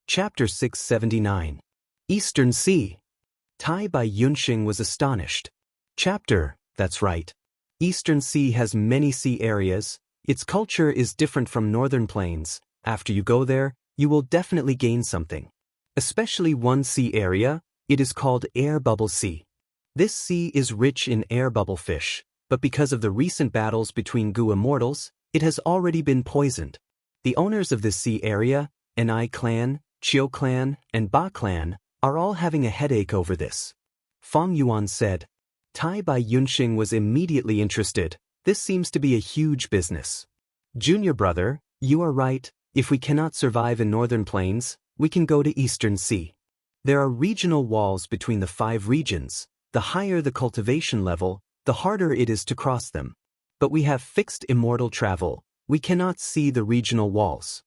Chapter 679. Eastern Sea. Tai by Yunxing was astonished. That's right. Eastern Sea has many sea areas. Its culture is different from northern plains. After you go there, you will definitely gain something. Especially one sea area, it is called Air Bubble Sea. This sea is rich in air bubble fish, but because of the recent battles between Gu immortals, it has already been poisoned. The owners of this sea area, Ni clan, Qiu clan, and Ba clan, are all having a headache over this. Fang Yuan said. Tai by Yunxing was immediately interested. This seems to be a huge business. Junior brother, you are right. If we cannot survive in northern plains, we can go to Eastern Sea. There are regional walls between the 5 regions. The higher the cultivation level, the harder it is to cross them. But we have fixed immortal travel. We cannot see the regional walls.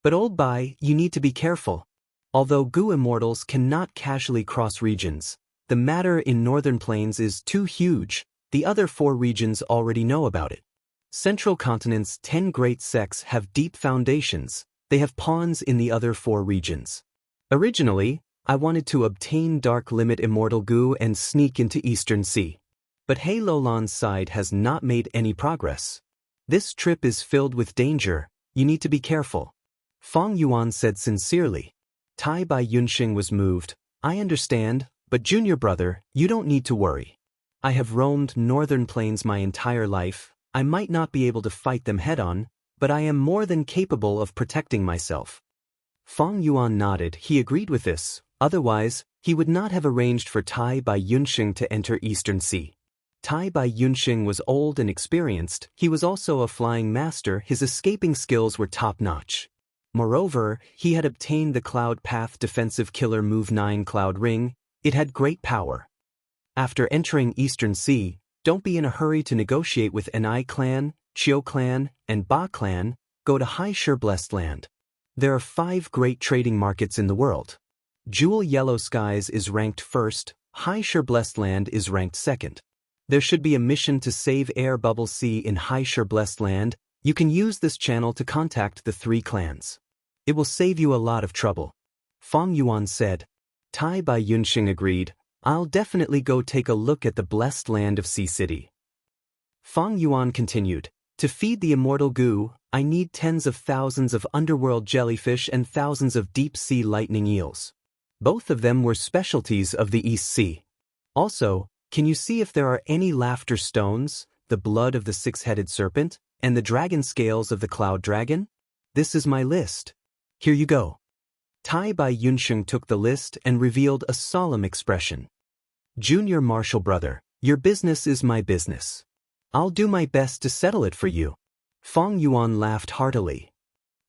But old Bai, you need to be careful. Although Gu immortals cannot casually cross regions, the matter in northern plains is too huge. The other 4 regions already know about it. Central continent's 10 great sects have deep foundations. They have pawns in the other 4 regions. Originally, I wanted to obtain Dark Limit Immortal Gu and sneak into Eastern Sea. But He Lolan's side has not made any progress. This trip is filled with danger. You need to be careful. Fang Yuan said sincerely. Tai by Yunxing was moved. I understand, but junior brother, you don't need to worry. I have roamed northern plains my entire life. I might not be able to fight them head-on, but I am more than capable of protecting myself. Fang Yuan nodded. He agreed with this. Otherwise, he would not have arranged for Tai by Yunxing to enter Eastern Sea. Tai by Yunxing was old and experienced. He was also a flying master. His escaping skills were top-notch. Moreover, he had obtained the Cloud Path Defensive Killer Move 9 Cloud Ring. It had great power. After entering Eastern Sea, don't be in a hurry to negotiate with Ni clan, Qiu clan, and Ba clan. Go to Hai Shi Blessed Land. There are 5 great trading markets in the world. Jewel Yellow Skies is ranked 1st, Hai Shi Blessed Land is ranked 2nd. There should be a mission to save Air Bubble Sea in Hai Shi Blessed Land. You can use this channel to contact the 3 clans. It will save you a lot of trouble. Fang Yuan said. Tai by Yunxing agreed. I'll definitely go take a look at the blessed land of Sea City. Fang Yuan continued. To feed the immortal Gu, I need tens of thousands of underworld jellyfish and thousands of deep-sea lightning eels. Both of them were specialties of the East Sea. Also, can you see if there are any laughter stones, the blood of the 6-headed serpent, and the dragon scales of the cloud dragon? This is my list. Here you go. Tai by Yunxing took the list and revealed a solemn expression. Junior Marshal brother, your business is my business. I'll do my best to settle it for you. Fang Yuan laughed heartily.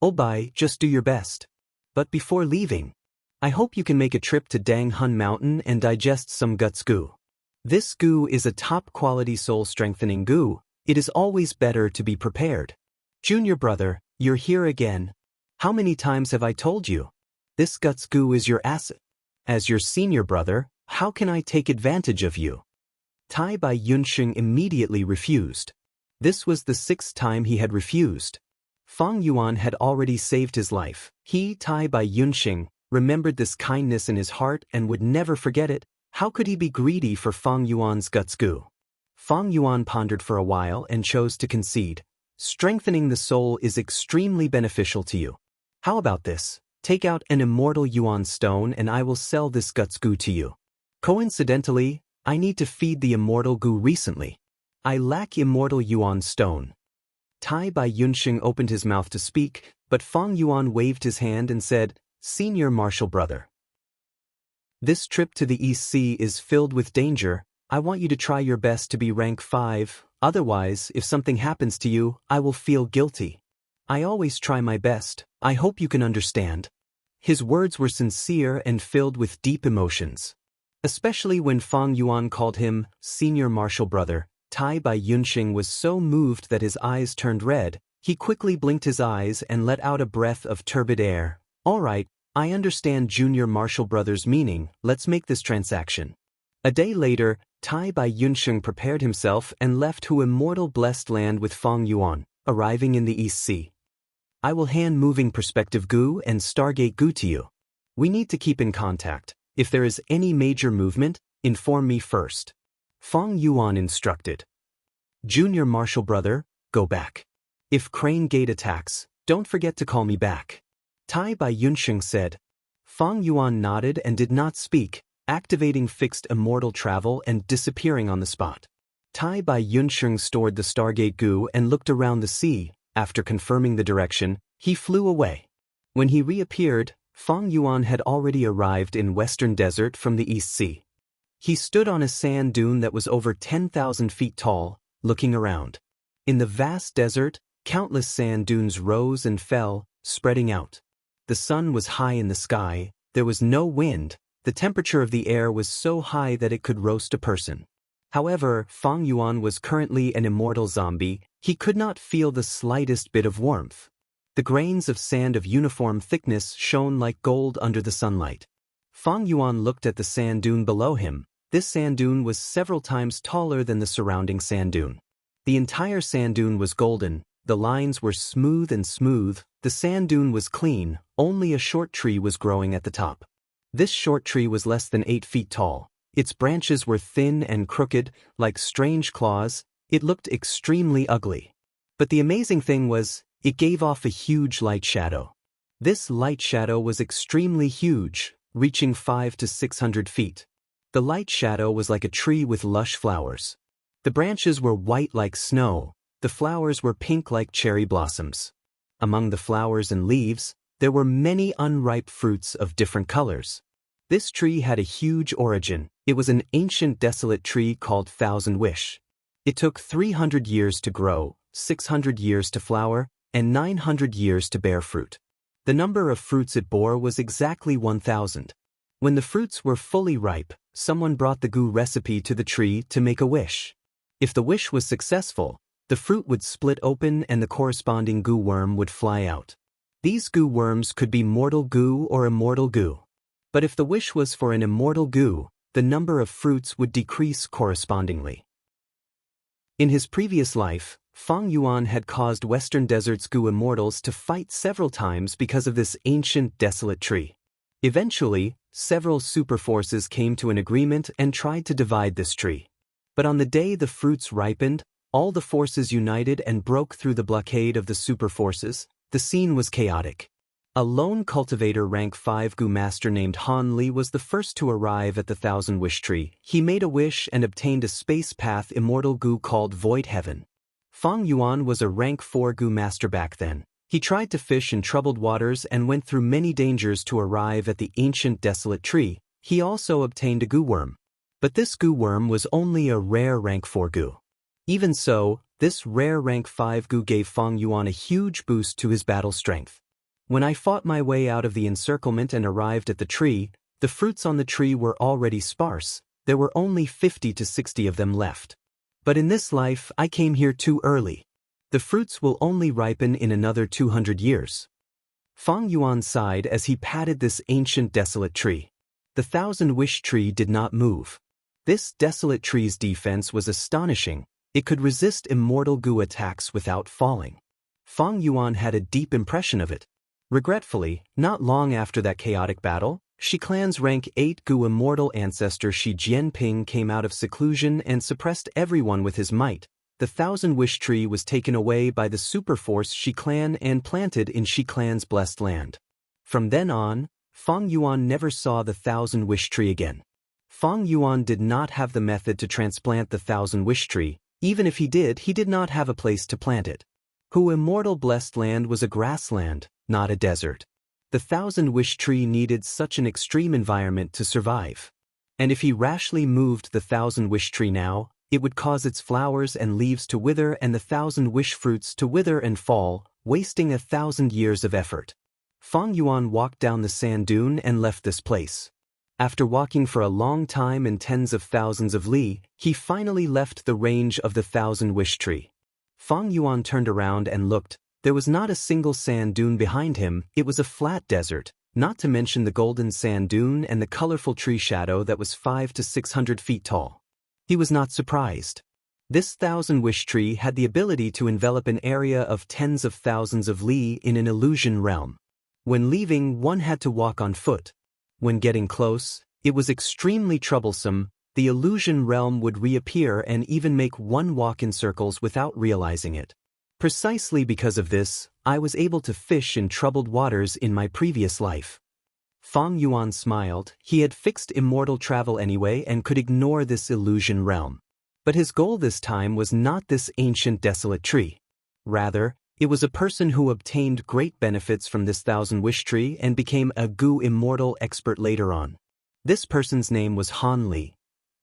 Old Bai, just do your best. But before leaving, I hope you can make a trip to Dang Hun Mountain and digest some guts Gu. This Gu is a top-quality soul-strengthening Gu. It is always better to be prepared. Junior brother, you're here again. How many times have I told you? This guts Gu is your asset. As your senior brother, how can I take advantage of you? Tai by Yunxing immediately refused. This was the 6th time he had refused. Fang Yuan had already saved his life. He, Tai by Yunxing, remembered this kindness in his heart and would never forget it. How could he be greedy for Fang Yuan's guts Gu? Fang Yuan pondered for a while and chose to concede. Strengthening the soul is extremely beneficial to you. How about this? Take out an immortal Yuan stone and I will sell this guts Gu to you. Coincidentally, I need to feed the immortal Gu recently. I lack immortal Yuan stone. Tai by Yunxing opened his mouth to speak, but Fang Yuan waved his hand and said, Senior Marshal brother. This trip to the East Sea is filled with danger. I want you to try your best to be rank 5, otherwise, if something happens to you, I will feel guilty. I always try my best. I hope you can understand. His words were sincere and filled with deep emotions. Especially when Fang Yuan called him Senior Marshal brother, Tai by Yunxing was so moved that his eyes turned red. He quickly blinked his eyes and let out a breath of turbid air. All right, I understand Junior Marshal brother's meaning. Let's make this transaction. A day later, Tai by Yunxing prepared himself and left Hu Immortal Blessed Land with Fang Yuan, arriving in the East Sea. I will hand moving perspective goo and Stargate goo to you. We need to keep in contact. If there is any major movement, inform me first. Fang Yuan instructed. Junior Marshal brother, go back. If Crane Gate attacks, don't forget to call me back. Tai Bai Yunsheng said. Fang Yuan nodded and did not speak, activating fixed immortal travel and disappearing on the spot. Tai Bai Yunsheng stored the Stargate goo and looked around the sea. After confirming the direction, he flew away. When he reappeared, Fang Yuan had already arrived in Western Desert from the East Sea. He stood on a sand dune that was over 10,000 feet tall, looking around. In the vast desert, countless sand dunes rose and fell, spreading out. The sun was high in the sky, there was no wind, the temperature of the air was so high that it could roast a person. However, Fang Yuan was currently an immortal zombie, he could not feel the slightest bit of warmth. The grains of sand of uniform thickness shone like gold under the sunlight. Fang Yuan looked at the sand dune below him. This sand dune was several times taller than the surrounding sand dune. The entire sand dune was golden, the lines were smooth, the sand dune was clean, only a short tree was growing at the top. This short tree was less than 8 feet tall. Its branches were thin and crooked, like strange claws. It looked extremely ugly. But the amazing thing was, it gave off a huge light shadow. This light shadow was extremely huge, reaching 500 to 600 feet. The light shadow was like a tree with lush flowers. The branches were white like snow, the flowers were pink like cherry blossoms. Among the flowers and leaves, there were many unripe fruits of different colors. This tree had a huge origin. It was an ancient desolate tree called Thousand Wish. It took 300 years to grow, 600 years to flower, and 900 years to bear fruit. The number of fruits it bore was exactly 1,000. When the fruits were fully ripe, someone brought the goo recipe to the tree to make a wish. If the wish was successful, the fruit would split open and the corresponding goo worm would fly out. These goo worms could be mortal goo or immortal goo. But if the wish was for an immortal goo, the number of fruits would decrease correspondingly. In his previous life, Fang Yuan had caused Western Desert's goo immortals to fight several times because of this ancient desolate tree. Eventually, several superforces came to an agreement and tried to divide this tree. But on the day the fruits ripened, all the forces united and broke through the blockade of the superforces. The scene was chaotic. A lone cultivator rank 5 goo master named Han Li was the first to arrive at the Thousand Wish tree. He made a wish and obtained a space path immortal goo called Void Heaven. Fang Yuan was a rank 4 goo master back then. He tried to fish in troubled waters and went through many dangers to arrive at the ancient desolate tree. He also obtained a goo worm. But this goo worm was only a rare rank 4 goo. Even so, this rare rank 5 goo gave Fang Yuan a huge boost to his battle strength. When I fought my way out of the encirclement and arrived at the tree, the fruits on the tree were already sparse. There were only 50 to 60 of them left. But in this life, I came here too early. The fruits will only ripen in another 200 years. Fang Yuan sighed as he patted this ancient desolate tree. The Thousand Wish tree did not move. This desolate tree's defense was astonishing. It could resist immortal goo attacks without falling. Fang Yuan had a deep impression of it. Regretfully, not long after that chaotic battle, Shi Clan's rank 8 goo immortal ancestor Shi Jianping came out of seclusion and suppressed everyone with his might. The Thousand Wish tree was taken away by the superforce Shi Clan and planted in Shi Clan's blessed land. From then on, Fang Yuan never saw the Thousand Wish tree again. Fang Yuan did not have the method to transplant the Thousand Wish tree. Even if he did not have a place to plant it. Hu immortal blessed land was a grassland, not a desert. The Thousand Wish tree needed such an extreme environment to survive. And if he rashly moved the Thousand Wish tree now, it would cause its flowers and leaves to wither and the Thousand Wish fruits to wither and fall, wasting 1,000 years of effort. Fang Yuan walked down the sand dune and left this place. After walking for a long time and tens of thousands of li, he finally left the range of the Thousand Wish tree. Fang Yuan turned around and looked. There was not a single sand dune behind him. It was a flat desert, not to mention the golden sand dune and the colorful tree shadow that was 500 to 600 feet tall. He was not surprised. This thousand-wish tree had the ability to envelop an area of tens of thousands of li in an illusion realm. When leaving, one had to walk on foot. When getting close, it was extremely troublesome. The illusion realm would reappear and even make one walk in circles without realizing it. Precisely because of this, I was able to fish in troubled waters in my previous life. Fang Yuan smiled. He had fixed immortal travel anyway and could ignore this illusion realm. But his goal this time was not this ancient desolate tree. Rather, it was a person who obtained great benefits from this thousand-wish tree and became a Gu immortal expert later on. This person's name was Han Li.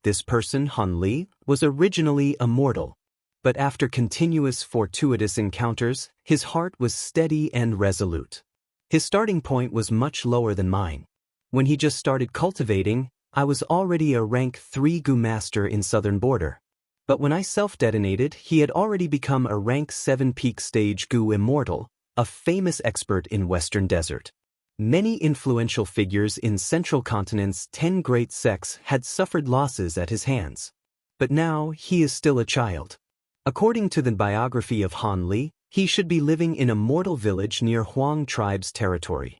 This person, Han Li, was originally immortal. But after continuous fortuitous encounters, his heart was steady and resolute. His starting point was much lower than mine. When he just started cultivating, I was already a rank 3 Gu master in southern border. But when I self-detonated, he had already become a rank 7 peak stage Gu immortal, a famous expert in Western Desert. Many influential figures in Central Continent's 10 great sects had suffered losses at his hands. But now he is still a child. According to the biography of Han Li, he should be living in a mortal village near Huang tribe's territory.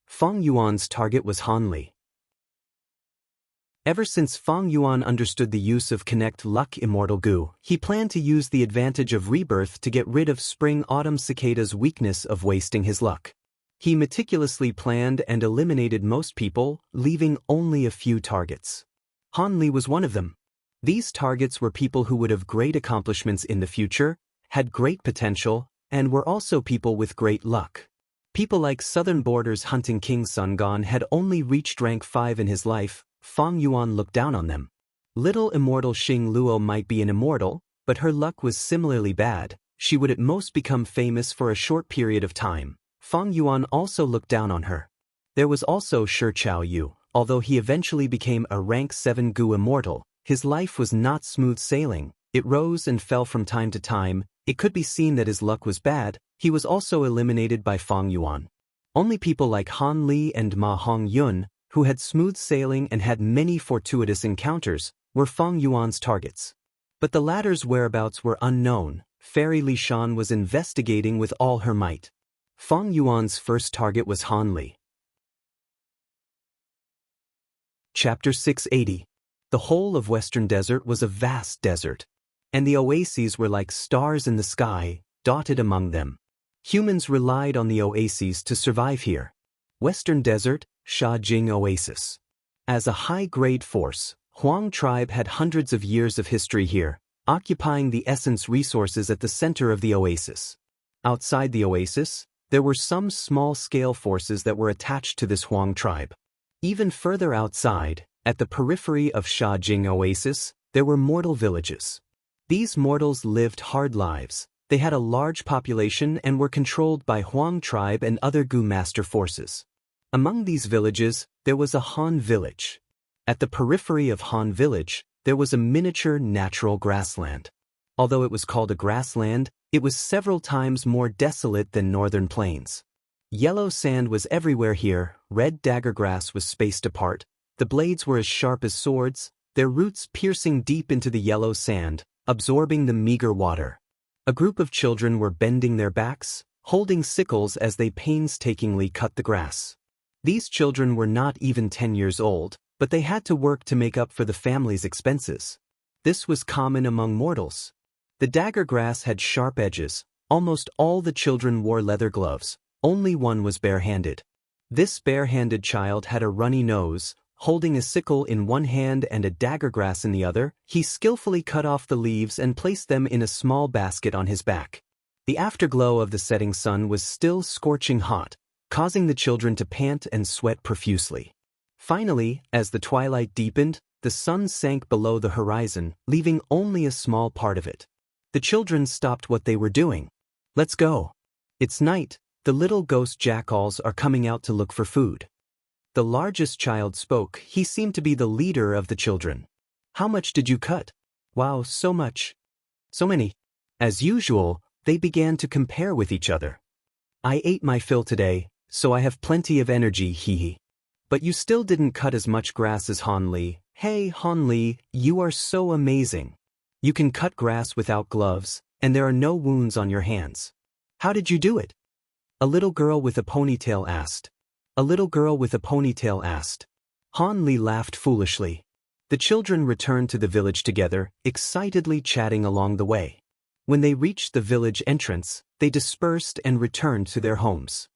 Fang Yuan's target was Han Li. Ever since Fang Yuan understood the use of Connect Luck Immortal Gu, he planned to use the advantage of rebirth to get rid of Spring-Autumn Cicada's weakness of wasting his luck. He meticulously planned and eliminated most people, leaving only a few targets. Han Li was one of them. These targets were people who would have great accomplishments in the future, had great potential, and were also people with great luck. People like Southern Border's hunting king Sun Gong had only reached rank 5 in his life. Fang Yuan looked down on them. Little immortal Xing Luo might be an immortal, but her luck was similarly bad. She would at most become famous for a short period of time. Fang Yuan also looked down on her. There was also Shi Chao Yu. Although he eventually became a rank 7 Gu immortal, his life was not smooth sailing. It rose and fell from time to time. It could be seen that his luck was bad. He was also eliminated by Fang Yuan. Only people like Han Li and Ma Hongyun, who had smooth sailing and had many fortuitous encounters, were Fang Yuan's targets. But the latter's whereabouts were unknown. Fairy Li Shan was investigating with all her might. Fang Yuan's first target was Han Li. Chapter 680. The whole of Western Desert was a vast desert, and the oases were like stars in the sky, dotted among them. Humans relied on the oases to survive here. Western Desert, Shajing Oasis. As a high-grade force, Huang tribe had hundreds of years of history here, occupying the essence resources at the center of the oasis. Outside the oasis, there were some small-scale forces that were attached to this Huang tribe. Even further outside, at the periphery of Shajing Oasis, there were mortal villages. These mortals lived hard lives. They had a large population and were controlled by Huang tribe and other Gu master forces. Among these villages, there was a Han village. At the periphery of Han village, there was a miniature natural grassland. Although it was called a grassland, it was several times more desolate than northern plains. Yellow sand was everywhere here, red dagger grass was spaced apart, the blades were as sharp as swords, their roots piercing deep into the yellow sand, absorbing the meager water. A group of children were bending their backs, holding sickles as they painstakingly cut the grass. These children were not even 10 years old, but they had to work to make up for the family's expenses. This was common among mortals. The dagger grass had sharp edges. Almost all the children wore leather gloves. Only one was barehanded. This barehanded child had a runny nose. Holding a sickle in one hand and a dagger grass in the other, he skillfully cut off the leaves and placed them in a small basket on his back. The afterglow of the setting sun was still scorching hot, causing the children to pant and sweat profusely. Finally, as the twilight deepened, the sun sank below the horizon, leaving only a small part of it. The children stopped what they were doing. "Let's go. It's night. The little ghost jackals are coming out to look for food." The largest child spoke. He seemed to be the leader of the children. "How much did you cut?" "Wow, so much." "So many." As usual, they began to compare with each other. "I ate my fill today, so I have plenty of energy, hee. But you still didn't cut as much grass as Han Li." "Hey, Han Li, you are so amazing. You can cut grass without gloves, and there are no wounds on your hands. How did you do it? A little girl with a ponytail asked. A little girl with a ponytail asked. Han Li laughed foolishly. The children returned to the village together, excitedly chatting along the way. When they reached the village entrance, they dispersed and returned to their homes.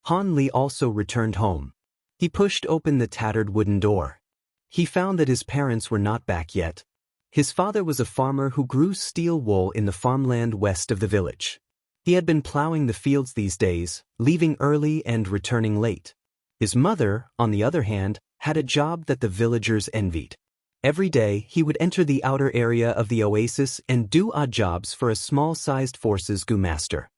Han Li also returned home. He pushed open the tattered wooden door. He found that his parents were not back yet. His father was a farmer who grew steel wool in the farmland west of the village. He had been plowing the fields these days, leaving early and returning late. His mother, on the other hand, had a job that the villagers envied. Every day, he would enter the outer area of the oasis and do odd jobs for a small-sized forces gu master.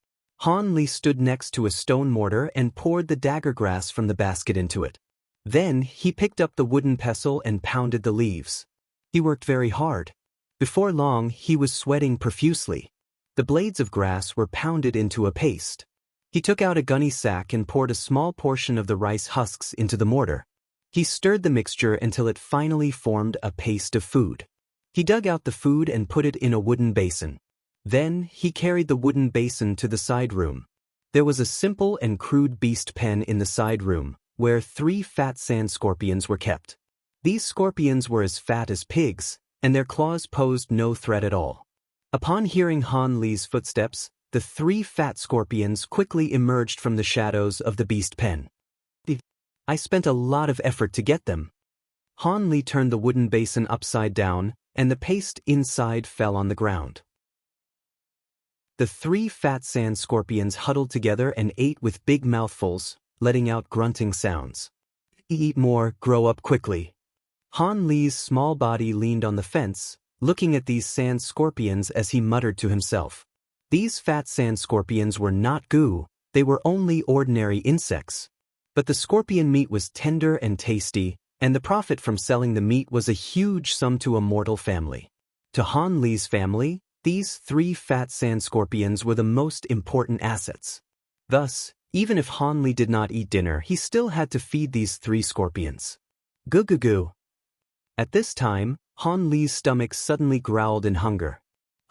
Han Li stood next to a stone mortar and poured the dagger grass from the basket into it. Then, he picked up the wooden pestle and pounded the leaves. He worked very hard. Before long, he was sweating profusely. The blades of grass were pounded into a paste. He took out a gunny sack and poured a small portion of the rice husks into the mortar. He stirred the mixture until it finally formed a paste of food. He dug out the food and put it in a wooden basin. Then, he carried the wooden basin to the side room. There was a simple and crude beast pen in the side room, where 3 fat sand scorpions were kept. These scorpions were as fat as pigs, and their claws posed no threat at all. Upon hearing Han Li's footsteps, the 3 fat scorpions quickly emerged from the shadows of the beast pen. I spent a lot of effort to get them. Han Li turned the wooden basin upside down, and the paste inside fell on the ground. The 3 fat sand scorpions huddled together and ate with big mouthfuls, letting out grunting sounds. Eat more, grow up quickly. Han Li's small body leaned on the fence, looking at these sand scorpions as he muttered to himself. These fat sand scorpions were not goo, they were only ordinary insects. But the scorpion meat was tender and tasty, and the profit from selling the meat was a huge sum to Immortal family. To Han Li's family, these 3 fat sand scorpions were the most important assets. Thus, even if Han Li did not eat dinner, he still had to feed these 3 scorpions. Goo goo goo. At this time, Han Li's stomach suddenly growled in hunger.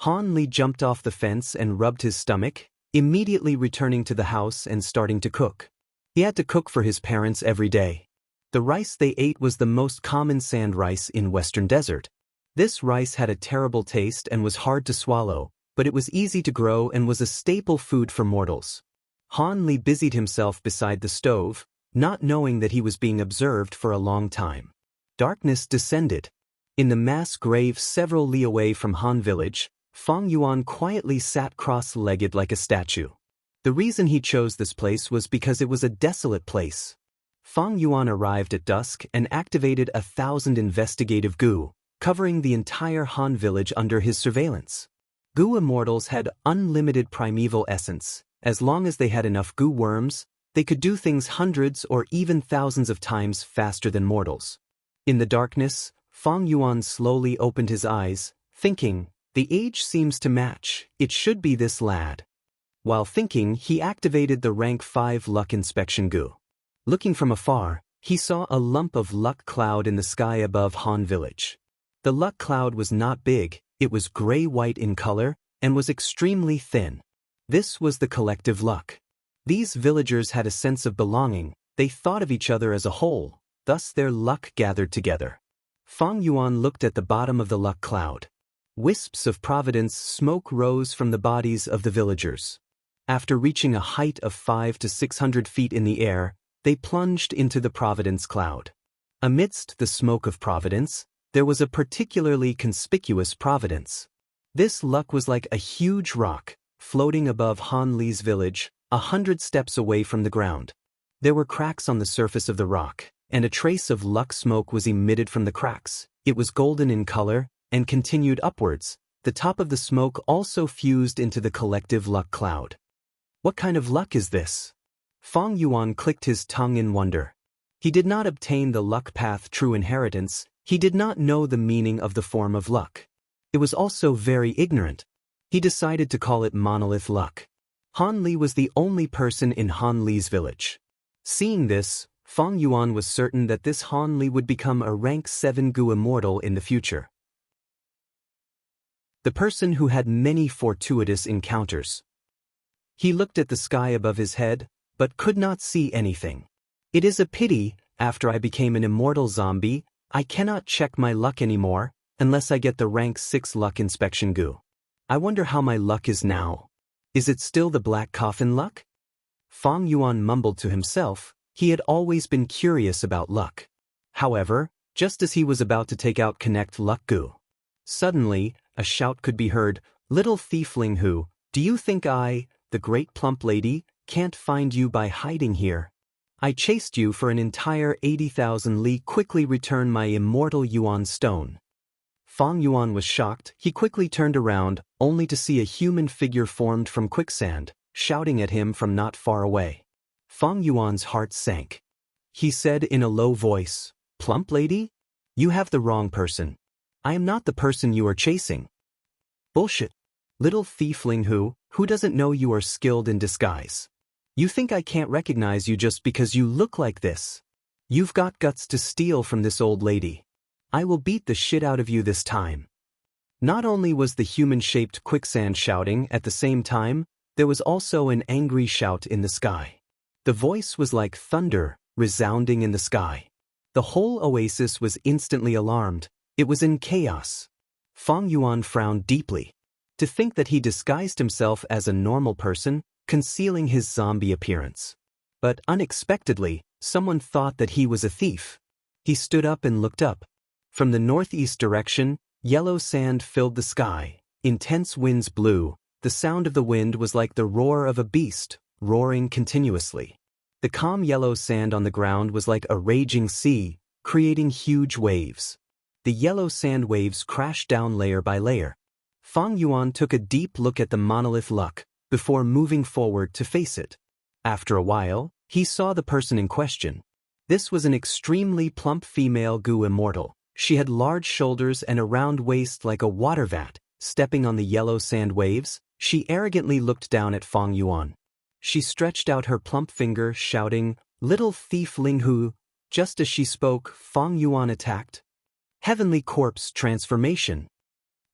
Han Li jumped off the fence and rubbed his stomach, immediately returning to the house and starting to cook. He had to cook for his parents every day. The rice they ate was the most common sand rice in Western Desert. This rice had a terrible taste and was hard to swallow, but it was easy to grow and was a staple food for mortals. Han Li busied himself beside the stove, not knowing that he was being observed for a long time. Darkness descended. In the mass grave several li away from Han village, Fang Yuan quietly sat cross-legged like a statue. The reason he chose this place was because it was a desolate place. Fang Yuan arrived at dusk and activated 1,000 investigative goo, covering the entire Han village under his surveillance. Goo immortals had unlimited primeval essence. As long as they had enough goo worms, they could do things hundreds or even thousands of times faster than mortals. In the darkness, Fang Yuan slowly opened his eyes, thinking, "The age seems to match, it should be this lad." While thinking, he activated the rank 5 luck inspection goo. Looking from afar, he saw a lump of luck cloud in the sky above Han village. The luck cloud was not big, it was gray-white in color, and was extremely thin. This was the collective luck. These villagers had a sense of belonging, they thought of each other as a whole, thus their luck gathered together. Fang Yuan looked at the bottom of the luck cloud. Wisps of providence smoke rose from the bodies of the villagers. After reaching a height of 500 to 600 feet in the air, they plunged into the providence cloud. Amidst the smoke of providence, there was a particularly conspicuous providence. This luck was like a huge rock, floating above Han Li's village, 100 steps away from the ground. There were cracks on the surface of the rock, and a trace of luck smoke was emitted from the cracks. It was golden in color, and continued upwards. The top of the smoke also fused into the collective luck cloud. What kind of luck is this? Fang Yuan clicked his tongue in wonder. He did not obtain the luck path true inheritance, he did not know the meaning of the form of luck. It was also very ignorant. He decided to call it monolith luck. Han Li was the only person in Han Li's village. Seeing this, Fang Yuan was certain that this Han Li would become a rank 7 Gu immortal in the future. the person who had many fortuitous encounters. He looked at the sky above his head, but could not see anything. It is a pity, after I became an immortal zombie, I cannot check my luck anymore, unless I get the rank 6 luck inspection goo. I wonder how my luck is now. Is it still the black coffin luck? Fang Yuan mumbled to himself. He had always been curious about luck. However, just as he was about to take out Connect Luck Goo, suddenly, a shout could be heard, "Little thiefling who, do you think I, the great plump lady, can't find you by hiding here? I chased you for an entire 80,000 li. Quickly return my immortal Yuan stone." Fang Yuan was shocked. He quickly turned around, only to see a human figure formed from quicksand, shouting at him from not far away. Fang Yuan's heart sank. He said in a low voice, "Plump lady? You have the wrong person. I am not the person you are chasing." "Bullshit. Little thiefling who doesn't know you are skilled in disguise? You think I can't recognize you just because you look like this? You've got guts to steal from this old lady. I will beat the shit out of you this time." Not only was the human-shaped quicksand shouting at the same time, there was also an angry shout in the sky. The voice was like thunder, resounding in the sky. The whole oasis was instantly alarmed. It was in chaos. Fang Yuan frowned deeply. To think that he disguised himself as a normal person, concealing his zombie appearance. But unexpectedly, someone thought that he was a thief. He stood up and looked up. From the northeast direction, yellow sand filled the sky. Intense winds blew. The sound of the wind was like the roar of a beast, roaring continuously. The calm yellow sand on the ground was like a raging sea, creating huge waves. The yellow sand waves crashed down layer by layer. Fang Yuan took a deep look at the monolith luck, before moving forward to face it. After a while, he saw the person in question. This was an extremely plump female Gu Immortal. She had large shoulders and a round waist like a water vat. Stepping on the yellow sand waves, she arrogantly looked down at Fang Yuan. She stretched out her plump finger, shouting, "Little thiefling who." Just as she spoke, Fang Yuan attacked. Heavenly Corpse Transformation.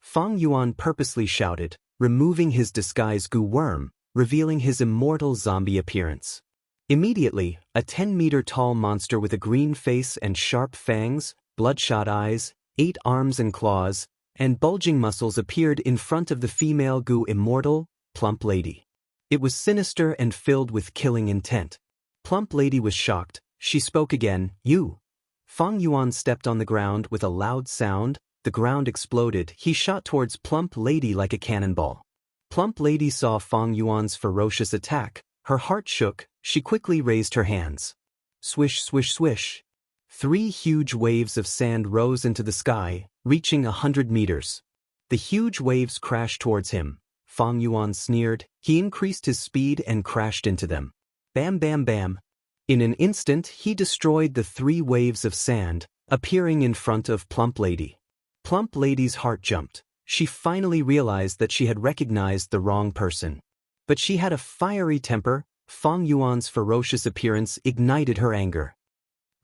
Fang Yuan purposely shouted, removing his disguise Gu worm, revealing his immortal zombie appearance. Immediately, a 10-meter tall monster with a green face and sharp fangs, bloodshot eyes, 8 arms and claws, and bulging muscles appeared in front of the female Gu Immortal, Plump Lady. It was sinister and filled with killing intent. Plump Lady was shocked. She spoke again, "You." Fang Yuan stepped on the ground with a loud sound. The ground exploded. He shot towards Plump Lady like a cannonball. Plump Lady saw Fang Yuan's ferocious attack. Her heart shook. She quickly raised her hands. Swish, swish, swish. 3 huge waves of sand rose into the sky, reaching 100 meters. The huge waves crashed towards him. Fang Yuan sneered. He increased his speed and crashed into them. Bam, bam, bam. In an instant, he destroyed the 3 waves of sand, appearing in front of Plump Lady. Plump Lady's heart jumped. She finally realized that she had recognized the wrong person. But she had a fiery temper. Fang Yuan's ferocious appearance ignited her anger.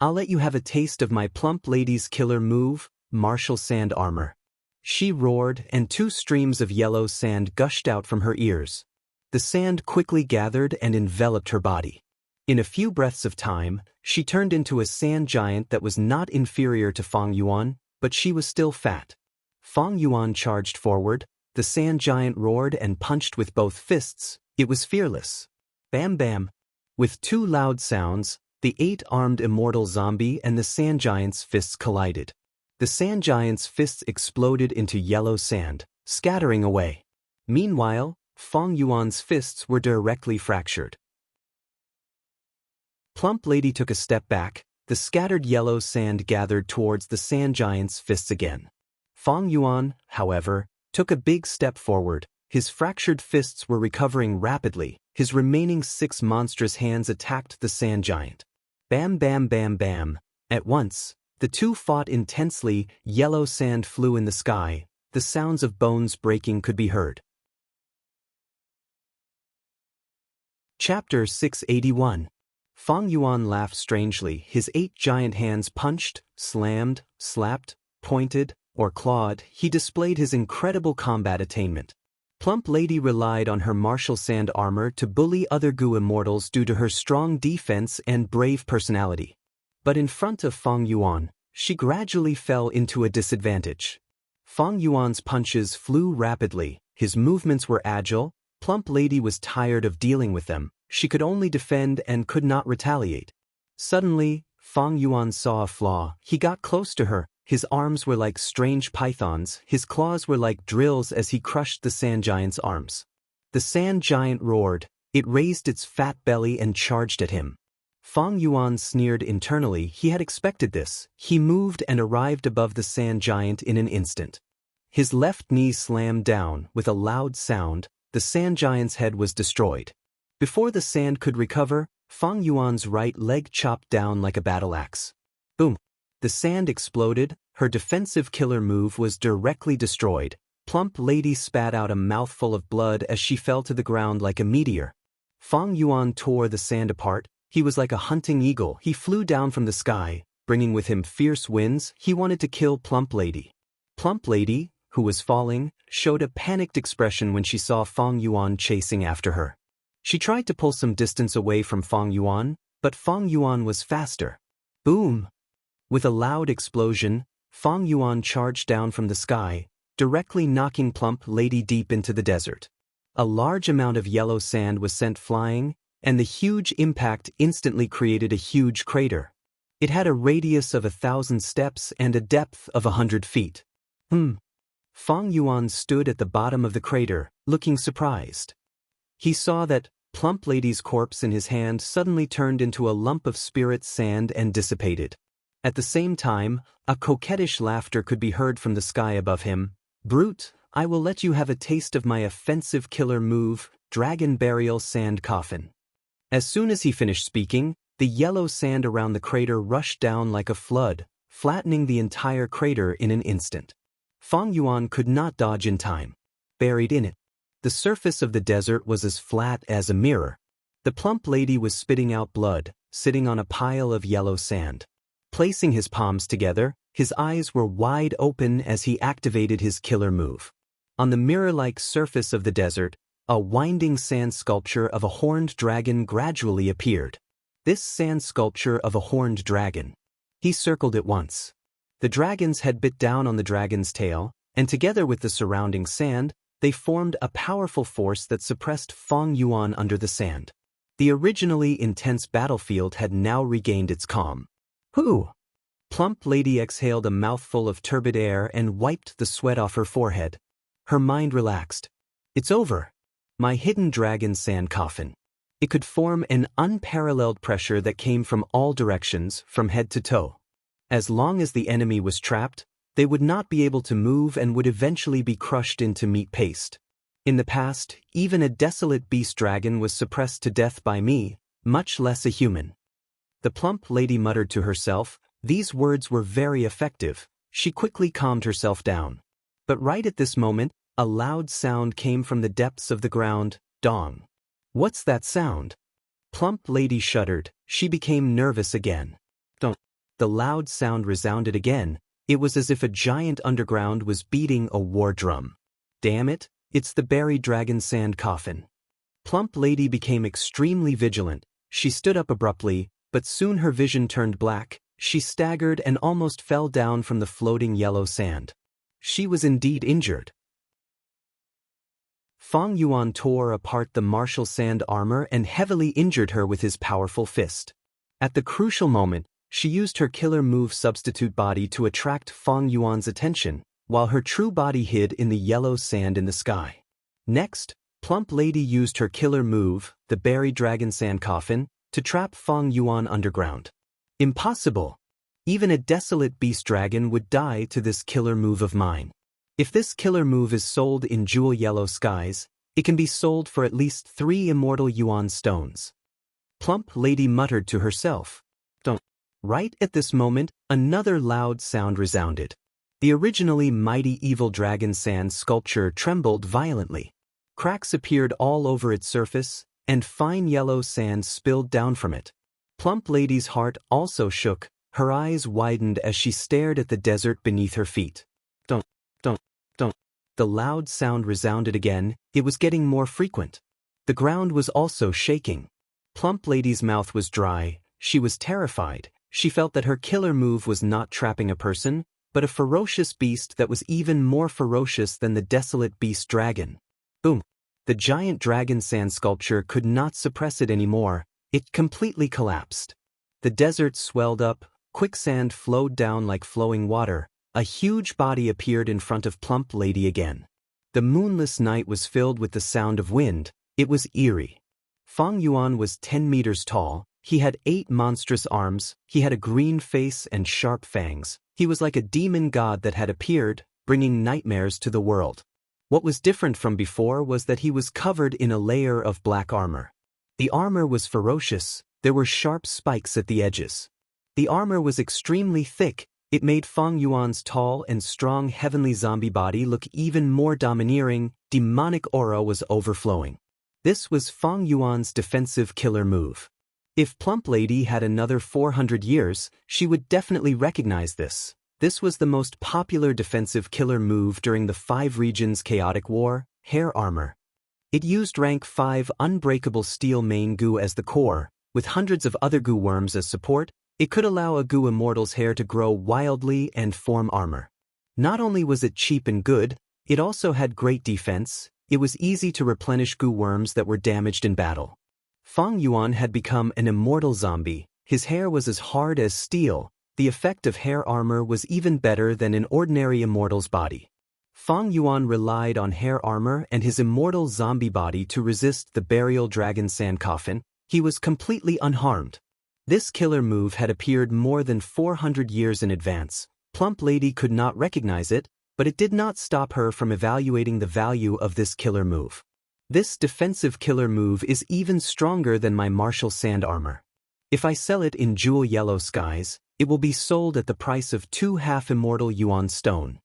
"I'll let you have a taste of my Plump Lady's killer move, martial sand armor." She roared, and 2 streams of yellow sand gushed out from her ears. The sand quickly gathered and enveloped her body. In a few breaths of time, she turned into a sand giant that was not inferior to Fang Yuan, but she was still fat. Fang Yuan charged forward. The sand giant roared and punched with both fists. It was fearless. Bam bam. With 2 loud sounds, the 8-armed immortal zombie and the sand giant's fists collided. The sand giant's fists exploded into yellow sand, scattering away. Meanwhile, Fang Yuan's fists were directly fractured. Plump Lady took a step back. The scattered yellow sand gathered towards the sand giant's fists again. Fang Yuan, however, took a big step forward. His fractured fists were recovering rapidly. His remaining 6 monstrous hands attacked the sand giant. Bam bam bam bam. At once, the 2 fought intensely. Yellow sand flew in the sky. The sounds of bones breaking could be heard. Chapter 681. Fang Yuan laughed strangely. His 8 giant hands punched, slammed, slapped, pointed, or clawed, he displayed his incredible combat attainment. Plump Lady relied on her martial sand armor to bully other Gu immortals due to her strong defense and brave personality. But in front of Fang Yuan, she gradually fell into a disadvantage. Fang Yuan's punches flew rapidly, his movements were agile. Plump Lady was tired of dealing with them. She could only defend and could not retaliate. Suddenly, Fang Yuan saw a flaw. He got close to her. His arms were like strange pythons, his claws were like drills as he crushed the sand giant's arms. The sand giant roared, it raised its fat belly and charged at him. Fang Yuan sneered internally. He had expected this. He moved and arrived above the sand giant in an instant. His left knee slammed down. With a loud sound, the sand giant's head was destroyed. Before the sand could recover, Fang Yuan's right leg chopped down like a battle axe. Boom! The sand exploded. Her defensive killer move was directly destroyed. Plump Lady spat out a mouthful of blood as she fell to the ground like a meteor. Fang Yuan tore the sand apart. He was like a hunting eagle. He flew down from the sky, bringing with him fierce winds. He wanted to kill Plump Lady. Plump Lady, who was falling, showed a panicked expression when she saw Fang Yuan chasing after her. She tried to pull some distance away from Fang Yuan, but Fang Yuan was faster. Boom! With a loud explosion, Fang Yuan charged down from the sky, directly knocking Plump Lady deep into the desert. A large amount of yellow sand was sent flying, and the huge impact instantly created a huge crater. It had a radius of 1,000 steps and a depth of 100 feet. Fang Yuan stood at the bottom of the crater, looking surprised. He saw that Plump Lady's corpse in his hand suddenly turned into a lump of spirit sand and dissipated. At the same time, a coquettish laughter could be heard from the sky above him. Brute, I will let you have a taste of my offensive killer move, Dragon Burial Sand Coffin. As soon as he finished speaking, the yellow sand around the crater rushed down like a flood, flattening the entire crater in an instant. Fang Yuan could not dodge in time. Buried in it, the surface of the desert was as flat as a mirror. The Plump Lady was spitting out blood, sitting on a pile of yellow sand. Placing his palms together, his eyes were wide open as he activated his killer move. On the mirror-like surface of the desert, a winding sand sculpture of a horned dragon gradually appeared. This sand sculpture of a horned dragon. He circled it once. The dragon's head bit down on the dragon's tail, and together with the surrounding sand, they formed a powerful force that suppressed Fang Yuan under the sand. The originally intense battlefield had now regained its calm. Whew! Plump Lady exhaled a mouthful of turbid air and wiped the sweat off her forehead. Her mind relaxed. It's over. My hidden dragon sand coffin. It could form an unparalleled pressure that came from all directions, from head to toe. As long as the enemy was trapped, they would not be able to move and would eventually be crushed into meat paste. In the past, even a desolate beast dragon was suppressed to death by me, much less a human. The Plump Lady muttered to herself. These words were very effective. She quickly calmed herself down. But right at this moment, a loud sound came from the depths of the ground. Dong. What's that sound? Plump Lady shuddered. She became nervous again. Dong. The loud sound resounded again. It was as if a giant underground was beating a war drum. Damn it, it's the buried dragon sand coffin. Plump Lady became extremely vigilant. She stood up abruptly, but soon her vision turned black. She staggered and almost fell down from the floating yellow sand. She was indeed injured. Fang Yuan tore apart the martial sand armor and heavily injured her with his powerful fist. At the crucial moment, she used her killer move substitute body to attract Fang Yuan's attention, while her true body hid in the yellow sand in the sky. Next, Plump Lady used her killer move, the buried dragon sand coffin, to trap Fang Yuan underground. Impossible! Even a desolate beast dragon would die to this killer move of mine. If this killer move is sold in jewel yellow skies, it can be sold for at least 3 immortal yuan stones. Plump Lady muttered to herself. Don't. Right at this moment, another loud sound resounded. The originally mighty evil dragon sand sculpture trembled violently. Cracks appeared all over its surface, and fine yellow sand spilled down from it. Plump Lady's heart also shook. Her eyes widened as she stared at the desert beneath her feet. The loud sound resounded again. It was getting more frequent. The ground was also shaking. Plump Lady's mouth was dry. She was terrified. She felt that her killer move was not trapping a person, but a ferocious beast that was even more ferocious than the desolate beast dragon. Boom! The giant dragon sand sculpture could not suppress it anymore. It completely collapsed. The desert swelled up, quicksand flowed down like flowing water. A huge body appeared in front of Plump Lady again. The moonless night was filled with the sound of wind. It was eerie. Fang Yuan was 10 meters tall. He had 8 monstrous arms. He had a green face and sharp fangs. He was like a demon god that had appeared, bringing nightmares to the world. What was different from before was that he was covered in a layer of black armor. The armor was ferocious. There were sharp spikes at the edges. The armor was extremely thick. It made Fang Yuan's tall and strong heavenly zombie body look even more domineering. Demonic aura was overflowing. This was Fang Yuan's defensive killer move. If Plump Lady had another 400 years, she would definitely recognize this. This was the most popular defensive killer move during the 5 regions chaotic war, hair armor. It used rank 5 unbreakable steel main goo as the core, with hundreds of other goo worms as support. It could allow a goo immortal's hair to grow wildly and form armor. Not only was it cheap and good, it also had great defense. It was easy to replenish goo worms that were damaged in battle. Fang Yuan had become an immortal zombie. His hair was as hard as steel. The effect of hair armor was even better than an ordinary immortal's body. Fang Yuan relied on hair armor and his immortal zombie body to resist the burial dragon sand coffin. He was completely unharmed. This killer move had appeared more than 400 years in advance. Plump Lady could not recognize it, but it did not stop her from evaluating the value of this killer move. This defensive killer move is even stronger than my martial sand armor. If I sell it in jewel yellow skies, it will be sold at the price of 2 half-immortal yuan stone.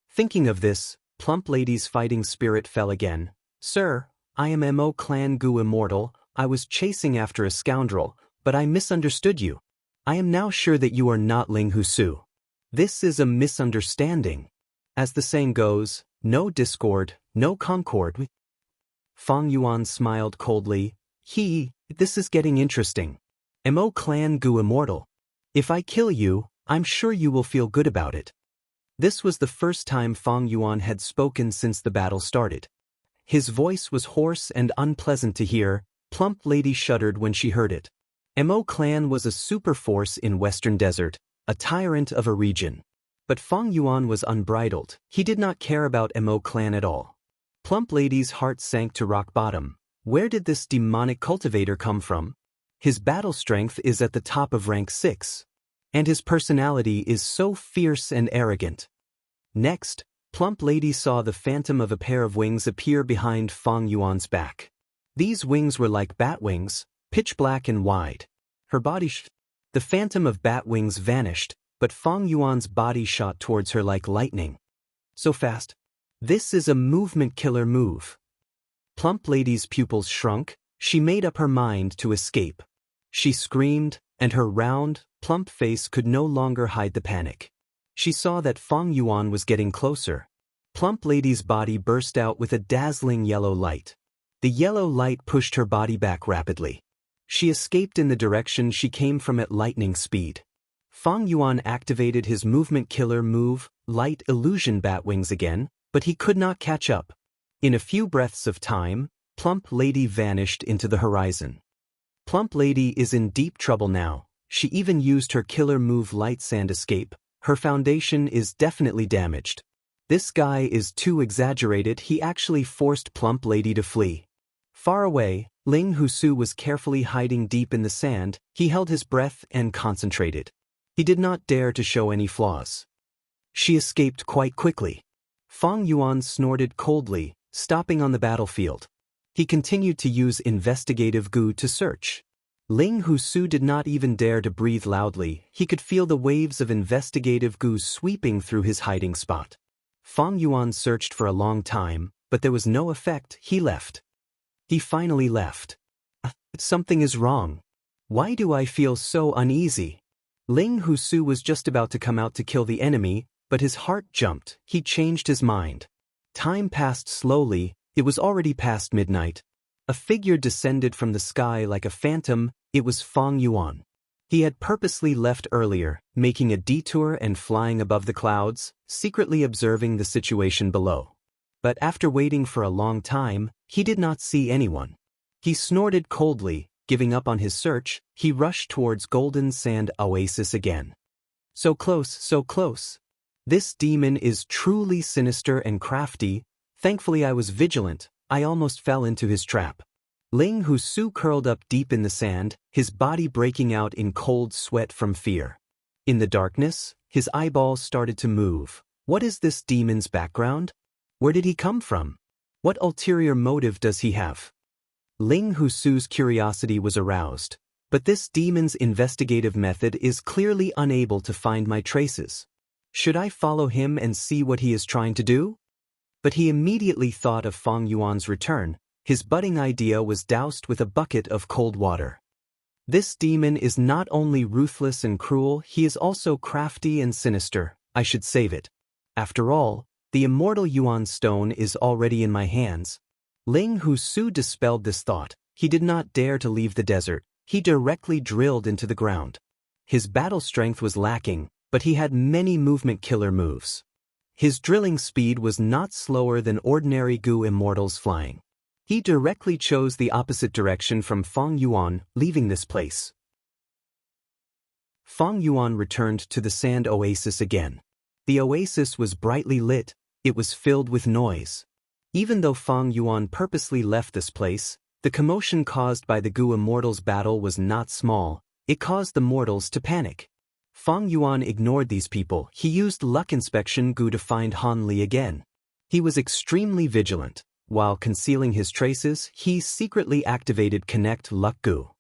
Thinking of this, Plump Lady's fighting spirit fell again. Sir, I am Mo Clan Goo Immortal. I was chasing after a scoundrel, but I misunderstood you. I am now sure that you are not Ling Husu. This is a misunderstanding. As the saying goes, no discord, no concord. Fang Yuan smiled coldly. This is getting interesting. Mo Clan Goo Immortal. If I kill you, I'm sure you will feel good about it. This was the first time Fang Yuan had spoken since the battle started. His voice was hoarse and unpleasant to hear. Plump Lady shuddered when she heard it. Mo Clan was a super force in Western Desert, a tyrant of a region. But Fang Yuan was unbridled. He did not care about Mo Clan at all. Plump Lady's heart sank to rock bottom. Where did this demonic cultivator come from? His battle strength is at the top of rank 6. And his personality is so fierce and arrogant. Next, Plump Lady saw the phantom of a pair of wings appear behind Fang Yuan's back. These wings were like bat wings, pitch black and wide. Her body The phantom of bat wings vanished, but Fang Yuan's body shot towards her like lightning. So fast. This is a movement killer move. Plump Lady's pupils shrunk. She made up her mind to escape. She screamed, and her round, plump face could no longer hide the panic. She saw that Fang Yuan was getting closer. Plump Lady's body burst out with a dazzling yellow light. The yellow light pushed her body back rapidly. She escaped in the direction she came from at lightning speed. Fang Yuan activated his movement killer move, Light Illusion Bat Wings again, but he could not catch up. In a few breaths of time, Plump Lady vanished into the horizon. Plump Lady is in deep trouble now. She even used her killer move Light Sand Escape. Her foundation is definitely damaged. This guy is too exaggerated. He actually forced Plump Lady to flee. Far away, Ling Husu was carefully hiding deep in the sand. He held his breath and concentrated. He did not dare to show any flaws. She escaped quite quickly. Fang Yuan snorted coldly, stopping on the battlefield. He continued to use investigative goo to search. Ling Husu did not even dare to breathe loudly. He could feel the waves of investigative goo sweeping through his hiding spot. Fang Yuan searched for a long time, but there was no effect. He left. He finally left. Something is wrong. Why do I feel so uneasy? Ling Husu was just about to come out to kill the enemy, But his heart jumped. He changed his mind. Time passed slowly. It was already past midnight. A figure descended from the sky like a phantom. It was Fang Yuan. He had purposely left earlier, making a detour and flying above the clouds, secretly observing the situation below. But after waiting for a long time, he did not see anyone. He snorted coldly. Giving up on his search, he rushed towards Golden Sand Oasis again. So close, so close. This demon is truly sinister and crafty. Thankfully I was vigilant. I almost fell into his trap. Ling Husu curled up deep in the sand, his body breaking out in cold sweat from fear. In the darkness, his eyeballs started to move. What is this demon's background? Where did he come from? What ulterior motive does he have? Ling Husu's curiosity was aroused, but this demon's investigative method is clearly unable to find my traces. Should I follow him and see what he is trying to do? But he immediately thought of Fang Yuan's return. His budding idea was doused with a bucket of cold water. This demon is not only ruthless and cruel, he is also crafty and sinister. I should save it. After all, the immortal Yuan stone is already in my hands. Ling Husu dispelled this thought. He did not dare to leave the desert. He directly drilled into the ground. His battle strength was lacking, but he had many movement killer moves. His drilling speed was not slower than ordinary Gu immortals flying. He directly chose the opposite direction from Fang Yuan, leaving this place. Fang Yuan returned to the sand oasis again. The oasis was brightly lit. It was filled with noise. Even though Fang Yuan purposely left this place, the commotion caused by the Gu immortals' battle was not small. It caused the mortals to panic. Fang Yuan ignored these people. He used luck inspection Gu to find Han Li again. He was extremely vigilant. While concealing his traces, he secretly activated Connect Luck Gu.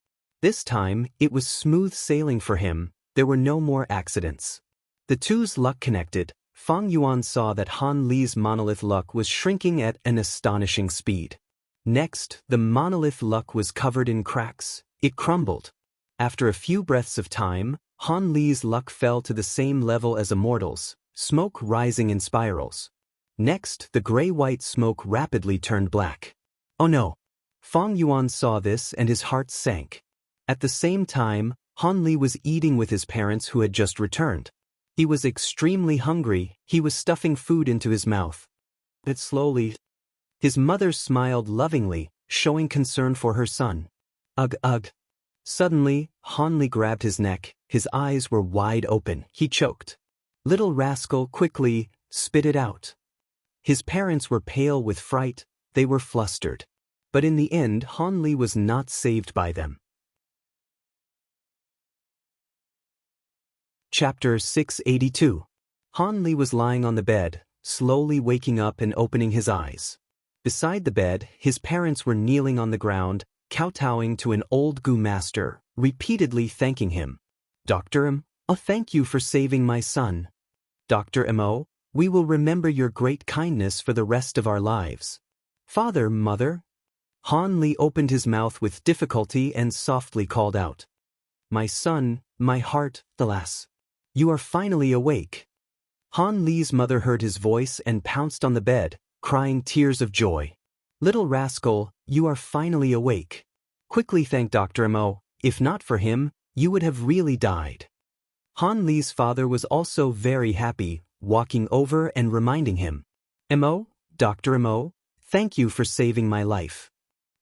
This time, it was smooth sailing for him. There were no more accidents. The two's luck connected. Fang Yuan saw that Han Li's monolith luck was shrinking at an astonishing speed. Next, the monolith luck was covered in cracks. It crumbled. After a few breaths of time, Han Li's luck fell to the same level as Immortal's, smoke rising in spirals. Next, the gray-white smoke rapidly turned black. Oh no! Fang Yuan saw this and his heart sank. At the same time, Han Li was eating with his parents who had just returned. He was extremely hungry. He was stuffing food into his mouth. But slowly, his mother smiled lovingly, showing concern for her son. Ugh, ugh. Suddenly, Han Li grabbed his neck. His eyes were wide open. He choked. Little rascal, quickly, spit it out. His parents were pale with fright. They were flustered. But in the end, Han Li was not saved by them. Chapter 682. Han Li was lying on the bed, slowly waking up and opening his eyes. Beside the bed, his parents were kneeling on the ground, kowtowing to an old Gu master, repeatedly thanking him. Dr. M, thank you for saving my son. Dr. Mo, we will remember your great kindness for the rest of our lives. Father, mother. Han Li opened his mouth with difficulty and softly called out. My son, my heart, alas. You are finally awake. Han Li's mother heard his voice and pounced on the bed, crying tears of joy. Little rascal, you are finally awake. Quickly thank Dr. Mo. If not for him, you would have really died. Han Li's father was also very happy, walking over and reminding him. Mo, Dr. Mo, thank you for saving my life.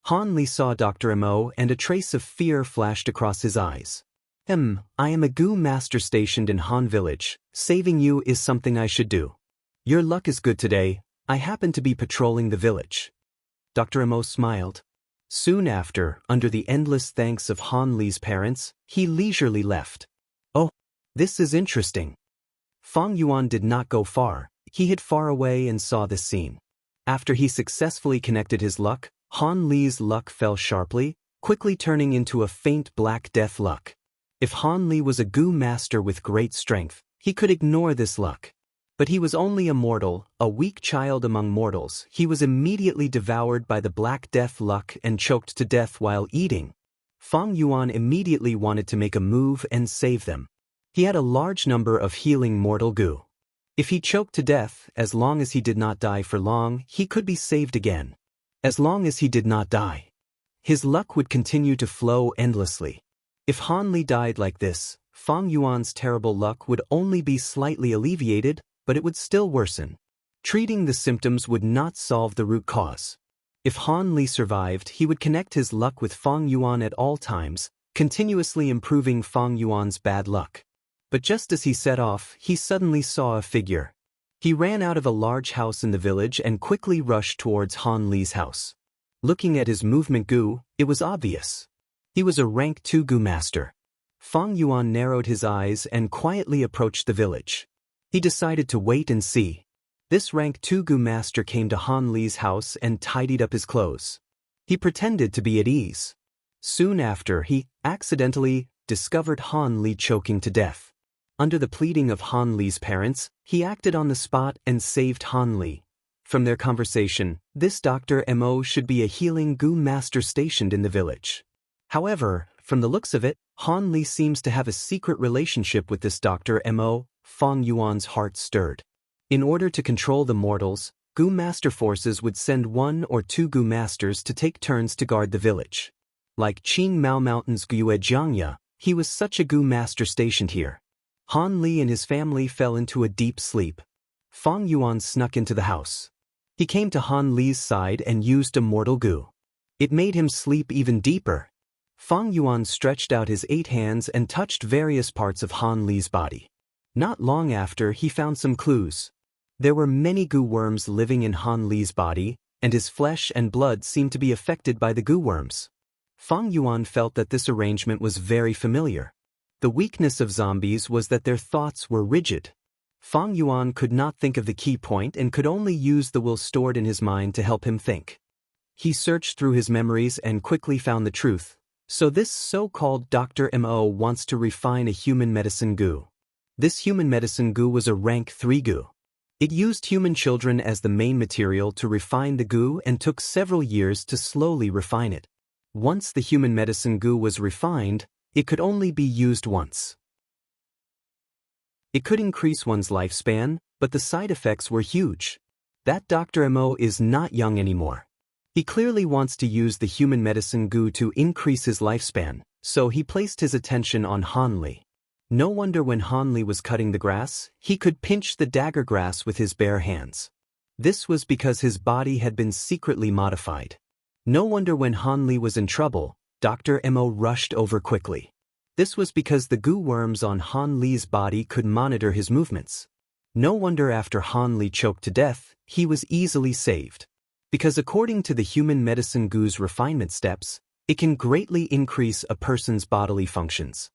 Han Li saw Dr. Mo and a trace of fear flashed across his eyes. I am a Gu master stationed in Han village. Saving you is something I should do. Your luck is good today. I happen to be patrolling the village. Dr. Mo smiled. Soon after, under the endless thanks of Han Li's parents, he leisurely left. Oh, this is interesting. Fang Yuan did not go far. He hid far away and saw this scene. After he successfully connected his luck, Han Li's luck fell sharply, quickly turning into a faint black death luck. If Han Li was a Gu master with great strength, he could ignore this luck. But he was only a mortal, a weak child among mortals. He was immediately devoured by the black death luck and choked to death while eating. Fang Yuan immediately wanted to make a move and save them. He had a large number of healing mortal Gu. If he choked to death, as long as he did not die for long, he could be saved again. As long as he did not die, his luck would continue to flow endlessly. If Han Li died like this, Fang Yuan's terrible luck would only be slightly alleviated, but it would still worsen. Treating the symptoms would not solve the root cause. If Han Li survived, he would connect his luck with Fang Yuan at all times, continuously improving Fang Yuan's bad luck. But just as he set off, he suddenly saw a figure. He ran out of a large house in the village and quickly rushed towards Han Li's house. Looking at his movement gu, it was obvious. He was a rank 2 gu master. Fang Yuan narrowed his eyes and quietly approached the village. He decided to wait and see. This rank 2 gu master came to Han Li's house and tidied up his clothes. He pretended to be at ease. Soon after, he accidentally discovered Han Li choking to death. Under the pleading of Han Li's parents, he acted on the spot and saved Han Li. From their conversation, this Dr. Mo should be a healing gu master stationed in the village. However, from the looks of it, Han Li seems to have a secret relationship with this Dr. Mo. Fang Yuan's heart stirred. In order to control the mortals, gu master forces would send 1 or 2 gu masters to take turns to guard the village. Like Qing Mao Mountain's Xianxia, he was such a gu master stationed here. Han Li and his family fell into a deep sleep. Fang Yuan snuck into the house. He came to Han Li's side and used immortal gu. It made him sleep even deeper. Fang Yuan stretched out his 8 hands and touched various parts of Han Li's body. Not long after, he found some clues. There were many gu worms living in Han Li's body, and his flesh and blood seemed to be affected by the gu worms. Fang Yuan felt that this arrangement was very familiar. The weakness of zombies was that their thoughts were rigid. Fang Yuan could not think of the key point and could only use the will stored in his mind to help him think. He searched through his memories and quickly found the truth. So this so-called Dr. Mo wants to refine a human medicine gu. This human medicine gu was a rank 3 gu. It used human children as the main material to refine the gu and took several years to slowly refine it. Once the human medicine gu was refined, it could only be used once. It could increase one's lifespan, but the side effects were huge. That Dr. Mo is not young anymore. He clearly wants to use the human medicine gu to increase his lifespan, so he placed his attention on Han Li. No wonder when Han Li was cutting the grass, he could pinch the dagger grass with his bare hands. This was because his body had been secretly modified. No wonder when Han Li was in trouble, Dr. Mo rushed over quickly. This was because the gu worms on Han Li's body could monitor his movements. No wonder after Han Li choked to death, he was easily saved. Because according to the human medicine gu's refinement steps, it can greatly increase a person's bodily functions.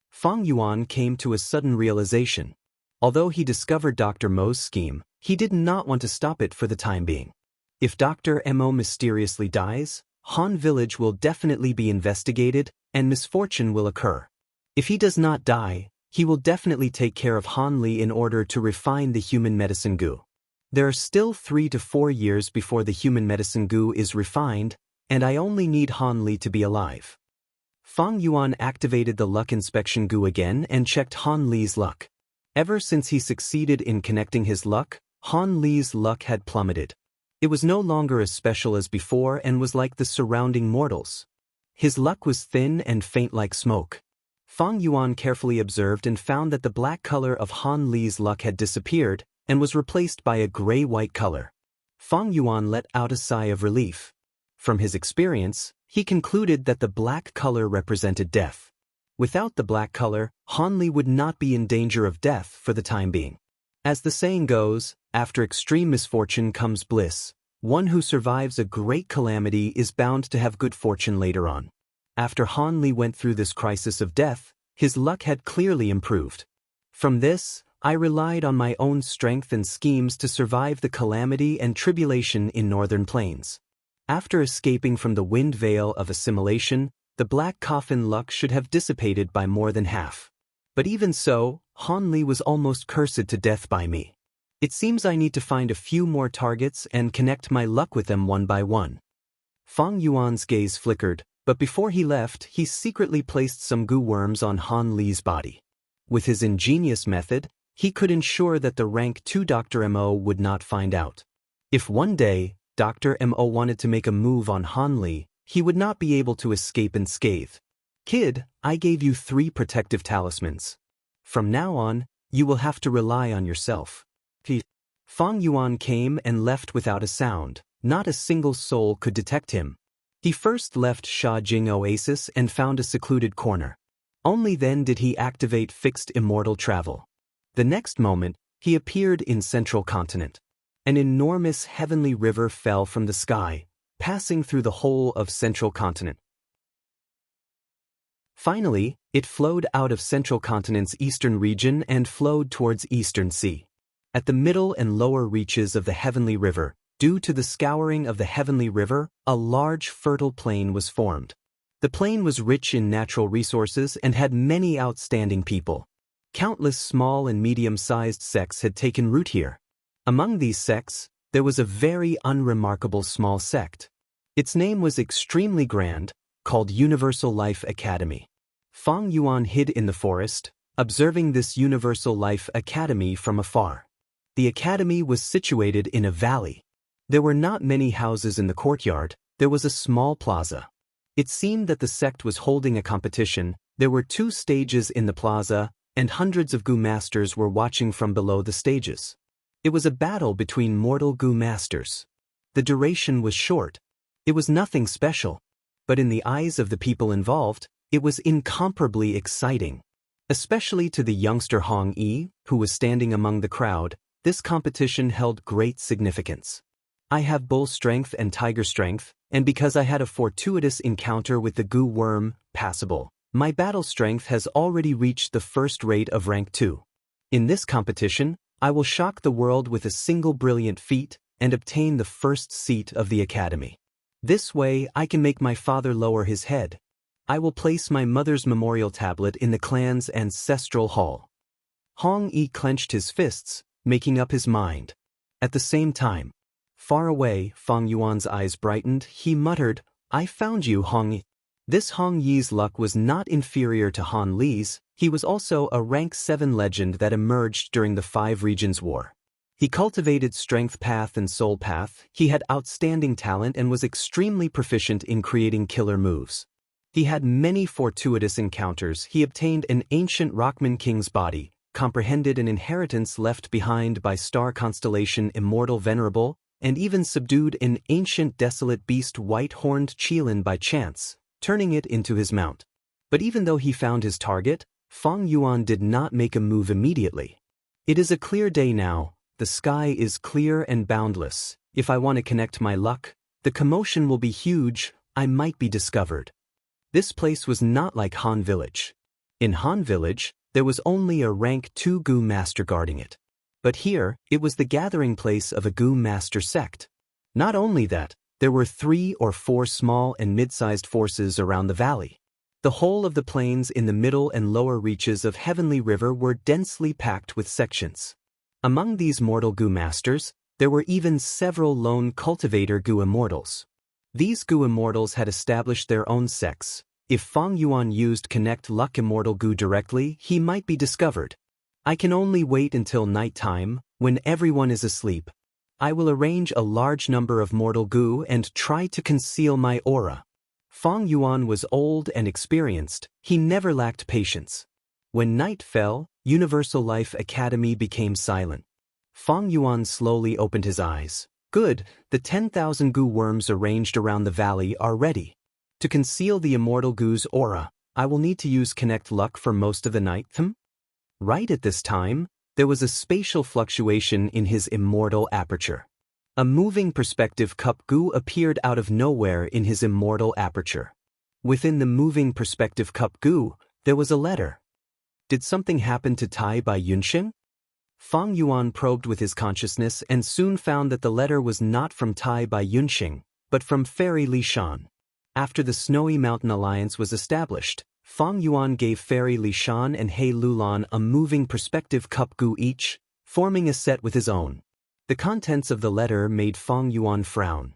Fang Yuan came to a sudden realization. Although he discovered Dr. Mo's scheme, he did not want to stop it for the time being. If Dr. Mo mysteriously dies, Han Village will definitely be investigated, and misfortune will occur. If he does not die, he will definitely take care of Han Li in order to refine the human medicine gu. There are still 3 to 4 years before the human medicine gu is refined, and I only need Han Li to be alive. Fang Yuan activated the luck inspection gu again and checked Han Li's luck. Ever since he succeeded in connecting his luck, Han Li's luck had plummeted. It was no longer as special as before and was like the surrounding mortals. His luck was thin and faint like smoke. Fang Yuan carefully observed and found that the black color of Han Li's luck had disappeared and was replaced by a gray-white color. Fang Yuan let out a sigh of relief. From his experience, he concluded that the black color represented death. Without the black color, Han Li would not be in danger of death for the time being. As the saying goes, after extreme misfortune comes bliss. One who survives a great calamity is bound to have good fortune later on. After Han Li went through this crisis of death, his luck had clearly improved. From this, I relied on my own strength and schemes to survive the calamity and tribulation in northern plains. After escaping from the wind veil of assimilation, the black coffin luck should have dissipated by more than half. But even so, Han Li was almost cursed to death by me. It seems I need to find a few more targets and connect my luck with them one by one. Fang Yuan's gaze flickered, but before he left, he secretly placed some gu worms on Han Li's body. With his ingenious method, he could ensure that the rank 2 Dr. Mo would not find out. If one day, Dr. Mo wanted to make a move on Han Li, he would not be able to escape unscathed. Kid, I gave you 3 protective talismans. From now on, you will have to rely on yourself. Fang Yuan came and left without a sound. Not a single soul could detect him. He first left Shajing Oasis and found a secluded corner. Only then did he activate fixed immortal travel. The next moment, he appeared in Central Continent. An enormous heavenly river fell from the sky, passing through the whole of Central Continent. Finally, it flowed out of Central Continent's eastern region and flowed towards Eastern Sea. At the middle and lower reaches of the heavenly river, due to the scouring of the heavenly river, a large fertile plain was formed. The plain was rich in natural resources and had many outstanding people. Countless small and medium-sized sects had taken root here. Among these sects, there was a very unremarkable small sect. Its name was extremely grand, called Universal Life Academy. Fang Yuan hid in the forest, observing this Universal Life Academy from afar. The academy was situated in a valley. There were not many houses in the courtyard, there was a small plaza. It seemed that the sect was holding a competition. There were 2 stages in the plaza, and hundreds of Gu masters were watching from below the stages. It was a battle between mortal Gu masters. The duration was short. It was nothing special. But in the eyes of the people involved, it was incomparably exciting. Especially to the youngster Hong Yi, who was standing among the crowd, this competition held great significance. I have bull strength and tiger strength, and because I had a fortuitous encounter with the Gu worm, passable, my battle strength has already reached the first rate of rank 2. In this competition, I will shock the world with a single brilliant feat and obtain the first seat of the academy. This way I can make my father lower his head. I will place my mother's memorial tablet in the clan's ancestral hall. Hong Yi clenched his fists, making up his mind. At the same time, far away, Fang Yuan's eyes brightened. He muttered, I found you, Hong Yi. This Hong Yi's luck was not inferior to Han Li's. He was also a rank 7 legend that emerged during the 5 Regions War. He cultivated Strength Path and Soul Path. He had outstanding talent and was extremely proficient in creating killer moves. He had many fortuitous encounters. He obtained an ancient Rockman king's body, comprehended an inheritance left behind by star constellation Immortal Venerable, and even subdued an ancient desolate beast white-horned Qilin by chance, turning it into his mount. But even though he found his target, Fang Yuan did not make a move immediately. It is a clear day now, the sky is clear and boundless. If I want to connect my luck, the commotion will be huge, I might be discovered. This place was not like Han Village. In Han Village, there was only a rank 2 Gu master guarding it. But here, it was the gathering place of a Gu master sect. Not only that, there were 3 or 4 small and mid-sized forces around the valley. The whole of the plains in the middle and lower reaches of Heavenly River were densely packed with sections. Among these mortal Gu masters, there were even several lone cultivator Gu immortals. These Gu immortals had established their own sects. If Fang Yuan used Connect Luck Immortal Gu directly, he might be discovered. I can only wait until night time, when everyone is asleep. I will arrange a large number of mortal Gu and try to conceal my aura. Fang Yuan was old and experienced. He never lacked patience. When night fell, Universal Life Academy became silent. Fang Yuan slowly opened his eyes. Good, the 10,000 Gu worms arranged around the valley are ready. To conceal the immortal Gu's aura, I will need to use Connect Luck for most of the night. Right at this time, there was a spatial fluctuation in his immortal aperture. A moving perspective cup Gu appeared out of nowhere in his immortal aperture. Within the moving perspective cup Gu, there was a letter. Did something happen to Tai Bai Yunxing? Fang Yuan probed with his consciousness and soon found that the letter was not from Tai Bai Yunxing, but from Fairy Li Shan. After the Snowy Mountain Alliance was established, Fang Yuan gave Fairy Li Shan and He Lulan a moving perspective cup Gu each, forming a set with his own. The contents of the letter made Fang Yuan frown.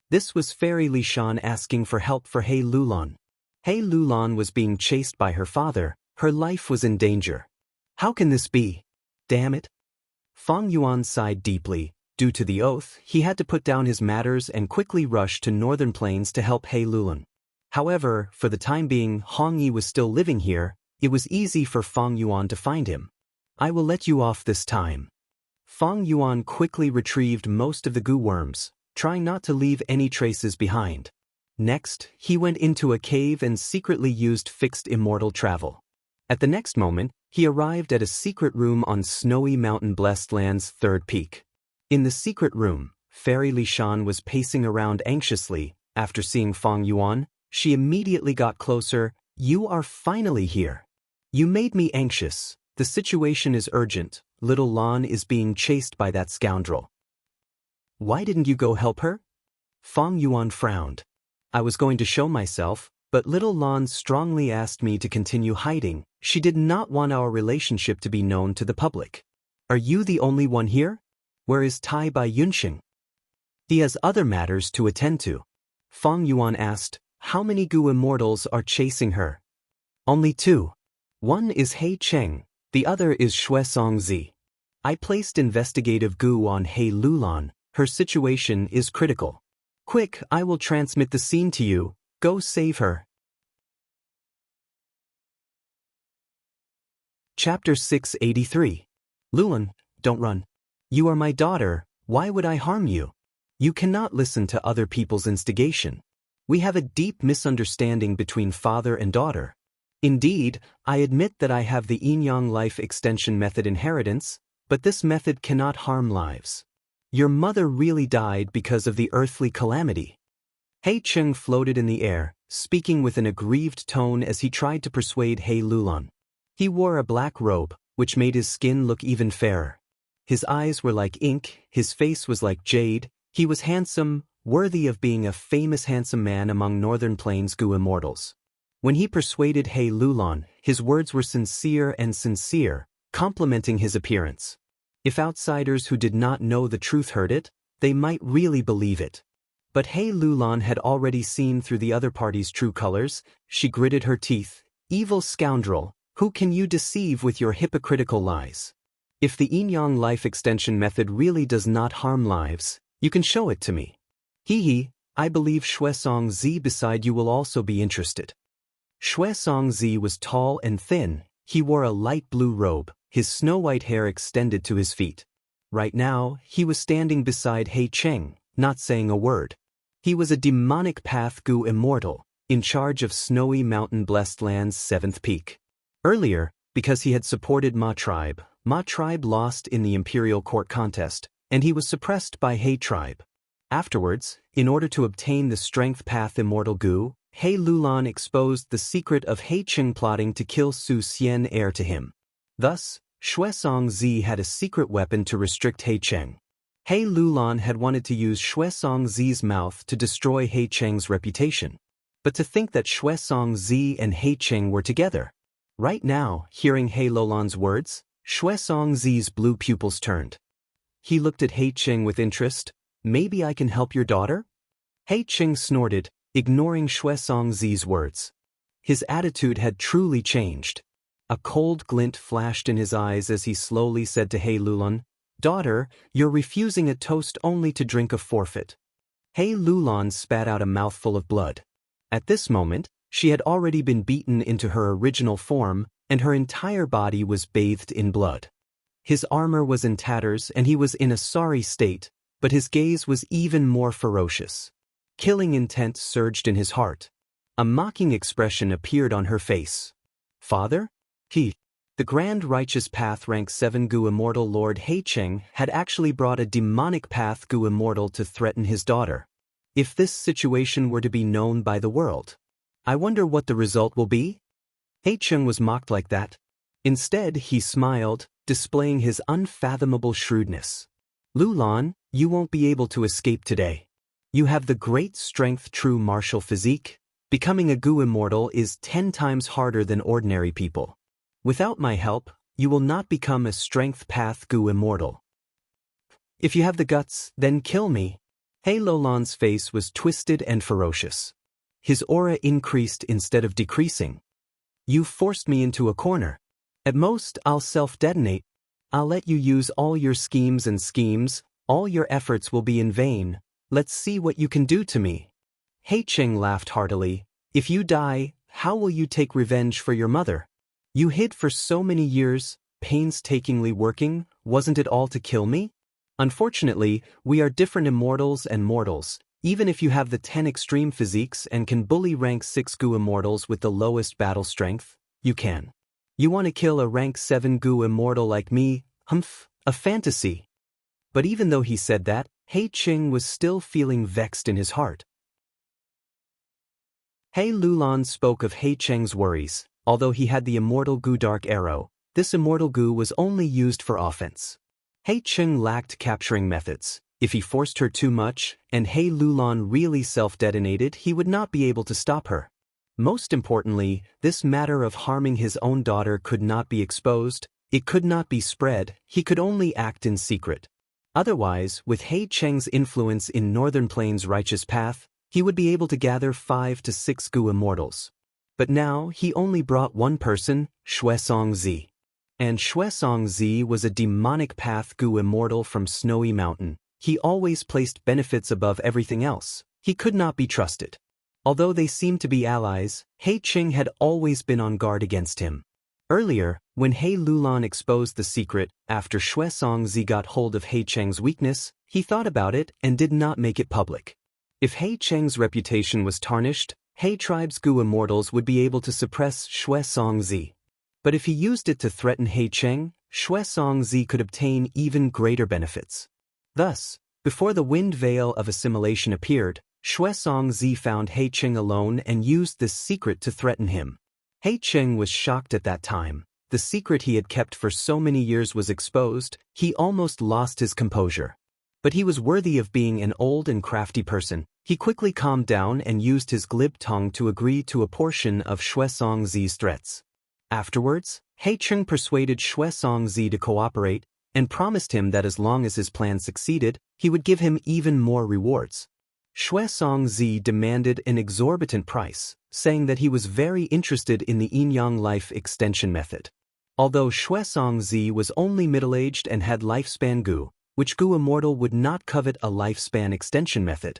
This was Fairy Li Shan asking for help for He Lulan. He Lulan was being chased by her father, her life was in danger. How can this be? Damn it. Fang Yuan sighed deeply. Due to the oath, he had to put down his matters and quickly rush to Northern Plains to help He Lulan. However, for the time being, Hong Yi was still living here. It was easy for Fang Yuan to find him. I will let you off this time. Fang Yuan quickly retrieved most of the goo worms, trying not to leave any traces behind. Next, he went into a cave and secretly used fixed immortal travel. At the next moment, he arrived at a secret room on snowy mountain blessed land's third peak. In the secret room, Fairy Li Shan was pacing around anxiously. After seeing Fang Yuan, she immediately got closer. You are finally here. You made me anxious. The situation is urgent. Little Lan is being chased by that scoundrel. Why didn't you go help her? Fang Yuan frowned. I was going to show myself, but Little Lan strongly asked me to continue hiding. She did not want our relationship to be known to the public. Are you the only one here? Where is Tai Bai Yunxing? He has other matters to attend to. Fang Yuan asked, how many goo immortals are chasing her? Only 2. One is He Cheng, the other is Xuesong Zi. I placed investigative goo on He Lulan. Her situation is critical. Quick, I will transmit the scene to you. Go save her. Chapter 683. Lulan, don't run. You are my daughter, why would I harm you? You cannot listen to other people's instigation. We have a deep misunderstanding between father and daughter. Indeed, I admit that I have the yin-yang life extension method inheritance, but this method cannot harm lives. Your mother really died because of the earthly calamity. He Cheng floated in the air, speaking with an aggrieved tone as he tried to persuade He Lulan. He wore a black robe, which made his skin look even fairer. His eyes were like ink, his face was like jade, he was handsome, worthy of being a famous handsome man among Northern Plains goo immortals. When he persuaded He Lulan, his words were sincere, complimenting his appearance. If outsiders who did not know the truth heard it, they might really believe it. But He Lulan had already seen through the other party's true colors. She gritted her teeth. Evil scoundrel, who can you deceive with your hypocritical lies? If the yin-yang life extension method really does not harm lives, you can show it to me. I believe Xuesong Zi beside you will also be interested. Xuesong Zi was tall and thin. He wore a light blue robe, his snow-white hair extended to his feet. Right now, he was standing beside He Cheng, not saying a word. He was a demonic path goo immortal, in charge of snowy mountain blessed land's 7th peak. Earlier, because he had supported Ma Tribe lost in the Imperial Court contest, and he was suppressed by He Tribe. Afterwards, in order to obtain the Strength Path Immortal Goo, He Lulan exposed the secret of He Cheng plotting to kill Su Xian heir to him. Thus, Xuesong Zi had a secret weapon to restrict He Cheng. He Lulan had wanted to use Xuesong Zi's mouth to destroy He Cheng's reputation. But to think that Xuesong Zi and He Cheng were together. Right now, hearing He Lulan's words, Xuesong Zi's blue pupils turned. He looked at He Cheng with interest. Maybe I can help your daughter? He Cheng snorted, ignoring Xuesong Zi's words. His attitude had truly changed. A cold glint flashed in his eyes as he slowly said to He Lulan, Daughter, you're refusing a toast only to drink a forfeit. He Lulan spat out a mouthful of blood. At this moment, she had already been beaten into her original form, and her entire body was bathed in blood. His armor was in tatters and he was in a sorry state, but his gaze was even more ferocious. Killing intent surged in his heart. A mocking expression appeared on her face. Father? The Grand Righteous Path Rank 7 Goo Immortal Lord He Cheng had actually brought a demonic path Goo Immortal to threaten his daughter. If this situation were to be known by the world, I wonder what the result will be? He Cheng was mocked like that. Instead, he smiled, displaying his unfathomable shrewdness. Lulan, you won't be able to escape today. You have the great strength true martial physique. Becoming a Goo Immortal is 10 times harder than ordinary people. Without my help, you will not become a Strength Path Goo Immortal. If you have the guts, then kill me. He Lulan's face was twisted and ferocious. His aura increased instead of decreasing. You forced me into a corner. At most, I'll self-detonate. I'll let you use all your schemes, all your efforts will be in vain. Let's see what you can do to me. Heicheng laughed heartily. If you die, how will you take revenge for your mother? You hid for so many years, painstakingly working, wasn't it all to kill me? Unfortunately, we are different immortals and mortals. Even if you have the 10 extreme physiques and can bully rank 6 Gu immortals with the lowest battle strength, you can. You want to kill a rank 7 Gu immortal like me? Humph, a fantasy. But even though he said that, Heicheng was still feeling vexed in his heart. He Lulan spoke of Heicheng's worries. Although he had the immortal Gu Dark Arrow, this immortal Gu was only used for offense. Heicheng lacked capturing methods. If he forced her too much, and He Lulan really self-detonated, he would not be able to stop her. Most importantly, this matter of harming his own daughter could not be exposed, it could not be spread, he could only act in secret. Otherwise, with Heicheng's influence in Northern Plains' righteous path, he would be able to gather 5 to 6 Gu immortals. But now, he only brought one person, Xuesongzi. And Xuesongzi was a demonic path Gu immortal from Snowy Mountain. He always placed benefits above everything else. He could not be trusted. Although they seemed to be allies, Heicheng had always been on guard against him. Earlier, when He Lulan exposed the secret, after Xuesongzi got hold of Heicheng's weakness, he thought about it and did not make it public. If Heicheng's reputation was tarnished, He tribe's Gu immortals would be able to suppress Xuesongzi. But if he used it to threaten Heicheng, Xuesongzi could obtain even greater benefits. Thus, before the wind veil of assimilation appeared, Xuesongzi found Heicheng alone and used this secret to threaten him. Heicheng was shocked at that time. The secret he had kept for so many years was exposed, he almost lost his composure. But he was worthy of being an old and crafty person. He quickly calmed down and used his glib tongue to agree to a portion of Xuesongzi's threats. Afterwards, Heicheng persuaded Xuesongzi to cooperate and promised him that as long as his plan succeeded, he would give him even more rewards. Xuesongzi demanded an exorbitant price, saying that he was very interested in the Yin-Yang life extension method. Although Xuesongzi was only middle-aged and had lifespan Gu, which Gu immortal would not covet a lifespan extension method.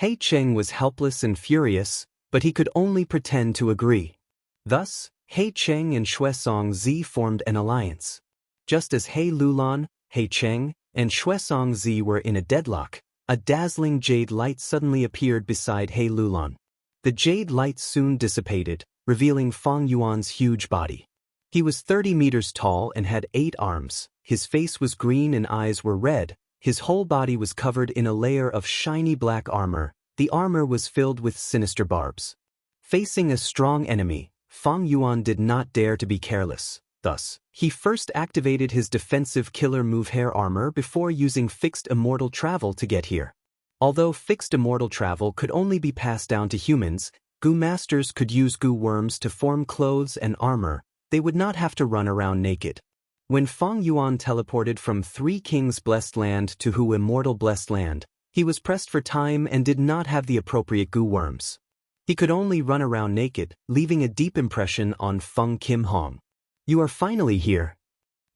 Heicheng was helpless and furious, but he could only pretend to agree. Thus, Heicheng and Xuesongzi formed an alliance. Just as He Lulan, Heicheng, and Xuesongzi were in a deadlock, a dazzling jade light suddenly appeared beside He Lulan. The jade light soon dissipated, revealing Fang Yuan's huge body. He was 30 meters tall and had 8 arms, his face was green and eyes were red, his whole body was covered in a layer of shiny black armor, the armor was filled with sinister barbs. Facing a strong enemy, Fang Yuan did not dare to be careless. Thus, he first activated his defensive killer move hair armor before using fixed immortal travel to get here. Although fixed immortal travel could only be passed down to humans, Gu masters could use Gu worms to form clothes and armor, they would not have to run around naked. When Fang Yuan teleported from 3 Kings Blessed Land to Hu Immortal Blessed Land, he was pressed for time and did not have the appropriate Gu worms. He could only run around naked, leaving a deep impression on Feng Kim Hong. You are finally here.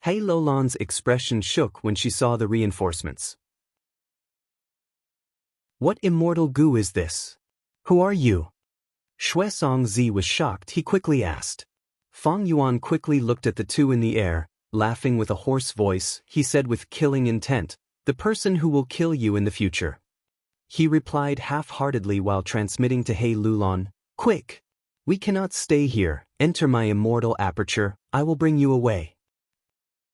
He Lulan's expression shook when she saw the reinforcements. What immortal Gu is this? Who are you? Xuesongzi was shocked, he quickly asked. Fang Yuan quickly looked at the two in the air, laughing with a hoarse voice, he said with killing intent, the person who will kill you in the future. He replied half-heartedly while transmitting to He Lulan, quick! We cannot stay here, enter my immortal aperture, I will bring you away.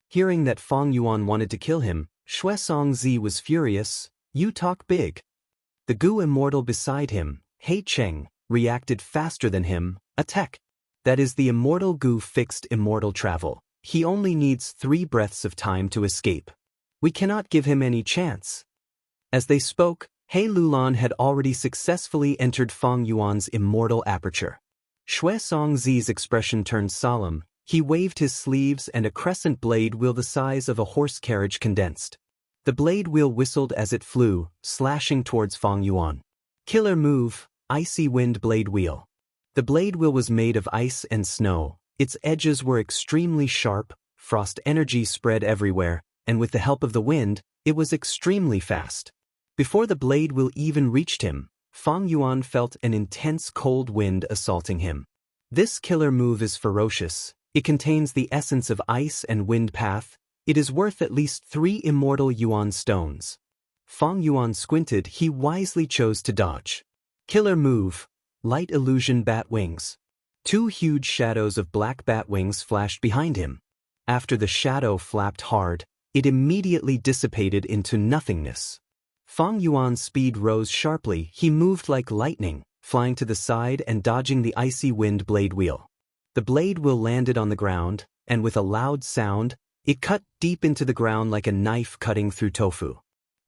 Hearing that Fang Yuan wanted to kill him, Xuesongzi was furious, you talk big. The Gu immortal beside him, Heicheng, reacted faster than him, attack. That is the immortal Gu fixed immortal travel. He only needs 3 breaths of time to escape. We cannot give him any chance. As they spoke, He Lulan had already successfully entered Fang Yuan's immortal aperture. Xuesongzi's expression turned solemn, he waved his sleeves and a crescent blade wheel the size of a horse carriage condensed. The blade wheel whistled as it flew, slashing towards Fang Yuan. Killer move, icy wind blade wheel. The blade wheel was made of ice and snow, Its edges were extremely sharp, frost energy spread everywhere, and with the help of the wind, it was extremely fast. Before the blade wheel even reached him, Fang Yuan felt an intense cold wind assaulting him. This killer move is ferocious. It contains the essence of ice and wind path. It is worth at least 3 immortal yuan stones. Fang Yuan squinted. He wisely chose to dodge. Killer move, light illusion bat wings. 2 huge shadows of black bat wings flashed behind him. After the shadow flapped hard, it immediately dissipated into nothingness. Fang Yuan's speed rose sharply. He moved like lightning, flying to the side and dodging the icy wind blade wheel. The blade wheel landed on the ground, and with a loud sound, it cut deep into the ground like a knife cutting through tofu.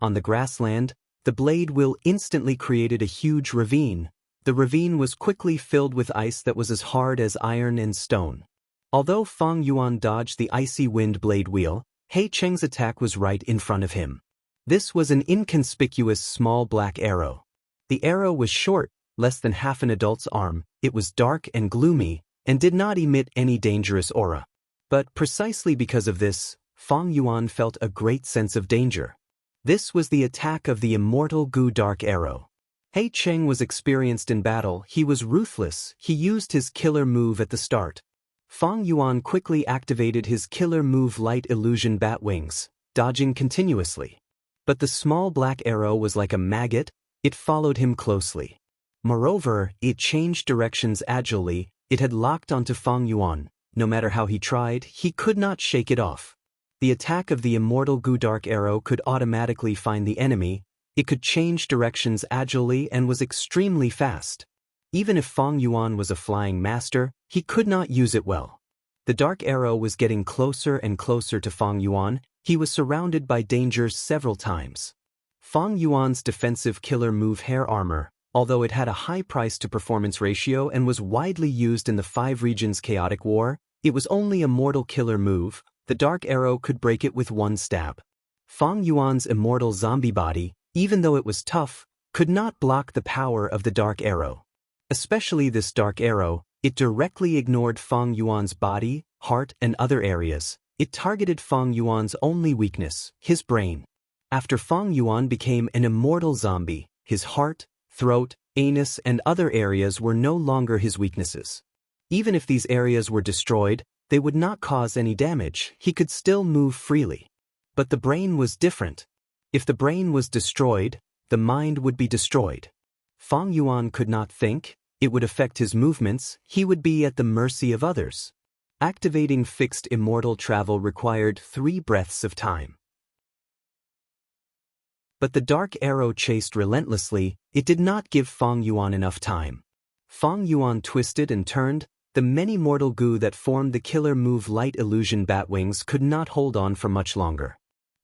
On the grassland, the blade wheel instantly created a huge ravine. The ravine was quickly filled with ice that was as hard as iron and stone. Although Fang Yuan dodged the icy wind blade wheel, He Cheng's attack was right in front of him. This was an inconspicuous small black arrow. The arrow was short, less than half an adult's arm. It was dark and gloomy, and did not emit any dangerous aura. But precisely because of this, Fang Yuan felt a great sense of danger. This was the attack of the immortal Gu Dark Arrow. He Cheng was experienced in battle. He was ruthless. He used his killer move at the start. Fang Yuan quickly activated his killer move Light Illusion Bat Wings, dodging continuously. But the small black arrow was like a maggot. It followed him closely. Moreover, it changed directions agilely. It had locked onto Fang Yuan. No matter how he tried, he could not shake it off. The attack of the immortal Gu Dark Arrow could automatically find the enemy. It could change directions agilely and was extremely fast. Even if Fang Yuan was a flying master, he could not use it well. The dark arrow was getting closer and closer to Fang Yuan. He was surrounded by dangers several times. Fang Yuan's defensive killer move Hair Armor, although it had a high price-to-performance ratio and was widely used in the 5 regions chaotic war, it was only a mortal killer move. The dark arrow could break it with one stab. Fang Yuan's immortal zombie body, even though it was tough, could not block the power of the dark arrow. Especially this dark arrow, it directly ignored Fang Yuan's body, heart, and other areas. It targeted Fang Yuan's only weakness, his brain. After Fang Yuan became an immortal zombie, his heart, throat, anus, and other areas were no longer his weaknesses. Even if these areas were destroyed, they would not cause any damage. He could still move freely. But the brain was different. If the brain was destroyed, the mind would be destroyed. Fang Yuan could not think. It would affect his movements. He would be at the mercy of others. Activating fixed immortal travel required 3 breaths of time. But the dark arrow chased relentlessly. It did not give Fang Yuan enough time. Fang Yuan twisted and turned. The many mortal goo that formed the killer move Light Illusion Batwings could not hold on for much longer.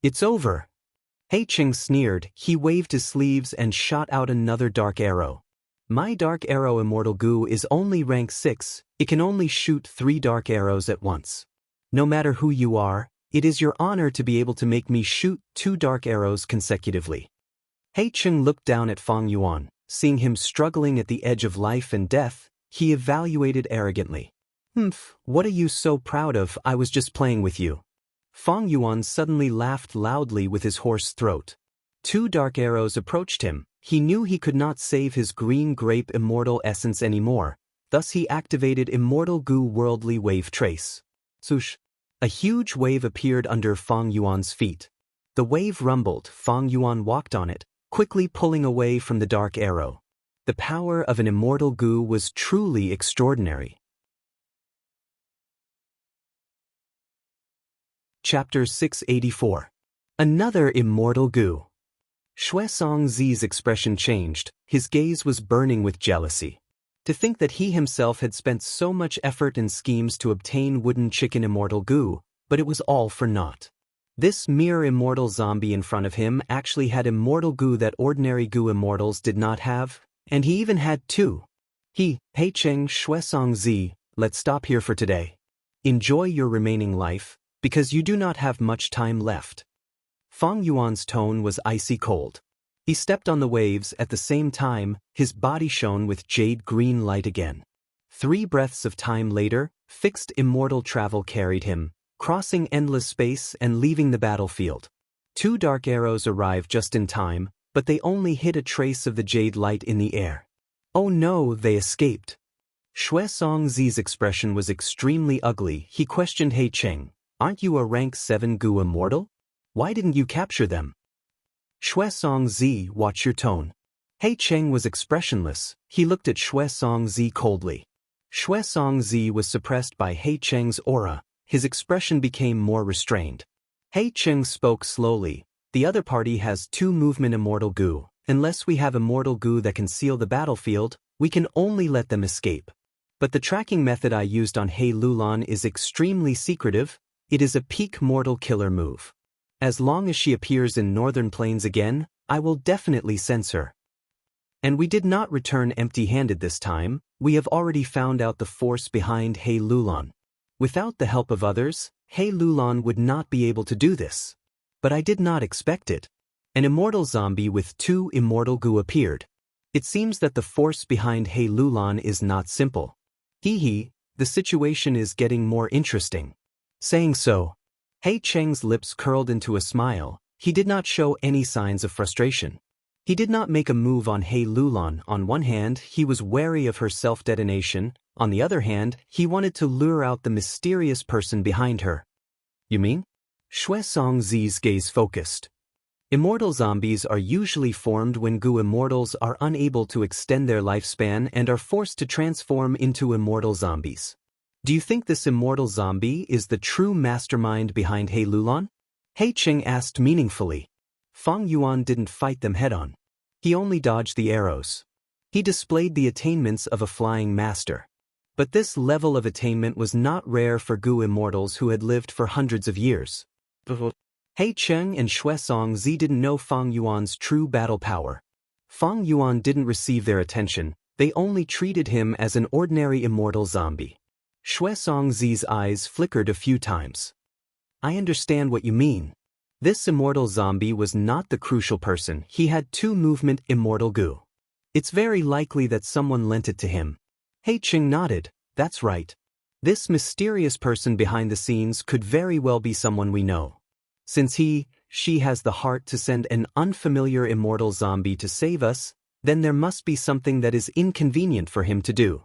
It's over. He Cheng sneered. He waved his sleeves and shot out another dark arrow. My dark arrow immortal goo is only rank 6. It can only shoot 3 dark arrows at once. No matter who you are, it is your honor to be able to make me shoot 2 dark arrows consecutively. He Cheng looked down at Fang Yuan. Seeing him struggling at the edge of life and death, he evaluated arrogantly. What are you so proud of? I was just playing with you. Fang Yuan suddenly laughed loudly with his hoarse throat. 2 dark arrows approached him. He knew he could not save his green grape immortal essence anymore. Thus he activated Immortal Goo Worldly Wave Trace. Swoosh! A huge wave appeared under Fang Yuan's feet. The wave rumbled. Fang Yuan walked on it, quickly pulling away from the dark arrow. The power of an immortal goo was truly extraordinary. Chapter 684. Another immortal goo. Xuesong Zi's expression changed. His gaze was burning with jealousy. To think that he himself had spent so much effort and schemes to obtain wooden chicken immortal goo, but it was all for naught. This mere immortal zombie in front of him actually had immortal goo that ordinary goo immortals did not have, and he even had 2. He Cheng Xuesong Zi, let's stop here for today. Enjoy your remaining life, because you do not have much time left. Fang Yuan's tone was icy cold. He stepped on the waves. At the same time, his body shone with jade green light again. 3 breaths of time later, fixed immortal travel carried him, crossing endless space and leaving the battlefield. 2 dark arrows arrived just in time, but they only hit a trace of the jade light in the air. Oh no, they escaped. Xuesongzi's expression was extremely ugly. He questioned He Cheng, "Aren't you a rank 7 Gu immortal? Why didn't you capture them?" Xuesongzi, watch your tone. He Cheng was expressionless. He looked at Xuesongzi coldly. Xuesongzi was suppressed by He Cheng's aura. His expression became more restrained. He Cheng spoke slowly. The other party has 2 movement immortal Gu. Unless we have immortal Gu that can seal the battlefield, we can only let them escape. But the tracking method I used on He Lulan is extremely secretive. It is a peak mortal killer move. As long as she appears in Northern Plains again, I will definitely sense her. And we did not return empty-handed this time. We have already found out the force behind He Lulan. Without the help of others, He Lulan would not be able to do this. But I did not expect it. An immortal zombie with 2 immortal Gu appeared. It seems that the force behind He Lulan is not simple. Hee, the situation is getting more interesting. Saying so, He Cheng's lips curled into a smile. He did not show any signs of frustration. He did not make a move on He Lulan. On one hand, he was wary of her self-detonation. On the other hand, he wanted to lure out the mysterious person behind her. You mean? Xuesongzi's gaze focused. Immortal zombies are usually formed when Gu immortals are unable to extend their lifespan and are forced to transform into immortal zombies. Do you think this immortal zombie is the true mastermind behind He Lulan? He Cheng asked meaningfully. Fang Yuan didn't fight them head-on. He only dodged the arrows. He displayed the attainments of a flying master. But this level of attainment was not rare for Gu immortals who had lived for hundreds of years. He Cheng and Xuesongzi didn't know Fang Yuan's true battle power. Fang Yuan didn't receive their attention. They only treated him as an ordinary immortal zombie. Xuesongzi's eyes flickered a few times. I understand what you mean. This immortal zombie was not the crucial person. He had 2 movement immortal Gu. It's very likely that someone lent it to him. He Cheng nodded. That's right. This mysterious person behind the scenes could very well be someone we know. Since she has the heart to send an unfamiliar immortal zombie to save us, then there must be something that is inconvenient for him to do.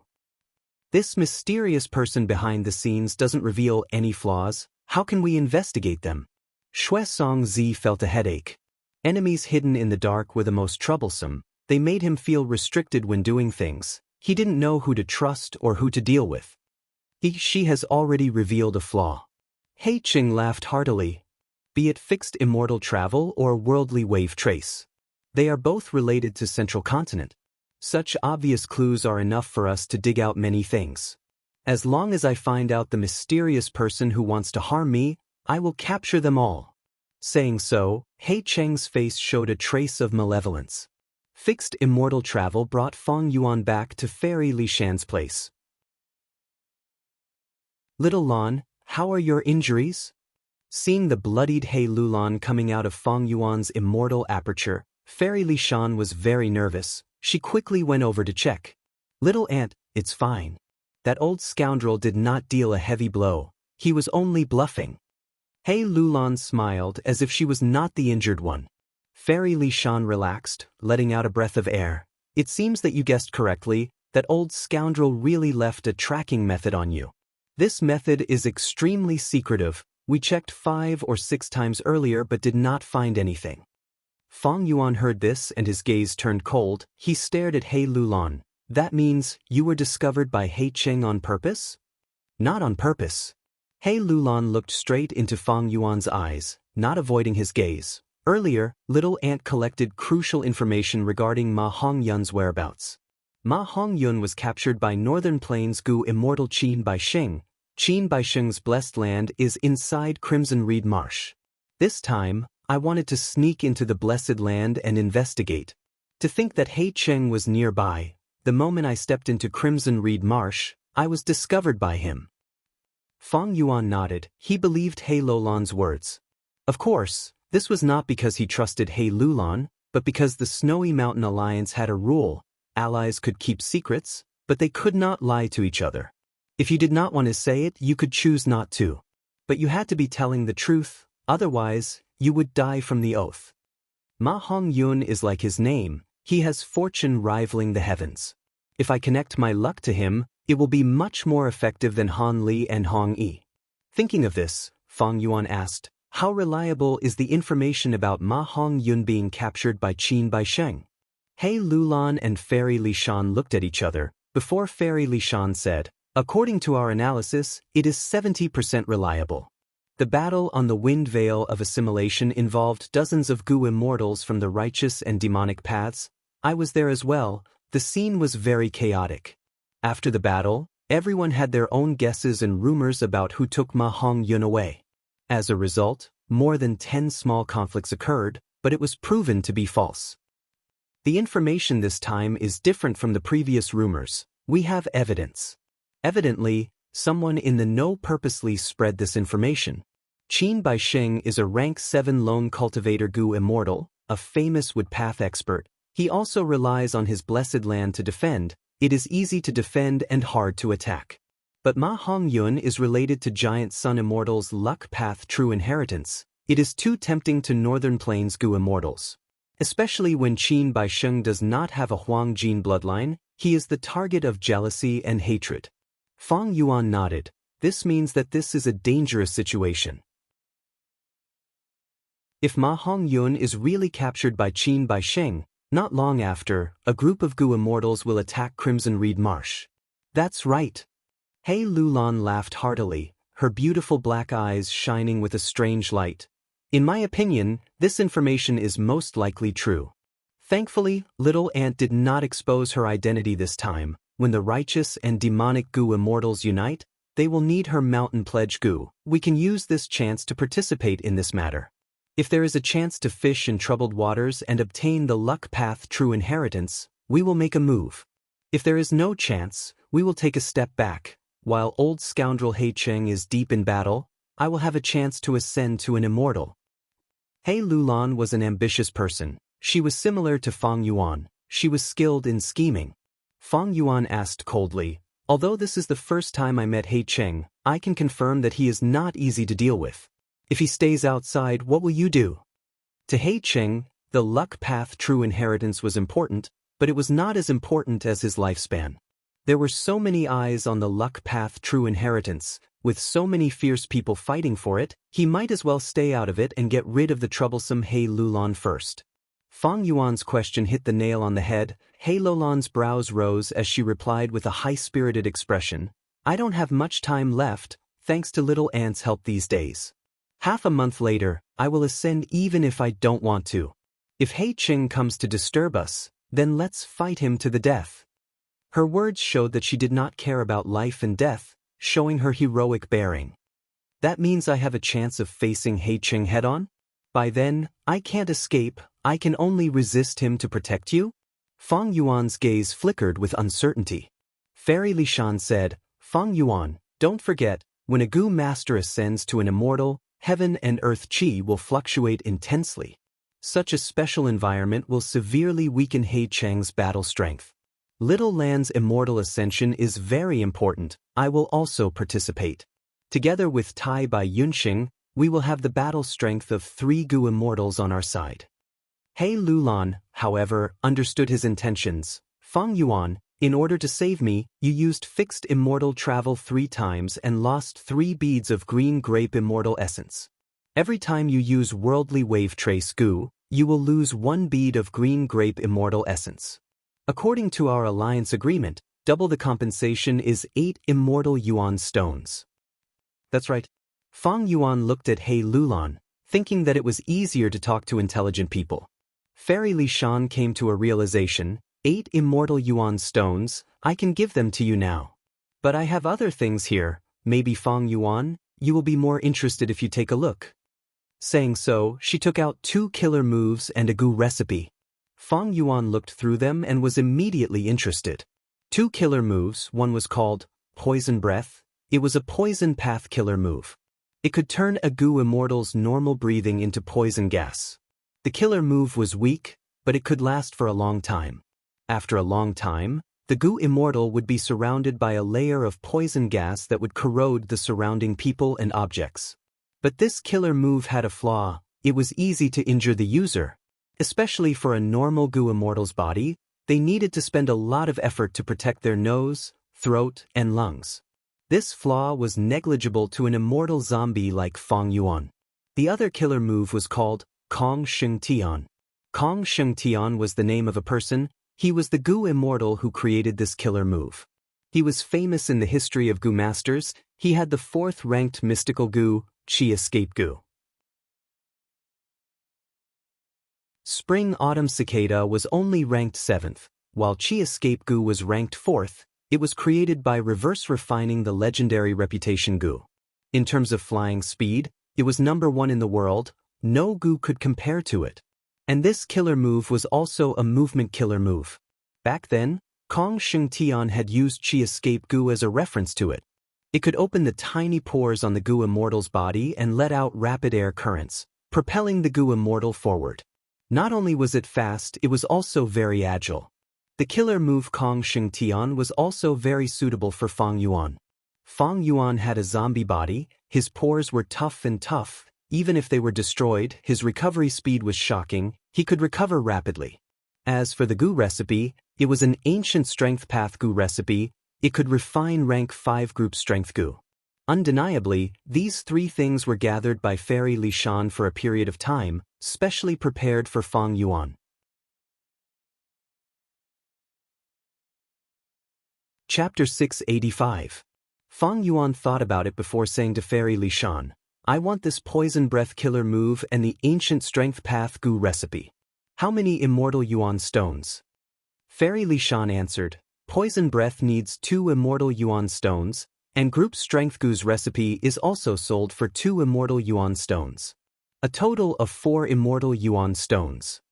This mysterious person behind the scenes doesn't reveal any flaws. How can we investigate them? Xuesongzi felt a headache. Enemies hidden in the dark were the most troublesome. They made him feel restricted when doing things. He didn't know who to trust or who to deal with. She has already revealed a flaw. He Cheng laughed heartily. Be it fixed immortal travel or worldly wave trace. They are both related to Central Continent. Such obvious clues are enough for us to dig out many things. As long as I find out the mysterious person who wants to harm me, I will capture them all. Saying so, He Cheng's face showed a trace of malevolence. Fixed immortal travel brought Fang Yuan back to Fairy Li Shan's place. Little Lan, how are your injuries? Seeing the bloodied He Lulan coming out of Fang Yuan's immortal aperture, Fairy Li Shan was very nervous. She quickly went over to check. Little aunt, it's fine. That old scoundrel did not deal a heavy blow. He was only bluffing. He Lulan smiled as if she was not the injured one. Fairy Li Shan relaxed, letting out a breath of air. It seems that you guessed correctly. That old scoundrel really left a tracking method on you. This method is extremely secretive. We checked 5 or 6 times earlier but did not find anything. Fang Yuan heard this and his gaze turned cold. He stared at He Lulan. That means you were discovered by He Cheng on purpose? Not on purpose. He Lulan looked straight into Fang Yuan's eyes, not avoiding his gaze. Earlier, Little Ant collected crucial information regarding Ma Hongyun's whereabouts. Ma Hongyun was captured by Northern Plains Gu immortal Qin Baixing. Qin Baixing's blessed land is inside Crimson Reed Marsh. This time, I wanted to sneak into the blessed land and investigate. To think that He Cheng was nearby, the moment I stepped into Crimson Reed Marsh, I was discovered by him. Fang Yuan nodded. He believed He Lulan's words. Of course, this was not because he trusted He Lulan, but because the Snowy Mountain Alliance had a rule. Allies could keep secrets, but they could not lie to each other. If you did not want to say it, you could choose not to. But you had to be telling the truth, otherwise, you would die from the oath. Ma Hongyun is like his name, he has fortune rivaling the heavens. If I connect my luck to him, it will be much more effective than Han Li and Hong Yi. Thinking of this, Fang Yuan asked, how reliable is the information about Ma Hongyun being captured by Qin Baisheng? He Lulan and Fairy Lishan looked at each other, before Fairy Lishan said, according to our analysis, it is 70% reliable. The battle on the Wind Veil of Assimilation involved dozens of Gu immortals from the righteous and demonic paths. I was there as well. The scene was very chaotic. After the battle, everyone had their own guesses and rumors about who took Ma Hongyun away. As a result, more than 10 small conflicts occurred, but it was proven to be false. The information this time is different from the previous rumors. We have evidence. Evidently, someone in the know purposely spread this information. Qin Baisheng is a rank 7 lone cultivator Gu immortal, a famous woodpath expert. He also relies on his blessed land to defend. It is easy to defend and hard to attack. But Ma Hongyun is related to giant sun immortals' luck path true inheritance. It is too tempting to northern plains Gu immortals. Especially when Qin Baisheng does not have a Huang Jin bloodline, he is the target of jealousy and hatred. Fang Yuan nodded. This means that this is a dangerous situation. If Ma Hongyun is really captured by Qin Baisheng, not long after, a group of Gu immortals will attack Crimson Reed Marsh. That's right. He Lulan laughed heartily, her beautiful black eyes shining with a strange light. In my opinion, this information is most likely true. Thankfully, Little Ant did not expose her identity this time. When the righteous and demonic Gu immortals unite, they will need her mountain pledge Gu. We can use this chance to participate in this matter. If there is a chance to fish in troubled waters and obtain the luck path true inheritance, we will make a move. If there is no chance, we will take a step back. While old scoundrel He Cheng is deep in battle, I will have a chance to ascend to an immortal. He Lulan was an ambitious person. She was similar to Fang Yuan. She was skilled in scheming. Fang Yuan asked coldly, although this is the first time I met He Cheng, I can confirm that he is not easy to deal with. If he stays outside, what will you do? To He Cheng, the luck path true inheritance was important, but it was not as important as his lifespan. There were so many eyes on the luck path true inheritance, with so many fierce people fighting for it, he might as well stay out of it and get rid of the troublesome He Lulan first. Fang Yuan's question hit the nail on the head. He Lulan's brows rose as she replied with a high-spirited expression, I don't have much time left, thanks to Little Ant's help these days. Half a month later, I will ascend even if I don't want to. If He Cheng comes to disturb us, then let's fight him to the death. Her words showed that she did not care about life and death, showing her heroic bearing. That means I have a chance of facing He Cheng head-on? By then, I can't escape, I can only resist him to protect you? Fang Yuan's gaze flickered with uncertainty. Fairy Lishan said, Fang Yuan, don't forget, when a Gu master ascends to an immortal, heaven and earth qi will fluctuate intensely. Such a special environment will severely weaken He Cheng's battle strength. Little Land's immortal ascension is very important. I will also participate. Together with Tai Bai Yunxing, we will have the battle strength of 3 Gu immortals on our side. He Lulan, however, understood his intentions. Fang Yuan, in order to save me, you used fixed immortal travel 3 times and lost 3 beads of green grape immortal essence. Every time you use worldly wave trace Gu, you will lose 1 bead of green grape immortal essence. According to our alliance agreement, double the compensation is 8 immortal yuan stones. That's right. Fang Yuan looked at He Lulan, thinking that it was easier to talk to intelligent people. Fairy Lishan came to a realization, 8 immortal yuan stones, I can give them to you now. But I have other things here, maybe Fang Yuan, you will be more interested if you take a look. Saying so, she took out 2 killer moves and a Gu recipe. Fang Yuan looked through them and was immediately interested. 2 killer moves, one was called Poison Breath. It was a poison path killer move. It could turn a Gu immortal's normal breathing into poison gas. The killer move was weak, but it could last for a long time. After a long time, The Gu Immortal would be surrounded by a layer of poison gas that would corrode the surrounding people and objects. But this killer move had a flaw: it was easy to injure the user. Especially for a normal Gu Immortal's body, they needed to spend a lot of effort to protect their nose, throat, and lungs. This flaw was negligible to an immortal zombie like Fang Yuan. The other killer move was called Kong Sheng Tian. Kong Sheng Tian was the name of a person. He was the Gu Immortal who created this killer move. He was famous in the history of Gu masters. He had the 4th-ranked mystical Gu, Qi Escape Gu. Spring-Autumn Cicada was only ranked 7th, while Qi Escape Gu was ranked 4th. It was created by reverse refining the legendary Reputation Gu. In terms of flying speed, it was number 1 in the world. No Gu could compare to it. And this killer move was also a movement killer move. Back then, Kong Sheng Tian had used Qi Escape Gu as a reference to it. It could open the tiny pores on the Gu Immortal's body and let out rapid air currents, propelling the Gu Immortal forward. Not only was it fast, it was also very agile. The killer move Kong Sheng Tian was also very suitable for Fang Yuan. Fang Yuan had a zombie body. His pores were tough and tough. Even if they were destroyed, his recovery speed was shocking. He could recover rapidly. As for the Gu recipe, it was an ancient strength path Gu recipe. It could refine rank 5 group strength Gu. Undeniably, these 3 things were gathered by Fairy Li Shan for a period of time, specially prepared for Fang Yuan. Chapter 685. Fang Yuan thought about it before saying to Fairy Li Shan, "I want this poison breath killer move and the ancient strength path Gu recipe. How many immortal Yuan stones?" Fairy Li Shan answered, "Poison breath needs 2 immortal Yuan stones, and group strength Gu's recipe is also sold for 2 immortal Yuan stones. A total of 4 immortal Yuan stones."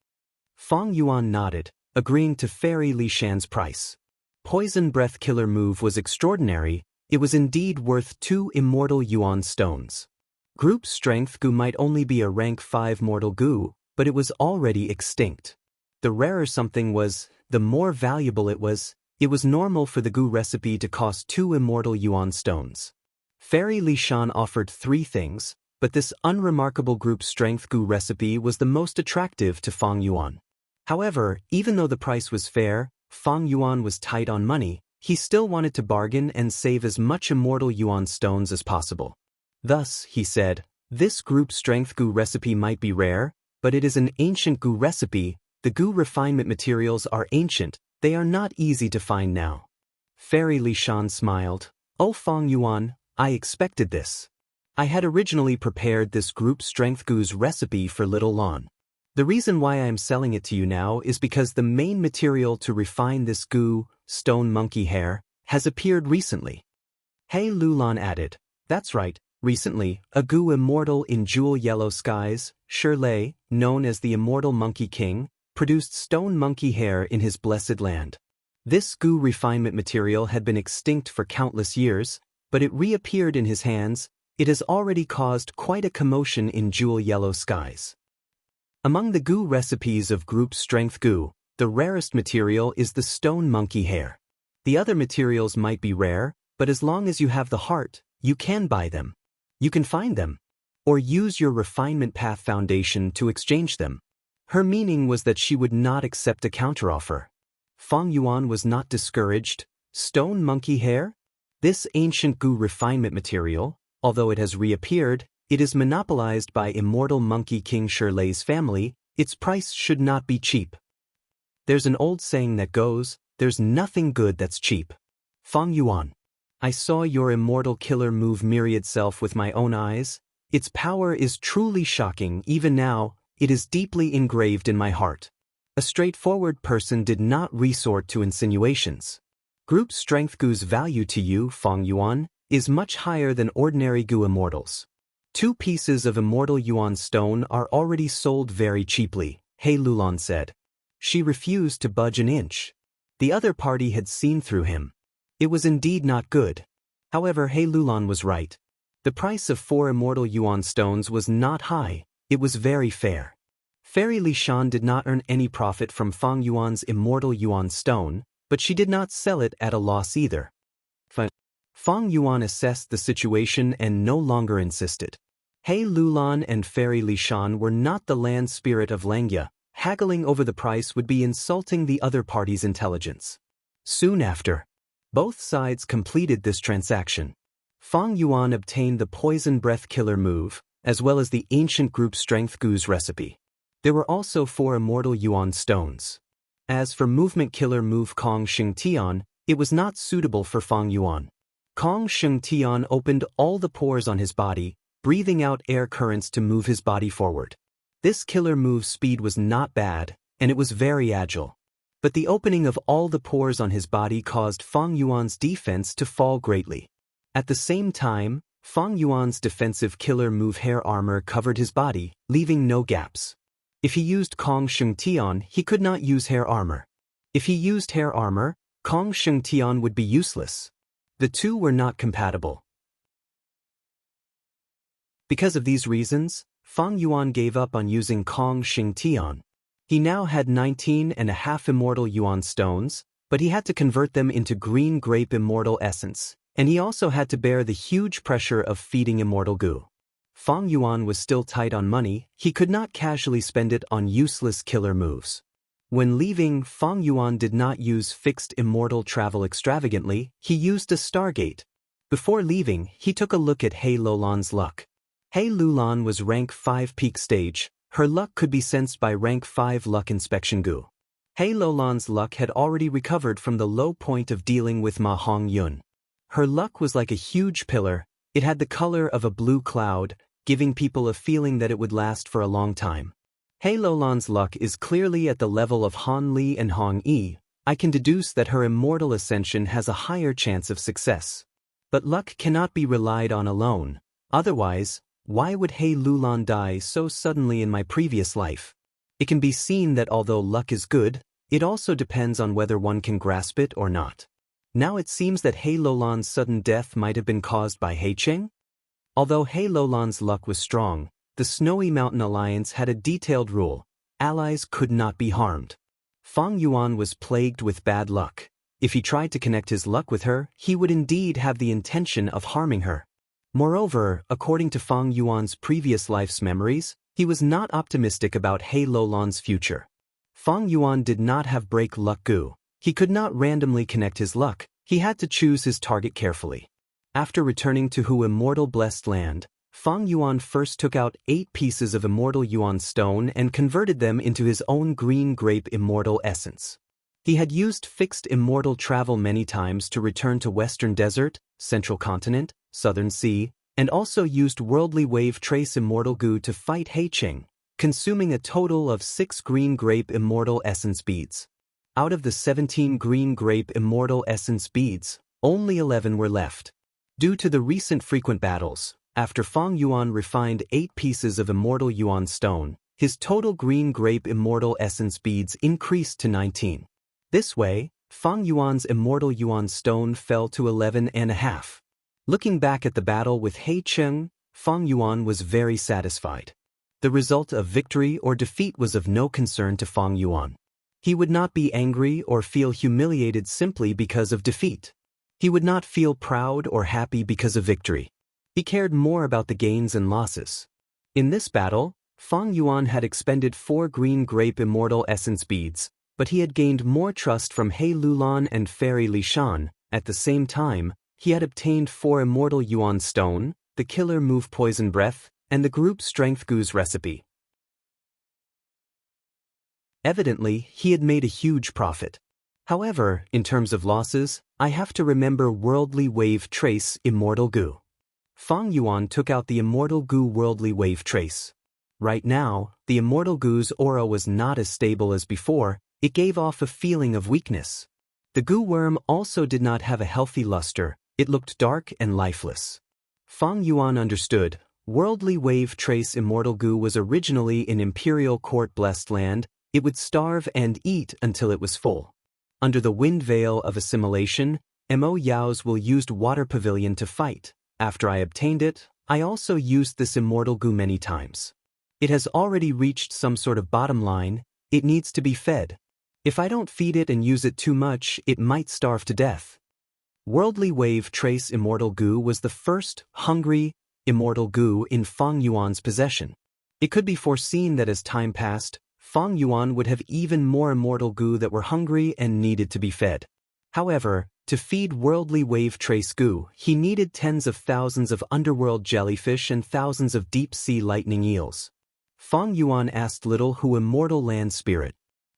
Fang Yuan nodded, agreeing to Fairy Li Shan's price. Poison breath killer move was extraordinary. It was indeed worth 2 immortal Yuan stones. Group strength Gu might only be a rank 5 mortal Gu, but it was already extinct. The rarer something was, the more valuable it was. It was normal for the Gu recipe to cost 2 immortal Yuan stones. Fairy Li Shan offered 3 things, but this unremarkable group strength Gu recipe was the most attractive to Fang Yuan. However, even though the price was fair, Fang Yuan was tight on money. He still wanted to bargain and save as much immortal Yuan stones as possible. Thus, he said, "This group strength Gu recipe might be rare, but it is an ancient Gu recipe. The Gu refinement materials are ancient. They are not easy to find now." Fairy Li Shan smiled. "Oh Fang Yuan, I expected this. I had originally prepared this group strength Gu's recipe for Little Lon. The reason why I am selling it to you now is because the main material to refine this Gu, stone monkey hair, has appeared recently." He Lulan added, "That's right, recently, a Gu immortal in jewel yellow skies, Shirley, known as the Immortal Monkey King, produced stone monkey hair in his blessed land. This Gu refinement material had been extinct for countless years, but it reappeared in his hands. It has already caused quite a commotion in jewel yellow skies. Among the Gu recipes of group strength Gu, the rarest material is the stone monkey hair. The other materials might be rare, but as long as you have the heart, you can buy them. You can find them, or use your refinement path foundation to exchange them." Her meaning was that she would not accept a counteroffer. Fang Yuan was not discouraged. Stone monkey hair? This ancient Gu refinement material, although it has reappeared, it is monopolized by Immortal Monkey King Shirley's family. Its price should not be cheap. There's an old saying that goes, "There's nothing good that's cheap." Fang Yuan, I saw your immortal killer move myriad self with my own eyes. Its power is truly shocking. Even now, it is deeply engraved in my heart. A straightforward person did not resort to insinuations. Group strength Gu's value to you, Fang Yuan, is much higher than ordinary Gu immortals. 2 pieces of immortal Yuan stone are already sold very cheaply, He Lulan said. She refused to budge an inch. The other party had seen through him. It was indeed not good. However, He Lulan was right. The price of 4 immortal Yuan stones was not high. It was very fair. Fairy Li Shan did not earn any profit from Fang Yuan's immortal Yuan stone. but she did not sell it at a loss either. Fang Yuan assessed the situation and no longer insisted. He Lulan and Fairy Lishan were not the land spirit of Langya. Haggling over the price would be insulting the other party's intelligence. Soon after, both sides completed this transaction. Fang Yuan obtained the poison breath killer move, as well as the ancient group strength goose recipe. There were also 4 immortal yuan stones. As for movement killer move Kong Sheng Tian, it was not suitable for Fang Yuan. Kong Sheng Tian opened all the pores on his body, breathing out air currents to move his body forward. This killer move's speed was not bad, and it was very agile. But the opening of all the pores on his body caused Fang Yuan's defense to fall greatly. At the same time, Fang Yuan's defensive killer move hair armor covered his body, leaving no gaps. If he used Kong Sheng Tian, he could not use hair armor. If he used hair armor, Kong Sheng Tian would be useless. The two were not compatible. Because of these reasons, Fang Yuan gave up on using Kong Sheng Tian. He now had 19.5 immortal yuan stones, but he had to convert them into green grape immortal essence, and he also had to bear the huge pressure of feeding immortal goo. Fang Yuan was still tight on money. He could not casually spend it on useless killer moves. When leaving, Fang Yuan did not use fixed immortal travel extravagantly, he used a Stargate. Before leaving, he took a look at He Lulan's luck. He Lulan was rank 5 peak stage. Her luck could be sensed by rank 5 luck inspection goo. He Lulan's luck had already recovered from the low point of dealing with Ma Hong Yun. Her luck was like a huge pillar. It had the color of a blue cloud, giving people a feeling that it would last for a long time. He Lulan's luck is clearly at the level of Han Li and Hong Yi. I can deduce that her immortal ascension has a higher chance of success. But luck cannot be relied on alone. Otherwise, why would He Lulan die so suddenly in my previous life? It can be seen that although luck is good, it also depends on whether one can grasp it or not. Now it seems that He Lulan's sudden death might have been caused by He Cheng? Although He Lulan's luck was strong, the Snowy Mountain Alliance had a detailed rule: allies could not be harmed. Fang Yuan was plagued with bad luck. If he tried to connect his luck with her, he would indeed have the intention of harming her. Moreover, according to Fang Yuan's previous life's memories, he was not optimistic about He Lulan's future. Fang Yuan did not have break luck goo. He could not randomly connect his luck. He had to choose his target carefully. After returning to Hu Immortal Blessed Land, Fang Yuan first took out 8 pieces of immortal yuan stone and converted them into his own green grape immortal essence. He had used fixed immortal travel many times to return to Western Desert, Central Continent, Southern Sea, and also used worldly wave trace immortal goo to fight He Cheng, consuming a total of 6 green grape immortal essence beads. Out of the 17 green grape immortal essence beads, only 11 were left. Due to the recent frequent battles, after Fang Yuan refined 8 pieces of immortal yuan stone, his total green grape immortal essence beads increased to 19. This way, Fang Yuan's immortal yuan stone fell to 11.5. Looking back at the battle with He Cheng, Fang Yuan was very satisfied. The result of victory or defeat was of no concern to Fang Yuan. He would not be angry or feel humiliated simply because of defeat. He would not feel proud or happy because of victory. He cared more about the gains and losses. In this battle, Fang Yuan had expended 4 green grape immortal essence beads, but he had gained more trust from He Lulan and Fairy Lishan. At the same time, he had obtained 4 immortal yuan stone, the killer move poison breath, and the group strength goose recipe. Evidently, he had made a huge profit. However, in terms of losses, I have to remember worldly wave trace immortal goo. Fang Yuan took out the immortal goo worldly wave trace. Right now, the immortal goo's aura was not as stable as before. It gave off a feeling of weakness. The goo worm also did not have a healthy luster. It looked dark and lifeless. Fang Yuan understood. Worldly wave trace immortal goo was originally in Imperial Court Blessed Land. It would starve and eat until it was full. Under the wind veil of assimilation, Mo Yao's will used water pavilion to fight. After I obtained it, I also used this immortal goo many times. It has already reached some sort of bottom line. It needs to be fed. If I don't feed it and use it too much, it might starve to death. Worldly Wave Trace Immortal Goo was the first, hungry, immortal goo in Fang Yuan's possession. It could be foreseen that as time passed, Fang Yuan would have even more immortal goo that were hungry and needed to be fed. However, to feed Worldly Wave Trace Goo, he needed tens of thousands of underworld jellyfish and thousands of deep-sea lightning eels. Fang Yuan asked Little Hu Immortal Land Spirit.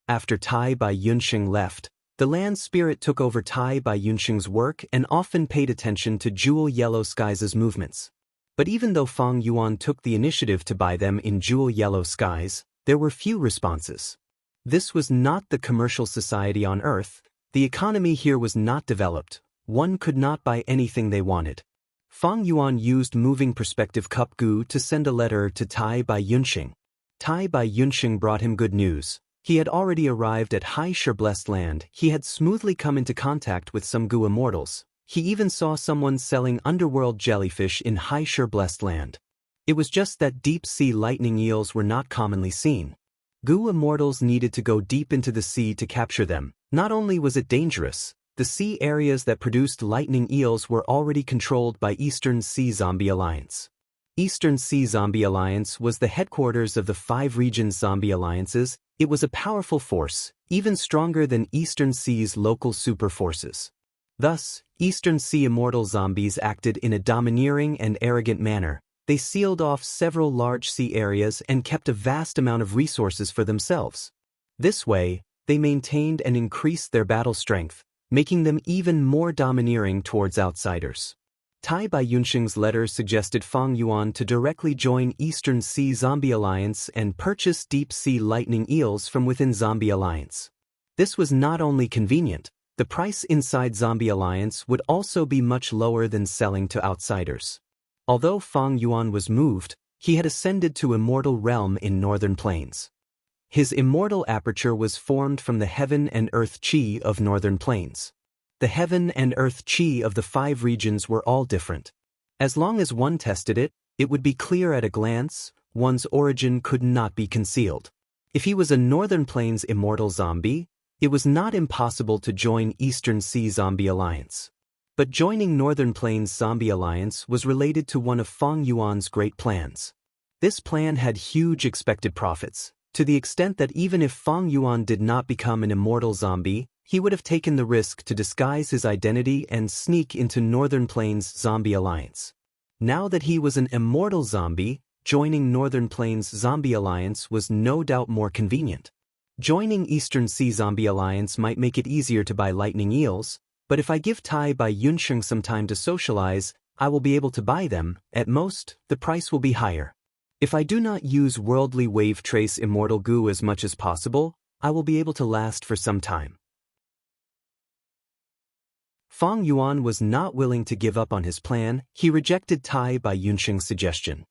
After Tai Bai Yunxing left, the land spirit took over Tai Bai Yunxing's work and often paid attention to Jewel Yellow Skies' movements. But even though Fang Yuan took the initiative to buy them in Jewel Yellow Skies, there were few responses. This was not the commercial society on Earth. The economy here was not developed. One could not buy anything they wanted. Fang Yuan used Moving Perspective Cup Goo to send a letter to Tai Bai Yunxing. Tai Bai Yunxing brought him good news. He had already arrived at Hai Shi Blessed Land. He had smoothly come into contact with some Goo immortals. He even saw someone selling underworld jellyfish in Hai Shi Blessed Land. It was just that deep-sea lightning eels were not commonly seen. Goo immortals needed to go deep into the sea to capture them. Not only was it dangerous, the sea areas that produced lightning eels were already controlled by Eastern Sea Zombie Alliance. Eastern Sea Zombie Alliance was the headquarters of the 5 region zombie alliances. It was a powerful force, even stronger than Eastern Sea's local super forces. Thus, Eastern Sea immortal zombies acted in a domineering and arrogant manner. They sealed off several large sea areas and kept a vast amount of resources for themselves. This way, they maintained and increased their battle strength, making them even more domineering towards outsiders. Tai Bai Yunxing's letter suggested Fang Yuan to directly join Eastern Sea Zombie Alliance and purchase deep-sea lightning eels from within Zombie Alliance. This was not only convenient, the price inside Zombie Alliance would also be much lower than selling to outsiders. Although Fang Yuan was moved, he had ascended to Immortal Realm in Northern Plains. His immortal aperture was formed from the Heaven and Earth Chi of Northern Plains. The Heaven and Earth Chi of the 5 regions were all different. As long as one tested it, it would be clear at a glance. One's origin could not be concealed. If he was a Northern Plains immortal zombie, it was not impossible to join Eastern Sea Zombie Alliance. But joining Northern Plains Zombie Alliance was related to one of Fang Yuan's great plans. This plan had huge expected profits, to the extent that even if Fang Yuan did not become an immortal zombie, he would have taken the risk to disguise his identity and sneak into Northern Plains Zombie Alliance. Now that he was an immortal zombie, joining Northern Plains Zombie Alliance was no doubt more convenient. Joining Eastern Sea Zombie Alliance might make it easier to buy lightning eels, but if I give Tai Bai Yunxing some time to socialize, I will be able to buy them. At most, the price will be higher. If I do not use Worldly Wave Trace Immortal Goo as much as possible, I will be able to last for some time. Fang Yuan was not willing to give up on his plan. He rejected Tai Bai Yunxing's suggestion.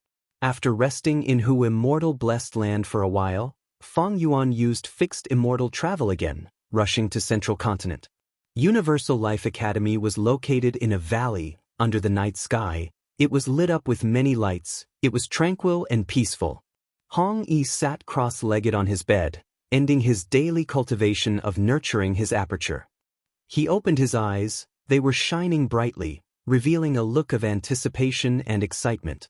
After resting in Hu Immortal Blessed Land for a while, Fang Yuan used fixed immortal travel again, rushing to Central Continent. Universal Life Academy was located in a valley, under the night sky. It was lit up with many lights. It was tranquil and peaceful. Hong Yi sat cross-legged on his bed, ending his daily cultivation of nurturing his aperture. He opened his eyes. They were shining brightly, revealing a look of anticipation and excitement.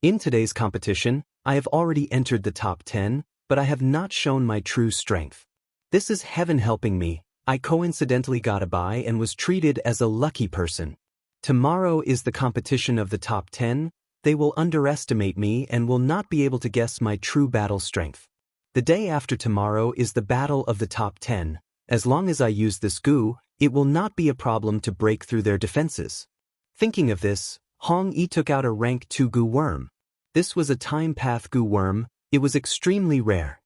In today's competition, I have already entered the top 10, but I have not shown my true strength. This is heaven helping me. I coincidentally got a buy and was treated as a lucky person. Tomorrow is the competition of the top 10. They will underestimate me and will not be able to guess my true battle strength. The day after tomorrow is the battle of the top 10. As long as I use this goo, it will not be a problem to break through their defenses. Thinking of this, Hong Yi took out a rank 2 goo worm. This was a time path goo worm. It was extremely rare.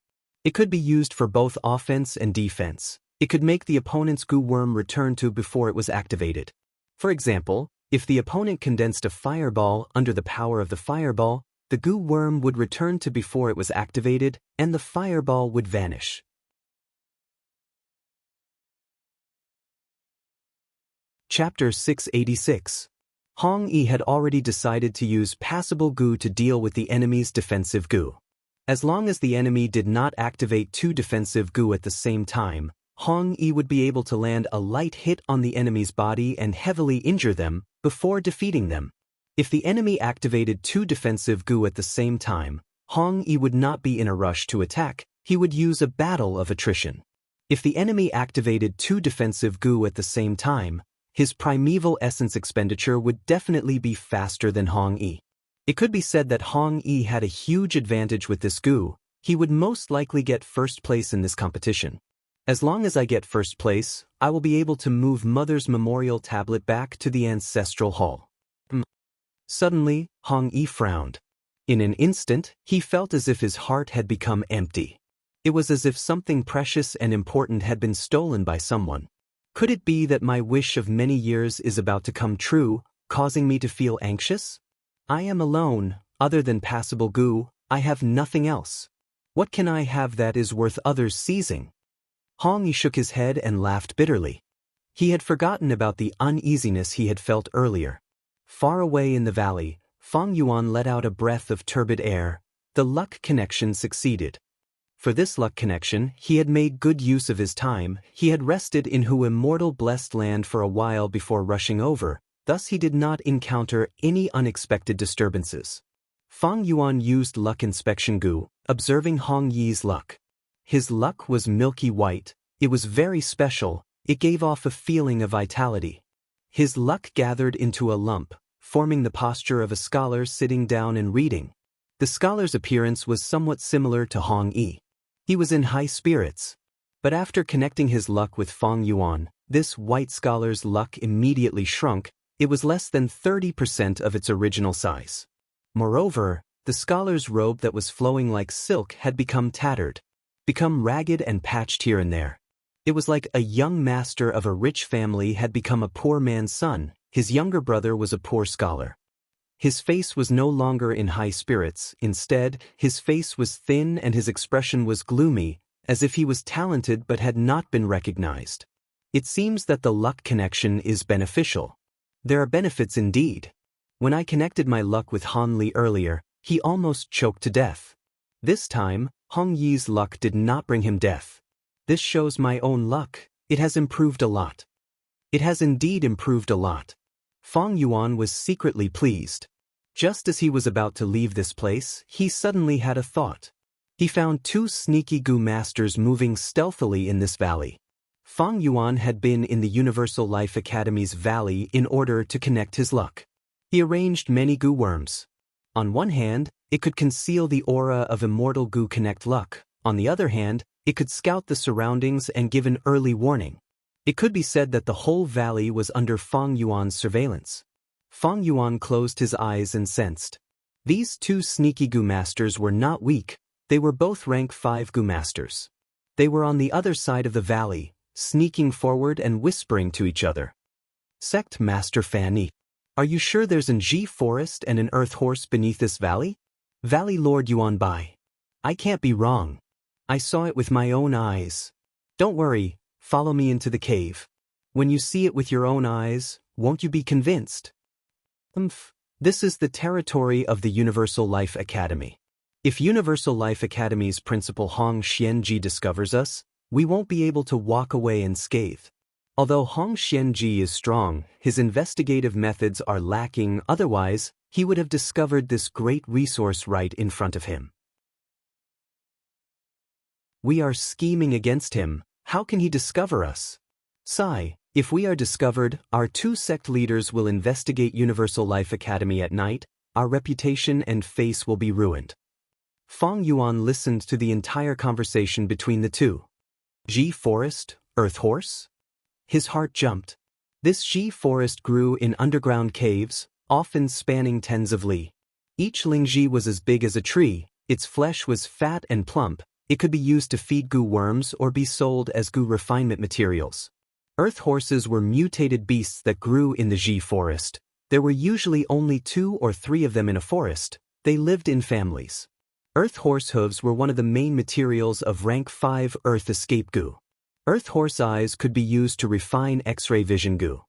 It could be used for both offense and defense. It could make the opponent's goo worm return to before it was activated. For example, if the opponent condensed a fireball under the power of the fireball, the goo worm would return to before it was activated, and the fireball would vanish. Chapter 686. Hong Yi had already decided to use passable goo to deal with the enemy's defensive goo. As long as the enemy did not activate 2 defensive goo at the same time, Hong Yi would be able to land a light hit on the enemy's body and heavily injure them before defeating them. If the enemy activated 2 defensive gu at the same time, Hong Yi would not be in a rush to attack, he would use a battle of attrition. If the enemy activated 2 defensive gu at the same time, his primeval essence expenditure would definitely be faster than Hong Yi. It could be said that Hong Yi had a huge advantage with this gu. He would most likely get first place in this competition. As long as I get first place, I will be able to move Mother's memorial tablet back to the ancestral hall. Suddenly, Hong Yi frowned. In an instant, he felt as if his heart had become empty. It was as if something precious and important had been stolen by someone. Could it be that my wish of many years is about to come true, causing me to feel anxious? I am alone, other than passable gu, I have nothing else. What can I have that is worth others seizing? Hong Yi shook his head and laughed bitterly. He had forgotten about the uneasiness he had felt earlier. Far away in the valley, Fang Yuan let out a breath of turbid air. The luck connection succeeded. For this luck connection, he had made good use of his time. He had rested in Hu Immortal blessed land for a while before rushing over, thus he did not encounter any unexpected disturbances. Fang Yuan used luck inspection gu, observing Hong Yi's luck. His luck was milky white, it was very special, it gave off a feeling of vitality. His luck gathered into a lump, forming the posture of a scholar sitting down and reading. The scholar's appearance was somewhat similar to Hong Yi. He was in high spirits. But after connecting his luck with Fang Yuan, this white scholar's luck immediately shrunk. It was less than 30% of its original size. Moreover, the scholar's robe that was flowing like silk had become tattered, become ragged and patched here and there. It was like a young master of a rich family had become a poor man's son. His younger brother was a poor scholar. His face was no longer in high spirits. Instead, his face was thin and his expression was gloomy, as if he was talented but had not been recognized. It seems that the luck connection is beneficial. There are benefits indeed. When I connected my luck with Han Li earlier, he almost choked to death. This time, Hong Yi's luck did not bring him death. This shows my own luck. It has improved a lot. It has indeed improved a lot. Fang Yuan was secretly pleased. Just as he was about to leave this place, he suddenly had a thought. He found 2 sneaky gu masters moving stealthily in this valley. Fang Yuan had been in the Universal Life Academy's valley in order to connect his luck. He arranged many gu worms. On one hand, it could conceal the aura of immortal gu connect luck. On the other hand, it could scout the surroundings and give an early warning. It could be said that the whole valley was under Fang Yuan's surveillance. Fang Yuan closed his eyes and sensed. These 2 sneaky gu masters were not weak, they were both rank 5 gu masters. They were on the other side of the valley, sneaking forward and whispering to each other. Sect Master Fan Yi, are you sure there's an Ji forest and an earth horse beneath this valley? Valley Lord Yuan Bai. I can't be wrong. I saw it with my own eyes. Don't worry, follow me into the cave. When you see it with your own eyes, won't you be convinced? This is the territory of the Universal Life Academy. If Universal Life Academy's principal Hong Xianxia discovers us, we won't be able to walk away unscathed. Although Hong Xianxia is strong, his investigative methods are lacking, otherwise, he would have discovered this great resource right in front of him. We are scheming against him. How can he discover us? Sigh, if we are discovered, our 2 sect leaders will investigate Universal Life Academy at night, our reputation and face will be ruined. Fang Yuan listened to the entire conversation between the 2. Ji forest, earth horse? His heart jumped. This Ji forest grew in underground caves, often spanning tens of li. Each Lingji was as big as a tree, its flesh was fat and plump, it could be used to feed gu worms or be sold as gu refinement materials. Earth horses were mutated beasts that grew in the Ji forest. There were usually only 2 or 3 of them in a forest. They lived in families. Earth horse hooves were one of the main materials of rank 5 earth escape gu. Earth horse eyes could be used to refine X-ray vision gu.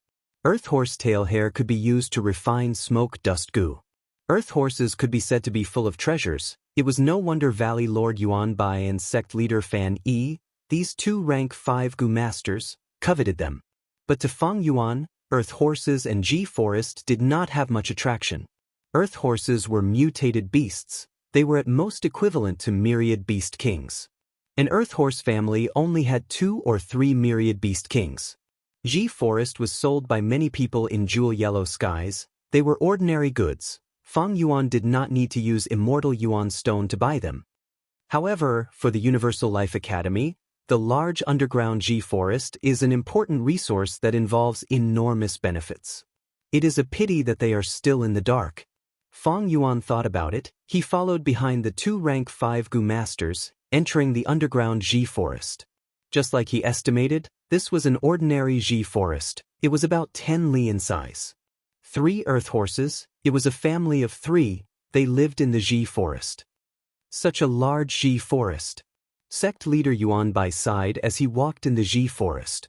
Earth horse tail hair could be used to refine smoke dust gu. Earth horses could be said to be full of treasures. It was no wonder Valley Lord Yuan Bai and sect leader Fan Yi, These two rank 5 Gu masters coveted them. But to Fang Yuan, Earth horses and Ji forest did not have much attraction. Earth horses were mutated beasts. They were at most equivalent to myriad beast kings. An Earth horse family only had 2 or 3 myriad beast kings. Ji forest was sold by many people in jewel yellow skies. They were ordinary goods. Fang Yuan did not need to use immortal yuan stone to buy them. However, for the Universal Life Academy, the large underground Ji forest is an important resource that involves enormous benefits. It is a pity that they are still in the dark. Fang Yuan thought about it. He followed behind the 2 rank 5 Gu masters, entering the underground Ji forest. Just like he estimated, this was an ordinary Ji forest. It was about 10 li in size. 3 earth horses, it was a family of 3, they lived in the Ji forest. Such a large Ji forest. Sect leader Yuan Bai sighed as he walked in the Ji forest.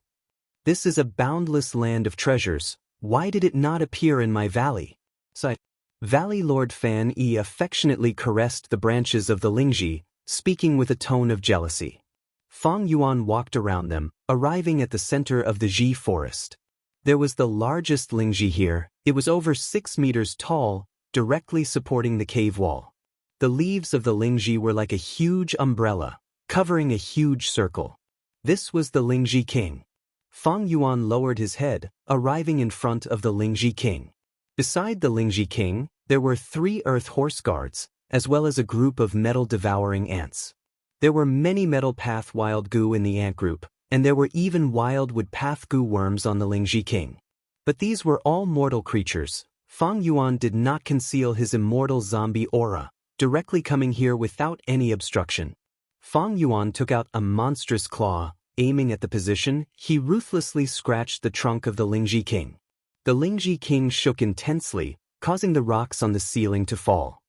This is a boundless land of treasures. Why did it not appear in my valley? Sighed. Valley Lord Fan Yi affectionately caressed the branches of the Lingji, speaking with a tone of jealousy. Fang Yuan walked around them, arriving at the center of the Ji forest. There was the largest Lingji here. It was over 6 meters tall, directly supporting the cave wall. The leaves of the Lingji were like a huge umbrella, covering a huge circle. This was the Lingji king. Fang Yuan lowered his head, arriving in front of the Lingji king. Beside the Lingji king, there were 3 earth horse guards, as well as a group of metal-devouring ants. There were many metal path wild gu in the ant group, and there were even wildwood path gu worms on the Lingji king. But these were all mortal creatures. Fang Yuan did not conceal his immortal zombie aura, directly coming here without any obstruction. Fang Yuan took out a monstrous claw. Aiming at the position, he ruthlessly scratched the trunk of the Lingji king. The Lingji king shook intensely, causing the rocks on the ceiling to fall.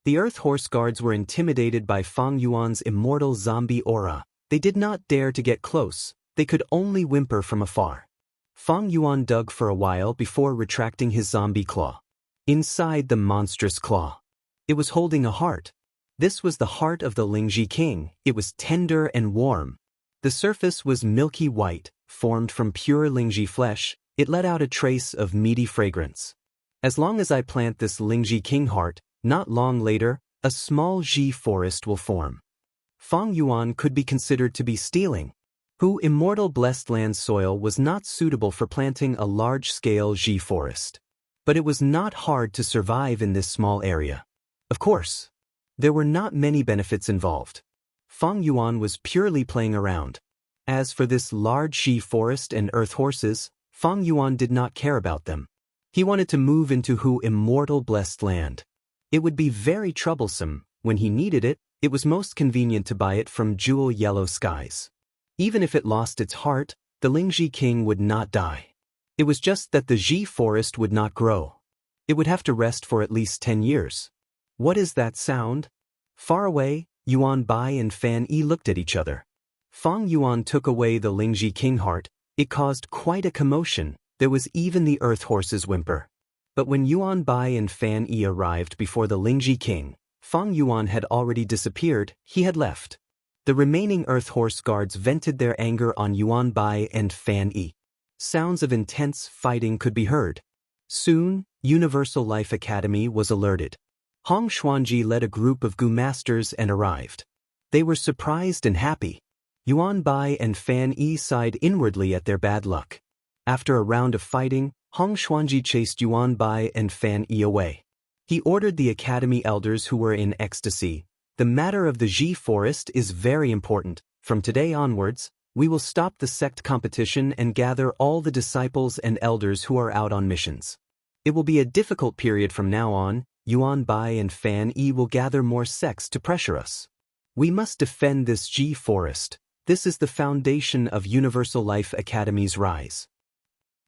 The earth horse guards were intimidated by Fang Yuan's immortal zombie aura. They did not dare to get close. They could only whimper from afar. Fang Yuan dug for a while before retracting his zombie claw. Inside the monstrous claw, it was holding a heart. This was the heart of the Lingji king. It was tender and warm. The surface was milky white, formed from pure Lingji flesh. It let out a trace of meaty fragrance. As long as I plant this Lingji king heart, not long later, a small Ji forest will form. Fang Yuan could be considered to be stealing. Immortal blessed land soil was not suitable for planting a large-scale Ji forest. But it was not hard to survive in this small area. Of course, there were not many benefits involved. Fang Yuan was purely playing around. As for this large Ji forest and earth horses, Fang Yuan did not care about them. He wanted to move into immortal blessed land. It would be very troublesome. When he needed it, it was most convenient to buy it from jewel yellow skies. Even if it lost its heart, the Lingji king would not die. It was just that the Ji forest would not grow. It would have to rest for at least 10 years. What is that sound? Far away, Yuan Bai and Fan Yi looked at each other. Fang Yuan took away the Lingji king heart. It caused quite a commotion. There was even the earth horse's whimper. But when Yuan Bai and Fan Yi arrived before the Lingji king, Fang Yuan had already disappeared. He had left. The remaining earth horse guards vented their anger on Yuan Bai and Fan Yi. Sounds of intense fighting could be heard. Soon, Universal Life Academy was alerted. Hong Xuanji led a group of Gu masters and arrived. They were surprised and happy. Yuan Bai and Fan Yi sighed inwardly at their bad luck. After a round of fighting, Hong Xuanji chased Yuan Bai and Fan Yi away. He ordered the academy elders who were in ecstasy. The matter of the Ji forest is very important. From today onwards, we will stop the sect competition and gather all the disciples and elders who are out on missions. It will be a difficult period from now on. Yuan Bai and Fan Yi will gather more sects to pressure us. We must defend this Ji forest. This is the foundation of Universal Life Academy's rise.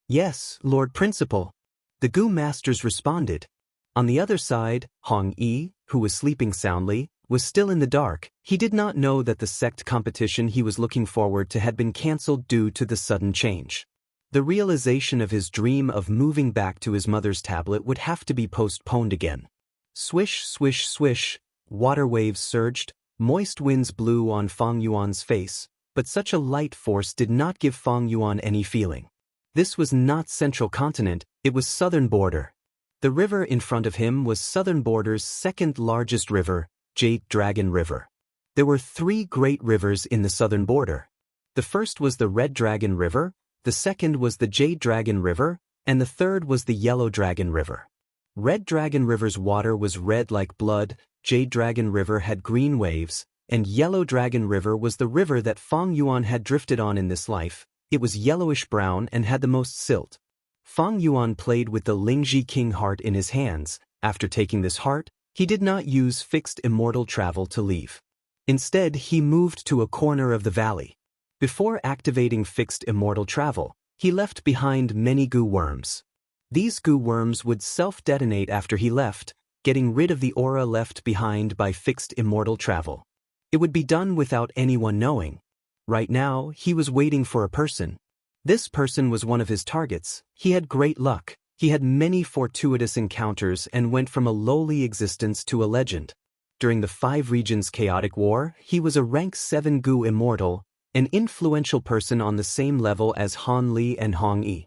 Yes, Lord Principal. The Gu masters responded. On the other side, Hong Yi, who was sleeping soundly, was still in the dark. He did not know that the sect competition he was looking forward to had been cancelled due to the sudden change. The realization of his dream of moving back to his mother's tablet would have to be postponed again. Swish, swish, swish, water waves surged. Moist winds blew on Fang Yuan's face, but such a light force did not give Fang Yuan any feeling. This was not Central Continent, it was Southern Border. The river in front of him was Southern Border's second largest river, Jade Dragon River. There were 3 great rivers in the Southern Border. The first was the Red Dragon River, the second was the Jade Dragon River, and the third was the Yellow Dragon River. Red Dragon River's water was red like blood, Jade Dragon River had green waves, and Yellow Dragon River was the river that Fang Yuan had drifted on in this life. It was yellowish-brown and had the most silt. Fang Yuan played with the Lingji King heart in his hands. After taking this heart, he did not use fixed immortal travel to leave. Instead, he moved to a corner of the valley. Before activating fixed immortal travel, he left behind many goo worms. These goo worms would self-detonate after he left, getting rid of the aura left behind by fixed immortal travel. It would be done without anyone knowing. Right now, he was waiting for a person. This person was one of his targets. He had great luck. He had many fortuitous encounters and went from a lowly existence to a legend. During the 5 Regions Chaotic War, he was a rank 7 Goo Immortal, an influential person on the same level as Han Li and Hong Yi.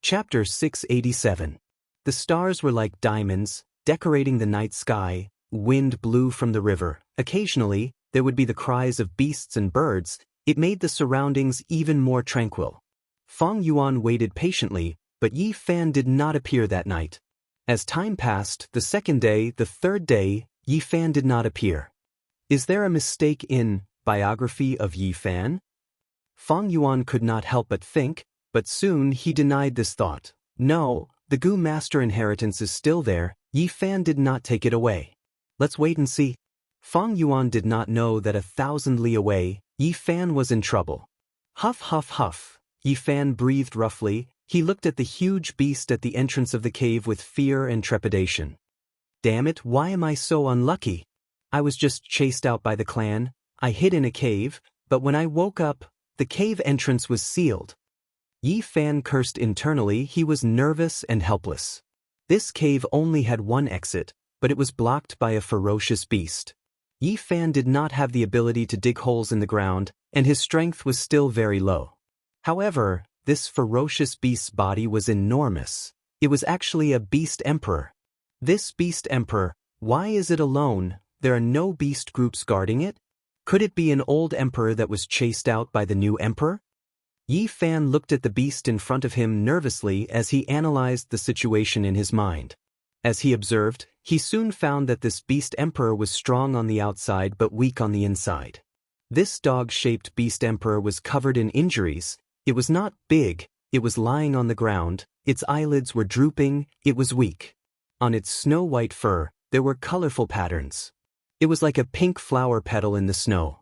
Chapter 687. The stars were like diamonds, decorating the night sky. Wind blew from the river. Occasionally, there would be the cries of beasts and birds. It made the surroundings even more tranquil. Fang Yuan waited patiently, but Yi Fan did not appear that night. As time passed, the second day, the third day, Yi Fan did not appear. Is there a mistake in biography of Yi Fan? Fang Yuan could not help but think, but soon he denied this thought. No, the Goo Master inheritance is still there. Yi Fan did not take it away. Let's wait and see. Fang Yuan did not know that 1,000 li away, Yi Fan was in trouble. Huff huff huff. Yi Fan breathed roughly. He looked at the huge beast at the entrance of the cave with fear and trepidation. Damn it, why am I so unlucky? I was just chased out by the clan. I hid in a cave, but when I woke up, the cave entrance was sealed. Yi Fan cursed internally. He was nervous and helpless. This cave only had one exit, but it was blocked by a ferocious beast. Yi Fan did not have the ability to dig holes in the ground, and his strength was still very low. However, this ferocious beast's body was enormous. It was actually a beast emperor. This beast emperor, why is it alone? There are no beast groups guarding it? Could it be an old emperor that was chased out by the new emperor? Yi Fan looked at the beast in front of him nervously as he analyzed the situation in his mind. As he observed, he soon found that this beast emperor was strong on the outside but weak on the inside. This dog-shaped beast emperor was covered in injuries. It was not big, it was lying on the ground, its eyelids were drooping, it was weak. On its snow-white fur, there were colorful patterns. It was like a pink flower petal in the snow.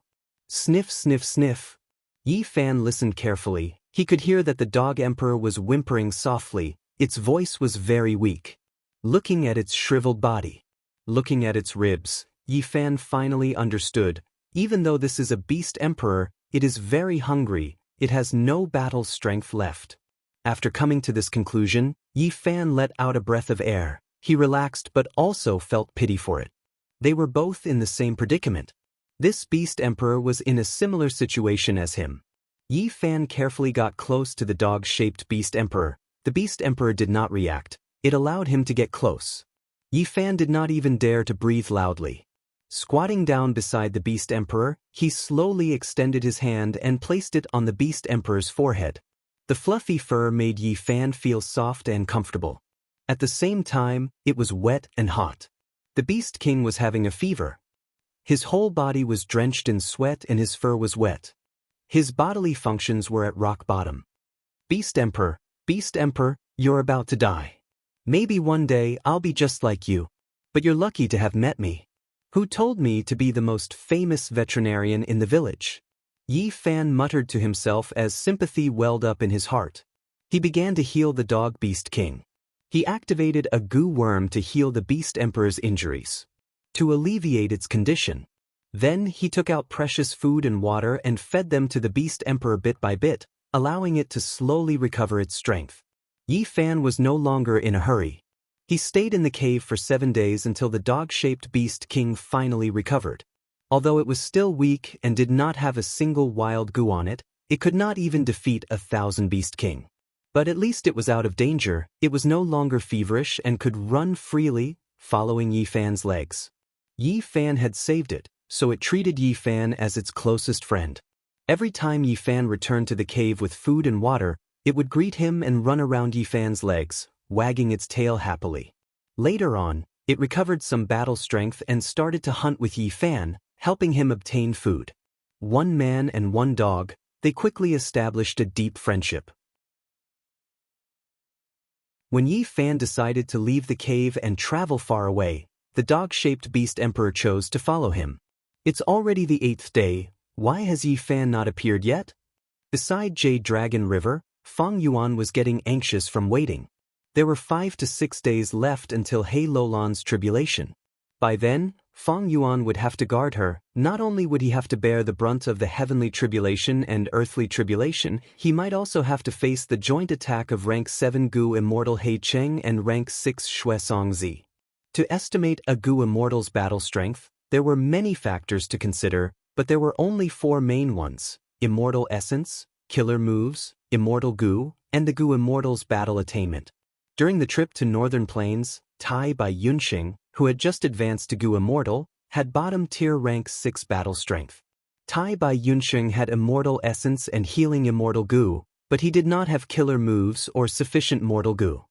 Sniff, sniff, sniff. Yi Fan listened carefully. He could hear that the dog emperor was whimpering softly. Its voice was very weak. Looking at its shriveled body, looking at its ribs, Yi Fan finally understood. Even though this is a beast emperor, it is very hungry. It has no battle strength left. After coming to this conclusion, Yi Fan let out a breath of air. He relaxed but also felt pity for it. They were both in the same predicament. This beast emperor was in a similar situation as him. Yi Fan carefully got close to the dog-shaped beast emperor. The beast emperor did not react. It allowed him to get close. Yi Fan did not even dare to breathe loudly. Squatting down beside the beast emperor, he slowly extended his hand and placed it on the beast emperor's forehead. The fluffy fur made Yi Fan feel soft and comfortable. At the same time, it was wet and hot. The beast king was having a fever. His whole body was drenched in sweat and his fur was wet. His bodily functions were at rock bottom. Beast Emperor, you're about to die. Maybe one day I'll be just like you. But you're lucky to have met me. Who told me to be the most famous veterinarian in the village? Yi Fan muttered to himself as sympathy welled up in his heart. He began to heal the dog beast king. He activated a goo worm to heal the beast emperor's injuries, to alleviate its condition. Then he took out precious food and water and fed them to the beast emperor bit by bit, allowing it to slowly recover its strength. Yi Fan was no longer in a hurry. He stayed in the cave for 7 days until the dog-shaped Beast King finally recovered. Although it was still weak and did not have a single wild goo on it, it could not even defeat 1,000 Beast King. But at least it was out of danger, it was no longer feverish and could run freely, following Yi Fan's legs. Yi Fan had saved it, so it treated Yi Fan as its closest friend. Every time Yi Fan returned to the cave with food and water, it would greet him and run around Yi Fan's legs, wagging its tail happily. Later on, it recovered some battle strength and started to hunt with Yi Fan, helping him obtain food. One man and one dog, they quickly established a deep friendship. When Yi Fan decided to leave the cave and travel far away, the dog-shaped Beast Emperor chose to follow him. It's already the 8th day, why has Yi Fan not appeared yet? Beside Jade Dragon River, Fang Yuan was getting anxious from waiting. There were 5 to 6 days left until He Lolan's tribulation. By then, Fang Yuan would have to guard her. Not only would he have to bear the brunt of the heavenly tribulation and earthly tribulation, he might also have to face the joint attack of rank 7 Gu Immortal He Cheng and rank 6 Shuesong Zi. To estimate a Gu Immortal's battle strength, there were many factors to consider, but there were only 4 main ones: Immortal Essence, Killer Moves, Immortal Gu, and the Gu Immortal's battle attainment. During the trip to Northern Plains, Tai by Yunxing, who had just advanced to Gu Immortal, had bottom-tier rank 6 battle strength. Tai by Yunxing had Immortal Essence and Healing Immortal Gu, but he did not have Killer Moves or sufficient Mortal Gu.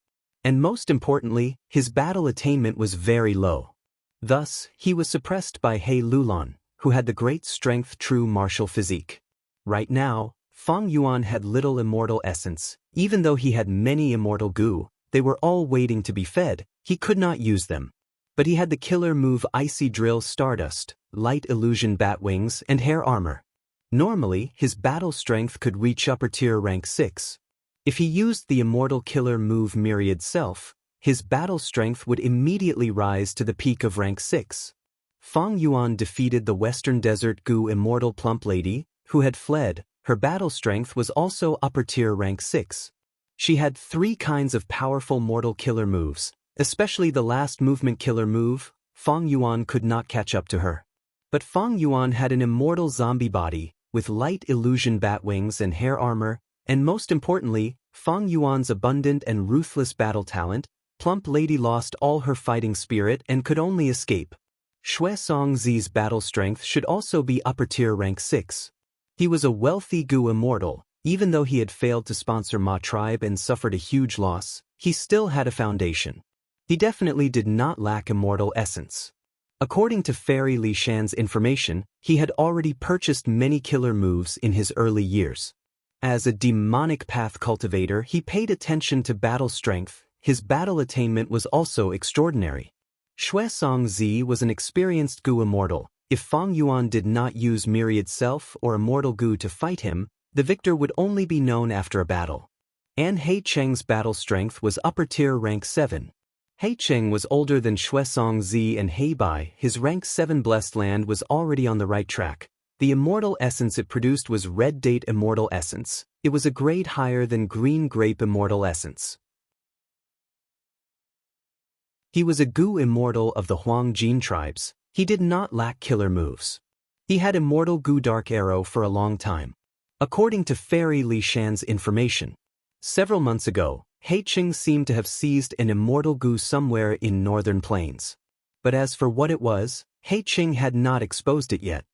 And most importantly, his battle attainment was very low. Thus, he was suppressed by He Lulan, who had the great strength true martial physique. Right now, Fang Yuan had little Immortal Essence. Even though he had many Immortal Gu, they were all waiting to be fed, he could not use them. But he had the killer move Icy Drill Stardust, Light Illusion Batwings, and Hair Armor. Normally, his battle strength could reach upper tier rank 6. If he used the immortal killer move Myriad Self, his battle strength would immediately rise to the peak of rank 6. Fang Yuan defeated the Western Desert Gu Immortal Plump Lady, who had fled. Her battle strength was also upper tier rank 6. She had 3 kinds of powerful mortal killer moves, especially the last movement killer move. Fang Yuan could not catch up to her. But Fang Yuan had an immortal zombie body, with light illusion batwings and hair armor, and most importantly, Fang Yuan's abundant and ruthless battle talent. Plump Lady lost all her fighting spirit and could only escape. Shuesong Zi's battle strength should also be upper tier rank 6. He was a wealthy Gu Immortal. Even though he had failed to sponsor Ma Tribe and suffered a huge loss, he still had a foundation. He definitely did not lack immortal essence. According to Fairy Li Shan's information, he had already purchased many killer moves in his early years. As a demonic path cultivator, he paid attention to battle strength. His battle attainment was also extraordinary. Shuesong Zi was an experienced Gu Immortal. If Fang Yuan did not use Myriad Self or Immortal Gu to fight him, the victor would only be known after a battle. An He Cheng's battle strength was upper tier rank 7. He Cheng was older than Shuesong Zi and He Bai. His rank 7 blessed land was already on the right track. The immortal essence it produced was Red Date Immortal Essence. It was a grade higher than Green Grape Immortal Essence. He was a Gu Immortal of the Huang Jin tribes. He did not lack killer moves. He had Immortal Gu Dark Arrow for a long time. According to Fairy Li Shan's information, several months ago, He Cheng seemed to have seized an Immortal Gu somewhere in Northern Plains. But as for what it was, He Cheng had not exposed it yet.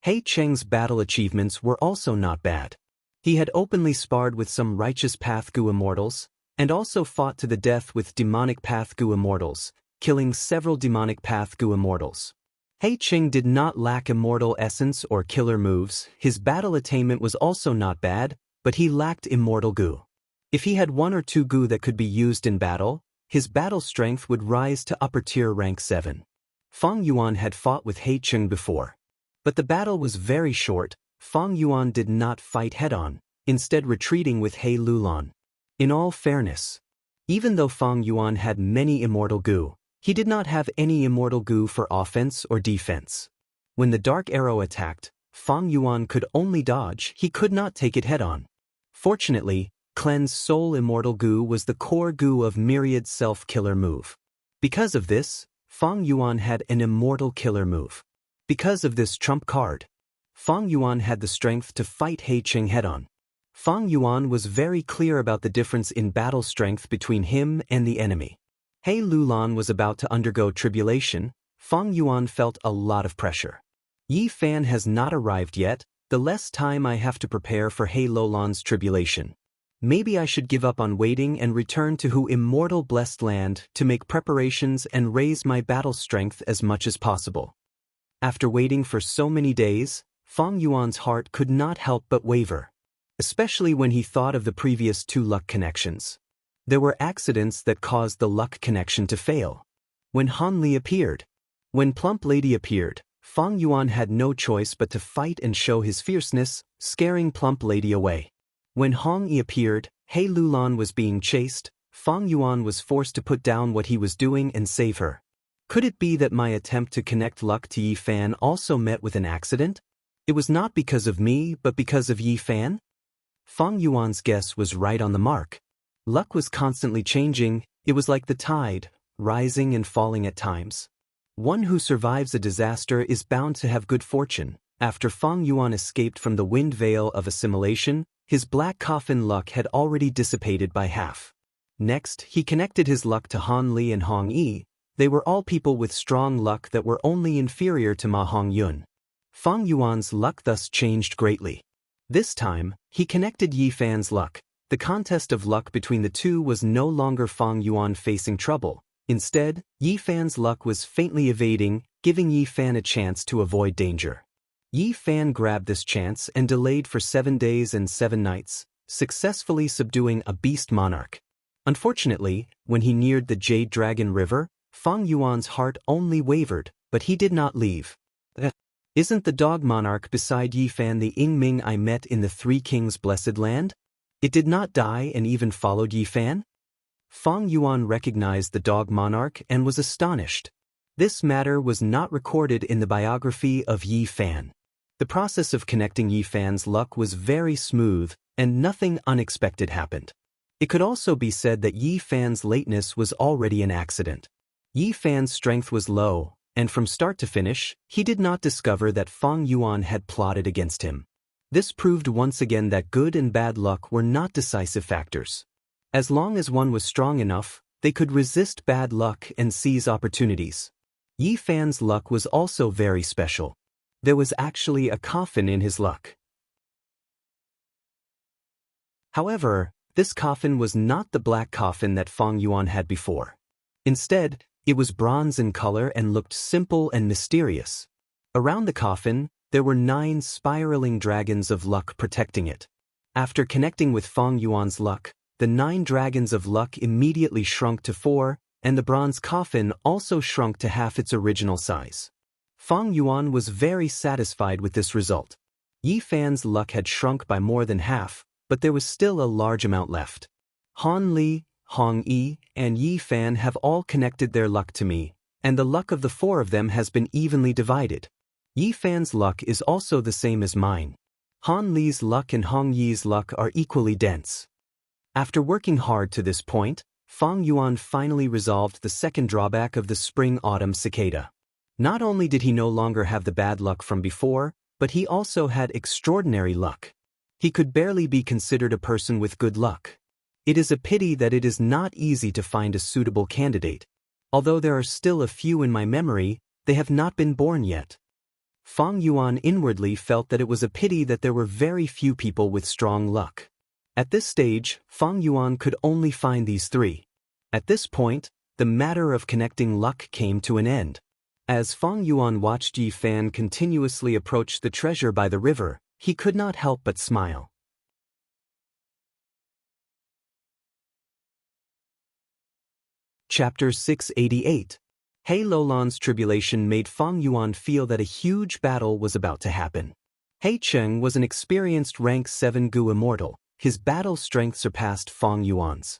He Cheng's battle achievements were also not bad. He had openly sparred with some Righteous Path Gu Immortals, and also fought to the death with Demonic Path Gu Immortals, killing several Demonic Path Gu Immortals. He Cheng did not lack immortal essence or killer moves. His battle attainment was also not bad, but he lacked immortal Gu. If he had 1 or 2 Gu that could be used in battle, his battle strength would rise to upper tier rank 7. Fang Yuan had fought with He Cheng before. But the battle was very short. Fang Yuan did not fight head-on, instead retreating with He Lulan. In all fairness, even though Fang Yuan had many immortal Gu, he did not have any immortal Gu for offense or defense. When the dark arrow attacked, Fang Yuan could only dodge. He could not take it head-on. Fortunately, cleanse soul immortal goo was the core goo of myriad self-killer move. Because of this, Fang Yuan had an immortal killer move. Because of this trump card, Fang Yuan had the strength to fight He Qing head-on. Fang Yuan was very clear about the difference in battle strength between him and the enemy. He Lulan was about to undergo tribulation. Fang Yuan felt a lot of pressure. Yi Fan has not arrived yet, the less time I have to prepare for He Lulan's tribulation. Maybe I should give up on waiting and return to Hu immortal blessed land to make preparations and raise my battle strength as much as possible. After waiting for so many days, Fang Yuan's heart could not help but waver, especially when he thought of the previous 2 luck connections. There were accidents that caused the luck connection to fail. When Han Li appeared, when Plump Lady appeared, Fang Yuan had no choice but to fight and show his fierceness, scaring Plump Lady away. When Hong Yi appeared, He Lulan was being chased. Fang Yuan was forced to put down what he was doing and save her. Could it be that my attempt to connect luck to Yi Fan also met with an accident? It was not because of me, but because of Yi Fan? Fang Yuan's guess was right on the mark. Luck was constantly changing. It was like the tide, rising and falling at times. One who survives a disaster is bound to have good fortune. After Fang Yuan escaped from the wind veil of assimilation, his black coffin luck had already dissipated by half. Next, he connected his luck to Han Li and Hong Yi. They were all people with strong luck that were only inferior to Ma Hongyun. Fang Yuan's luck thus changed greatly. This time, he connected Yi Fan's luck. The contest of luck between the two was no longer Fang Yuan facing trouble. Instead, Yi Fan's luck was faintly evading, giving Yi Fan a chance to avoid danger. Yi Fan grabbed this chance and delayed for 7 days and 7 nights, successfully subduing a beast monarch. Unfortunately, when he neared the Jade Dragon River, Fang Yuan's heart only wavered, but he did not leave. Isn't the dog monarch beside Yi Fan the Ying Ming I met in the Three Kings Blessed Land? It did not die and even followed Yi Fan? Fang Yuan recognized the dog monarch and was astonished. This matter was not recorded in the biography of Yi Fan. The process of connecting Yi Fan's luck was very smooth, and nothing unexpected happened. It could also be said that Yi Fan's lateness was already an accident. Yi Fan's strength was low, and from start to finish, he did not discover that Fang Yuan had plotted against him. This proved once again that good and bad luck were not decisive factors. As long as one was strong enough, they could resist bad luck and seize opportunities. Yi Fan's luck was also very special. There was actually a coffin in his luck. However, this coffin was not the black coffin that Fang Yuan had before. Instead, it was bronze in color and looked simple and mysterious. Around the coffin, there were 9 spiraling dragons of luck protecting it. After connecting with Fang Yuan's luck, the 9 dragons of luck immediately shrunk to 4, and the bronze coffin also shrunk to half its original size. Fang Yuan was very satisfied with this result. Yi Fan's luck had shrunk by more than half, but there was still a large amount left. Han Li, Hong Yi, and Yi Fan have all connected their luck to me, and the luck of the 4 of them has been evenly divided. Yi Fan's luck is also the same as mine. Han Li's luck and Hong Yi's luck are equally dense. After working hard to this point, Fang Yuan finally resolved the second drawback of the spring-autumn cicada. Not only did he no longer have the bad luck from before, but he also had extraordinary luck. He could barely be considered a person with good luck. It is a pity that it is not easy to find a suitable candidate. Although there are still a few in my memory, they have not been born yet. Fang Yuan inwardly felt that it was a pity that there were very few people with strong luck. At this stage, Fang Yuan could only find these 3. At this point, the matter of connecting luck came to an end. As Fang Yuan watched Yi Fan continuously approach the treasure by the river, he could not help but smile. Chapter 688. He Lulan's tribulation made Fang Yuan feel that a huge battle was about to happen. He Cheng was an experienced rank 7 Gu Immortal. His battle strength surpassed Fang Yuan's.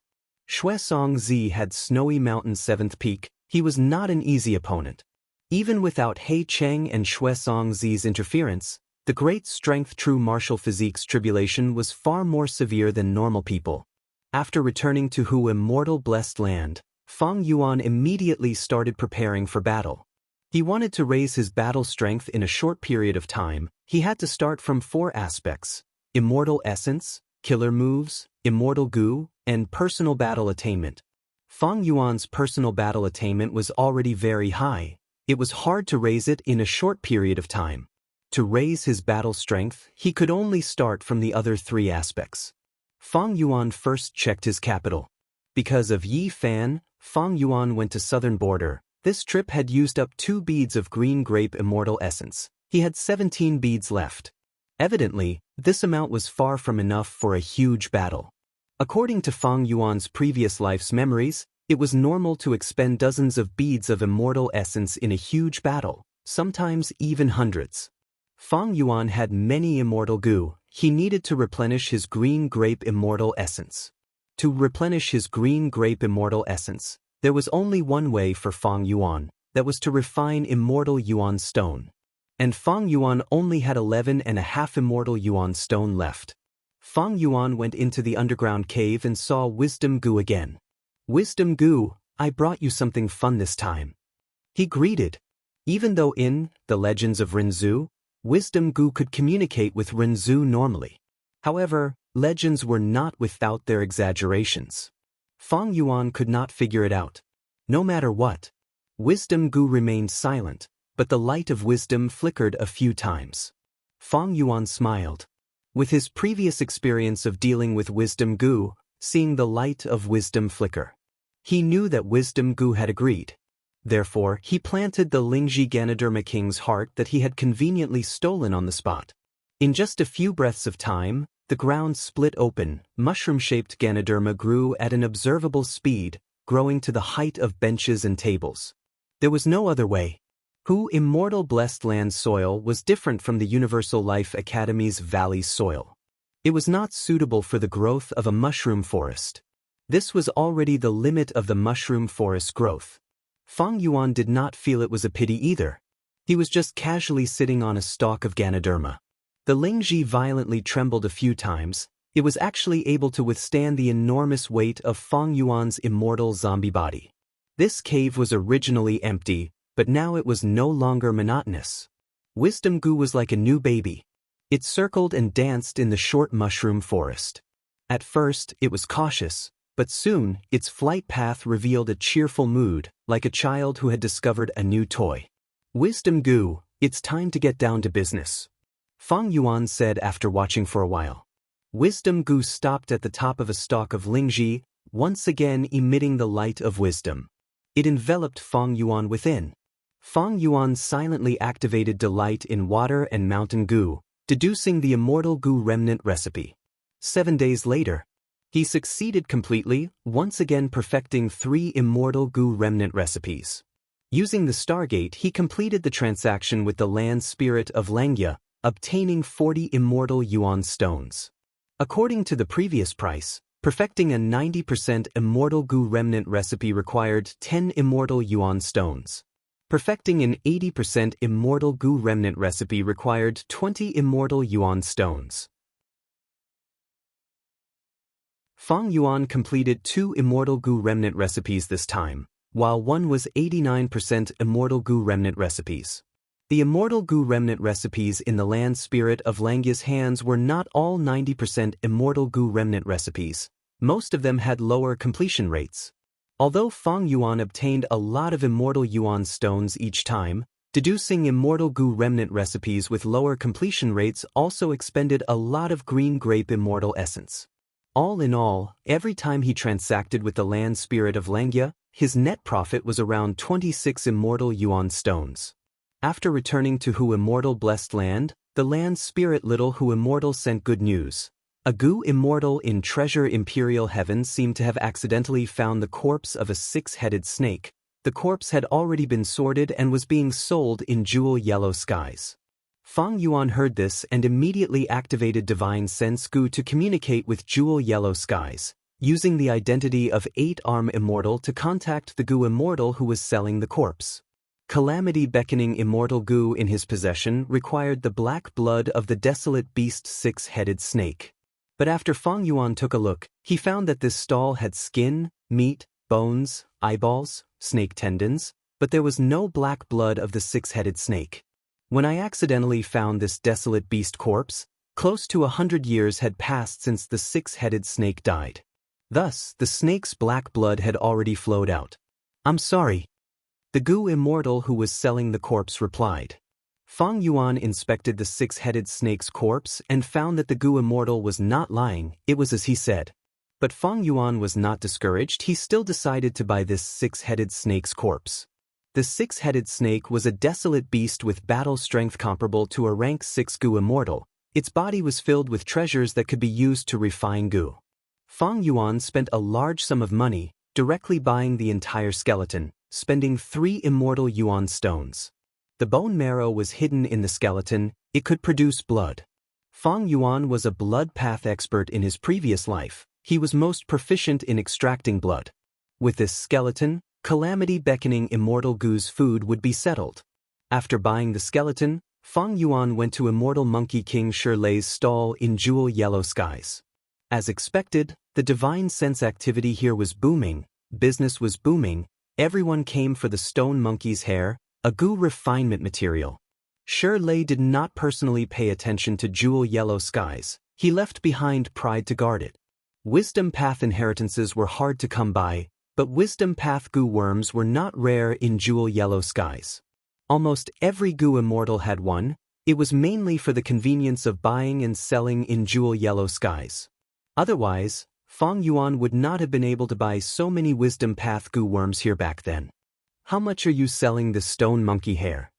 Xuesong Zi had Snowy Mountain 7th Peak. He was not an easy opponent. Even without He Cheng and Xuesong Zi's interference, the great strength true martial physique's tribulation was far more severe than normal people. After returning to Hu Immortal Blessed Land, Fang Yuan immediately started preparing for battle. He wanted to raise his battle strength in a short period of time. He had to start from 4 aspects: immortal essence, killer moves, immortal goo, and personal battle attainment. Fang Yuan's personal battle attainment was already very high. It was hard to raise it in a short period of time. To raise his battle strength, he could only start from the other 3 aspects. Fang Yuan first checked his capital. Because of Yi Fan, Fang Yuan went to southern border. This trip had used up 2 beads of green grape immortal essence. He had 17 beads left. Evidently, this amount was far from enough for a huge battle. According to Fang Yuan's previous life's memories, it was normal to expend dozens of beads of immortal essence in a huge battle, sometimes even hundreds. Fang Yuan had many immortal goo. He needed to replenish his green grape immortal essence. To replenish his green grape immortal essence, there was only one way for Fang Yuan, that was to refine immortal yuan stone. And Fang Yuan only had 11.5 immortal yuan stone left. Fang Yuan went into the underground cave and saw Wisdom Goo again. "Wisdom Goo, I brought you something fun this time," he greeted. Even though in The Legends of Rinzhu, Wisdom Goo could communicate with Rinzhu normally. However, legends were not without their exaggerations. Fang Yuan could not figure it out. No matter what, Wisdom Goo remained silent, but the light of wisdom flickered a few times. Fang Yuan smiled. With his previous experience of dealing with Wisdom Goo, seeing the light of wisdom flicker, he knew that Wisdom Goo had agreed. Therefore, he planted the Lingji Ganoderma King's heart that he had conveniently stolen on the spot. In just a few breaths of time, the ground split open. Mushroom-shaped Ganoderma grew at an observable speed, growing to the height of benches and tables. There was no other way. Hu Immortal Blessed Land soil was different from the Universal Life Academy's valley soil. It was not suitable for the growth of a mushroom forest. This was already the limit of the mushroom forest growth. Fang Yuan did not feel it was a pity either. He was just casually sitting on a stalk of Ganoderma. The Lingji violently trembled a few times. It was actually able to withstand the enormous weight of Fang Yuan's immortal zombie body. This cave was originally empty, but now it was no longer monotonous. Wisdom Goo was like a new baby. It circled and danced in the short mushroom forest. At first, it was cautious, but soon, its flight path revealed a cheerful mood, like a child who had discovered a new toy. "Wisdom Goo, it's time to get down to business," Fang Yuan said after watching for a while. Wisdom Goo stopped at the top of a stalk of Lingji, once again emitting the light of wisdom. It enveloped Fang Yuan within. Fang Yuan silently activated Delight in Water and Mountain Goo, deducing the Immortal Goo Remnant recipe. 7 days later, he succeeded completely, once again perfecting 3 Immortal Goo Remnant recipes. Using the Stargate, he completed the transaction with the land spirit of Langia, obtaining 40 Immortal Yuan stones. According to the previous price, perfecting a 90% Immortal Goo Remnant recipe required 10 Immortal Yuan stones. Perfecting an 80% Immortal Goo Remnant recipe required 20 Immortal Yuan stones. Fang Yuan completed 2 Immortal Goo Remnant recipes this time, while one was 89% Immortal Goo Remnant recipes. The Immortal Goo Remnant recipes in the land spirit of Langia's hands were not all 90% Immortal Goo Remnant recipes. Most of them had lower completion rates. Although Fang Yuan obtained a lot of Immortal Yuan stones each time, deducing Immortal Goo Remnant recipes with lower completion rates also expended a lot of green grape Immortal essence. All in all, every time he transacted with the land spirit of Langia, his net profit was around 26 Immortal Yuan stones. After returning to Hu Immortal Blessed Land, the land spirit Little Hu Immortal sent good news. A Goo Immortal in Treasure Imperial Heaven seemed to have accidentally found the corpse of a 6-headed snake. The corpse had already been sorted and was being sold in Jewel Yellow Skies. Fang Yuan heard this and immediately activated Divine Sense Goo to communicate with Jewel Yellow Skies, using the identity of 8-Arm Immortal to contact the Goo Immortal who was selling the corpse. Calamity Beckoning Immortal Goo in his possession required the black blood of the desolate beast 6-headed snake. But after Fang Yuan took a look, he found that this stall had skin, meat, bones, eyeballs, snake tendons, but there was no black blood of the six-headed snake. When I accidentally found this desolate beast corpse, close to 100 years had passed since the six-headed snake died. Thus, the snake's black blood had already flowed out. I'm sorry. The Gu Immortal who was selling the corpse replied. Fang Yuan inspected the six-headed snake's corpse and found that the Gu Immortal was not lying, it was as he said. But Fang Yuan was not discouraged, he still decided to buy this six-headed snake's corpse. The six-headed snake was a desolate beast with battle strength comparable to a rank 6 Gu Immortal. Its body was filled with treasures that could be used to refine Gu. Fang Yuan spent a large sum of money, directly buying the entire skeleton, spending 3 immortal yuan stones. The bone marrow was hidden in the skeleton, it could produce blood. Fang Yuan was a blood path expert in his previous life, he was most proficient in extracting blood. With this skeleton, calamity beckoning immortal Gu's food would be settled. After buying the skeleton, Fang Yuan went to Immortal Monkey King Shirley's stall in Jewel Yellow Skies. As expected, the divine sense activity here was booming, business was booming, everyone came for the stone monkey's hair, a Gu refinement material. Shirley did not personally pay attention to Jewel Yellow Skies, he left behind pride to guard it. Wisdom path inheritances were hard to come by, but wisdom path Gu worms were not rare in Jewel Yellow Skies. Almost every Gu Immortal had one, it was mainly for the convenience of buying and selling in Jewel Yellow Skies. Otherwise, Fang Yuan would not have been able to buy so many wisdom path Gu worms here back then. How much are you selling this stone monkey hair?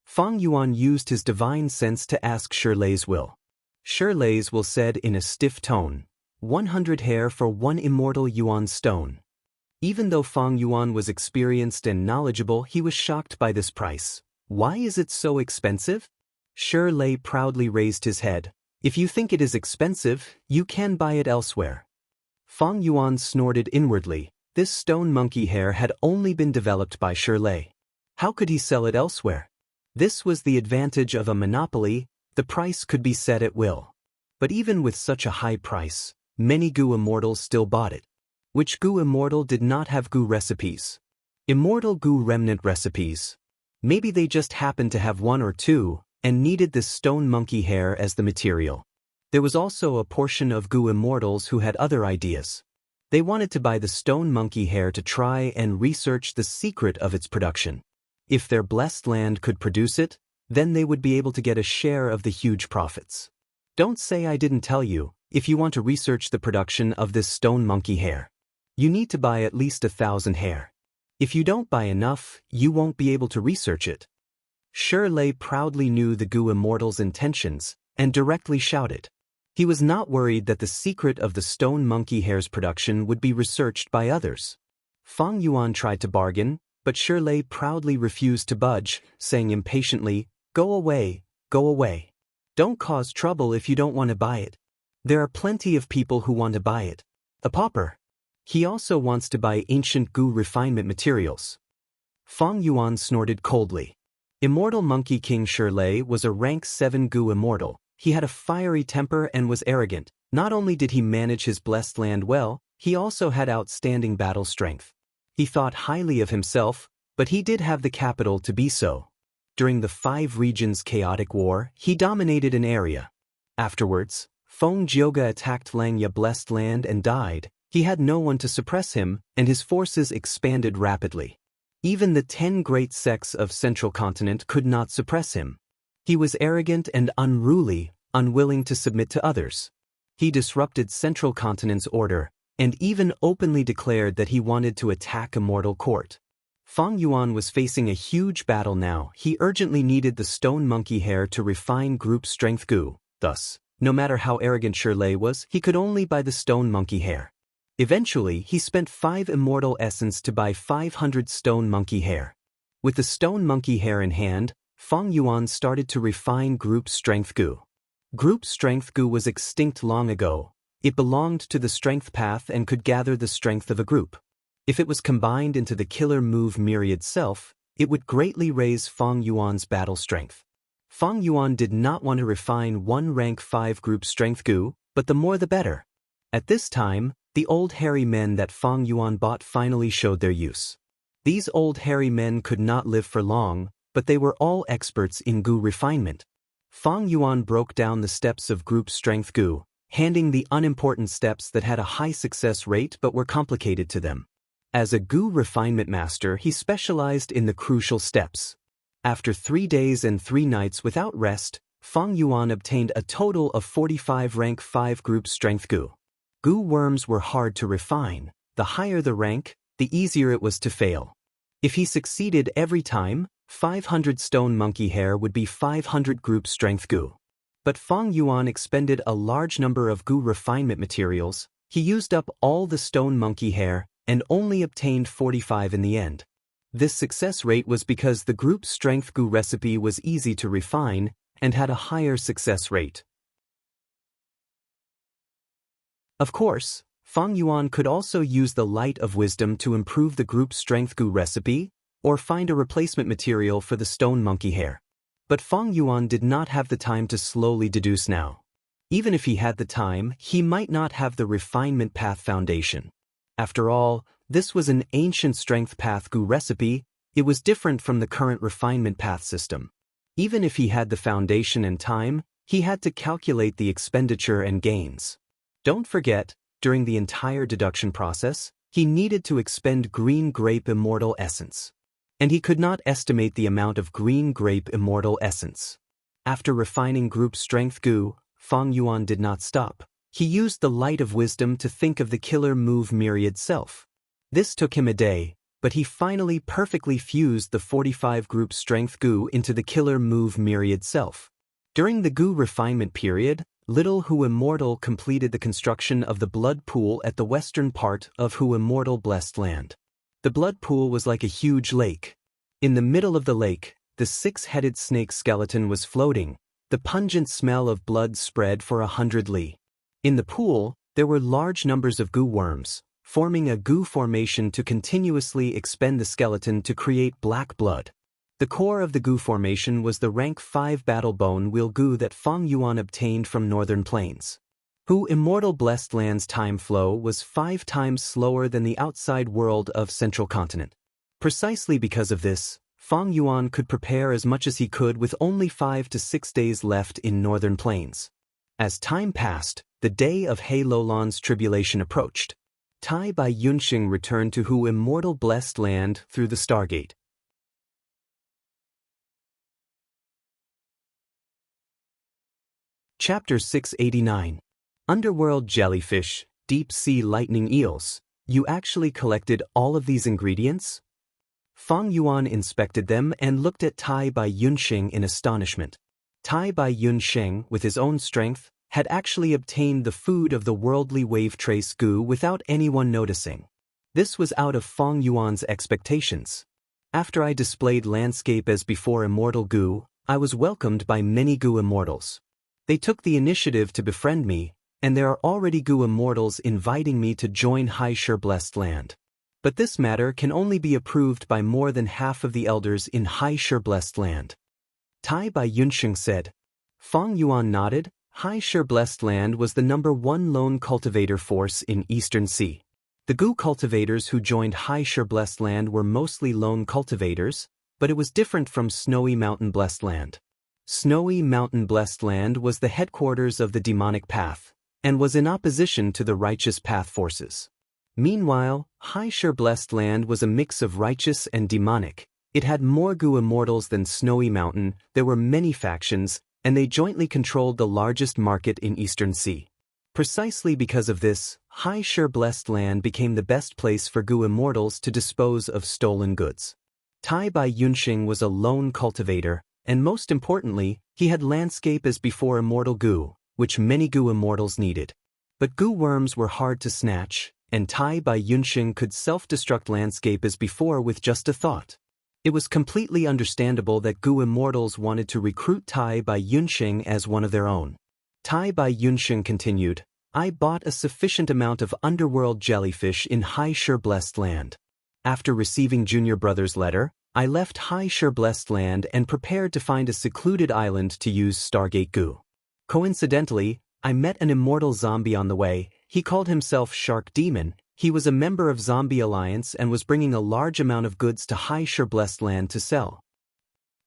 Fang Yuan used his divine sense to ask Shirley's will. Shirley's will said in a stiff tone, 100 hair for 1 immortal yuan stone. Even though Fang Yuan was experienced and knowledgeable, he was shocked by this price. Why is it so expensive? Shirley proudly raised his head. If you think it is expensive, you can buy it elsewhere. Fang Yuan snorted inwardly. This stone monkey hair had only been developed by Shirley. How could he sell it elsewhere? This was the advantage of a monopoly, the price could be set at will. But even with such a high price, many Gu Immortals still bought it. Which Gu Immortal did not have Gu recipes? Immortal Gu remnant recipes. Maybe they just happened to have 1 or 2, and needed this stone monkey hair as the material. There was also a portion of Gu Immortals who had other ideas. They wanted to buy the stone monkey hair to try and research the secret of its production. If their blessed land could produce it, then they would be able to get a share of the huge profits. Don't say I didn't tell you, if you want to research the production of this stone monkey hair. You need to buy at least 1,000 hair. If you don't buy enough, you won't be able to research it. Shirley proudly knew the Gu Immortal's intentions, and directly shouted. He was not worried that the secret of the stone monkey hair's production would be researched by others. Fang Yuan tried to bargain, but Shirley proudly refused to budge, saying impatiently, Go away, go away. Don't cause trouble if you don't want to buy it. There are plenty of people who want to buy it. A pauper. He also wants to buy ancient Gu refinement materials. Fang Yuan snorted coldly. Immortal Monkey King Shirley was a rank 7 Gu Immortal. He had a fiery temper and was arrogant. Not only did he manage his blessed land well, he also had outstanding battle strength. He thought highly of himself, but he did have the capital to be so. During the 5 regions chaotic war, he dominated an area. Afterwards, Feng Jioga attacked Langya blessed land and died. He had no one to suppress him, and his forces expanded rapidly. Even the 10 great sects of Central Continent could not suppress him. He was arrogant and unruly, unwilling to submit to others. He disrupted Central Continent's order, and even openly declared that he wanted to attack Immortal Court. Fang Yuan was facing a huge battle now. He urgently needed the stone monkey hair to refine group strength Gu. Thus, no matter how arrogant Shirley was, he could only buy the stone monkey hair. Eventually, he spent 5 immortal essence to buy 500 stone monkey hair. With the stone monkey hair in hand, Fang Yuan started to refine group strength Gu. Group strength Gu was extinct long ago. It belonged to the strength path and could gather the strength of a group. If it was combined into the killer move myriad self, it would greatly raise Fang Yuan's battle strength. Fang Yuan did not want to refine one rank 5 group strength goo, but the more the better. At this time, the old hairy men that Fang Yuan bought finally showed their use. These old hairy men could not live for long, but they were all experts in goo refinement. Fang Yuan broke down the steps of group strength goo, handing the unimportant steps that had a high success rate but were complicated to them. As a goo refinement master, he specialized in the crucial steps. After 3 days and 3 nights without rest, Fang Yuan obtained a total of 45 rank 5 group strength goo. Goo worms were hard to refine. The higher the rank, the easier it was to fail. If he succeeded every time, 500 stone monkey hair would be 500 group strength goo. But Fang Yuan expended a large number of goo refinement materials. He used up all the stone monkey hair and only obtained 45 in the end. This success rate was because the group strength goo recipe was easy to refine and had a higher success rate. Of course, Fang Yuan could also use the light of wisdom to improve the group strength goo recipe or find a replacement material for the stone monkey hair. But Fang Yuan did not have the time to slowly deduce now. Even if he had the time, he might not have the refinement path foundation. After all, this was an ancient strength path goo recipe. It was different from the current refinement path system. Even if he had the foundation and time, he had to calculate the expenditure and gains. Don't forget, during the entire deduction process, he needed to expend green grape immortal essence. And he could not estimate the amount of green grape immortal essence. After refining group strength goo, Fang Yuan did not stop. He used the light of wisdom to think of the killer move myriad self. This took him a day, but he finally perfectly fused the 45 group strength goo into the killer move myriad self. During the goo refinement period, Little Hu Immortal completed the construction of the blood pool at the western part of Hu Immortal Blessed Land. The blood pool was like a huge lake. In the middle of the lake, the 6-headed snake skeleton was floating. The pungent smell of blood spread for 100 li. In the pool, there were large numbers of goo worms, forming a goo formation to continuously expend the skeleton to create black blood. The core of the goo formation was the rank 5 battle bone wheel goo that Fang Yuan obtained from northern plains. Hu Immortal Blessed Land's time flow was 5 times slower than the outside world of Central Continent. Precisely because of this, Fang Yuan could prepare as much as he could with only 5 to 6 days left in northern plains. As time passed, the day of He Lolan's tribulation approached. Tai by Yunxing returned to Hu Immortal Blessed Land through the Stargate. Chapter 689. Underworld jellyfish, deep-sea lightning eels. You actually collected all of these ingredients? Fang Yuan inspected them and looked at Tai by Yunxing in astonishment. Tai by Yunxing, with his own strength, had actually obtained the food of the worldly wave trace goo without anyone noticing. This was out of Fang Yuan's expectations. After I displayed landscape as before immortal goo, I was welcomed by many goo immortals. They took the initiative to befriend me, and there are already goo immortals inviting me to join Hai Shi Blessed Land. But this matter can only be approved by more than half of the elders in Hai Shi Blessed Land. Tai by Yunxing said. Fang Yuan nodded. Hai Shi Blessed Land was the #1 lone cultivator force in Eastern Sea. The goo cultivators who joined Hai Shi Blessed Land were mostly lone cultivators, but it was different from Snowy Mountain Blessed Land. Snowy Mountain Blessed Land was the headquarters of the demonic path, and was in opposition to the righteous path forces. Meanwhile, Hai Shi Blessed Land was a mix of righteous and demonic. It had more goo immortals than Snowy Mountain, there were many factions, and they jointly controlled the largest market in Eastern Sea. Precisely because of this, Hai Shi Blessed Land became the best place for goo immortals to dispose of stolen goods. Tai by Yunxing was a lone cultivator, and most importantly, he had landscape as before immortal goo, which many goo immortals needed. But goo worms were hard to snatch, and Tai by Yunxing could self-destruct landscape as before with just a thought. It was completely understandable that goo immortals wanted to recruit Tai by Yunxing as one of their own. Tai by Yunxing continued, I bought a sufficient amount of underworld jellyfish in Hai Shi Blessed Land. After receiving Junior Brother's letter, I left High Sure Blessed Land and prepared to find a secluded island to use Stargate goo. Coincidentally, I met an immortal zombie on the way. He called himself Shark Demon. He was a member of Zombie Alliance and was bringing a large amount of goods to High Sure Blessed Land to sell.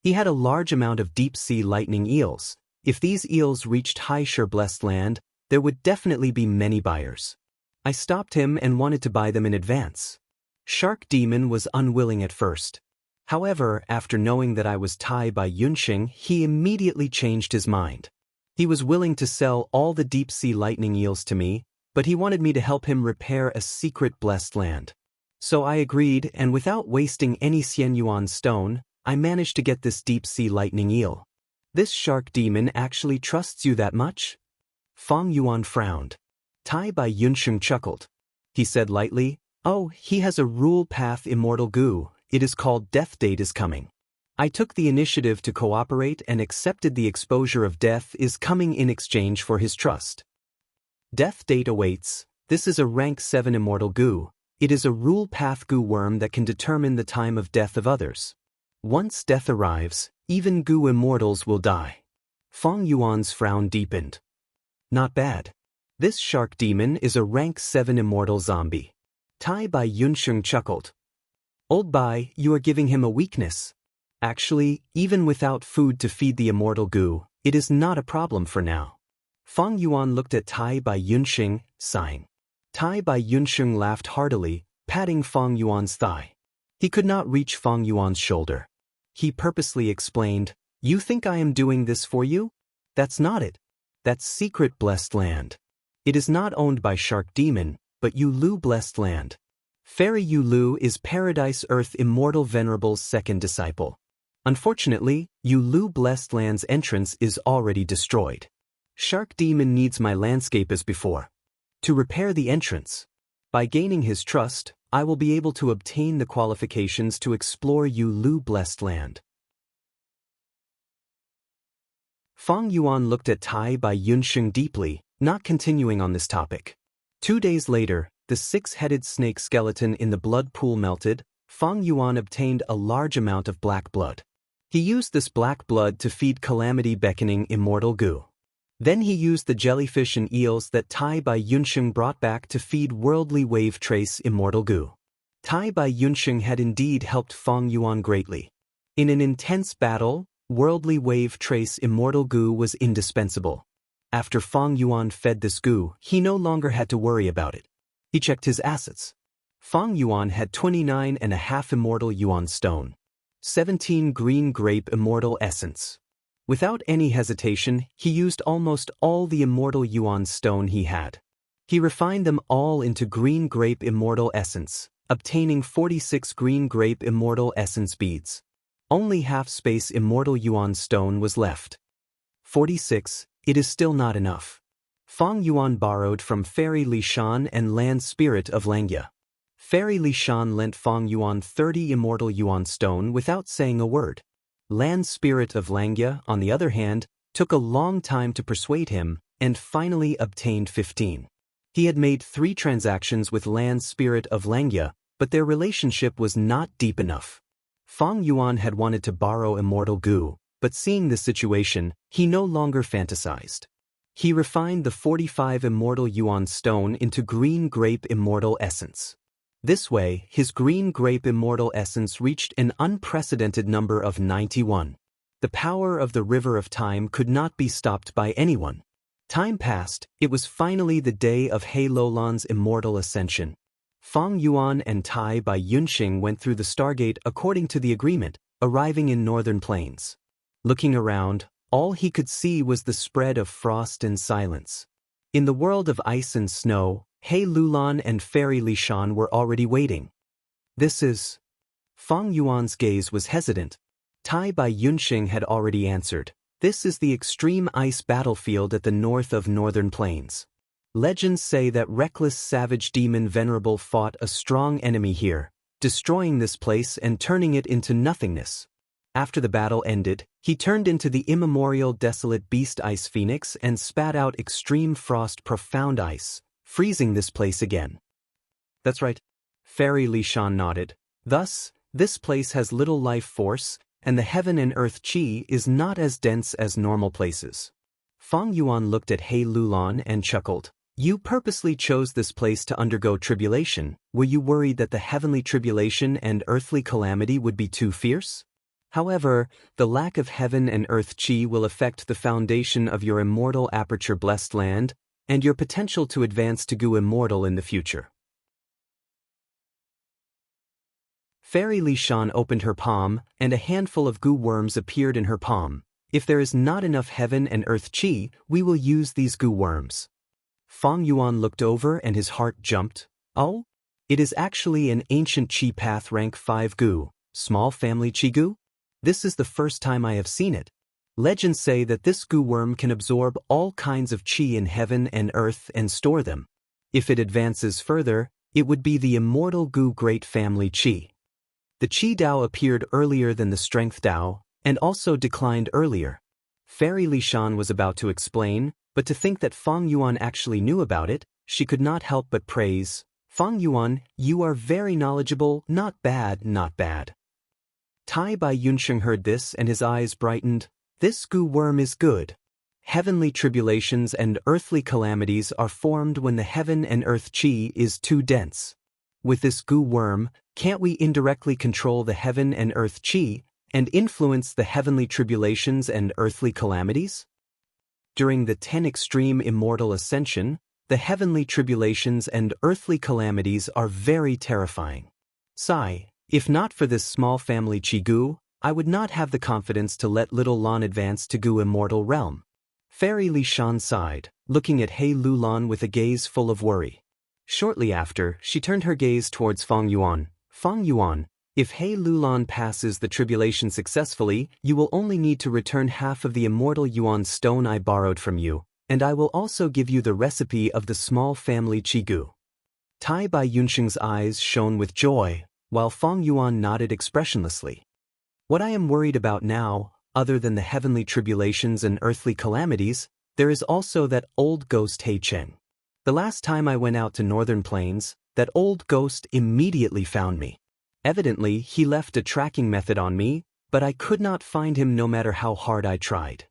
He had a large amount of deep-sea lightning eels. If these eels reached High Sure Blessed Land, there would definitely be many buyers. I stopped him and wanted to buy them in advance. Shark Demon was unwilling at first. However, after knowing that I was Tai by Yunxing, he immediately changed his mind. He was willing to sell all the deep-sea lightning eels to me, but he wanted me to help him repair a secret blessed land. So I agreed, and without wasting any Xianyuan stone, I managed to get this deep-sea lightning eel. This Shark Demon actually trusts you that much? Fang Yuan frowned. Tai by Yunxing chuckled. He said lightly, "Oh, he has a rule path immortal goo. It is called Death Date is Coming. I took the initiative to cooperate and accepted the exposure of death is coming in exchange for his trust. Death Date awaits. This is a rank 7 immortal goo. It is a rule path goo worm that can determine the time of death of others. Once death arrives, even goo immortals will die." Fang Yuan's frown deepened. Not bad. This Shark Demon is a rank 7 immortal zombie. Tai by Yunxing chuckled. Old Bai, you are giving him a weakness. Actually, even without food to feed the immortal goo, it is not a problem for now. Fang Yuan looked at Tai by Yunxing, sighing. Tai by Yunxing laughed heartily, patting Fang Yuan's thigh. He could not reach Fang Yuan's shoulder. He purposely explained, "You think I am doing this for you? That's not it. That's secret blessed land. It is not owned by Shark Demon, but Yulu blessed land. Fairy Yulu is Paradise Earth Immortal Venerable's second disciple. Unfortunately, Yulu blessed land's entrance is already destroyed. Shark Demon needs my landscape as before. To repair the entrance. By gaining his trust, I will be able to obtain the qualifications to explore Yulu blessed land." Fang Yuan looked at Tai by Yunxing deeply, not continuing on this topic. 2 days later, the 6-headed snake skeleton in the blood pool melted. Fang Yuan obtained a large amount of black blood. He used this black blood to feed Calamity beckoning immortal goo. Then he used the jellyfish and eels that Tai by Yunxing brought back to feed worldly wave trace immortal goo. Tai by Yunxing had indeed helped Fang Yuan greatly. In an intense battle, worldly wave trace immortal goo was indispensable. After Fang Yuan fed this goo, he no longer had to worry about it. He checked his assets. Fang Yuan had 29.5 immortal yuan stone, 17 green grape immortal essence. Without any hesitation, he used almost all the immortal yuan stone he had. He refined them all into green grape immortal essence, obtaining 46 green grape immortal essence beads. Only half space immortal yuan stone was left. 46, it is still not enough. Fang Yuan borrowed from Fairy Lishan and Land Spirit of Langia. Fairy Lishan lent Fang Yuan 30 immortal yuan stone without saying a word. Land Spirit of Langia, on the other hand, took a long time to persuade him, and finally obtained 15. He had made 3 transactions with Land Spirit of Langia, but their relationship was not deep enough. Fang Yuan had wanted to borrow immortal goo, but seeing the situation, he no longer fantasized. He refined the 45 immortal yuan stone into green grape immortal essence. This way, his green grape immortal essence reached an unprecedented number of 91. The power of the river of time could not be stopped by anyone. Time passed, it was finally the day of He Lolan's immortal ascension. Fang Yuan and Tai by Yunxing went through the Stargate according to the agreement, arriving in northern plains. Looking around, all he could see was the spread of frost and silence. In the world of ice and snow, He Lulan and Fairy Lishan were already waiting. "This is..." Fang Yuan's gaze was hesitant. Tai by Yunxing had already answered. "This is the extreme ice battlefield at the north of northern plains. Legends say that reckless savage demon Venerable fought a strong enemy here, destroying this place and turning it into nothingness. After the battle ended, he turned into the immemorial desolate beast Ice Phoenix and spat out extreme frost profound ice, freezing this place again." "That's right." Fairy Lishan nodded. "Thus, This place has little life force, and the heaven and earth qi is not as dense as normal places. Fang Yuan looked at He Lulan and chuckled. You purposely chose this place to undergo tribulation. Were you worried that the heavenly tribulation and earthly calamity would be too fierce? However, the lack of heaven and earth qi will affect the foundation of your immortal aperture blessed land, and your potential to advance to Gu Immortal in the future. Fairy Li Shan opened her palm, and a handful of Gu worms appeared in her palm. If there is not enough heaven and earth qi, we will use these Gu worms. Fang Yuan looked over and his heart jumped. Oh? It is actually an ancient qi path rank 5 Gu, small family qi Gu? This is the first time I have seen it. Legends say that this Gu worm can absorb all kinds of qi in heaven and earth and store them. If it advances further, it would be the immortal Gu great family qi. The qi Dao appeared earlier than the strength Dao, and also declined earlier. Fairy Li Shan was about to explain, but to think that Fang Yuan actually knew about it, she could not help but praise. Fang Yuan, you are very knowledgeable, not bad, not bad. Tai Bai Yunsheng heard this and his eyes brightened. This Gu worm is good. Heavenly tribulations and earthly calamities are formed when the heaven and earth qi is too dense. With this Gu worm, can't we indirectly control the heaven and earth qi and influence the heavenly tribulations and earthly calamities? During the 10 extreme immortal ascension, the heavenly tribulations and earthly calamities are very terrifying. Sigh, if not for this small family qi Gu, I would not have the confidence to let little Lan advance to Gu Immortal realm. Fairy Li Shan sighed, looking at He Lulan with a gaze full of worry. Shortly after, she turned her gaze towards Fang Yuan. Fang Yuan, if He Lulan passes the tribulation successfully, you will only need to return half of the immortal Yuan stone I borrowed from you, and I will also give you the recipe of the small family qi Gu. Tai Bai Yunsheng's eyes shone with joy, while Fang Yuan nodded expressionlessly. What I am worried about now, other than the heavenly tribulations and earthly calamities, there is also that old ghost He Cheng. The last time I went out to Northern Plains, that old ghost immediately found me. Evidently, he left a tracking method on me, but I could not find him no matter how hard I tried.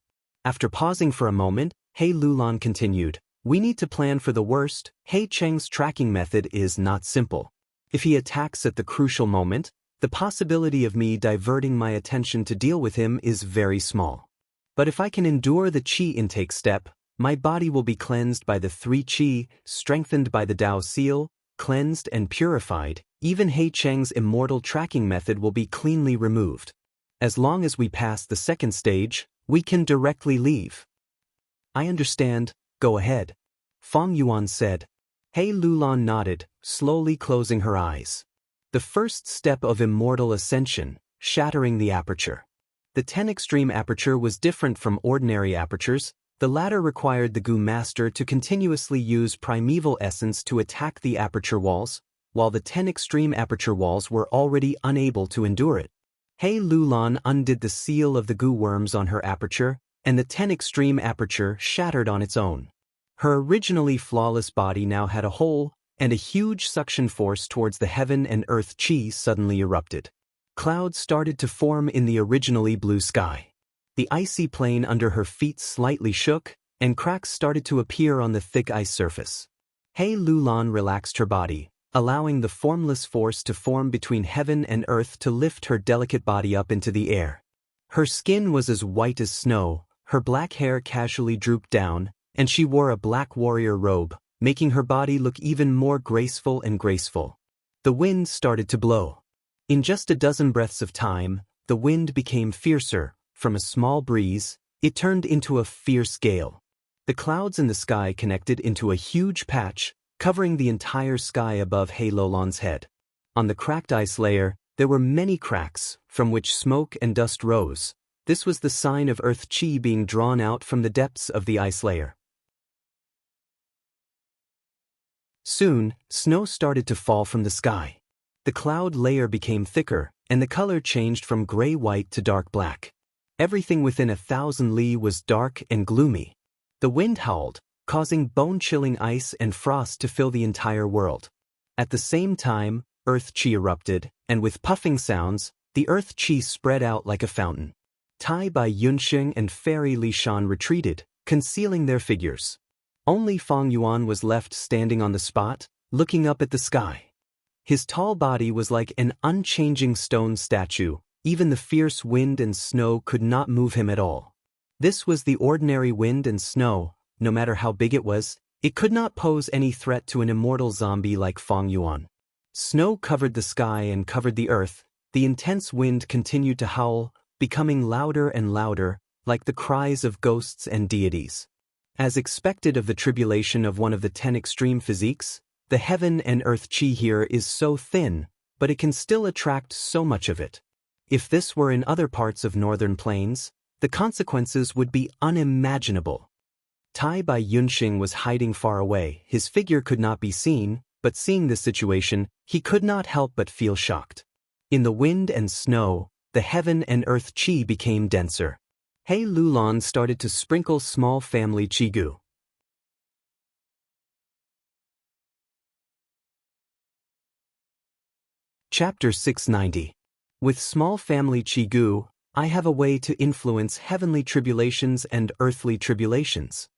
After pausing for a moment, He Lulan continued, we need to plan for the worst. He Cheng's tracking method is not simple. If he attacks at the crucial moment, the possibility of me diverting my attention to deal with him is very small. But if I can endure the qi intake step, my body will be cleansed by the 3 qi, strengthened by the Dao seal, cleansed and purified. Even He Cheng's immortal tracking method will be cleanly removed. As long as we pass the second stage, we can directly leave. I understand, go ahead. Fang Yuan said. He Lulan nodded, slowly closing her eyes. The first step of immortal ascension, shattering the aperture. The 10 extreme aperture was different from ordinary apertures. The latter required the Gu master to continuously use primeval essence to attack the aperture walls, while the 10 extreme aperture walls were already unable to endure it. He Lulan undid the seal of the Gu worms on her aperture, and the 10 extreme aperture shattered on its own. Her originally flawless body now had a hole, and a huge suction force towards the heaven and earth qi suddenly erupted. Clouds started to form in the originally blue sky. The icy plain under her feet slightly shook, and cracks started to appear on the thick ice surface. He Lulan relaxed her body, allowing the formless force to form between heaven and earth to lift her delicate body up into the air. Her skin was as white as snow, her black hair casually drooped down, and she wore a black warrior robe, making her body look even more graceful and graceful. The wind started to blow. In just a dozen breaths of time, the wind became fiercer. From a small breeze, it turned into a fierce gale. The clouds in the sky connected into a huge patch, covering the entire sky above He Lulan's head. On the cracked ice layer, there were many cracks, from which smoke and dust rose. This was the sign of earth qi being drawn out from the depths of the ice layer. Soon, snow started to fall from the sky. The cloud layer became thicker, and the color changed from gray-white to dark black. Everything within 1,000 li was dark and gloomy. The wind howled, causing bone-chilling ice and frost to fill the entire world. At the same time, earth qi erupted, and with puffing sounds, the earth qi spread out like a fountain. Tai by Yunxing and Fairy Li Shan retreated, concealing their figures. Only Fang Yuan was left standing on the spot, looking up at the sky. His tall body was like an unchanging stone statue. Even the fierce wind and snow could not move him at all. This was the ordinary wind and snow. No matter how big it was, it could not pose any threat to an immortal zombie like Fang Yuan. Snow covered the sky and covered the earth. The intense wind continued to howl, becoming louder and louder, like the cries of ghosts and deities. As expected of the tribulation of one of the 10 extreme physiques, the heaven and earth qi here is so thin, but it can still attract so much of it. If this were in other parts of northern plains, the consequences would be unimaginable. Tai by Yunxing was hiding far away. His figure could not be seen, but seeing this situation, he could not help but feel shocked. In the wind and snow, the heaven and earth qi became denser. He Lulan started to sprinkle small family qi gu. Chapter 690. With small family qi gu, I have a way to influence heavenly tribulations and earthly tribulations.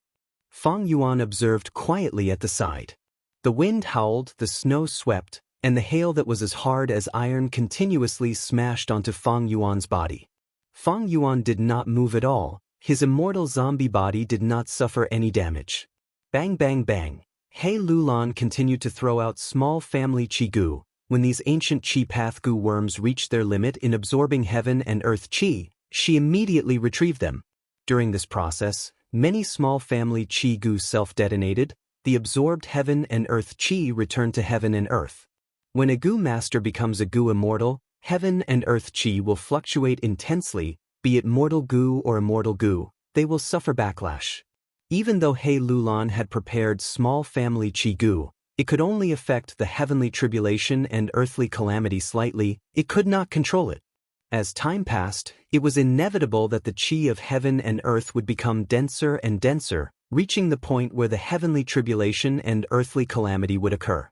Fang Yuan observed quietly at the side. The wind howled, the snow swept, and the hail that was as hard as iron continuously smashed onto Fang Yuan's body. Fang Yuan did not move at all. His immortal zombie body did not suffer any damage. Bang bang bang. He Lulan continued to throw out small family qi gu. When these ancient qi path gu worms reached their limit in absorbing heaven and earth qi, she immediately retrieved them. During this process, many small family qi gu self-detonated. The absorbed heaven and earth qi returned to heaven and earth. When a gu master becomes a gu immortal, heaven and earth qi will fluctuate intensely, be it mortal gu or immortal gu, they will suffer backlash. Even though He Lulan had prepared small family qi gu, it could only affect the heavenly tribulation and earthly calamity slightly. It could not control it. As time passed, it was inevitable that the qi of heaven and earth would become denser and denser, reaching the point where the heavenly tribulation and earthly calamity would occur.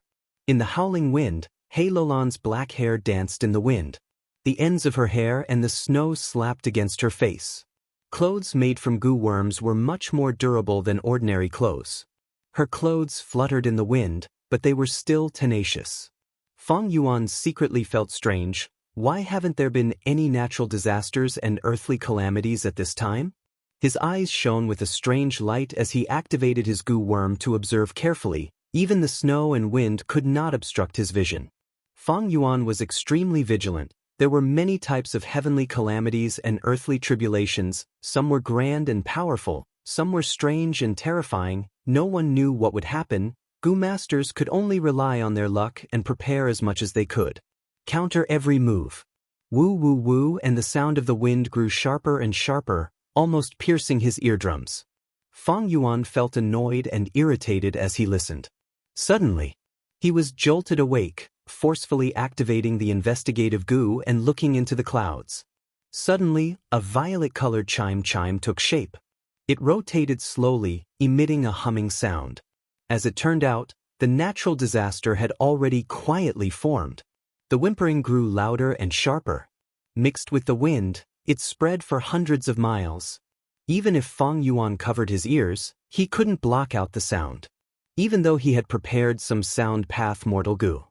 In the howling wind, He Lulan's black hair danced in the wind. The ends of her hair and the snow slapped against her face. Clothes made from gu worms were much more durable than ordinary clothes. Her clothes fluttered in the wind, but they were still tenacious. Fang Yuan secretly felt strange. Why haven't there been any natural disasters and earthly calamities at this time? His eyes shone with a strange light as he activated his gu worm to observe carefully. Even the snow and wind could not obstruct his vision. Fang Yuan was extremely vigilant. There were many types of heavenly calamities and earthly tribulations. Some were grand and powerful, some were strange and terrifying. No one knew what would happen. Gu masters could only rely on their luck and prepare as much as they could. Counter every move. Woo woo woo, and the sound of the wind grew sharper and sharper, almost piercing his eardrums. Fang Yuan felt annoyed and irritated as he listened. Suddenly, he was jolted awake, forcefully activating the investigative gu and looking into the clouds. Suddenly, a violet-colored chime took shape. It rotated slowly, emitting a humming sound. As it turned out, the natural disaster had already quietly formed. The whimpering grew louder and sharper. Mixed with the wind, it spread for hundreds of miles. Even if Fang Yuan covered his ears, he couldn't block out the sound. Even though he had prepared some sound path mortal gu.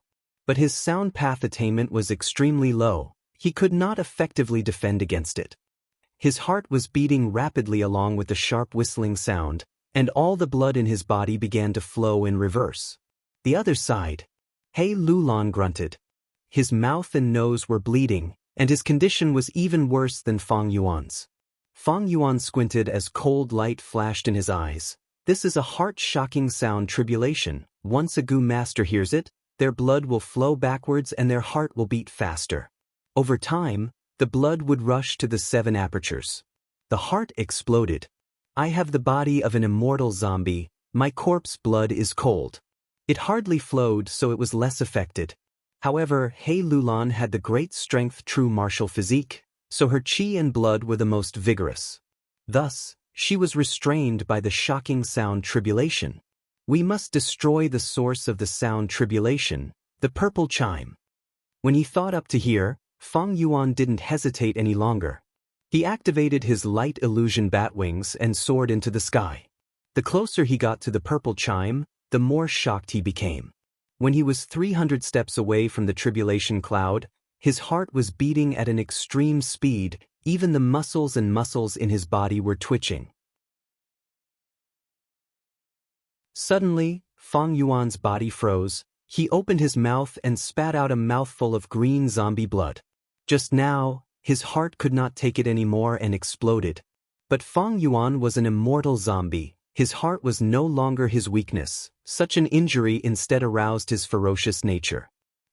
But his sound path attainment was extremely low. He could not effectively defend against it. His heart was beating rapidly along with the sharp whistling sound, and all the blood in his body began to flow in reverse. The other side. He Lulan grunted. His mouth and nose were bleeding, and his condition was even worse than Fang Yuan's. Fang Yuan squinted as cold light flashed in his eyes. This is a heart-shocking sound tribulation. Once a gu master hears it, their blood will flow backwards and their heart will beat faster. Over time, the blood would rush to the 7 apertures. The heart exploded. I have the body of an immortal zombie. My corpse blood is cold. It hardly flowed, so it was less affected. However, He Lulan had the great strength true martial physique, so her qi and blood were the most vigorous. Thus, she was restrained by the shocking sound tribulation. We must destroy the source of the sound tribulation, the purple chime. When he thought up to here, Fang Yuan didn't hesitate any longer. He activated his light illusion bat wings and soared into the sky. The closer he got to the purple chime, the more shocked he became. When he was 300 steps away from the tribulation cloud, his heart was beating at an extreme speed, even the muscles in his body were twitching. Suddenly, Fang Yuan's body froze. He opened his mouth and spat out a mouthful of green zombie blood. Just now, his heart could not take it anymore and exploded. But Fang Yuan was an immortal zombie. His heart was no longer his weakness. Such an injury instead aroused his ferocious nature.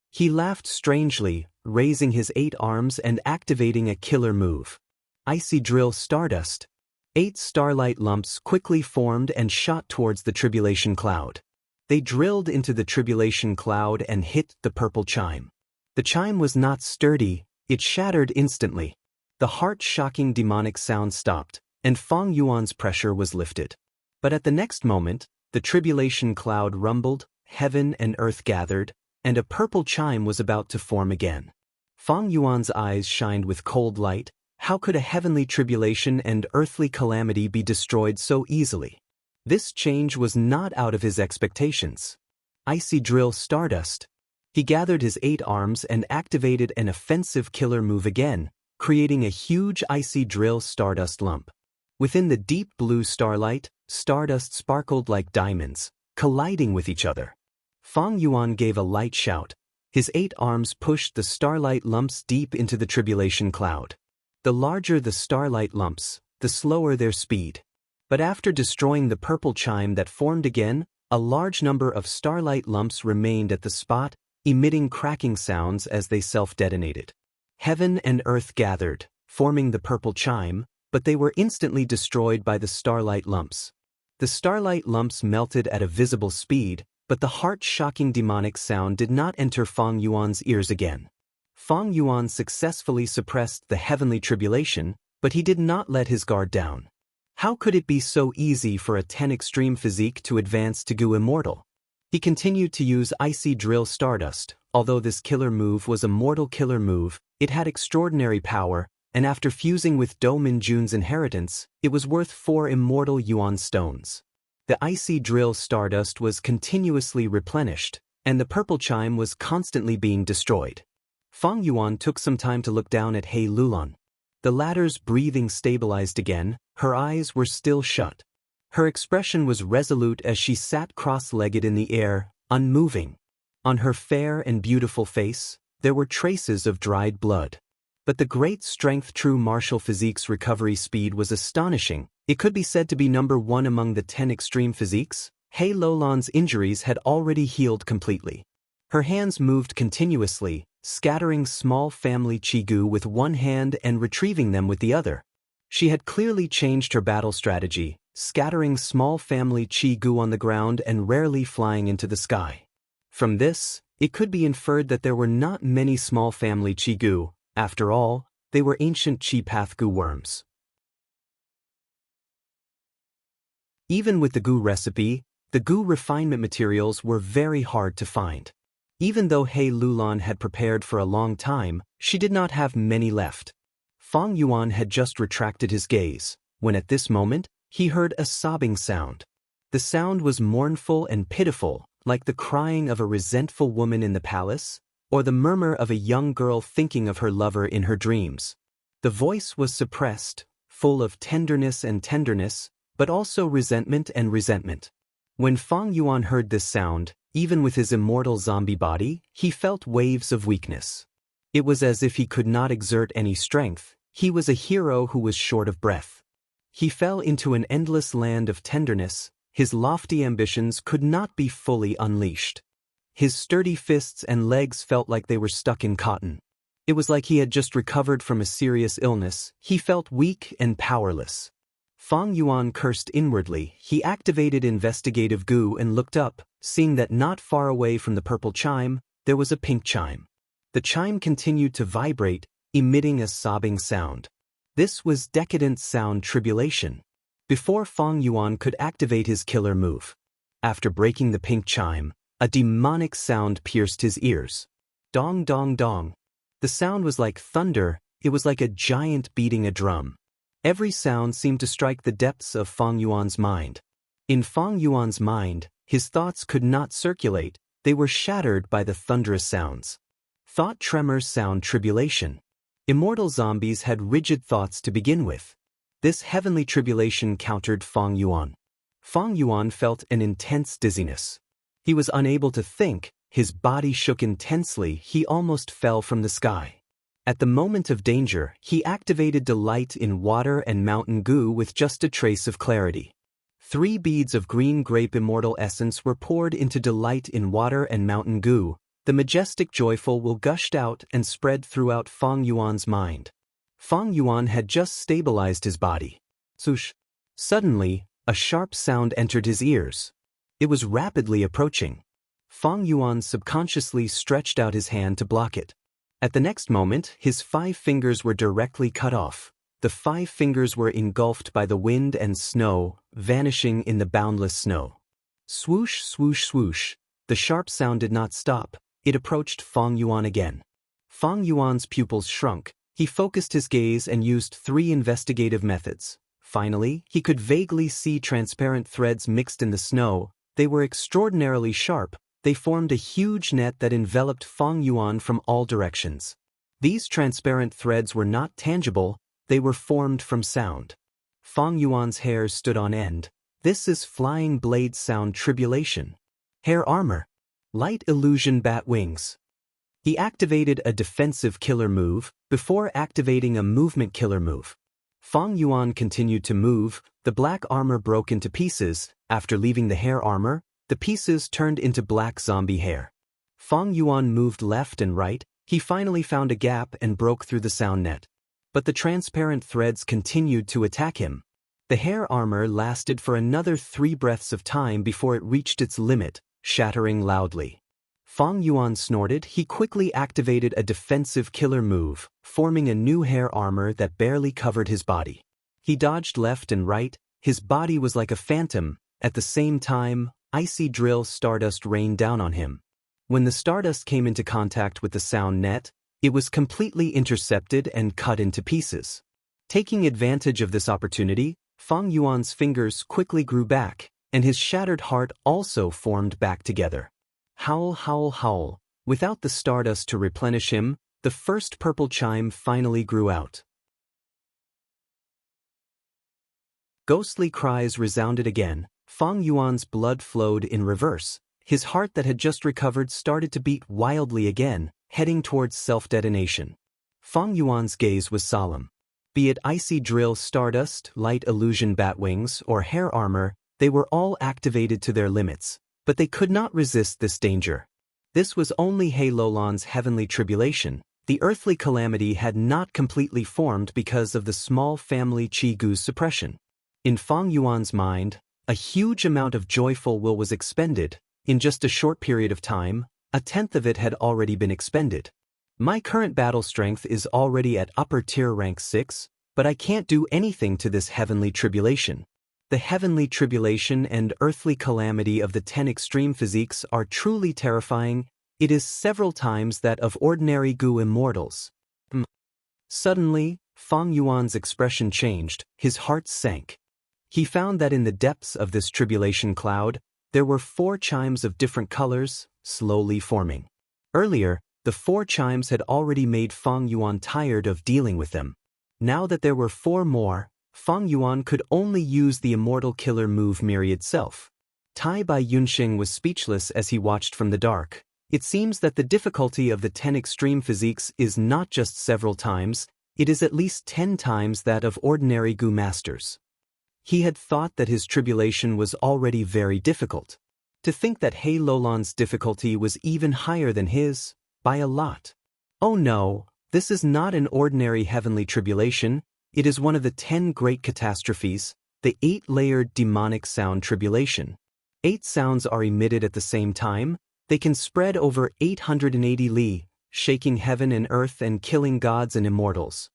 He laughed strangely, raising his 8 arms and activating a killer move. Icy Drill Stardust. 8 starlight lumps quickly formed and shot towards the tribulation cloud. They drilled into the tribulation cloud and hit the purple chime. The chime was not sturdy, it shattered instantly. The heart-shocking demonic sound stopped, and Fang Yuan's pressure was lifted. But at the next moment, the tribulation cloud rumbled, heaven and earth gathered, and a purple chime was about to form again. Fang Yuan's eyes shined with cold light. How could a heavenly tribulation and earthly calamity be destroyed so easily? This change was not out of his expectations. Icy Drill Stardust. He gathered his 8 arms and activated an offensive killer move again, creating a huge icy drill stardust lump. Within the deep blue starlight, stardust sparkled like diamonds, colliding with each other. Fang Yuan gave a light shout. His 8 arms pushed the starlight lumps deep into the tribulation cloud. The larger the starlight lumps, the slower their speed. But after destroying the purple chime that formed again, a large number of starlight lumps remained at the spot, emitting cracking sounds as they self-detonated. Heaven and earth gathered, forming the purple chime, but they were instantly destroyed by the starlight lumps. The starlight lumps melted at a visible speed, but the heart-shocking demonic sound did not enter Fang Yuan's ears again. Fang Yuan successfully suppressed the heavenly tribulation, but he did not let his guard down. How could it be so easy for a 10 extreme physique to advance to go immortal? He continued to use Icy Drill Stardust. Although this killer move was a mortal killer move, it had extraordinary power, and after fusing with Do Minjun's inheritance, it was worth 4 immortal yuan stones. The Icy Drill Stardust was continuously replenished, and the purple chime was constantly being destroyed. Fang Yuan took some time to look down at He Lulan. The latter's breathing stabilized again, her eyes were still shut. Her expression was resolute as she sat cross-legged in the air, unmoving. On her fair and beautiful face, there were traces of dried blood. But the great strength true martial physique's recovery speed was astonishing. It could be said to be number 1 among the 10 extreme physiques. He Lulan's injuries had already healed completely. Her hands moved continuously, scattering small family qigong with one hand and retrieving them with the other. She had clearly changed her battle strategy, scattering small family qigong on the ground and rarely flying into the sky. From this, it could be inferred that there were not many small family qigong. After all, they were ancient qi path gu worms. Even with the gu recipe, the gu refinement materials were very hard to find. Even though He Lulan had prepared for a long time, she did not have many left. Fang Yuan had just retracted his gaze, when at this moment, he heard a sobbing sound. The sound was mournful and pitiful, like the crying of a resentful woman in the palace, or the murmur of a young girl thinking of her lover in her dreams. The voice was suppressed, full of tenderness, but also resentment and resentment. When Fang Yuan heard this sound, even with his immortal zombie body, he felt waves of weakness. It was as if he could not exert any strength. He was a hero who was short of breath. He fell into an endless land of tenderness. His lofty ambitions could not be fully unleashed. His sturdy fists and legs felt like they were stuck in cotton. It was like he had just recovered from a serious illness. He felt weak and powerless. Fang Yuan cursed inwardly. He activated investigative gu and looked up, seeing that not far away from the purple chime, there was a pink chime. The chime continued to vibrate, emitting a sobbing sound. This was decadent sound tribulation. Before Fang Yuan could activate his killer move. After breaking the pink chime, a demonic sound pierced his ears. Dong dong dong. The sound was like thunder, it was like a giant beating a drum. Every sound seemed to strike the depths of Fang Yuan's mind. In Fang Yuan's mind, his thoughts could not circulate, they were shattered by the thunderous sounds. Thought tremors sound tribulation. Immortal zombies had rigid thoughts to begin with. This heavenly tribulation countered Fang Yuan. Fang Yuan felt an intense dizziness. He was unable to think, his body shook intensely, he almost fell from the sky. At the moment of danger, he activated delight in water and mountain goo with just a trace of clarity. 3 beads of green grape immortal essence were poured into delight in water and mountain goo. The majestic joyful will gushed out and spread throughout Fang Yuan's mind. Fang Yuan had just stabilized his body. Swoosh! Suddenly, a sharp sound entered his ears. It was rapidly approaching. Fang Yuan subconsciously stretched out his hand to block it. At the next moment, his 5 fingers were directly cut off. The 5 fingers were engulfed by the wind and snow, vanishing in the boundless snow. Swoosh, swoosh, swoosh. The sharp sound did not stop. It approached Fang Yuan again. Fang Yuan's pupils shrunk. He focused his gaze and used 3 investigative methods. Finally, he could vaguely see transparent threads mixed in the snow. They were extraordinarily sharp. They formed a huge net that enveloped Fang Yuan from all directions. These transparent threads were not tangible, they were formed from sound. Fang Yuan's hairs stood on end. This is flying blade sound tribulation. Hair armor. Light illusion bat wings. He activated a defensive killer move, before activating a movement killer move. Fang Yuan continued to move, the black armor broke into pieces. After leaving the hair armor, the pieces turned into black zombie hair. Fang Yuan moved left and right, he finally found a gap and broke through the sound net. But the transparent threads continued to attack him. The hair armor lasted for another 3 breaths of time before it reached its limit, shattering loudly. Fang Yuan snorted, he quickly activated a defensive killer move, forming a new hair armor that barely covered his body. He dodged left and right, his body was like a phantom. At the same time, icy drill stardust rained down on him. When the stardust came into contact with the sound net, it was completely intercepted and cut into pieces. Taking advantage of this opportunity, Fang Yuan's fingers quickly grew back, and his shattered heart also formed back together. Howl, howl, howl. Without the stardust to replenish him, the first purple chime finally grew out. Ghostly cries resounded again. Fang Yuan's blood flowed in reverse. His heart that had just recovered started to beat wildly again, heading towards self-detonation. Fang Yuan's gaze was solemn. Be it icy drill stardust, light illusion batwings, or hair armor, they were all activated to their limits, but they could not resist this danger. This was only He Lolan's heavenly tribulation. The earthly calamity had not completely formed because of the small family Qi Gu's suppression. In Fang Yuan's mind, a huge amount of joyful will was expended. In just a short period of time, 1/10 of it had already been expended. My current battle strength is already at upper tier rank 6, but I can't do anything to this heavenly tribulation. The heavenly tribulation and earthly calamity of the 10 extreme physiques are truly terrifying. It is several times that of ordinary Gu immortals. Suddenly, Fang Yuan's expression changed, his heart sank. He found that in the depths of this tribulation cloud, there were 4 chimes of different colors, slowly forming. Earlier, the 4 chimes had already made Fang Yuan tired of dealing with them. Now that there were 4 more, Fang Yuan could only use the immortal killer move myriad self. Tai Bai Yunxing was speechless as he watched from the dark. It seems that the difficulty of the 10 extreme physiques is not just several times, it is at least 10 times that of ordinary Gu masters. He had thought that his tribulation was already very difficult. To think that He Lolan's difficulty was even higher than his, by a lot. Oh no, this is not an ordinary heavenly tribulation, it is one of the 10 great catastrophes, the 8-layered demonic sound tribulation. 8 sounds are emitted at the same time, they can spread over 880 li, shaking heaven and earth and killing gods and immortals.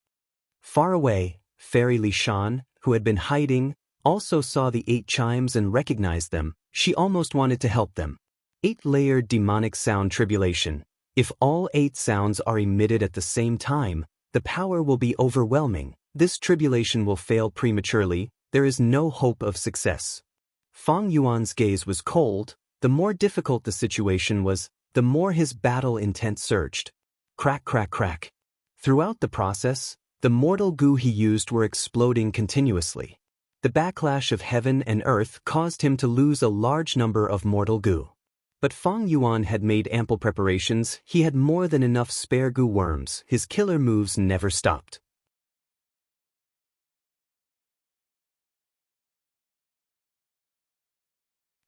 Far away, Fairy Li Shan, who had been hiding, also saw the 8 chimes and recognized them. She almost wanted to help them. 8-layered demonic sound tribulation. If all 8 sounds are emitted at the same time, the power will be overwhelming. This tribulation will fail prematurely. There is no hope of success. Fang Yuan's gaze was cold. The more difficult the situation was, the more his battle intent surged. Crack, crack, crack. Throughout the process, the mortal goo he used were exploding continuously. The backlash of heaven and earth caused him to lose a large number of mortal goo. But Fang Yuan had made ample preparations. He had more than enough spare goo worms. His killer moves never stopped.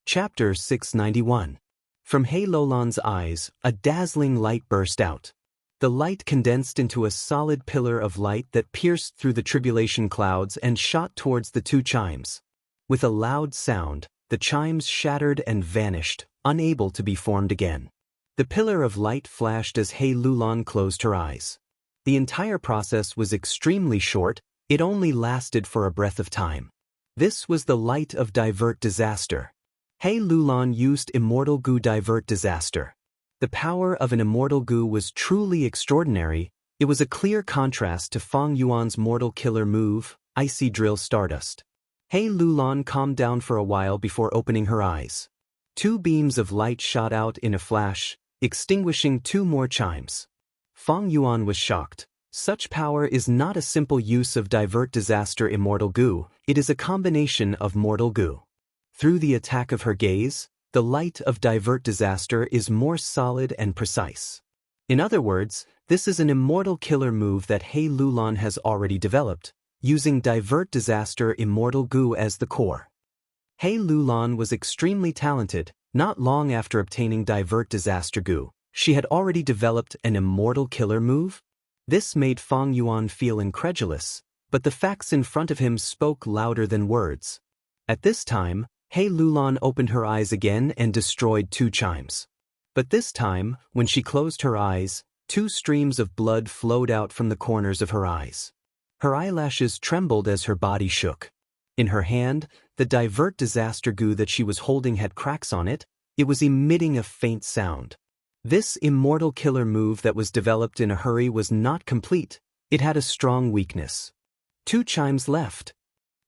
Chapter 691. From He Lulan's eyes, a dazzling light burst out. The light condensed into a solid pillar of light that pierced through the tribulation clouds and shot towards the 2 chimes. With a loud sound, the chimes shattered and vanished, unable to be formed again. The pillar of light flashed as He Lulan closed her eyes. The entire process was extremely short. It only lasted for a breath of time. This was the light of divert disaster. He Lulan used immortal goo divert disaster. The power of an immortal goo was truly extraordinary. It was a clear contrast to Fang Yuan's mortal killer move, icy drill stardust. He Lulan calmed down for a while before opening her eyes. 2 beams of light shot out in a flash, extinguishing 2 more chimes. Fang Yuan was shocked. Such power is not a simple use of divert disaster immortal goo, it is a combination of mortal goo. Through the attack of her gaze, the light of divert disaster is more solid and precise. In other words, this is an immortal killer move that He Lulan has already developed, using divert disaster immortal goo as the core. He Lulan was extremely talented. Not long after obtaining divert disaster goo, she had already developed an immortal killer move. This made Fang Yuan feel incredulous, but the facts in front of him spoke louder than words. At this time, He Lulan opened her eyes again and destroyed 2 chimes. But this time, when she closed her eyes, 2 streams of blood flowed out from the corners of her eyes. Her eyelashes trembled as her body shook. In her hand, the divert disaster goo that she was holding had cracks on it. It was emitting a faint sound. This immortal killer move that was developed in a hurry was not complete. It had a strong weakness. 2 chimes left.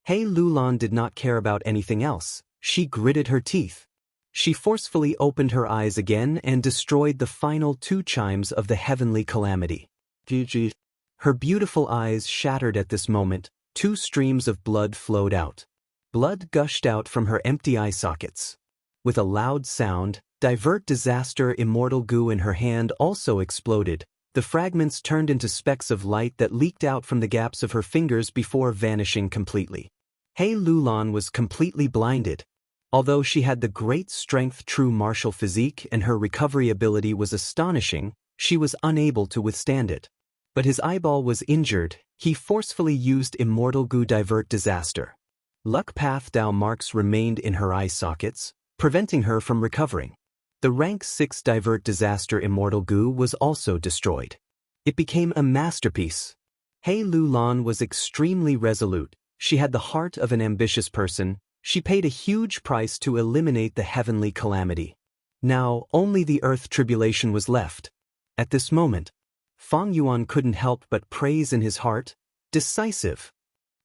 He Lulan did not care about anything else. She gritted her teeth. She forcefully opened her eyes again and destroyed the final 2 chimes of the heavenly calamity. GG. Her beautiful eyes shattered at this moment. 2 streams of blood flowed out. Blood gushed out from her empty eye sockets. With a loud sound, divert disaster immortal goo in her hand also exploded. The fragments turned into specks of light that leaked out from the gaps of her fingers before vanishing completely. He Lulan was completely blinded. Although she had the great strength true martial physique and her recovery ability was astonishing, she was unable to withstand it. But his eyeball was injured. He forcefully used immortal goo divert disaster. Luck path Dao marks remained in her eye sockets, preventing her from recovering. The rank 6 divert disaster immortal goo was also destroyed. It became a masterpiece. He Lulan was extremely resolute. She had the heart of an ambitious person. She paid a huge price to eliminate the heavenly calamity. Now, only the earth tribulation was left. At this moment, Fang Yuan couldn't help but praise in his heart, decisive.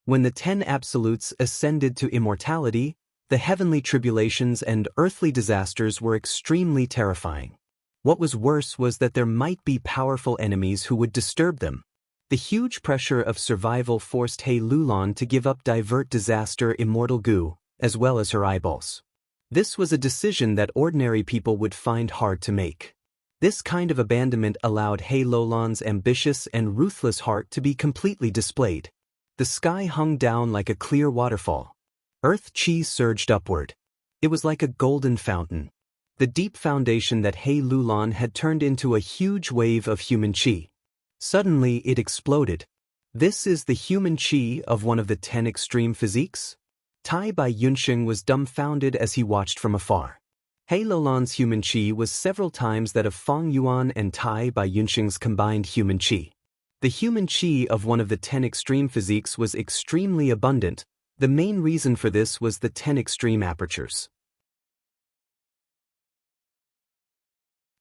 When the 10 absolutes ascended to immortality, the heavenly tribulations and earthly disasters were extremely terrifying. What was worse was that there might be powerful enemies who would disturb them. The huge pressure of survival forced He Lulan to give up divert disaster immortal goo, as well as her eyeballs. This was a decision that ordinary people would find hard to make. This kind of abandonment allowed He Lulan's ambitious and ruthless heart to be completely displayed. The sky hung down like a clear waterfall. Earth chi surged upward. It was like a golden fountain. The deep foundation that He Lulan had turned into a huge wave of human chi. Suddenly it exploded. This is the human chi of one of the 10 extreme physiques? Tai Bai Yunxing was dumbfounded as he watched from afar. He Lulan's human chi was several times that of Fang Yuan and Tai Bai Yunxing's combined human chi. The human chi of one of the 10 extreme physiques was extremely abundant. The main reason for this was the 10 extreme apertures.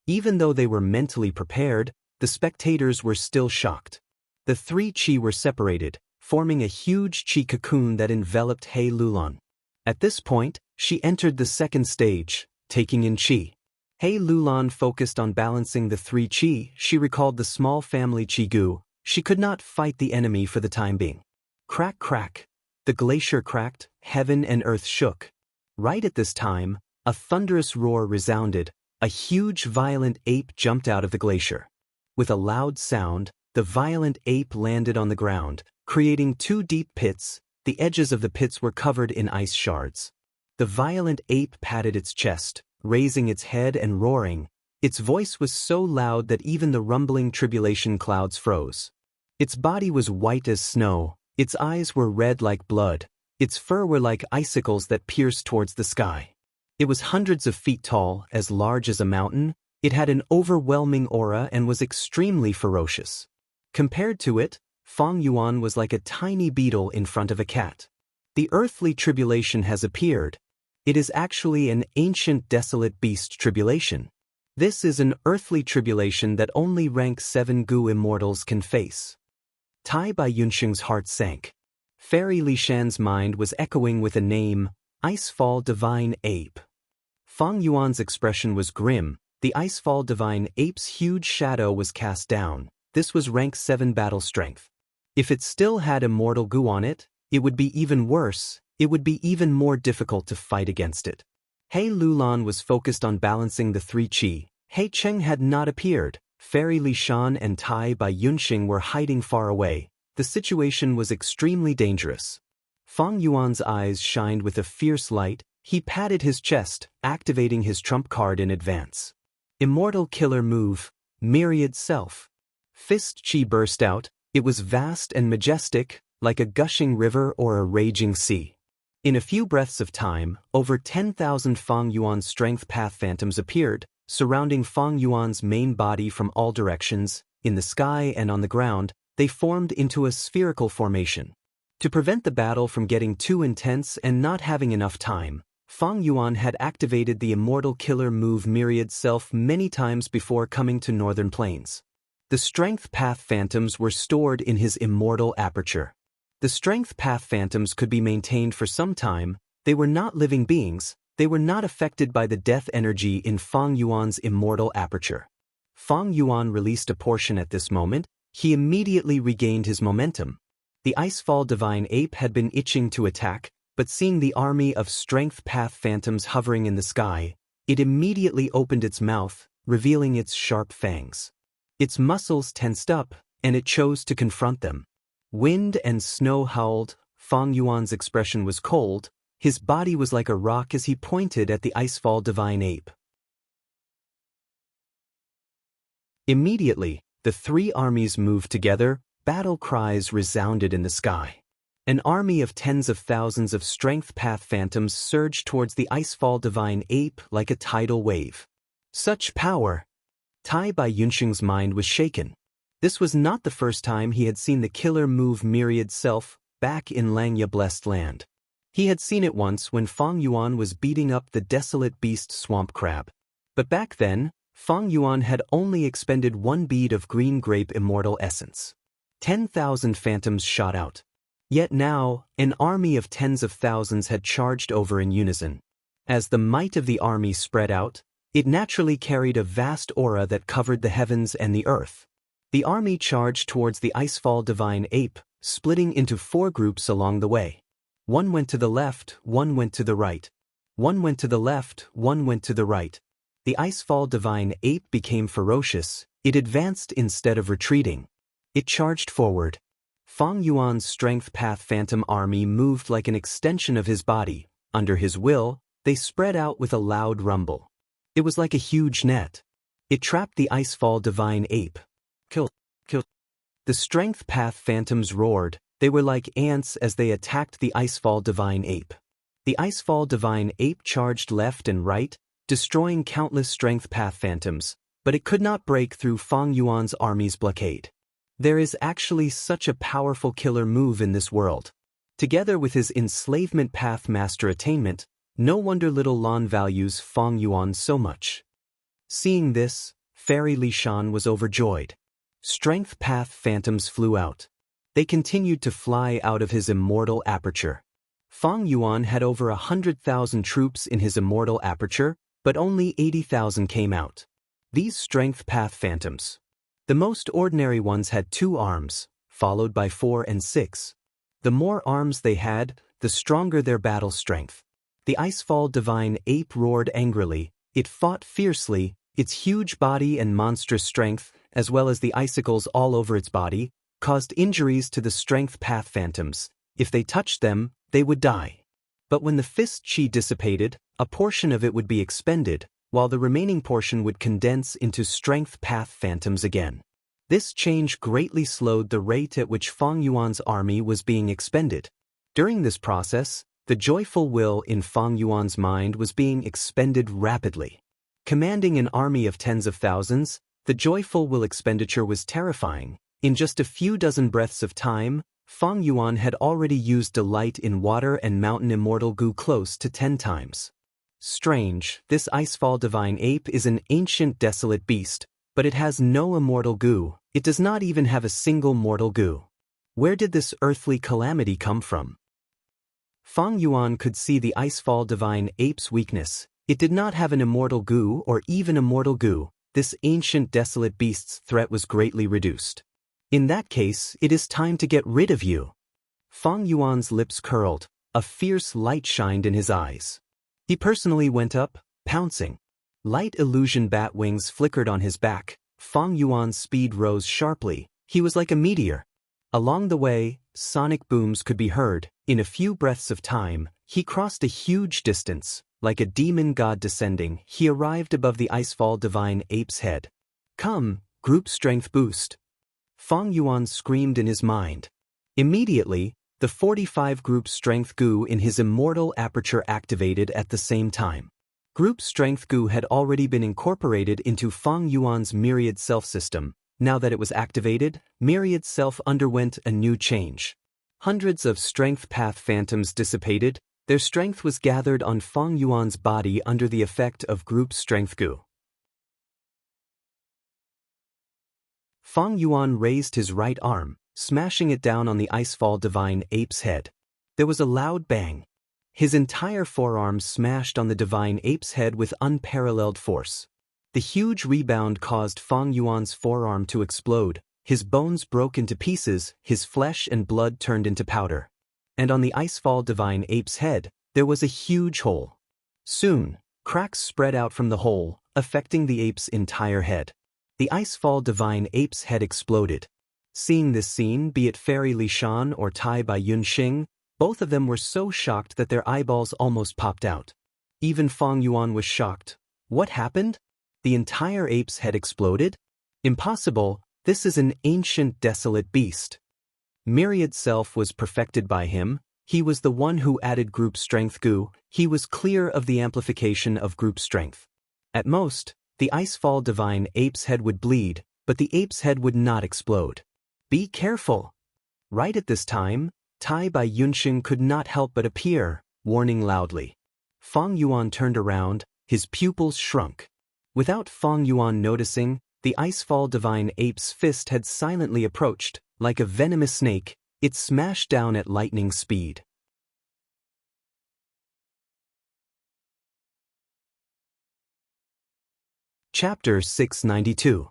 Even though they were mentally prepared, the spectators were still shocked. The three qi were separated, forming a huge qi cocoon that enveloped He Lulan. At this point, she entered the second stage, taking in qi. He Lulan focused on balancing the three qi. She recalled the small family qi gu. She could not fight the enemy for the time being. Crack, crack. The glacier cracked, heaven and earth shook. Right at this time, a thunderous roar resounded. A huge violent ape jumped out of the glacier. With a loud sound, the violent ape landed on the ground, creating two deep pits. The edges of the pits were covered in ice shards. The violent ape patted its chest, raising its head and roaring. Its voice was so loud that even the rumbling tribulation clouds froze. Its body was white as snow, its eyes were red like blood, its fur were like icicles that pierced towards the sky. It was hundreds of feet tall, as large as a mountain. It had an overwhelming aura and was extremely ferocious. Compared to it, Feng Yuan was like a tiny beetle in front of a cat. The earthly tribulation has appeared. It is actually an ancient desolate beast tribulation. This is an earthly tribulation that only rank 7 Gu immortals can face. Tai Bai Yunxing's heart sank. Fairy Li Shan's mind was echoing with a name, Icefall Divine Ape. Feng Yuan's expression was grim. The Icefall Divine Ape's huge shadow was cast down. This was rank 7 battle strength. If it still had immortal Gu on it, it would be even worse. It would be even more difficult to fight against it. He Lulan was focused on balancing the three qi. He Cheng had not appeared. Fairy Li Shan and Tai Bai Yunxing were hiding far away. The situation was extremely dangerous. Feng Yuan's eyes shined with a fierce light. He patted his chest, activating his trump card in advance. Immortal killer move, Myriad Self. Fist Qi burst out. It was vast and majestic, like a gushing river or a raging sea. In a few breaths of time, over 10,000 Feng Yuan strength path phantoms appeared, surrounding Feng Yuan's main body from all directions. In the sky and on the ground, they formed into a spherical formation. To prevent the battle from getting too intense and not having enough time, Feng Yuan had activated the immortal killer move Myriad Self many times before coming to Northern Plains. The strength path phantoms were stored in his immortal aperture. The strength path phantoms could be maintained for some time. They were not living beings. They were not affected by the death energy in Feng Yuan's immortal aperture. Feng Yuan released a portion at this moment. He immediately regained his momentum. The Icefall Divine Ape had been itching to attack, but seeing the army of strength path phantoms hovering in the sky, it immediately opened its mouth, revealing its sharp fangs. Its muscles tensed up, and it chose to confront them. Wind and snow howled. Feng Yuan's expression was cold. His body was like a rock as he pointed at the Icefall Divine Ape. Immediately, the three armies moved together. Battle cries resounded in the sky. An army of tens of thousands of strength path phantoms surged towards the Icefall Divine Ape like a tidal wave. Such power! Tai Bai Yunxing's mind was shaken. This was not the first time he had seen the killer move Myriad Self back in Langya Blessed Land. He had seen it once when Feng Yuan was beating up the desolate beast swamp crab. But back then, Feng Yuan had only expended 1 bead of green grape immortal essence. 10,000 phantoms shot out. Yet now, an army of tens of thousands had charged over in unison. As the might of the army spread out, it naturally carried a vast aura that covered the heavens and the earth. The army charged towards the Icefall Divine Ape, splitting into 4 groups along the way. One went to the left, one went to the right. One went to the left, one went to the right. The Icefall Divine Ape became ferocious. It advanced instead of retreating. It charged forward. Feng Yuan's strength path phantom army moved like an extension of his body. Under his will, they spread out with a loud rumble. It was like a huge net. It trapped the Icefall Divine Ape. Kill. The strength path phantoms roared. They were like ants as they attacked the Icefall Divine Ape. The Icefall Divine Ape charged left and right, destroying countless strength path phantoms, but it could not break through Feng Yuan's army's blockade. There is actually such a powerful killer move in this world. Together with his enslavement path master attainment, no wonder little Lan values Feng Yuan so much. Seeing this, Fairy Li Shan was overjoyed. Strength path phantoms flew out. They continued to fly out of his immortal aperture. Fang Yuan had over 100,000 troops in his immortal aperture, but only 80,000 came out. These strength path phantoms. The most ordinary ones had 2 arms, followed by 4 and 6. The more arms they had, the stronger their battle strength. The Icefall divine ape roared angrily. It fought fiercely, its huge body and monstrous strength, as well as the icicles all over its body, caused injuries to the strength path phantoms. If they touched them, they would die. But when the fist chi dissipated, a portion of it would be expended, while the remaining portion would condense into strength path phantoms again. This change greatly slowed the rate at which Fang Yuan's army was being expended. During this process, the joyful will in Fang Yuan's mind was being expended rapidly. Commanding an army of tens of thousands, the joyful will expenditure was terrifying. In just a few dozen breaths of time, Fang Yuan had already used delight in water and mountain immortal goo close to 10 times. Strange, this Icefall divine ape is an ancient desolate beast, but it has no immortal goo. It does not even have a single mortal goo. Where did this earthly calamity come from? Fang Yuan could see the Icefall divine ape's weakness. It did not have an immortal goo or even a mortal goo. This ancient desolate beast's threat was greatly reduced. In that case, it is time to get rid of you. Fang Yuan's lips curled. A fierce light shined in his eyes. He personally went up, pouncing. Light illusion bat wings flickered on his back. Fang Yuan's speed rose sharply. He was like a meteor. Along the way, sonic booms could be heard. In a few breaths of time, he crossed a huge distance. Like a demon god descending, he arrived above the Icefall divine ape's head. Come, group strength boost. Fang Yuan screamed in his mind. Immediately, the 45 group strength goo in his immortal aperture activated at the same time. Group strength goo had already been incorporated into Fang Yuan's myriad self system. Now that it was activated, myriad self underwent a new change. Hundreds of strength path phantoms dissipated. Their strength was gathered on Fang Yuan's body under the effect of group strength goo. Fang Yuan raised his right arm, smashing it down on the Icefall divine ape's head. There was a loud bang. His entire forearm smashed on the divine ape's head with unparalleled force. The huge rebound caused Fang Yuan's forearm to explode. His bones broke into pieces, his flesh and blood turned into powder. And on the Icefall divine ape's head, there was a huge hole. Soon, cracks spread out from the hole, affecting the ape's entire head. The Icefall divine ape's head exploded. Seeing this scene, be it Fairy Li Shan or Tai by Yunxing, both of them were so shocked that their eyeballs almost popped out. Even Fang Yuan was shocked. What happened? The entire ape's head exploded? Impossible, this is an ancient desolate beast. Myriad self was perfected by him. He was the one who added group strength goo. He was clear of the amplification of group strength. At most, the Icefall divine ape's head would bleed, but the ape's head would not explode. Be careful. Right at this time, Tai by Yunxing could not help but appear, warning loudly. Fang Yuan turned around, his pupils shrunk. Without Fang Yuan noticing, the Icefall divine ape's fist had silently approached. Like a venomous snake, it smashed down at lightning speed. Chapter 692.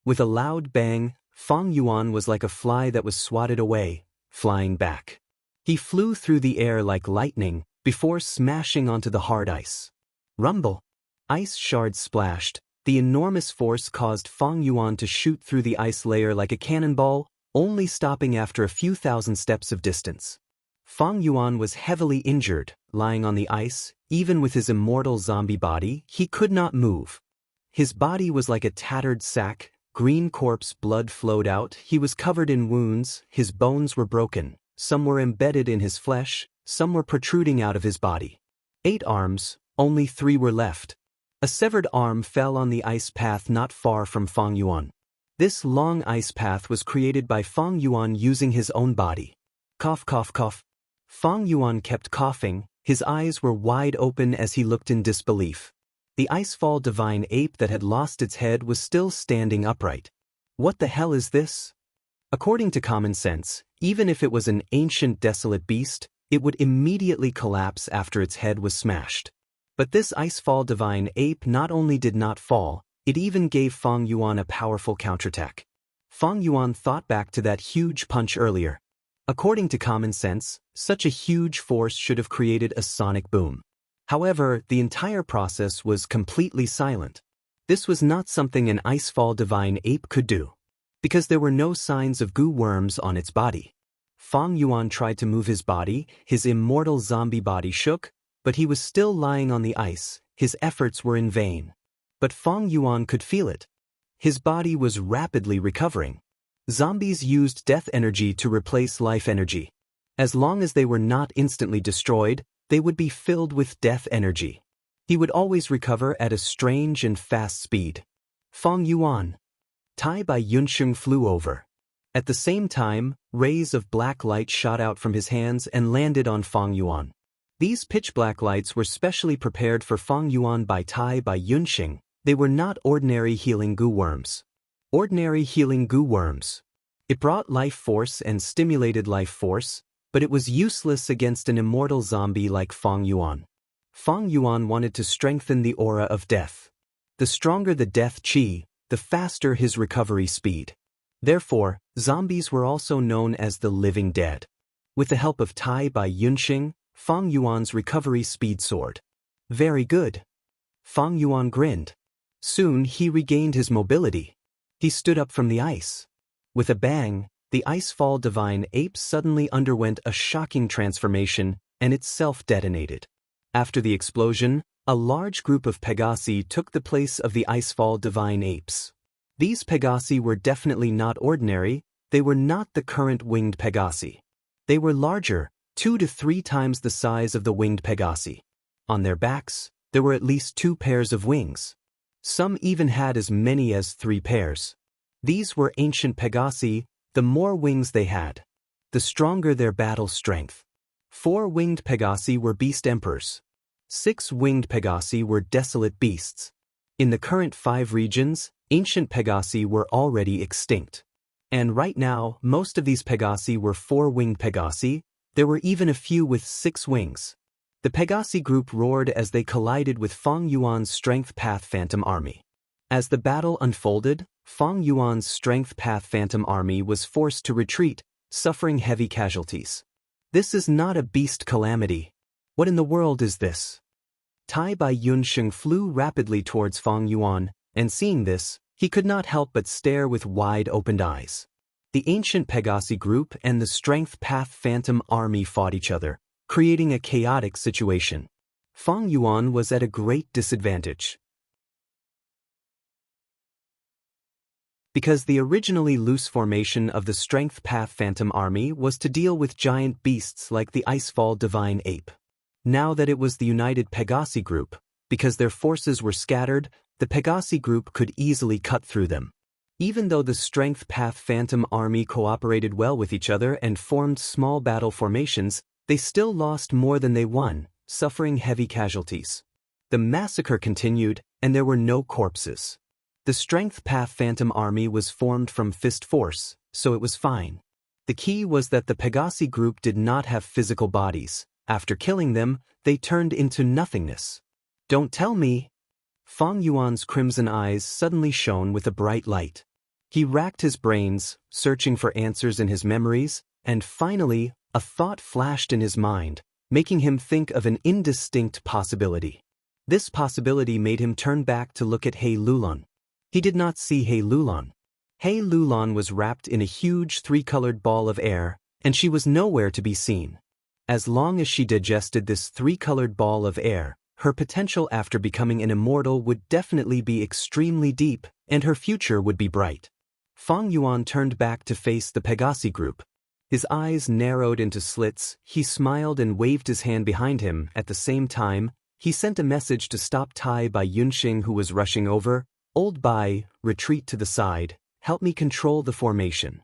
With a loud bang, Fang Yuan was like a fly that was swatted away, flying back. He flew through the air like lightning, before smashing onto the hard ice. Rumble! Ice shards splashed. The enormous force caused Fang Yuan to shoot through the ice layer like a cannonball, only stopping after a few thousand steps of distance. Fang Yuan was heavily injured, lying on the ice. Even with his immortal zombie body, he could not move. His body was like a tattered sack, green corpse blood flowed out, he was covered in wounds, his bones were broken, some were embedded in his flesh, some were protruding out of his body. 8 arms, only 3 were left. A severed arm fell on the ice path not far from Fang Yuan. This long ice path was created by Fang Yuan using his own body. Cough, cough, cough. Fang Yuan kept coughing, his eyes were wide open as he looked in disbelief. The Icefall divine ape that had lost its head was still standing upright. What the hell is this? According to common sense, even if it was an ancient desolate beast, it would immediately collapse after its head was smashed. But this Icefall divine ape not only did not fall, it even gave Feng Yuan a powerful counterattack. Feng Yuan thought back to that huge punch earlier. According to common sense, such a huge force should have created a sonic boom. However, the entire process was completely silent. This was not something an Icefall divine ape could do, because there were no signs of goo worms on its body. Feng Yuan tried to move his body, his immortal zombie body shook, but he was still lying on the ice, his efforts were in vain. But Feng Yuan could feel it. His body was rapidly recovering. Zombies used death energy to replace life energy. As long as they were not instantly destroyed, they would be filled with death energy. He would always recover at a strange and fast speed. Feng Yuan. Tai by Yunsheng flew over. At the same time, rays of black light shot out from his hands and landed on Feng Yuan. These pitch-black lights were specially prepared for Feng Yuan by Tai by Yunsheng. They were not ordinary healing goo worms. Ordinary healing goo worms. It brought life force and stimulated life force, but it was useless against an immortal zombie like Feng Yuan. Feng Yuan wanted to strengthen the aura of death. The stronger the death qi, the faster his recovery speed. Therefore, zombies were also known as the living dead. With the help of Tai by Yunsheng, Feng Yuan's recovery speed soared. Very good. Feng Yuan grinned. Soon he regained his mobility. He stood up from the ice. With a bang, the Icefall divine ape suddenly underwent a shocking transformation and itself detonated. After the explosion, a large group of Pegasi took the place of the Icefall divine apes. These Pegasi were definitely not ordinary, they were not the current winged Pegasi. They were larger, 2 to 3 times the size of the winged Pegasi. On their backs, there were at least 2 pairs of wings. Some even had as many as 3 pairs. These were ancient Pegasi. The more wings they had, the stronger their battle strength. 4 winged Pegasi were beast emperors. 6 winged Pegasi were desolate beasts. In the current 5 regions, ancient Pegasi were already extinct. And right now, most of these Pegasi were 4-winged Pegasi. There were even a few with 6 wings. The Pegasi group roared as they collided with Feng Yuan's Strength Path Phantom Army. As the battle unfolded, Feng Yuan's Strength Path Phantom Army was forced to retreat, suffering heavy casualties. This is not a beast calamity. What in the world is this? Tai by Yunsheng flew rapidly towards Feng Yuan, and seeing this, he could not help but stare with wide-opened eyes. The ancient Pegasi group and the Strength Path Phantom Army fought each other, creating a chaotic situation. Feng Yuan was at a great disadvantage. Because the originally loose formation of the Strength Path Phantom Army was to deal with giant beasts like the Icefall Divine Ape. Now that it was the united Pegasi group, because their forces were scattered, the Pegasi group could easily cut through them. Even though the Strength Path Phantom Army cooperated well with each other and formed small battle formations, they still lost more than they won, suffering heavy casualties. The massacre continued, and there were no corpses. The Strength Path Phantom Army was formed from fist force, so it was fine. The key was that the Pegasi group did not have physical bodies. After killing them, they turned into nothingness. Don't tell me. Feng Yuan's crimson eyes suddenly shone with a bright light. He racked his brains, searching for answers in his memories, and finally, a thought flashed in his mind, making him think of an indistinct possibility. This possibility made him turn back to look at He Lulon. He did not see He Lulon. He Lulon was wrapped in a huge 3-colored ball of air, and she was nowhere to be seen. As long as she digested this 3-colored ball of air, her potential after becoming an immortal would definitely be extremely deep, and her future would be bright. Feng Yuan turned back to face the Pegasi group. His eyes narrowed into slits, he smiled and waved his hand behind him. At the same time, he sent a message to stop Tai by Yunsheng, who was rushing over. Old Bai, retreat to the side, help me control the formation.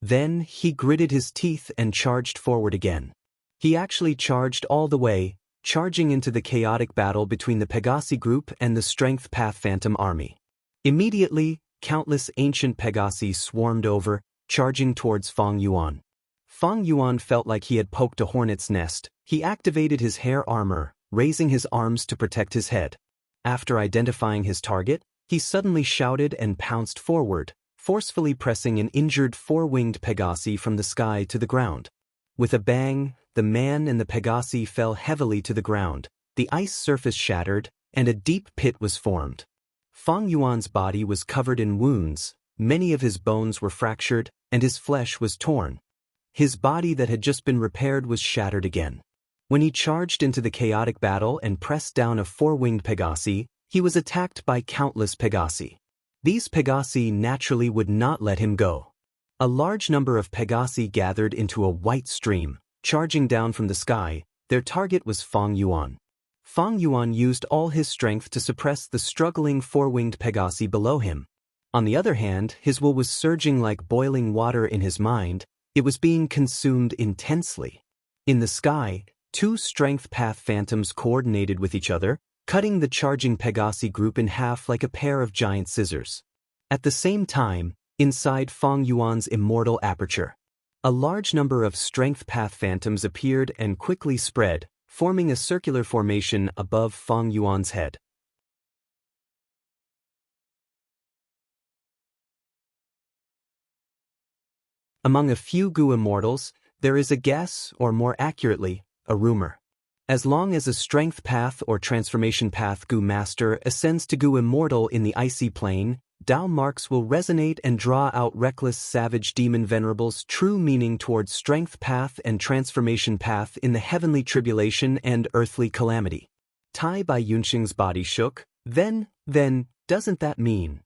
Then, he gritted his teeth and charged forward again. He actually charged all the way, charging into the chaotic battle between the Pegasi group and the Strength Path Phantom army. Immediately, countless ancient Pegasi swarmed over, charging towards Fang Yuan. Fang Yuan felt like he had poked a hornet's nest. He activated his hair armor, raising his arms to protect his head. After identifying his target, he suddenly shouted and pounced forward, forcefully pressing an injured four-winged Pegasi from the sky to the ground. With a bang, the man and the Pegasi fell heavily to the ground, the ice surface shattered, and a deep pit was formed. Fang Yuan's body was covered in wounds, many of his bones were fractured, and his flesh was torn. His body that had just been repaired was shattered again. When he charged into the chaotic battle and pressed down a four-winged Pegasi, he was attacked by countless Pegasi. These Pegasi naturally would not let him go. A large number of Pegasi gathered into a white stream, charging down from the sky. Their target was Fang Yuan. Fang Yuan used all his strength to suppress the struggling four-winged Pegasi below him. On the other hand, his will was surging like boiling water in his mind. It was being consumed intensely. In the sky, two Strength Path Phantoms coordinated with each other, cutting the charging Pegasi group in half like a pair of giant scissors. At the same time, inside Fang Yuan's Immortal aperture, a large number of Strength Path Phantoms appeared and quickly spread, forming a circular formation above Fang Yuan's head. Among a few Gu Immortals, there is a guess, or more accurately, a rumor. As long as a Strength Path or Transformation Path Gu Master ascends to Gu Immortal in the icy plane, Dao marks will resonate and draw out reckless savage demon venerables' true meaning towards Strength Path and Transformation Path in the heavenly tribulation and earthly calamity. Tai Bai Yunxing's body shook. Then, doesn't that mean?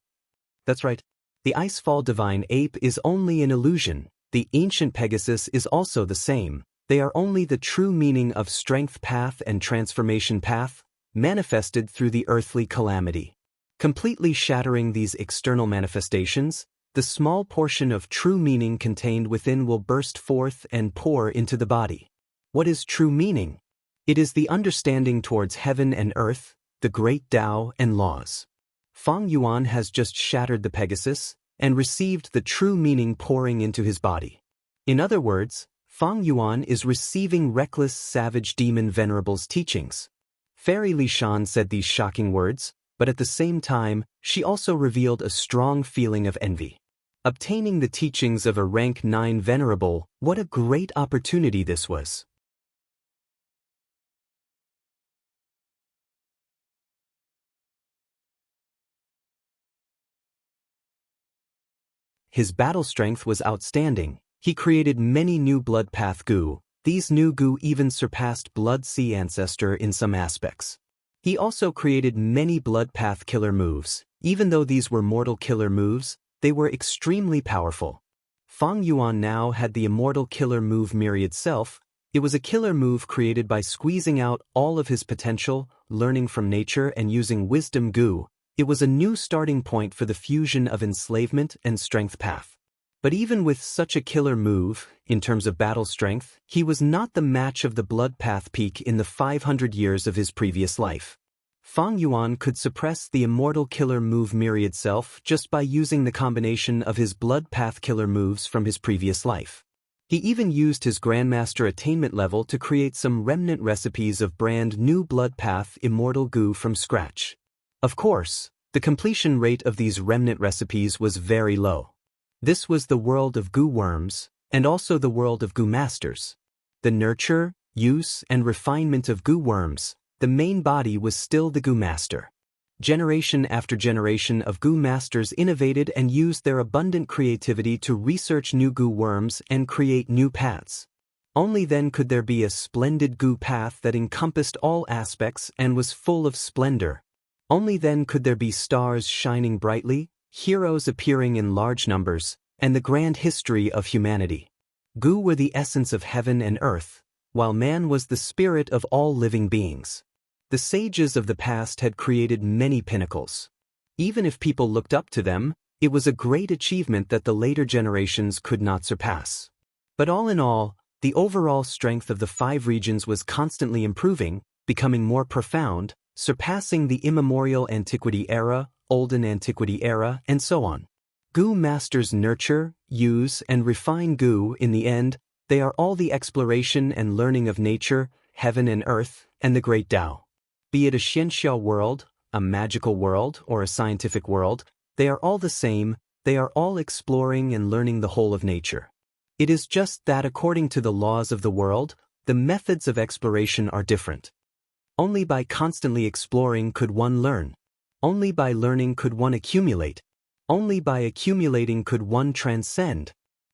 That's right. The Icefall Divine Ape is only an illusion. The ancient Pegasus is also the same. They are only the true meaning of Strength Path and Transformation Path, manifested through the earthly calamity. Completely shattering these external manifestations, the small portion of true meaning contained within will burst forth and pour into the body. What is true meaning? It is the understanding towards heaven and earth, the great Tao and laws. Fang Yuan has just shattered the Pegasus and received the true meaning pouring into his body. In other words, Fang Yuan is receiving reckless savage demon venerables' teachings. Fairy Li Shan said these shocking words, but at the same time, she also revealed a strong feeling of envy. Obtaining the teachings of a rank 9 venerable, what a great opportunity this was. His battle strength was outstanding. He created many new blood path Gu. These new Gu even surpassed Blood Sea Ancestor in some aspects. He also created many blood path killer moves. Even though these were mortal killer moves, they were extremely powerful. Fang Yuan now had the immortal killer move Myriad Self. It was a killer move created by squeezing out all of his potential, learning from nature and using wisdom Gu. It was a new starting point for the fusion of enslavement and strength path. But even with such a killer move, in terms of battle strength, he was not the match of the blood path peak in the 500 years of his previous life. Fang Yuan could suppress the immortal killer move Myriad Self just by using the combination of his blood path killer moves from his previous life. He even used his Grandmaster attainment level to create some remnant recipes of brand new blood path immortal Gu from scratch. Of course, the completion rate of these remnant recipes was very low. This was the world of Gu worms, and also the world of Gu masters. The nurture, use, and refinement of Gu worms, the main body was still the Gu master. Generation after generation of Gu masters innovated and used their abundant creativity to research new Gu worms and create new paths. Only then could there be a splendid Gu path that encompassed all aspects and was full of splendor. Only then could there be stars shining brightly, heroes appearing in large numbers, and the grand history of humanity. Gu were the essence of heaven and earth, while man was the spirit of all living beings. The sages of the past had created many pinnacles. Even if people looked up to them, it was a great achievement that the later generations could not surpass. But all in all, the overall strength of the 5 regions was constantly improving. becoming more profound, surpassing the immemorial antiquity era, olden antiquity era, and so on. Gu masters nurture, use, and refine Gu. In the end, they are all the exploration and learning of nature, heaven and earth, and the great Tao. Be it a Xianxia world, a magical world, or a scientific world, they are all the same, they are all exploring and learning the whole of nature. It is just that according to the laws of the world, the methods of exploration are different. Only by constantly exploring could one learn. Only by learning could one accumulate. Only by accumulating could one transcend.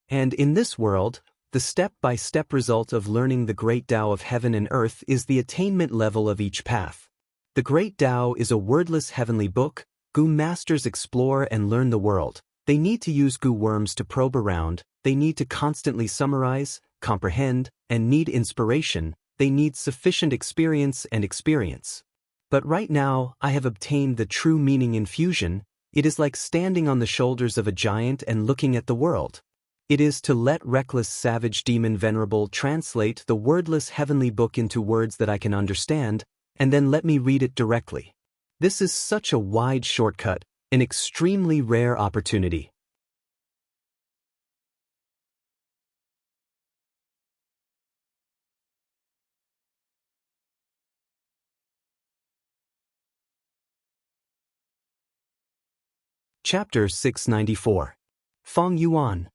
And in this world, the step-by-step result of learning the great Tao of heaven and earth is the attainment level of each path. The great Tao is a wordless heavenly book. Gu masters explore and learn the world. They need to use Gu worms to probe around, they need to constantly summarize, comprehend, and need inspiration, they need sufficient experience. But right now, I have obtained the true meaning in fusion. It is like standing on the shoulders of a giant and looking at the world. It is to let reckless savage demon venerable translate the wordless heavenly book into words that I can understand, and then let me read it directly. This is such a wide shortcut, an extremely rare opportunity. Chapter 694. Fang Yuan.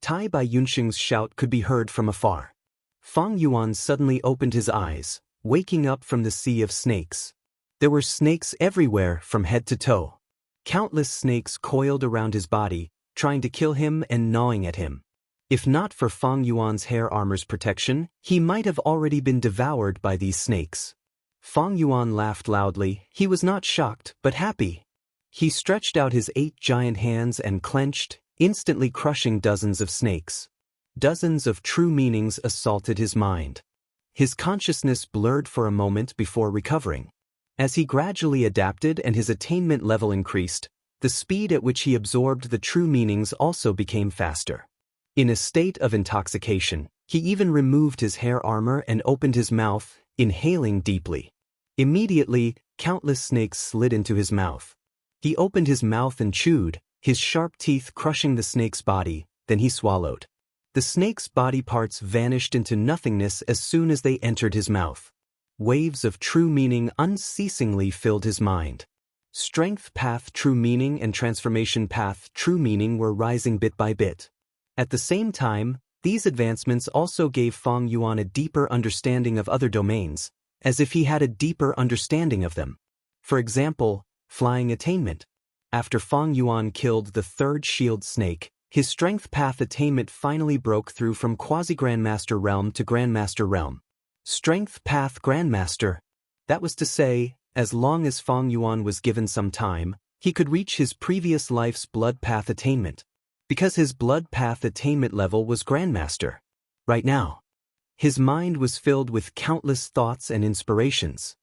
Tai Bai Yunxing's shout could be heard from afar. Fang Yuan suddenly opened his eyes, waking up from the sea of snakes. There were snakes everywhere from head to toe. Countless snakes coiled around his body, trying to kill him and gnawing at him. If not for Fang Yuan's hair armor's protection, he might have already been devoured by these snakes. Fang Yuan laughed loudly. He was not shocked, but happy. He stretched out his 8 giant hands and clenched, instantly crushing dozens of snakes. Dozens of true meanings assaulted his mind. His consciousness blurred for a moment before recovering. As he gradually adapted and his attainment level increased, the speed at which he absorbed the true meanings also became faster. In a state of intoxication, he even removed his hair armor and opened his mouth, inhaling deeply. Immediately, countless snakes slid into his mouth. He opened his mouth and chewed, his sharp teeth crushing the snake's body, then he swallowed. The snake's body parts vanished into nothingness as soon as they entered his mouth. Waves of true meaning unceasingly filled his mind. Strength path true meaning and transformation path true meaning were rising bit by bit. At the same time, these advancements also gave Fang Yuan a deeper understanding of other domains, as if he had a deeper understanding of them. For example, flying attainment. After Fang Yuan killed the 3rd shield snake, his strength path attainment finally broke through from quasi-grandmaster realm to grandmaster realm. Strength path grandmaster. That was to say, as long as Fang Yuan was given some time, he could reach his previous life's blood path attainment. Because his blood path attainment level was grandmaster. Right now, his mind was filled with countless thoughts and inspirations.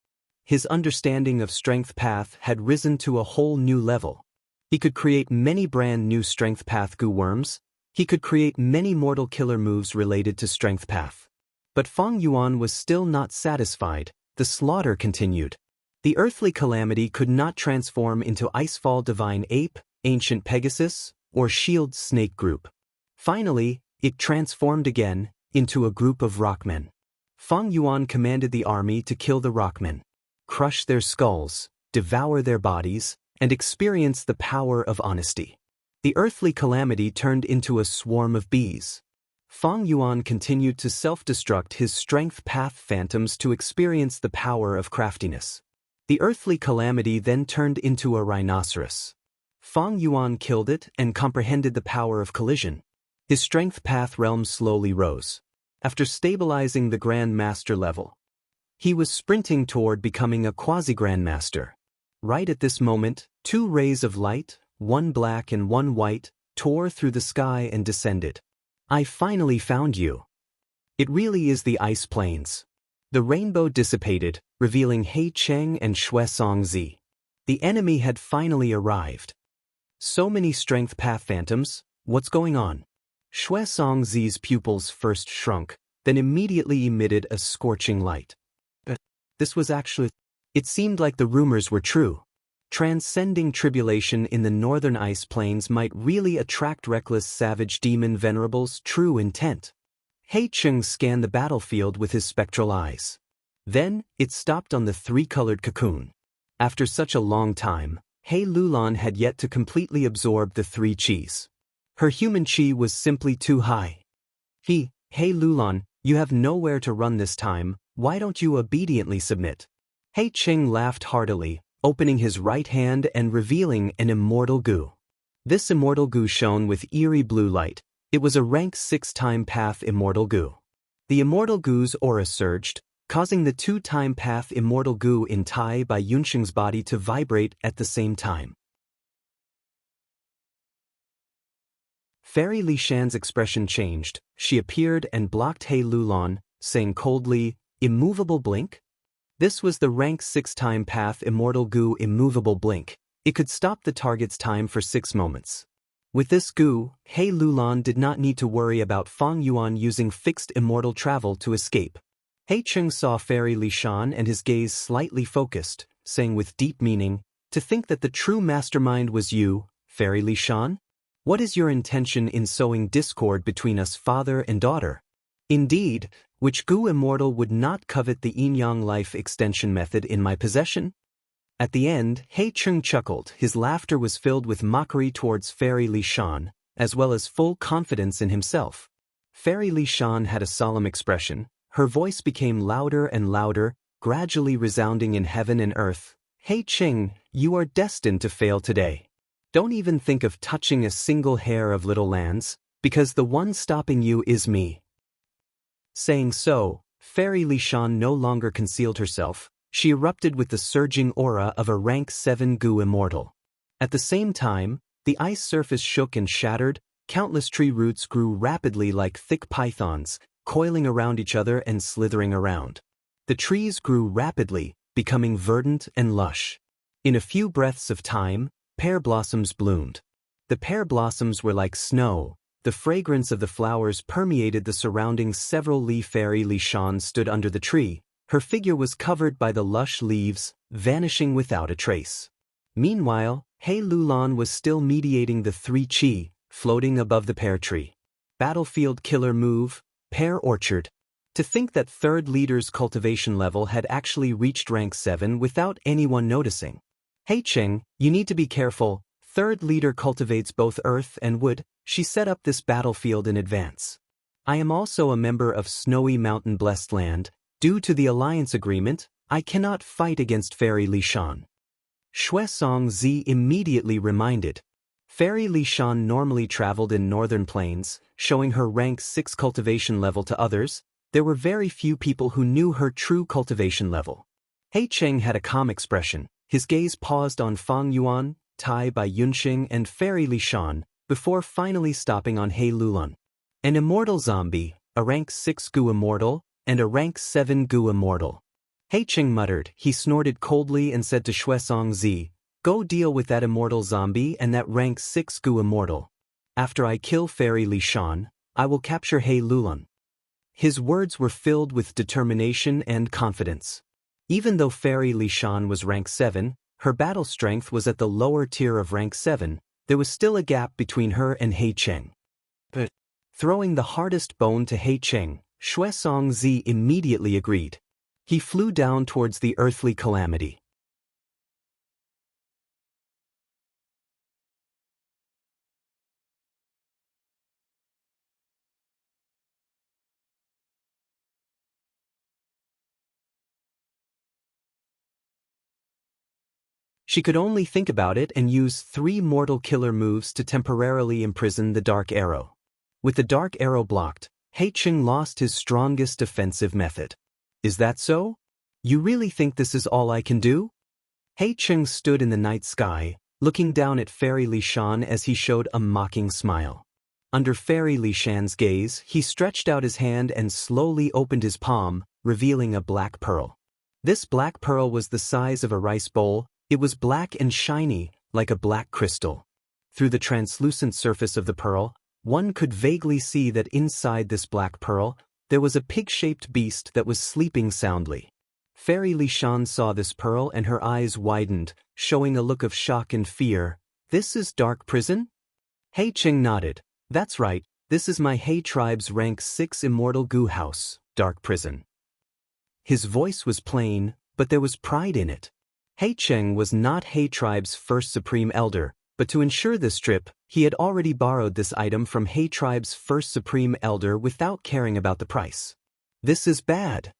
His understanding of strength path had risen to a whole new level. He could create many brand new strength path Gu worms. He could create many mortal killer moves related to strength path. But Fang Yuan was still not satisfied. The slaughter continued. The earthly calamity could not transform into Icefall Divine Ape, Ancient Pegasus, or Shield Snake group. Finally, it transformed again into a group of rockmen. Fang Yuan commanded the army to kill the rockmen, crush their skulls, devour their bodies, and experience the power of honesty. The earthly calamity turned into a swarm of bees. Fang Yuan continued to self-destruct his strength path phantoms to experience the power of craftiness. The earthly calamity then turned into a rhinoceros. Fang Yuan killed it and comprehended the power of collision. His strength path realm slowly rose. After stabilizing the Grand Master level, he was sprinting toward becoming a quasi-grandmaster. Right at this moment, 2 rays of light, one black and one white, tore through the sky and descended. I finally found you. It really is the ice plains. The rainbow dissipated, revealing He Cheng and Shui Songzi. The enemy had finally arrived. So many strength path phantoms, what's going on? Shui Songzi's pupils first shrunk, then immediately emitted a scorching light. This was actually... It seemed like the rumors were true. Transcending tribulation in the northern ice plains might really attract reckless savage demon venerables' true intent. He Cheng scanned the battlefield with his spectral eyes. Then, it stopped on the three-colored cocoon. After such a long time, He Lulan had yet to completely absorb the three qis. Her human qi was simply too high. He Lulan, you have nowhere to run this time, why don't you obediently submit? He Cheng laughed heartily, opening his right hand and revealing an immortal goo. This immortal goo shone with eerie blue light. It was a rank 6-time path immortal goo. The immortal goo's aura surged, causing the 2-time path immortal goo in Tai by Yunxing's body to vibrate at the same time. Fairy Li Shan's expression changed. She appeared and blocked He Lulan, saying coldly, "Immovable blink?" This was the rank 6-time path immortal goo immovable blink. It could stop the target's time for 6 moments. With this goo, He Lulan did not need to worry about Fang Yuan using fixed immortal travel to escape. He Cheng saw Fairy Li Shan and his gaze slightly focused, saying with deep meaning, "To think that the true mastermind was you, Fairy Li Shan? What is your intention in sowing discord between us father and daughter? Indeed, which goo immortal would not covet the yin-yang life extension method in my possession?" At the end, He Cheng chuckled. His laughter was filled with mockery towards Fairy Li Shan, as well as full confidence in himself. Fairy Li Shan had a solemn expression. Her voice became louder and louder, gradually resounding in heaven and earth. "He Cheng, you are destined to fail today. Don't even think of touching a single hair of Little Land's, because the one stopping you is me." Saying so, Fairy Li Shan no longer concealed herself. She erupted with the surging aura of a rank 7 goo immortal. At the same time, the ice surface shook and shattered. Countless tree roots grew rapidly like thick pythons, coiling around each other and slithering around. The trees grew rapidly, becoming verdant and lush. In a few breaths of time, pear blossoms bloomed. The pear blossoms were like snow. The fragrance of the flowers permeated the surroundings. Several Li Fairy Li Shan stood under the tree. Her figure was covered by the lush leaves, vanishing without a trace. Meanwhile, He Lulan was still mediating the 3 qi, floating above the pear tree. Battlefield killer move, pear orchard. To think that third leader's cultivation level had actually reached rank 7 without anyone noticing. "He Cheng, you need to be careful. Third leader cultivates both earth and wood. She set up this battlefield in advance. I am also a member of Snowy Mountain Blessed Land. Due to the alliance agreement, I cannot fight against Fairy Li Shan." Xuesong Zi immediately reminded. Fairy Li Shan normally traveled in northern plains, showing her rank 6 cultivation level to others. There were very few people who knew her true cultivation level. He Cheng had a calm expression. His gaze paused on Fang Yuan, Tai by Yunxing and Fairy Li Shan, before finally stopping on He Lulan. An immortal zombie, a rank 6 goo immortal, and a rank 7 goo immortal. He Cheng muttered. He snorted coldly and said to Xuesong Zi, "Go deal with that immortal zombie and that rank 6 goo immortal. After I kill Fairy Li Shan, I will capture He Lulan." His words were filled with determination and confidence. Even though Fairy Li Shan was rank 7, her battle strength was at the lower tier of rank 7, there was still a gap between her and He Cheng. But, throwing the hardest bone to He Cheng, Xuesong Zi immediately agreed. He flew down towards the earthly calamity. She could only think about it and use 3 mortal killer moves to temporarily imprison the dark arrow. With the dark arrow blocked, He Cheng lost his strongest defensive method. "Is that so? You really think this is all I can do?" He Cheng stood in the night sky, looking down at Fairy Li Shan as he showed a mocking smile. Under Fairy Li Shan's gaze, he stretched out his hand and slowly opened his palm, revealing a black pearl. This black pearl was the size of a rice bowl. It was black and shiny, like a black crystal. Through the translucent surface of the pearl, one could vaguely see that inside this black pearl, there was a pig-shaped beast that was sleeping soundly. Fairy Li Shan saw this pearl and her eyes widened, showing a look of shock and fear. This is Dark Prison? He Cheng nodded. That's right, this is my He tribe's rank 6 immortal goo house, Dark Prison. His voice was plain, but there was pride in it. He Cheng was not He tribe's first supreme elder, but to ensure this trip, he had already borrowed this item from He tribe's first supreme elder without caring about the price. This is bad.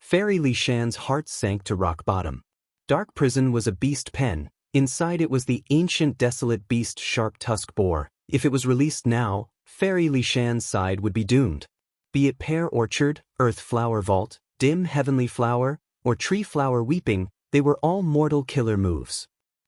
Fairy Li Shan's heart sank to rock bottom. Dark Prison was a beast pen. Inside it was the ancient desolate beast Sharp Tusk Boar. If it was released now, Fairy Li Shan's side would be doomed. Be it Pear Orchard, Earth Flower Vault, Dim Heavenly Flower, or Tree Flower Weeping, they were all mortal killer moves.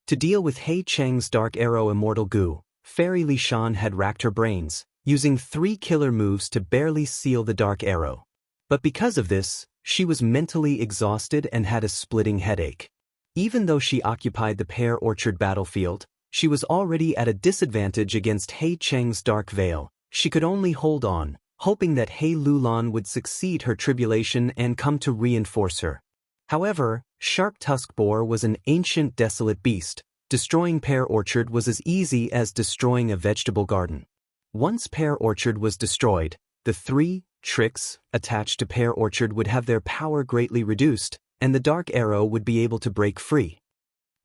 To deal with He Cheng's Dark Arrow Immortal Goo, Fairy Li Shan had racked her brains, using 3 killer moves to barely seal the Dark Arrow. But because of this, she was mentally exhausted and had a splitting headache. Even though she occupied the Pear Orchard battlefield, she was already at a disadvantage against He Cheng's Dark Veil. She could only hold on, hoping that He Lulan would succeed her tribulation and come to reinforce her. However, Sharp Tusk Boar was an ancient desolate beast. Destroying Pear Orchard was as easy as destroying a vegetable garden. Once Pear Orchard was destroyed, the 3 tricks attached to Pear Orchard would have their power greatly reduced, and the Dark Arrow would be able to break free.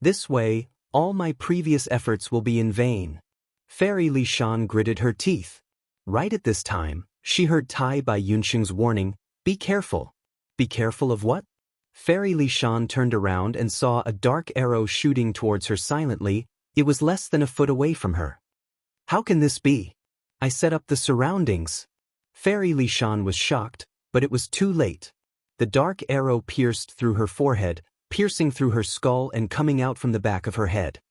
This way, all my previous efforts will be in vain. Fairy Li Shan gritted her teeth. Right at this time, she heard Tai Bai Yunxing's warning, "Be careful." Be careful of what? Fairy Li Shan turned around and saw a dark arrow shooting towards her silently. It was less than a foot away from her. How can this be? I set up the surroundings. Fairy Li Shan was shocked, but it was too late. The dark arrow pierced through her forehead, piercing through her skull and coming out from the back of her head.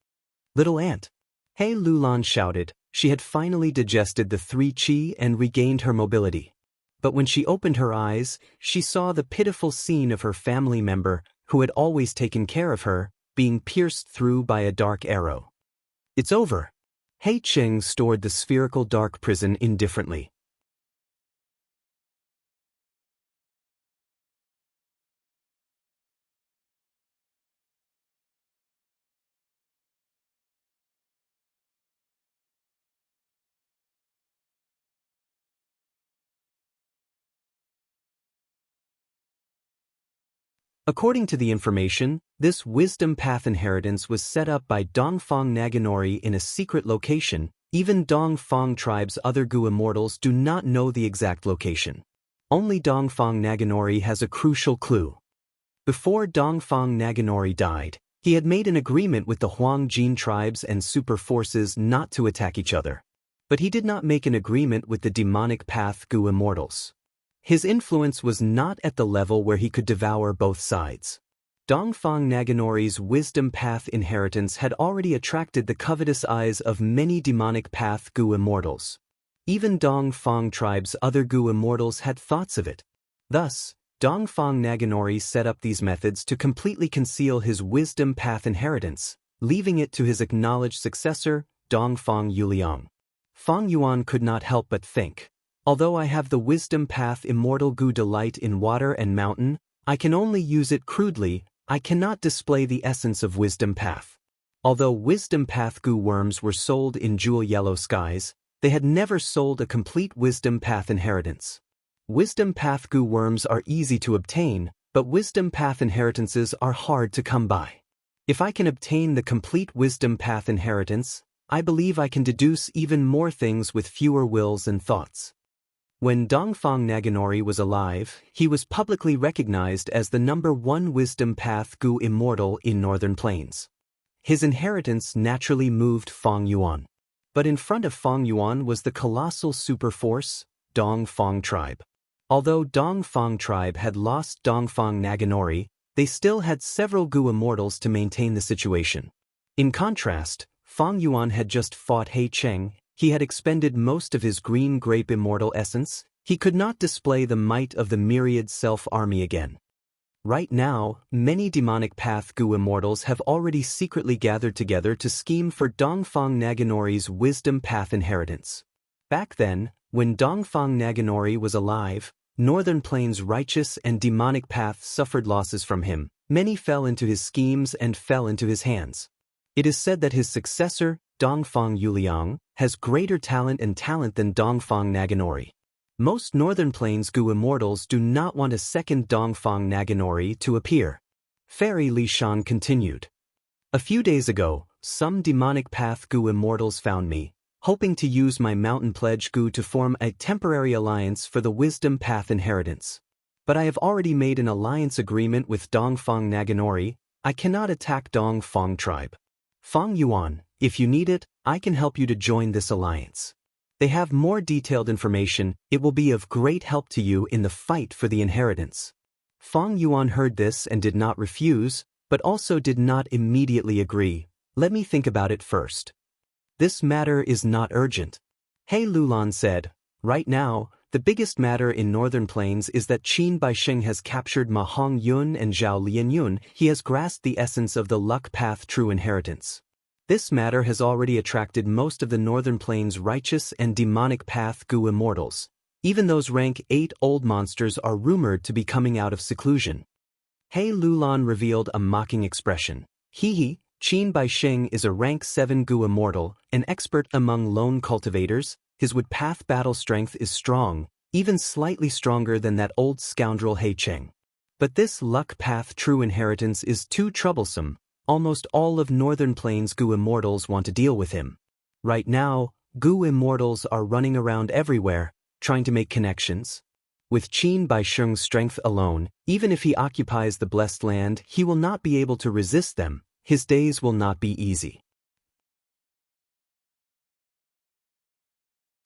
Little ant. He Lulan shouted. She had finally digested the 3 qi and regained her mobility. But when she opened her eyes, she saw the pitiful scene of her family member, who had always taken care of her, being pierced through by a dark arrow. It's over. He Cheng stored the spherical dark prison indifferently. According to the information, this wisdom path inheritance was set up by Dongfang Naganori in a secret location. Even Dongfang tribe's other Gu immortals do not know the exact location. Only Dongfang Naganori has a crucial clue. Before Dongfang Naganori died, he had made an agreement with the Huang Jin tribes and super forces not to attack each other. But he did not make an agreement with the demonic path Gu immortals. His influence was not at the level where he could devour both sides. Dongfang Naganori's wisdom path inheritance had already attracted the covetous eyes of many demonic path Gu immortals. Even Dongfang tribe's other Gu immortals had thoughts of it. Thus, Dongfang Naganori set up these methods to completely conceal his wisdom path inheritance, leaving it to his acknowledged successor, Dongfang Yuliang. Fang Yuan could not help but think. Although I have the wisdom path immortal Gu delight in water and mountain, I can only use it crudely. I cannot display the essence of wisdom path. Although wisdom path Gu worms were sold in jewel yellow skies, they had never sold a complete wisdom path inheritance. Wisdom path Gu worms are easy to obtain, but wisdom path inheritances are hard to come by. If I can obtain the complete wisdom path inheritance, I believe I can deduce even more things with fewer wills and thoughts. When Dongfang Naganori was alive, he was publicly recognized as the #1 wisdom path Gu immortal in Northern Plains. His inheritance naturally moved Fang Yuan. But in front of Fang Yuan was the colossal superforce, Dongfang tribe. Although Dongfang tribe had lost Dongfang Naganori, they still had several Gu immortals to maintain the situation. In contrast, Fang Yuan had just fought He Cheng. He had expended most of his green grape immortal essence. He could not display the might of the myriad self-army again. Right now, many demonic path Gu immortals have already secretly gathered together to scheme for Dongfang Naganori's wisdom path inheritance. Back then, when Dongfang Naganori was alive, Northern Plains' righteous and demonic path suffered losses from him. Many fell into his schemes and fell into his hands. It is said that his successor, Dongfang Yuliang, has greater talent than Dongfang Naganori. Most Northern Plains Gu immortals do not want a second Dongfang Naganori to appear. Fairy Li Shan continued. A few days ago, some demonic path Gu immortals found me, hoping to use my mountain pledge Gu to form a temporary alliance for the wisdom path inheritance. But I have already made an alliance agreement with Dongfang Naganori. I cannot attack Dongfang tribe. Fang Yuan, if you need it, I can help you to join this alliance. They have more detailed information. It will be of great help to you in the fight for the inheritance. Fang Yuan heard this and did not refuse, but also did not immediately agree. Let me think about it first. This matter is not urgent. He Lulan said, right now, the biggest matter in Northern Plains is that Qin Baisheng has captured Ma Hongyun and Zhao Lianyun. He has grasped the essence of the luck path true inheritance. This matter has already attracted most of the Northern Plains righteous and demonic path Gu immortals. Even those rank 8 old monsters are rumored to be coming out of seclusion. He Lulan revealed a mocking expression. He, Qin Baisheng is a rank 7 Gu immortal, an expert among lone cultivators. His wood path battle strength is strong, even slightly stronger than that old scoundrel He Cheng. But this luck path true inheritance is too troublesome. Almost all of Northern Plains Gu immortals want to deal with him. Right now, Gu immortals are running around everywhere, trying to make connections. With Qin Baisheng's strength alone, even if he occupies the blessed land, he will not be able to resist them. His days will not be easy.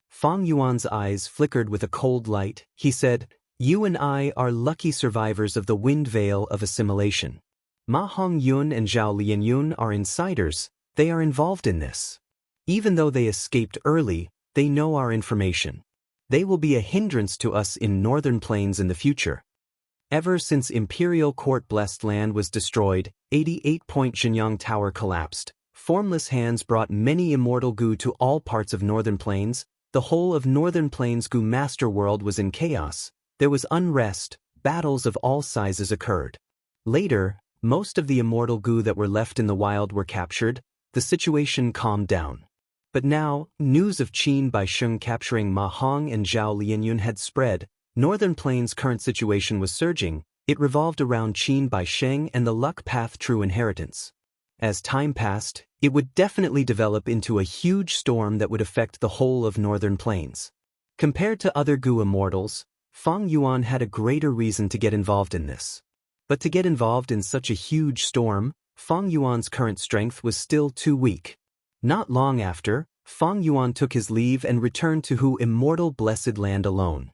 Fang Yuan's eyes flickered with a cold light. He said, you and I are lucky survivors of the wind veil of assimilation. Ma Hongyun and Zhao Lianyun are insiders. They are involved in this. Even though they escaped early, they know our information. They will be a hindrance to us in Northern Plains in the future. Ever since Imperial Court Blessed Land was destroyed, 88-point Xinyang Tower collapsed. Formless hands brought many immortal Gu to all parts of Northern Plains. The whole of Northern Plains Gu Master World was in chaos. There was unrest. Battles of all sizes occurred. Later, most of the immortal Gu that were left in the wild were captured. The situation calmed down. But now, news of Qin Baisheng capturing Ma Hong and Zhao Lianyun had spread. Northern Plains' current situation was surging. It revolved around Qin Baisheng and the luck path true inheritance. As time passed, it would definitely develop into a huge storm that would affect the whole of Northern Plains. Compared to other Gu immortals, Fang Yuan had a greater reason to get involved in this. But to get involved in such a huge storm, Fang Yuan's current strength was still too weak. Not long after, Fang Yuan took his leave and returned to Hu Immortal Blessed Land alone.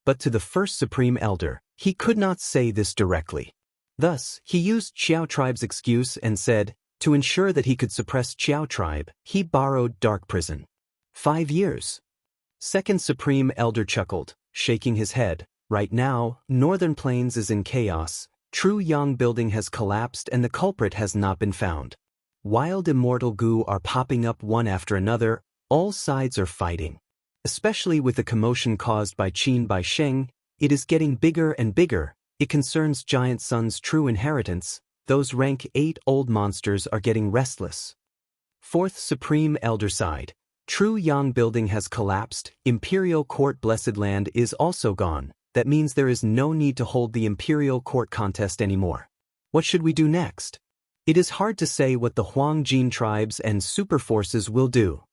But to the first Supreme Elder, he could not say this directly. Thus, he used Qiao Tribe's excuse and said, to ensure that he could suppress Qiao Tribe, he borrowed Dark Prison. 5 years. Second Supreme Elder chuckled, shaking his head. Right now, Northern Plains is in chaos. True Yang building has collapsed and the culprit has not been found. Wild immortal Gu are popping up one after another. All sides are fighting. Especially with the commotion caused by Qin Baisheng, it is getting bigger and bigger. It concerns Giant Sun's true inheritance. Those rank 8 old monsters are getting restless. Fourth Supreme Elder sighed. True Yang building has collapsed. Imperial Court Blessed Land is also gone. That means there is no need to hold the Imperial Court contest anymore. What should we do next? It is hard to say what the Huangjin tribes and super forces will do.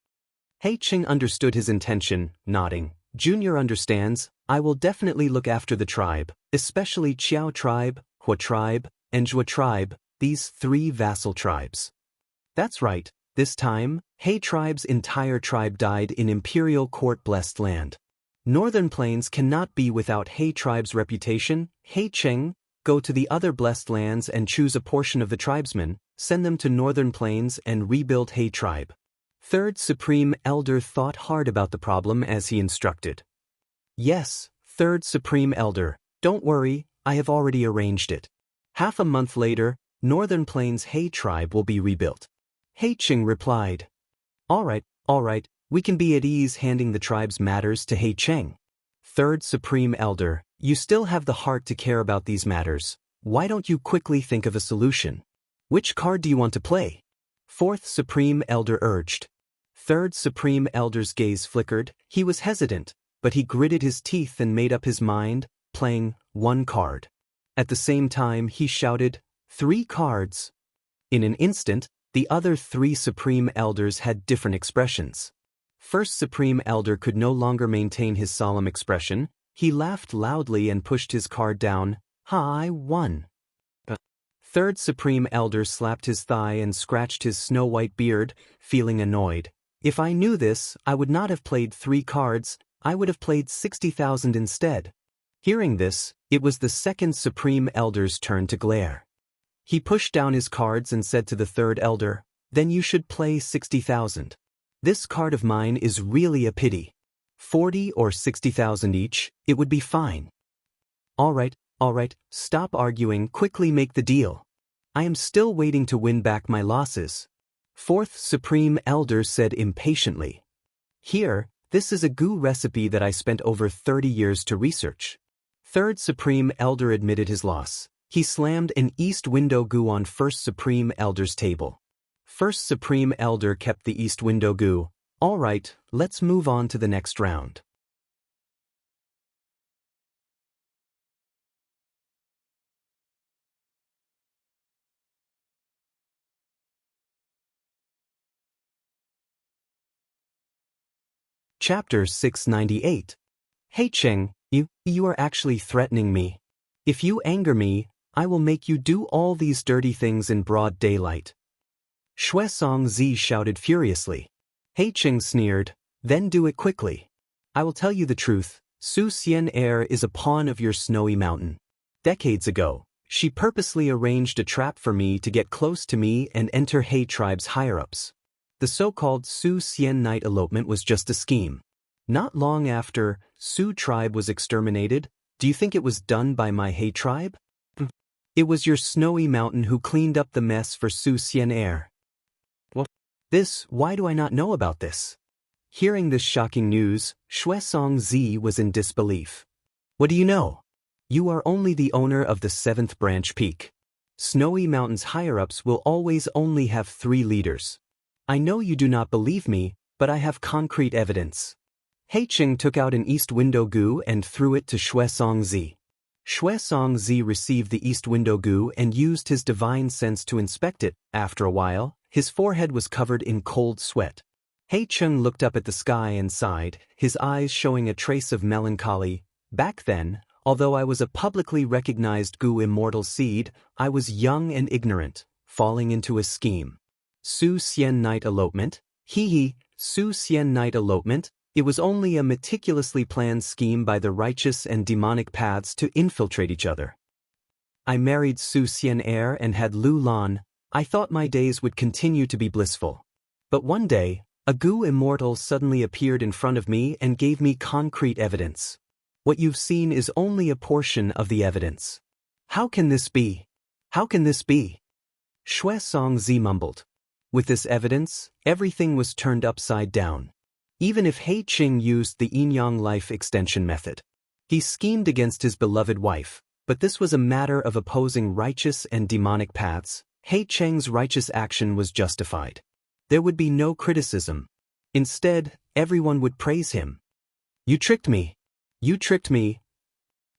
He Qing understood his intention, nodding. Junior understands. I will definitely look after the tribe, especially Qiao Tribe, Hua Tribe, and Zhua Tribe, these 3 vassal tribes. That's right. This time, He Tribe's entire tribe died in Imperial Court Blessed Land. Northern Plains cannot be without He Tribe's reputation. He Cheng, go to the other Blessed Lands and choose a portion of the tribesmen, send them to Northern Plains and rebuild He Tribe. Third Supreme Elder thought hard about the problem as he instructed. Yes, Third Supreme Elder, don't worry, I have already arranged it. Half a month later, Northern Plains He tribe will be rebuilt. He Qing replied. All right, we can be at ease handing the tribe's matters to He Cheng. Third Supreme Elder, you still have the heart to care about these matters. Why don't you quickly think of a solution? Which card do you want to play? Fourth Supreme Elder urged. Third Supreme Elder's gaze flickered. He was hesitant, but he gritted his teeth and made up his mind, playing one card. At the same time, he shouted, 3 cards. In an instant, the other 3 Supreme Elders had different expressions. First Supreme Elder could no longer maintain his solemn expression. He laughed loudly and pushed his card down. I won. Third Supreme Elder slapped his thigh and scratched his snow-white beard, feeling annoyed. If I knew this, I would not have played 3 cards, I would have played 60,000 instead. Hearing this, it was the second Supreme Elder's turn to glare. He pushed down his cards and said to the third Elder, then you should play 60,000. This card of mine is really a pity. 40 or 60,000 each, it would be fine. All right, stop arguing, quickly make the deal. I am still waiting to win back my losses. Fourth Supreme Elder said impatiently. Here, this is a goo recipe that I spent over 30 years to research. Third Supreme Elder admitted his loss. He slammed an east window goo on First Supreme Elder's table. First Supreme Elder kept the east window goo. All right, let's move on to the next round. Chapter 698. Hey Cheng, you are actually threatening me. If you anger me, I will make you do all these dirty things in broad daylight. Shuesong Zi shouted furiously. He Cheng sneered, then do it quickly. I will tell you the truth, Su Xian Air is a pawn of your snowy mountain. Decades ago, she purposely arranged a trap for me to get close to me and enter He tribe's higher-ups. The so-called Su Xian night elopement was just a scheme. Not long after Su tribe was exterminated, do you think it was done by my He tribe? It was your snowy mountain who cleaned up the mess for Su Xian Air. Why do I not know about this? Hearing this shocking news, Shuesong Zi was in disbelief. What do you know? You are only the owner of the 7th branch peak. Snowy Mountain's higher-ups will always only have 3 leaders. I know you do not believe me, but I have concrete evidence. He Cheng took out an east window goo and threw it to Shuesong Zi. Shuesong Zi received the east window goo and used his divine sense to inspect it. After a while, his forehead was covered in cold sweat. He Cheng looked up at the sky and sighed, his eyes showing a trace of melancholy. Back then, although I was a publicly recognized goo immortal seed, I was young and ignorant, falling into a scheme. Su Xian night elopement? Su Xian night elopement? It was only a meticulously planned scheme by the righteous and demonic paths to infiltrate each other. I married Su Xian Air and had Lu Lan. I thought my days would continue to be blissful. But one day, a goo immortal suddenly appeared in front of me and gave me concrete evidence. What you've seen is only a portion of the evidence. How can this be? How can this be? Shuesong Zi mumbled. With this evidence, everything was turned upside down. Even if He Cheng used the yin-yang life extension method. He schemed against his beloved wife, but this was a matter of opposing righteous and demonic paths. He Cheng's righteous action was justified. There would be no criticism. Instead, everyone would praise him. You tricked me. You tricked me.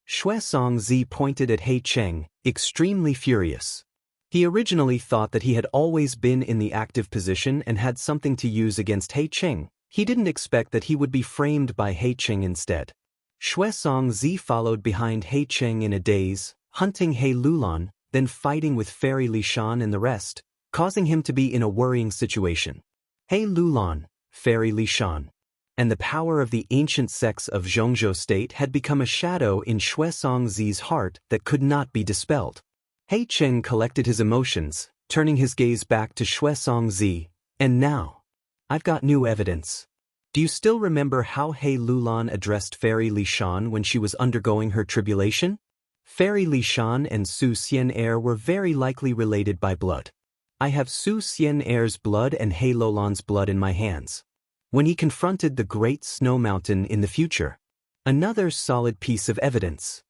Shuesong Zi pointed at He Cheng, extremely furious. He originally thought that he had always been in the active position and had something to use against He Cheng. He didn't expect that he would be framed by He Cheng instead. Shuesong Zi followed behind He Cheng in a daze, hunting He Lulan, then fighting with Fairy Li Shan and the rest, causing him to be in a worrying situation. He Lulan, Fairy Li Shan, and the power of the ancient sects of Zhongzhou state had become a shadow in Shuesong Zi's heart that could not be dispelled. He Cheng collected his emotions, turning his gaze back to Shuesong Zi. And now, I've got new evidence. Do you still remember how He Lulan addressed Fairy Li Shan when she was undergoing her tribulation? Fairy Li Shan and Su Xian'er were very likely related by blood. I have Su Xian'er's blood and He Lulan's blood in my hands. When he confronted the Great Snow Mountain in the future. Another solid piece of evidence.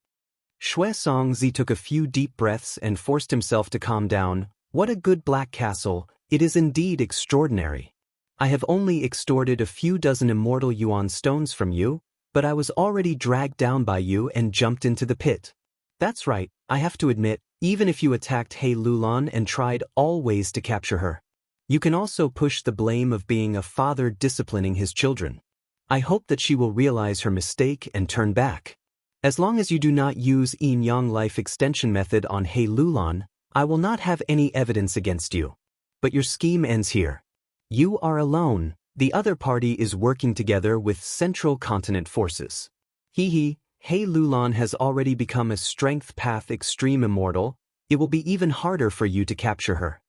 Xianxia took a few deep breaths and forced himself to calm down. What a good black castle, it is indeed extraordinary. I have only extorted a few dozen immortal yuan stones from you, but I was already dragged down by you and jumped into the pit. That's right, I have to admit, even if you attacked He Lulan and tried all ways to capture her. You can also push the blame of being a father disciplining his children. I hope that she will realize her mistake and turn back. As long as you do not use Yin Yang life extension method on He Lulan, I will not have any evidence against you. But your scheme ends here. You are alone, the other party is working together with Central Continent forces. He Lulan has already become a strength path extreme immortal, it will be even harder for you to capture her.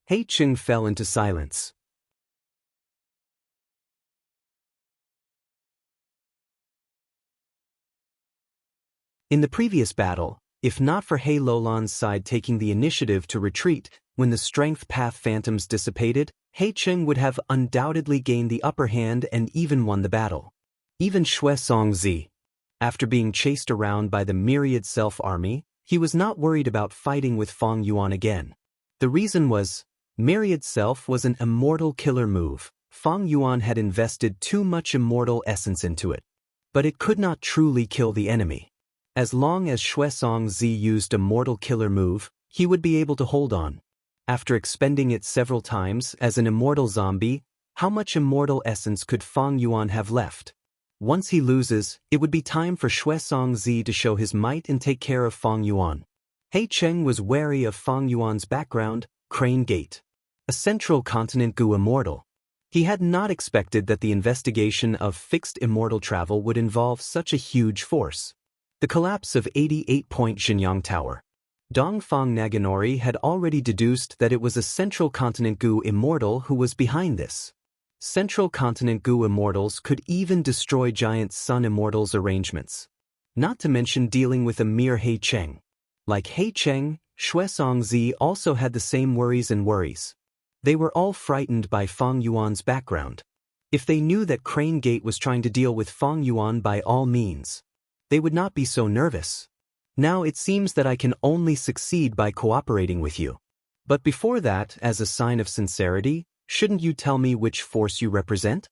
He Cheng fell into silence. In the previous battle, if not for He Lulan's side taking the initiative to retreat, when the strength path phantoms dissipated, He Cheng would have undoubtedly gained the upper hand and even won the battle. Even Xianxia. After being chased around by the myriad self-army, he was not worried about fighting with Fang Yuan again. The reason was, myriad self was an immortal killer move. Fang Yuan had invested too much immortal essence into it. But it could not truly kill the enemy. As long as Xianxia used a mortal killer move, he would be able to hold on. After expending it several times as an immortal zombie, how much immortal essence could Fang Yuan have left? Once he loses, it would be time for Xianxia to show his might and take care of Fang Yuan. He Cheng was wary of Fang Yuan's background, Crane Gate. A Central Continent Gu immortal. He had not expected that the investigation of fixed immortal travel would involve such a huge force. The collapse of 88-point Xinyang Tower. Dongfang Naganori had already deduced that it was a Central Continent Gu immortal who was behind this. Central Continent Gu immortals could even destroy giant Sun immortals' arrangements. Not to mention dealing with a mere He Cheng. Like He Cheng, Xianxia also had the same worries and worries. They were all frightened by Fang Yuan's background. If they knew that Crane Gate was trying to deal with Fang Yuan by all means, they would not be so nervous. Now it seems that I can only succeed by cooperating with you. But before that, as a sign of sincerity, shouldn't you tell me which force you represent?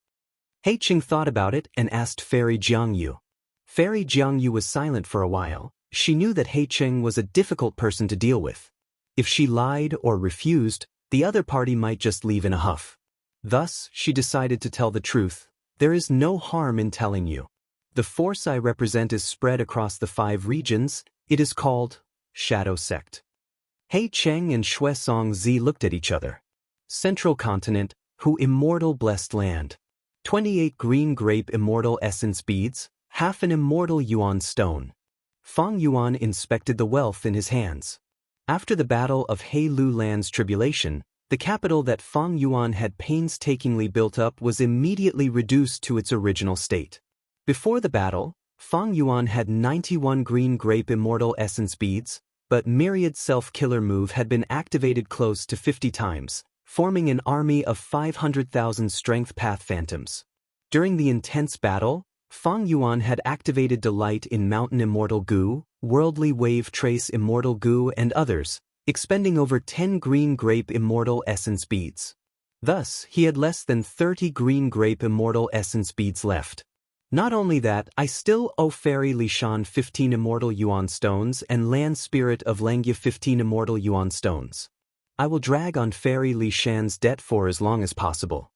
He Cheng thought about it and asked Fairy Jiangyu. Fairy Jiangyu was silent for a while. She knew that He Cheng was a difficult person to deal with. If she lied or refused, the other party might just leave in a huff. Thus, she decided to tell the truth. There is no harm in telling you. The force I represent is spread across the 5 regions. It is called Shadow Sect. He Cheng and Xianxia looked at each other. Central Continent, who immortal blessed land. 28 green grape immortal essence beads, half an immortal yuan stone. Fang Yuan inspected the wealth in his hands. After the battle of He Lulan's tribulation, the capital that Fang Yuan had painstakingly built up was immediately reduced to its original state. Before the battle, Fang Yuan had 91 green grape immortal essence beads, but myriad self-killer move had been activated close to 50 times, forming an army of 500,000 strength path phantoms. During the intense battle, Fang Yuan had activated Delight in Mountain Immortal Gu, Worldly Wave Trace Immortal Gu and others, expending over 10 green grape immortal essence beads. Thus, he had less than 30 green grape immortal essence beads left. Not only that, I still owe Fairy Li Shan 15 immortal yuan stones and Land Spirit of Langia 15 immortal yuan stones. I will drag on Fairy Li Shan's debt for as long as possible.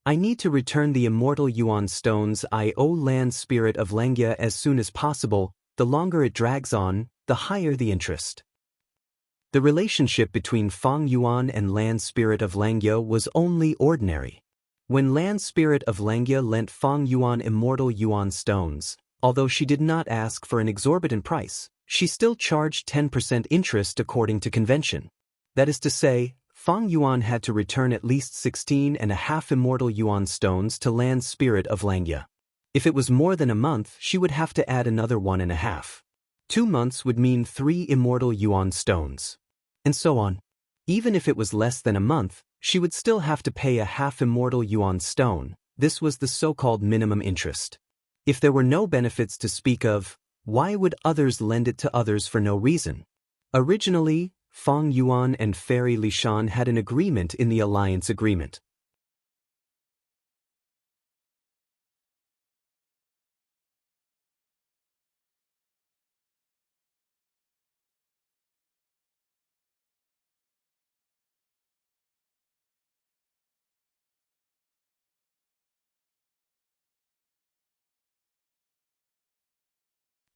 I need to return the immortal yuan stones I owe Land Spirit of Langia as soon as possible. The longer it drags on, the higher the interest. The relationship between Fang Yuan and Land Spirit of Langia was only ordinary. When Land Spirit of Langia lent Fang Yuan immortal yuan stones, although she did not ask for an exorbitant price, she still charged 10% interest according to convention. That is to say, Fang Yuan had to return at least 16.5 immortal yuan stones to Land Spirit of Langia. If it was more than a month, she would have to add another 1.5. 2 months would mean 3 immortal yuan stones. And so on. Even if it was less than a month, she would still have to pay a half immortal yuan stone. This was the so-called minimum interest. If there were no benefits to speak of, why would others lend it to others for no reason? Originally, Fang Yuan and Fairy Lishan had an agreement in the alliance agreement.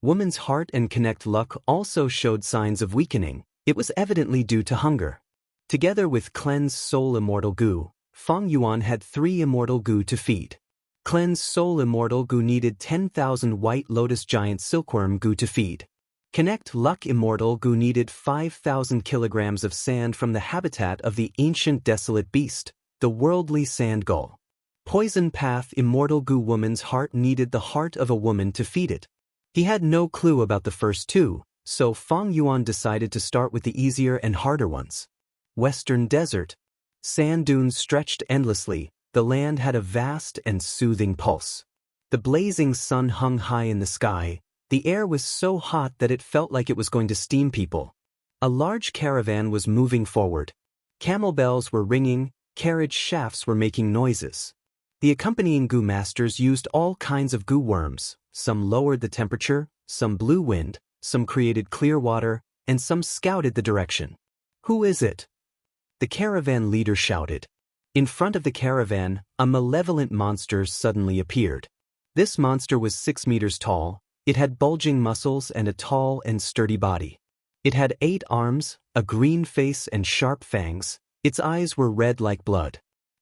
Woman's heart and connect luck also showed signs of weakening. It was evidently due to hunger. Together with cleanse soul immortal goo, Fang Yuan had 3 immortal goo to feed. Cleanse soul immortal goo needed 10,000 white lotus giant silkworm goo to feed. Connect luck immortal goo needed 5,000 kilograms of sand from the habitat of the ancient desolate beast, the worldly sand gull. Poison path immortal goo woman's heart needed the heart of a woman to feed it. He had no clue about the first 2, so Fang Yuan decided to start with the easier and harder ones. Western desert. Sand dunes stretched endlessly, the land had a vast and soothing pulse. The blazing sun hung high in the sky, the air was so hot that it felt like it was going to steam people. A large caravan was moving forward. Camel bells were ringing, carriage shafts were making noises. The accompanying goo masters used all kinds of goo worms. Some lowered the temperature, some blew wind, some created clear water, and some scouted the direction. Who is it? The caravan leader shouted. In front of the caravan, a malevolent monster suddenly appeared. This monster was 6 meters tall, it had bulging muscles and a tall and sturdy body. It had 8 arms, a green face and sharp fangs, its eyes were red like blood.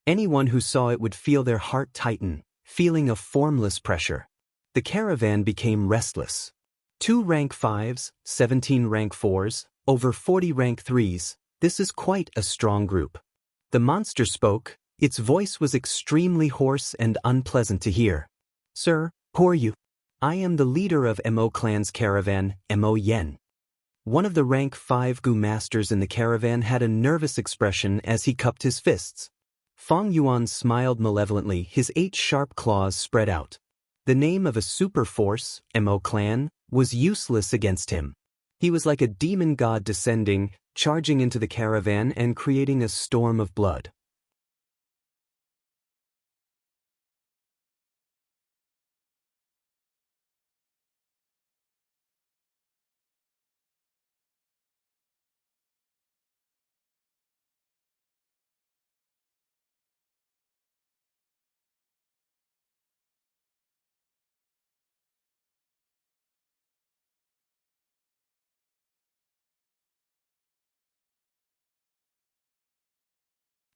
Anyone who saw it would feel their heart tighten, feeling a formless pressure. The caravan became restless. 2 rank 5s, 17 rank 4s, over 40 rank 3s, this is quite a strong group. The monster spoke, its voice was extremely hoarse and unpleasant to hear. Sir, who are you? I am the leader of Mo clan's caravan, Mo Yen. One of the rank 5 goo masters in the caravan had a nervous expression as he cupped his fists. Fang Yuan smiled malevolently, his 8 sharp claws spread out. The name of a super force, Mo clan, was useless against him. He was like a demon god descending, charging into the caravan and creating a storm of blood.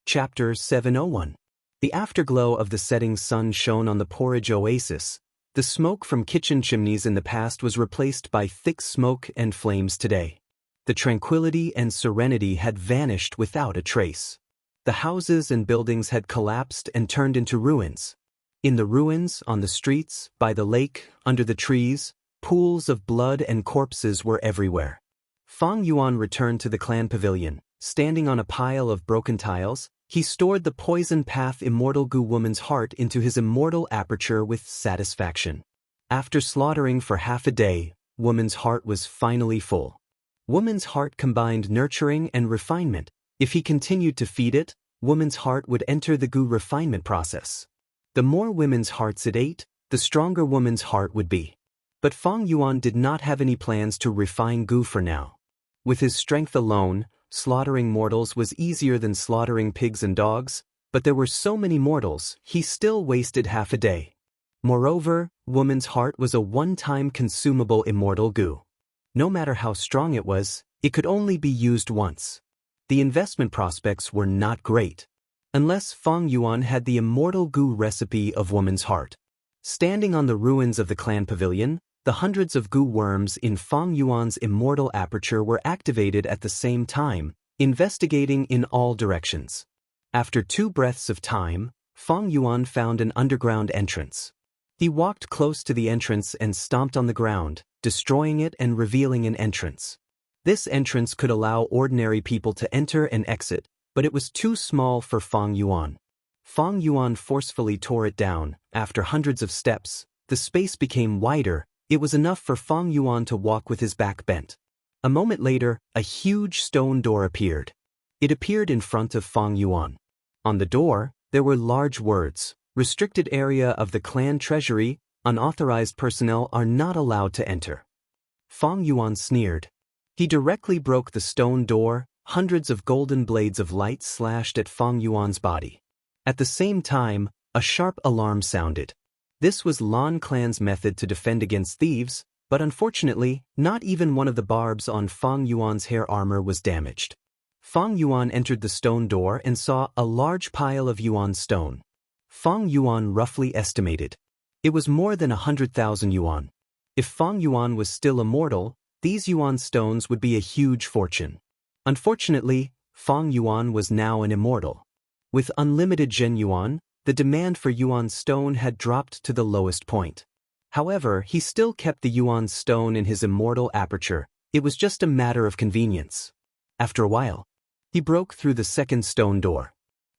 Chapter 701. The afterglow of the setting sun shone on the porridge oasis. The smoke from kitchen chimneys in the past was replaced by thick smoke and flames today. The tranquility and serenity had vanished without a trace. The houses and buildings had collapsed and turned into ruins. In the ruins, on the streets, by the lake, under the trees, pools of blood and corpses were everywhere. Fang Yuan returned to the clan pavilion. Standing on a pile of broken tiles, he stored the poison path immortal goo woman's heart into his immortal aperture with satisfaction. After slaughtering for half a day, woman's heart was finally full. Woman's heart combined nurturing and refinement. If he continued to feed it, woman's heart would enter the goo refinement process. The more women's hearts it ate, the stronger woman's heart would be. But Fang Yuan did not have any plans to refine goo for now. With his strength alone, slaughtering mortals was easier than slaughtering pigs and dogs, but there were so many mortals, he still wasted half a day. Moreover, woman's heart was a one-time consumable immortal goo. No matter how strong it was, it could only be used once. The investment prospects were not great. Unless Fang Yuan had the immortal goo recipe of woman's heart. Standing on the ruins of the clan pavilion, the hundreds of goo worms in Fang Yuan's immortal aperture were activated at the same time, investigating in all directions. After 2 breaths of time, Fang Yuan found an underground entrance. He walked close to the entrance and stomped on the ground, destroying it and revealing an entrance. This entrance could allow ordinary people to enter and exit, but it was too small for Fang Yuan. Fang Yuan forcefully tore it down. After hundreds of steps, the space became wider. It was enough for Fang Yuan to walk with his back bent. A moment later, a huge stone door appeared. It appeared in front of Fang Yuan. On the door, there were large words: "Restricted area of the clan treasury, unauthorized personnel are not allowed to enter." Fang Yuan sneered. He directly broke the stone door. Hundreds of golden blades of light slashed at Fang Yuan's body. At the same time, a sharp alarm sounded. This was Lan clan's method to defend against thieves, but unfortunately, not even one of the barbs on Fang Yuan's hair armor was damaged. Fang Yuan entered the stone door and saw a large pile of yuan stone. Fang Yuan roughly estimated. It was more than 100,000 yuan. If Fang Yuan was still immortal, these yuan stones would be a huge fortune. Unfortunately, Fang Yuan was now an immortal. With unlimited Zhen Yuan, the demand for yuan stone had dropped to the lowest point. However, he still kept the yuan stone in his immortal aperture. It was just a matter of convenience. After a while, he broke through the second stone door.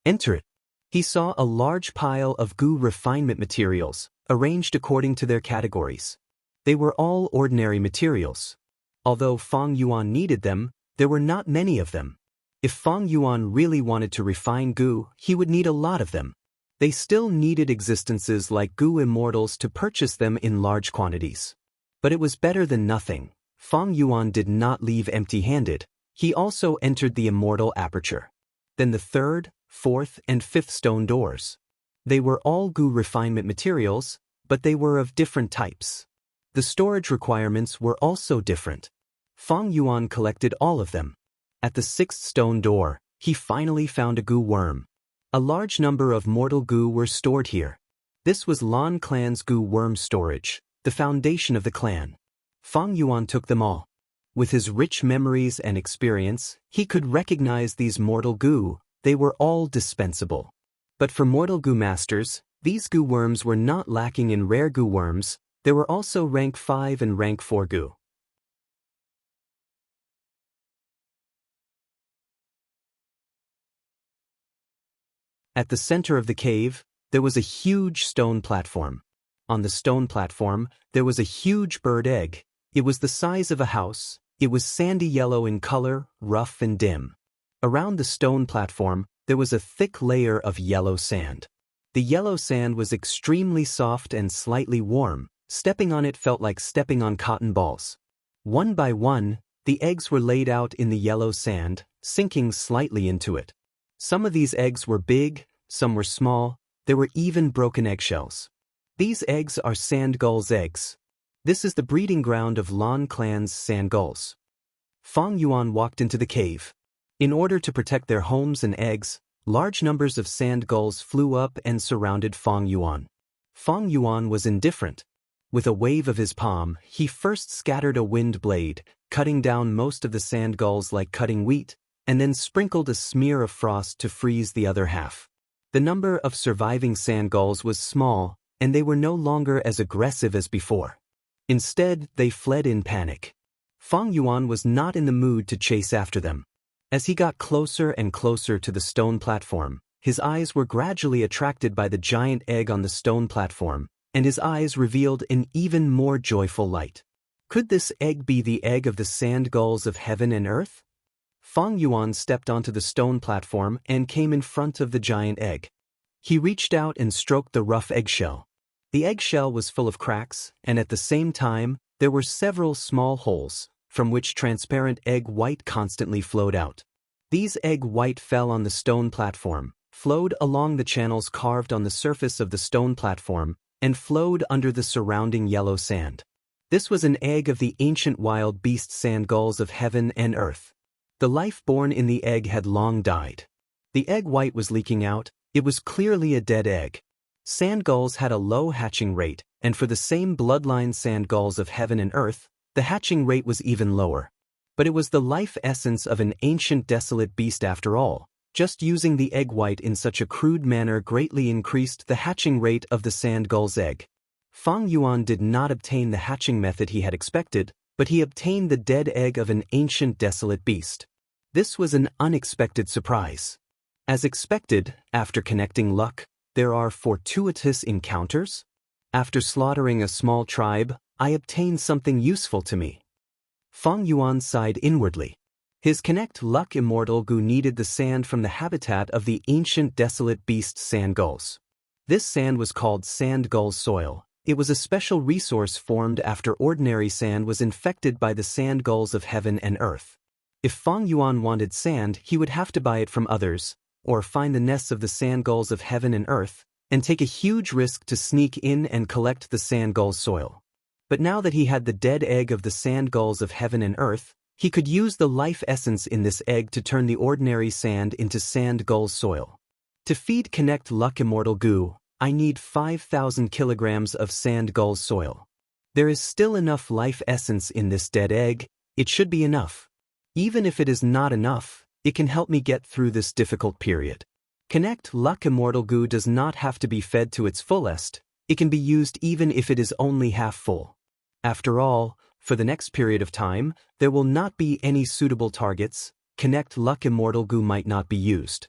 "Enter it." He saw a large pile of gu refinement materials, arranged according to their categories. They were all ordinary materials. Although Fang Yuan needed them, there were not many of them. If Fang Yuan really wanted to refine gu, he would need a lot of them. They still needed existences like gu immortals to purchase them in large quantities. But it was better than nothing. Fang Yuan did not leave empty-handed. He also entered the immortal aperture. Then the third, fourth, and fifth stone doors. They were all gu refinement materials, but they were of different types. The storage requirements were also different. Fang Yuan collected all of them. At the sixth stone door, he finally found a gu worm. A large number of mortal gu were stored here. This was Lan clan's gu worm storage, the foundation of the clan. Fang Yuan took them all. With his rich memories and experience, he could recognize these mortal gu. They were all dispensable. But for mortal gu masters, these gu worms were not lacking in rare gu worms. There were also rank 5 and rank 4 gu. At the center of the cave, there was a huge stone platform. On the stone platform, there was a huge bird egg. It was the size of a house. It was sandy yellow in color, rough and dim. Around the stone platform, there was a thick layer of yellow sand. The yellow sand was extremely soft and slightly warm. Stepping on it felt like stepping on cotton balls. One by one, the eggs were laid out in the yellow sand, sinking slightly into it. Some of these eggs were big, some were small. There were even broken eggshells. These eggs are sand gulls' eggs. This is the breeding ground of Lan clan's sand gulls. Fang Yuan walked into the cave. In order to protect their homes and eggs, large numbers of sand gulls flew up and surrounded Fang Yuan. Fang Yuan was indifferent. With a wave of his palm, he first scattered a wind blade, cutting down most of the sand gulls like cutting wheat, and then sprinkled a smear of frost to freeze the other half. The number of surviving sand gulls was small, and they were no longer as aggressive as before. Instead, they fled in panic. Fang Yuan was not in the mood to chase after them. As he got closer and closer to the stone platform, his eyes were gradually attracted by the giant egg on the stone platform, and his eyes revealed an even more joyful light. Could this egg be the egg of the sand gulls of heaven and earth? Fang Yuan stepped onto the stone platform and came in front of the giant egg. He reached out and stroked the rough eggshell. The eggshell was full of cracks, and at the same time, there were several small holes, from which transparent egg white constantly flowed out. These egg white fell on the stone platform, flowed along the channels carved on the surface of the stone platform, and flowed under the surrounding yellow sand. This was an egg of the ancient wild beast sand gulls of heaven and earth. The life born in the egg had long died. The egg white was leaking out. It was clearly a dead egg. Sand gulls had a low hatching rate, and for the same bloodline sand gulls of heaven and earth, the hatching rate was even lower. But it was the life essence of an ancient desolate beast after all. Just using the egg white in such a crude manner greatly increased the hatching rate of the sand gull's egg. Fang Yuan did not obtain the hatching method he had expected, but he obtained the dead egg of an ancient desolate beast. This was an unexpected surprise. As expected, after connecting luck, there are fortuitous encounters. After slaughtering a small tribe, I obtained something useful to me. Fang Yuan sighed inwardly. His connect luck immortal goo needed the sand from the habitat of the ancient desolate beast sand gulls. This sand was called sand gull soil. It was a special resource formed after ordinary sand was infected by the sand gulls of heaven and earth. If Fang Yuan wanted sand, he would have to buy it from others, or find the nests of the sand gulls of heaven and earth, and take a huge risk to sneak in and collect the sand gull soil. But now that he had the dead egg of the sand gulls of heaven and earth, he could use the life essence in this egg to turn the ordinary sand into sand gull soil. To feed Connect Luck Immortal Goo, I need 5,000 kilograms of sand gull soil. There is still enough life essence in this dead egg. It should be enough. Even if it is not enough, it can help me get through this difficult period. Connect Luck Immortal Goo does not have to be fed to its fullest. It can be used even if it is only half full. After all, for the next period of time, there will not be any suitable targets. Connect Luck Immortal Goo might not be used.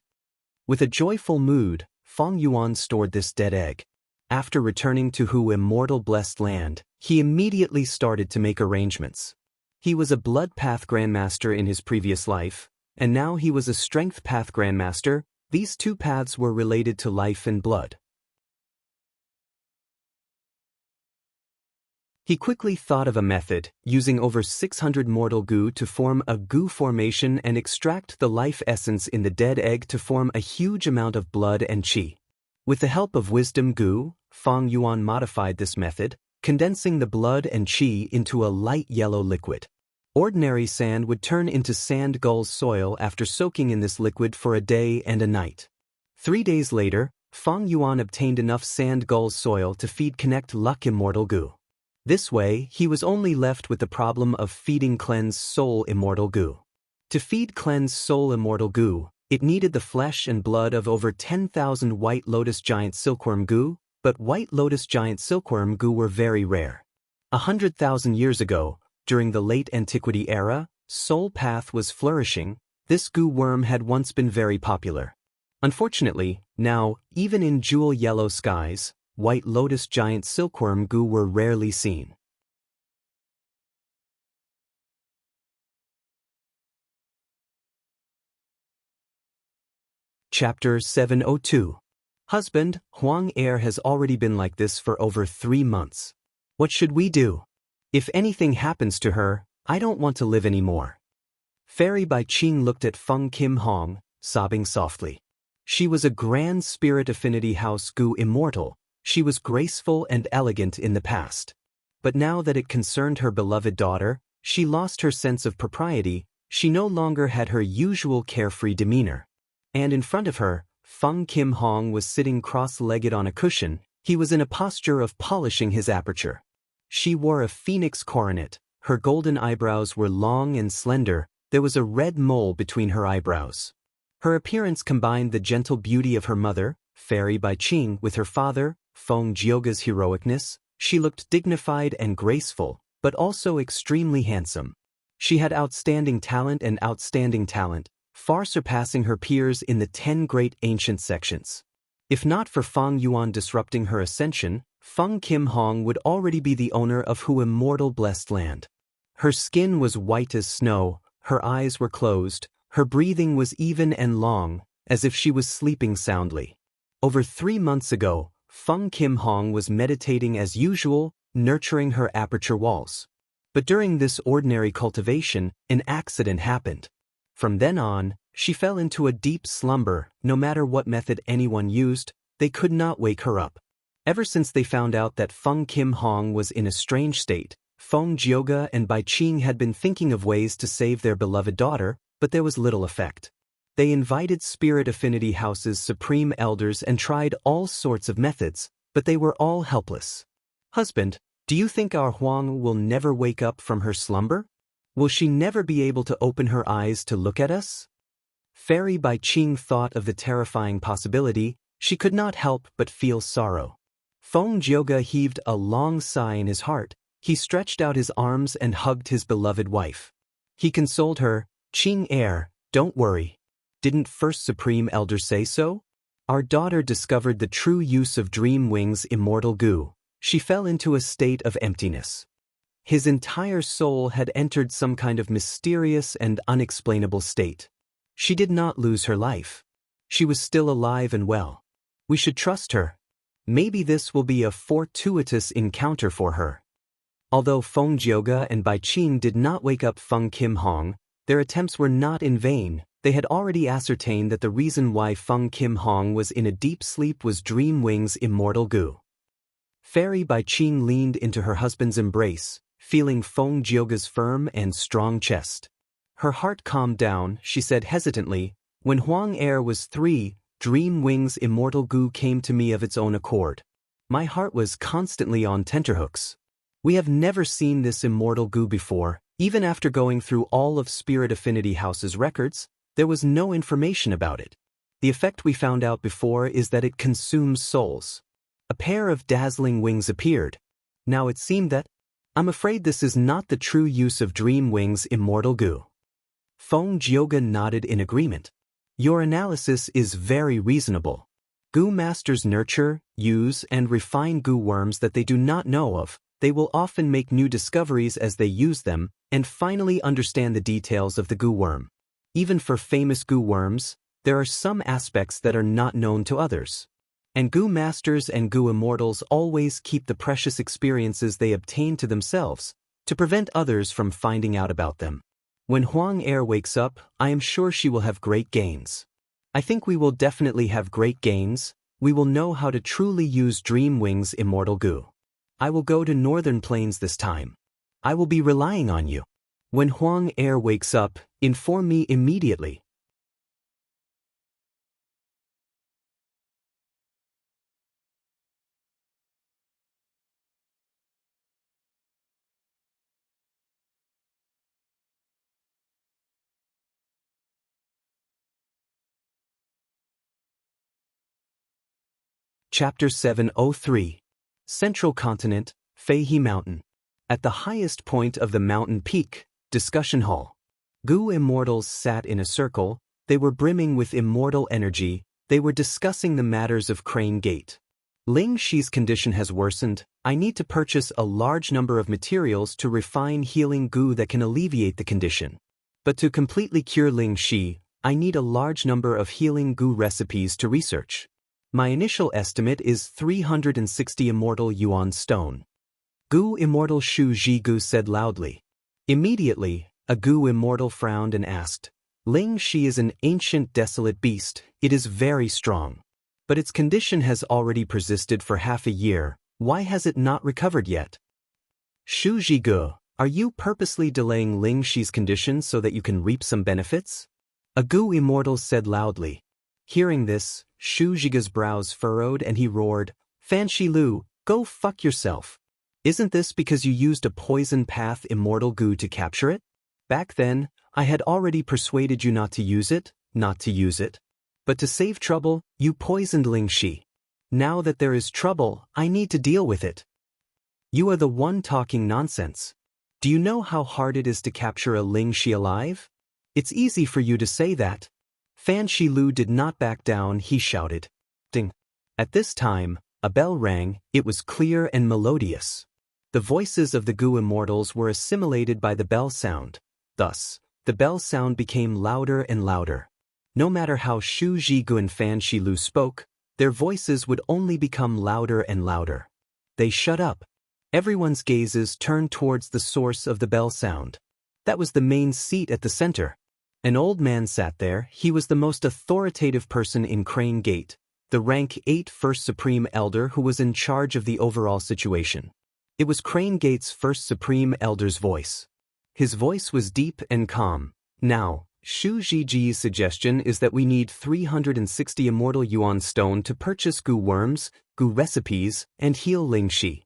With a joyful mood, Fang Yuan stored this dead egg. After returning to Hu Immortal Blessed Land, he immediately started to make arrangements. He was a Blood Path Grandmaster in his previous life, and now he was a Strength Path Grandmaster. These two paths were related to life and blood. He quickly thought of a method, using over 600 mortal goo to form a goo formation and extract the life essence in the dead egg to form a huge amount of blood and qi. With the help of wisdom goo, Fang Yuan modified this method, condensing the blood and qi into a light yellow liquid. Ordinary sand would turn into sand gull soil after soaking in this liquid for a day and a night. 3 days later, Fang Yuan obtained enough sand gull soil to feed Connect Luck Immortal Goo. This way, he was only left with the problem of feeding Cleanse Soul Immortal Goo. To feed Cleanse Soul Immortal Goo, it needed the flesh and blood of over 10,000 White Lotus Giant Silkworm Goo, but White Lotus Giant Silkworm Goo were very rare. 100,000 years ago, during the late antiquity era, Soul Path was flourishing. This goo worm had once been very popular. Unfortunately, now, even in jewel yellow skies, White Lotus Giant Silkworm Goo were rarely seen. Chapter 702. Husband, Huang Heir has already been like this for over 3 months. What should we do? If anything happens to her, I don't want to live anymore. Fairy Bai Qing looked at Feng Kim Hong, sobbing softly. She was a Grand Spirit Affinity House Goo Immortal. She was graceful and elegant in the past. But now that it concerned her beloved daughter, she lost her sense of propriety. She no longer had her usual carefree demeanor. And in front of her, Feng Kim Hong was sitting cross-legged on a cushion. He was in a posture of polishing his aperture. She wore a phoenix coronet. Her golden eyebrows were long and slender. There was a red mole between her eyebrows. Her appearance combined the gentle beauty of her mother, Fairy Bai Qing, with her father, Feng Jioga's heroicness. She looked dignified and graceful, but also extremely handsome. She had outstanding talent, far surpassing her peers in the 10 great ancient sections. If not for Fang Yuan disrupting her ascension, Feng Kim Hong would already be the owner of Hu Immortal Blessed Land. Her skin was white as snow, her eyes were closed, her breathing was even and long, as if she was sleeping soundly. Over 3 months ago, Feng Kim Hong was meditating as usual, nurturing her aperture walls. But during this ordinary cultivation, an accident happened. From then on, she fell into a deep slumber. No matter what method anyone used, they could not wake her up. Ever since they found out that Feng Kim Hong was in a strange state, Feng Jioga and Bai Qing had been thinking of ways to save their beloved daughter, but there was little effect. They invited Spirit Affinity House's supreme elders and tried all sorts of methods, but they were all helpless. Husband, do you think our Huang will never wake up from her slumber? Will she never be able to open her eyes to look at us? Fairy Bai Qing thought of the terrifying possibility. She could not help but feel sorrow. Feng Jioge heaved a long sigh in his heart. He stretched out his arms and hugged his beloved wife. He consoled her, "Qing heir, don't worry. Didn't First Supreme Elder say so? Our daughter discovered the true use of Dream Wing's immortal goo. She fell into a state of emptiness. His entire soul had entered some kind of mysterious and unexplainable state. She did not lose her life. She was still alive and well. We should trust her. Maybe this will be a fortuitous encounter for her." Although Feng Jioge and Bai Qing did not wake up Feng Kim Hong, their attempts were not in vain. They had already ascertained that the reason why Feng Kim Hong was in a deep sleep was Dream Wing's immortal goo. Fairy Bai Qing leaned into her husband's embrace, feeling Feng Jioge's firm and strong chest. Her heart calmed down. She said hesitantly, "When Huang Air was 3, Dream Wing's immortal goo came to me of its own accord. My heart was constantly on tenterhooks. We have never seen this immortal goo before. Even after going through all of Spirit Affinity House's records, there was no information about it. The effect we found out before is that it consumes souls." A pair of dazzling wings appeared. Now it seemed that, "I'm afraid this is not the true use of Dream Wing's immortal goo." Feng Jioge nodded in agreement. "Your analysis is very reasonable. Goo masters nurture, use, and refine goo worms that they do not know of. They will often make new discoveries as they use them, and finally understand the details of the goo worm. Even for famous goo worms, there are some aspects that are not known to others. And goo masters and goo immortals always keep the precious experiences they obtain to themselves, to prevent others from finding out about them. When Huang Air wakes up, I am sure she will have great gains. I think we will definitely have great gains. We will know how to truly use Dream Wing's immortal goo. I will go to Northern Plains this time. I will be relying on you. When Huang Air wakes up, inform me immediately." Chapter 703. Central Continent, Feihe Mountain. At the highest point of the mountain peak, discussion hall. Goo immortals sat in a circle. They were brimming with immortal energy. They were discussing the matters of Crane Gate. "Ling Shi's condition has worsened. I need to purchase a large number of materials to refine healing goo that can alleviate the condition. But to completely cure Ling Shi, I need a large number of healing goo recipes to research. My initial estimate is 360 immortal yuan stone." Goo Immortal Shu Jigu said loudly. Immediately, a Goo Immortal frowned and asked, "Ling Shi is an ancient desolate beast. It is very strong. But its condition has already persisted for half a year. Why has it not recovered yet?" "Shu Jigu, are you purposely delaying Ling Shi's condition so that you can reap some benefits?" A Goo Immortal said loudly. Hearing this, Shu Jigu's brows furrowed and he roared, "Fan Shi Lu, go fuck yourself. Isn't this because you used a poison path immortal goo to capture it? Back then, I had already persuaded you not to use it. But to save trouble, you poisoned Ling Shi. Now that there is trouble, I need to deal with it. You are the one talking nonsense. Do you know how hard it is to capture a Ling Shi alive? It's easy for you to say that." Fan Shi Lu did not back down. He shouted, "Ding." At this time, a bell rang. It was clear and melodious. The voices of the Goo Immortals were assimilated by the bell sound. Thus, the bell sound became louder and louder. No matter how Shu Jigu and Fan Shi Lu spoke, their voices would only become louder and louder. They shut up. Everyone's gazes turned towards the source of the bell sound. That was the main seat at the center. An old man sat there. He was the most authoritative person in Crane Gate, the rank 8 First Supreme Elder who was in charge of the overall situation. It was Crane Gate's First Supreme Elder's voice. His voice was deep and calm. "Now, Shu Jiji's suggestion is that we need 360 immortal yuan stone to purchase goo worms, goo recipes, and heal Ling Shi.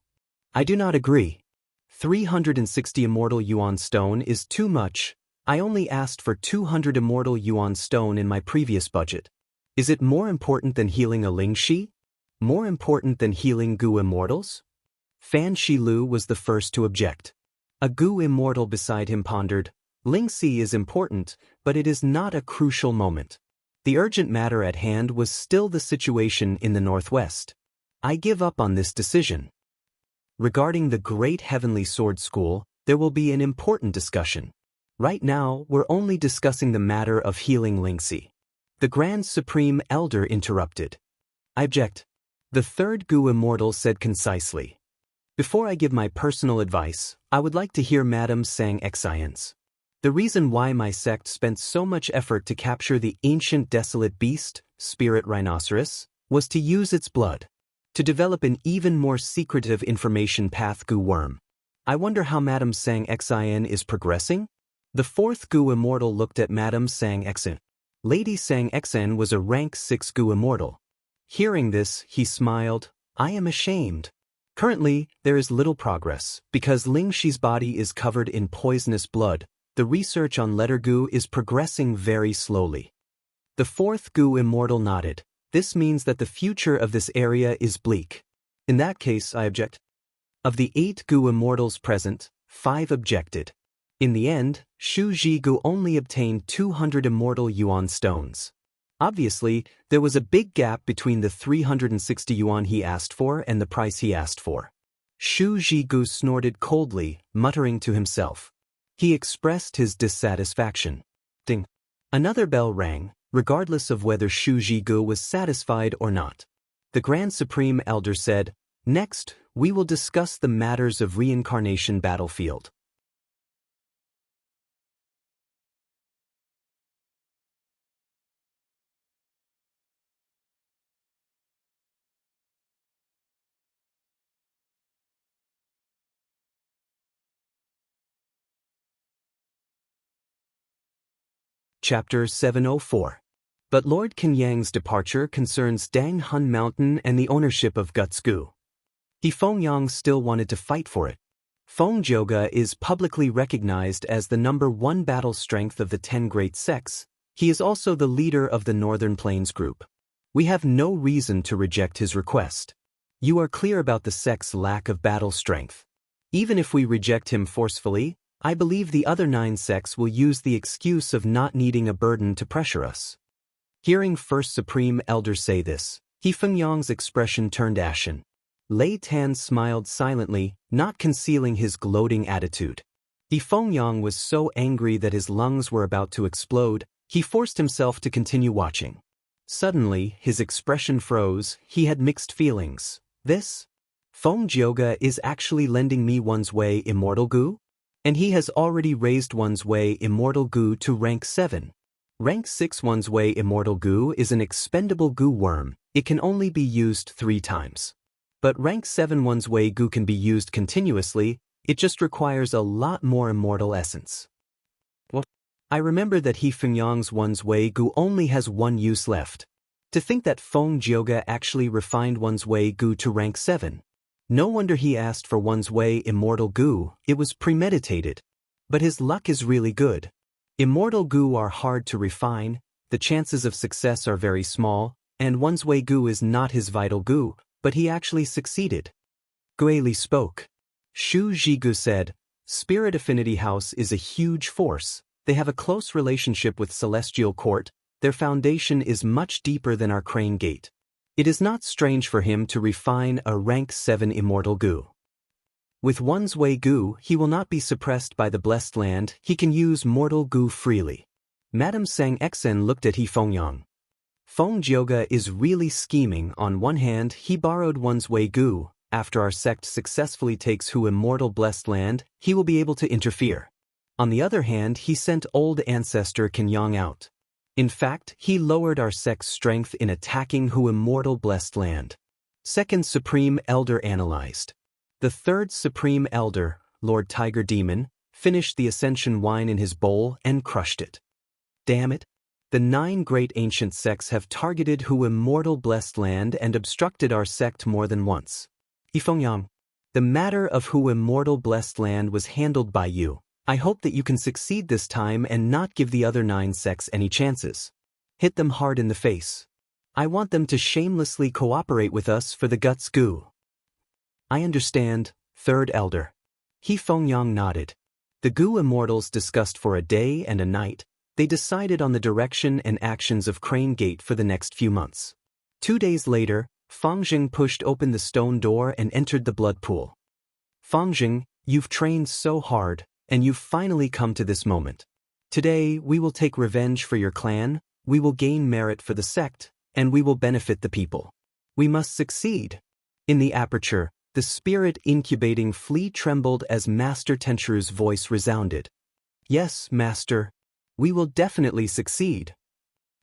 I do not agree. 360 immortal yuan stone is too much. I only asked for 200 immortal yuan stone in my previous budget. Is it more important than healing a Ling Shi?" More important than healing Gu immortals? Fan Shilu was the first to object. A Gu immortal beside him pondered, Lingxi is important, but it is not a crucial moment. The urgent matter at hand was still the situation in the northwest. I give up on this decision. Regarding the Great Heavenly Sword School, there will be an important discussion. Right now, we're only discussing the matter of healing Lingxi. The Grand Supreme Elder interrupted. I object. The third Gu immortal said concisely. Before I give my personal advice, I would like to hear Madame Xianxia's. The reason why my sect spent so much effort to capture the ancient desolate beast, spirit rhinoceros, was to use its blood to develop an even more secretive information path Gu worm. I wonder how Madame Xianxia is progressing? The fourth Gu immortal looked at Madame Xianxia. Lady Xianxia was a rank 6 Gu immortal. Hearing this, he smiled. I am ashamed. Currently, there is little progress, because Lingxi's body is covered in poisonous blood. The research on letter Gu is progressing very slowly. The fourth Gu immortal nodded. This means that the future of this area is bleak. In that case, I object. Of the 8 Gu immortals present, 5 objected. In the end, Shu Zhigu only obtained 200 immortal yuan stones. Obviously, there was a big gap between the 360 yuan he asked for and the price he asked for. Shu Zhigu snorted coldly, muttering to himself. He expressed his dissatisfaction. Ding. Another bell rang, regardless of whether Shu Zhigu was satisfied or not. The Grand Supreme Elder said, Next, we will discuss the matters of reincarnation battlefield. Chapter 704. But Lord Kenyang's departure concerns Dang Hun Mountain and the ownership of Gutsgu. He Fengyang still wanted to fight for it. Fengjioga is publicly recognized as the #1 battle strength of the 10 great sects. He is also the leader of the Northern Plains group. We have no reason to reject his request. You are clear about the sect's lack of battle strength. Even if we reject him forcefully, I believe the other 9 sects will use the excuse of not needing a burden to pressure us. Hearing First Supreme Elder say this, He Fengyang's expression turned ashen. Lei Tan smiled silently, not concealing his gloating attitude. He Fengyang was so angry that his lungs were about to explode. He forced himself to continue watching. Suddenly, his expression froze. He had mixed feelings. This? Fengjioga is actually lending me one's way Immortal Gu? And he has already raised one's way Immortal Gu to rank 7. Rank 6 one's way Immortal Gu is an expendable Gu worm. It can only be used 3 times. But rank 7 one's way Gu can be used continuously. It just requires a lot more immortal essence. What? I remember that He Fengyang's one's way Gu only has 1 use left. To think that Fengjioga actually refined one's way Gu to rank 7. No wonder he asked for one's way Immortal Gu. It was premeditated. But his luck is really good. Immortal Gu are hard to refine, the chances of success are very small, and one's way Gu is not his vital Gu, but he actually succeeded. Guili spoke. Shu Zhigu said, Spirit Affinity House is a huge force. They have a close relationship with Celestial Court. Their foundation is much deeper than our Crane Gate. It is not strange for him to refine a rank 7 Immortal Gu. With one's way Gu, he will not be suppressed by the blessed land. He can use mortal Gu freely. Madame Xianxia looked at He Fengyang. Fengjioga is really scheming. On one hand, he borrowed one's way Gu. After our sect successfully takes Hu Immortal blessed land, he will be able to interfere. On the other hand, he sent old ancestor Kenyang out. In fact, he lowered our sect's strength in attacking Hu Immortal blessed land. Second Supreme Elder analyzed. The third Supreme Elder, Lord Tiger Demon, finished the ascension wine in his bowl and crushed it. Damn it. The 9 great ancient sects have targeted Hu Immortal blessed land and obstructed our sect more than once. Ifengyang, the matter of Hu Immortal blessed land was handled by you. I hope that you can succeed this time and not give the other 9 sects any chances. Hit them hard in the face. I want them to shamelessly cooperate with us for the guts goo. I understand, third elder. He Fengyang nodded. The goo immortals discussed for a day and a night. They decided on the direction and actions of Crane Gate for the next few months. 2 days later, Fengjing pushed open the stone door and entered the blood pool. Fengjing, you've trained so hard, and you've finally come to this moment. Today, we will take revenge for your clan, we will gain merit for the sect, and we will benefit the people. We must succeed. In the aperture, the spirit incubating flea trembled as Master Tenchu's voice resounded. Yes, Master. We will definitely succeed.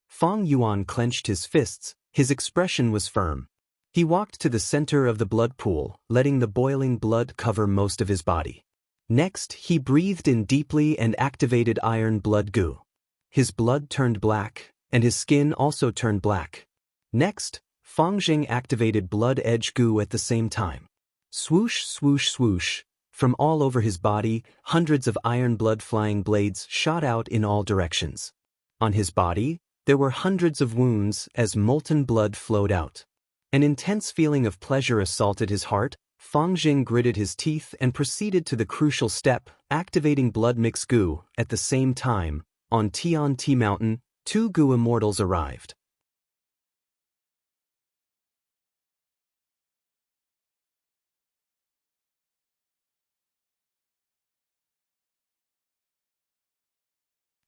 Feng Yuan clenched his fists, his expression was firm. He walked to the center of the blood pool, letting the boiling blood cover most of his body. Next, he breathed in deeply and activated iron blood goo. His blood turned black, and his skin also turned black. Next, Fengjing activated blood edge goo at the same time. Swoosh, swoosh, swoosh. From all over his body, hundreds of iron blood flying blades shot out in all directions. On his body, there were hundreds of wounds as molten blood flowed out. An intense feeling of pleasure assaulted his heart. Fengjing gritted his teeth and proceeded to the crucial step, activating blood mix goo. At the same time, on Tian-Ti Mountain, 2 goo immortals arrived.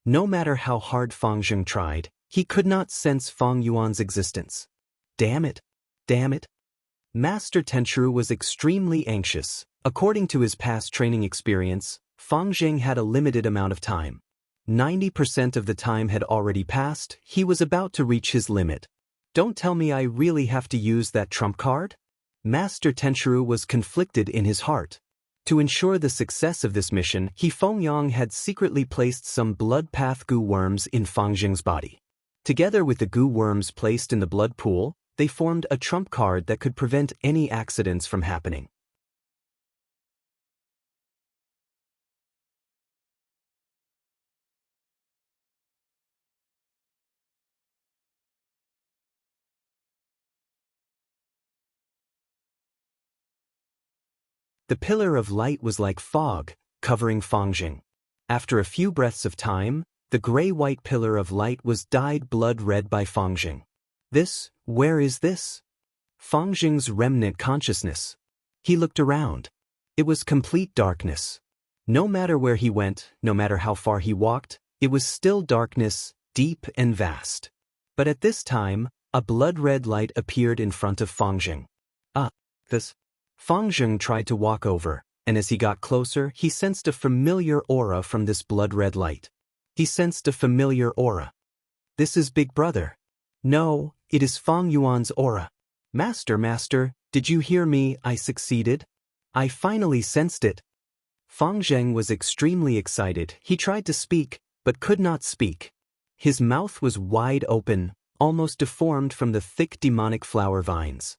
No matter how hard Fengjing tried, he could not sense Feng Yuan's existence. Damn it! Damn it! Master Tenchu was extremely anxious. According to his past training experience, Fengjing had a limited amount of time. 90% of the time had already passed, he was about to reach his limit. Don't tell me I really have to use that trump card? Master Tenchu was conflicted in his heart. To ensure the success of this mission, Fengyang had secretly placed some blood path goo worms in Fengjing's body. Together with the goo worms placed in the blood pool, they formed a trump card that could prevent any accidents from happening. The pillar of light was like fog, covering Fengjing. After a few breaths of time, the gray-white pillar of light was dyed blood red by Fengjing. Where is this? Fengjing's remnant consciousness. He looked around. It was complete darkness. No matter where he went, no matter how far he walked, it was still darkness, deep and vast. But at this time, a blood-red light appeared in front of Fengjing. This. Fengjing tried to walk over, and as he got closer, he sensed a familiar aura from this blood-red light. He sensed a familiar aura. This is Big Brother. No, it is Feng Yuan's aura. Master, did you hear me? I succeeded. I finally sensed it. Fengjing was extremely excited. He tried to speak, but could not speak. His mouth was wide open, almost deformed from the thick demonic flower vines.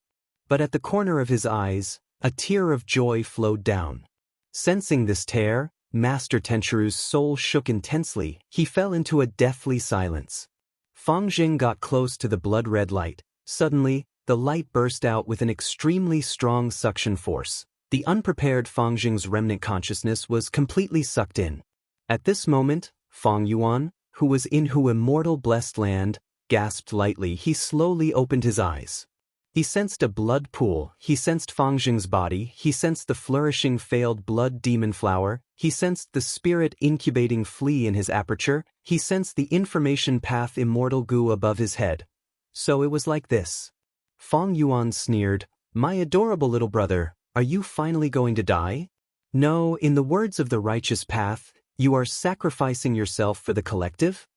But at the corner of his eyes, a tear of joy flowed down. Sensing this tear, Master Tenchu's soul shook intensely. He fell into a deathly silence. Fengjing got close to the blood-red light. Suddenly, the light burst out with an extremely strong suction force. The unprepared Fengjing's remnant consciousness was completely sucked in. At this moment, Feng Yuan, who was in immortal blessed land, gasped lightly. He slowly opened his eyes. He sensed a blood pool, he sensed Fengjing's body, he sensed the flourishing failed blood demon flower, he sensed the spirit incubating flea in his aperture, he sensed the information path immortal goo above his head. So it was like this. Feng Yuan sneered, "My adorable little brother, are you finally going to die? No, in the words of the righteous path, you are sacrificing yourself for the collective?"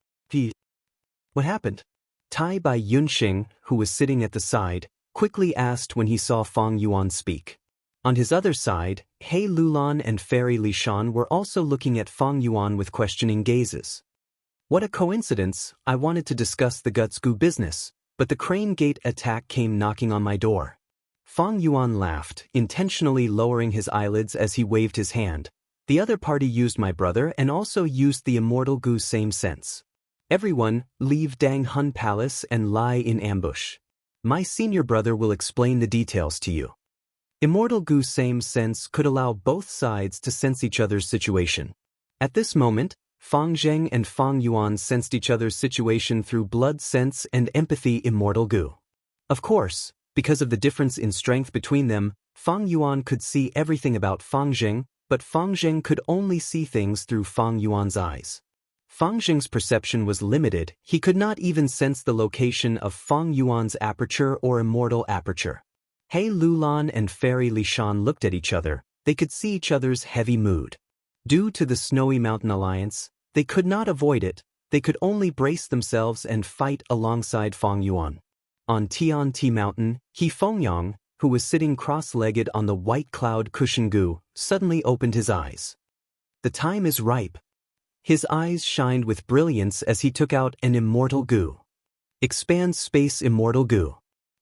What happened? Tai Bai Yunxing, who was sitting at the side, quickly asked when he saw Feng Yuan speak. On his other side, He Lulan and Fairy Li Shan were also looking at Feng Yuan with questioning gazes. What a coincidence, I wanted to discuss the Guts Goo business, but the Crane Gate attack came knocking on my door. Feng Yuan laughed, intentionally lowering his eyelids as he waved his hand. The other party used my brother and also used the immortal goo same sense. Everyone, leave Dang Hun Palace and lie in ambush. My senior brother will explain the details to you. Immortal Gu same sense could allow both sides to sense each other's situation. At this moment, Fang Zheng and Fang Yuan sensed each other's situation through blood sense and empathy Immortal Gu. Of course, because of the difference in strength between them, Fang Yuan could see everything about Fang Zheng, but Fang Zheng could only see things through Fang Yuan's eyes. Fang Zheng's perception was limited, he could not even sense the location of Fang Yuan's aperture or immortal aperture. He Lulan and Fairy Lishan looked at each other, they could see each other's heavy mood. Due to the Snowy Mountain Alliance, they could not avoid it, they could only brace themselves and fight alongside Fang Yuan. On Tian Ti Mountain, He Fengyang, who was sitting cross-legged on the white cloud cushion Gu, suddenly opened his eyes. The time is ripe. His eyes shined with brilliance as he took out an immortal Gu. Expand space immortal Gu.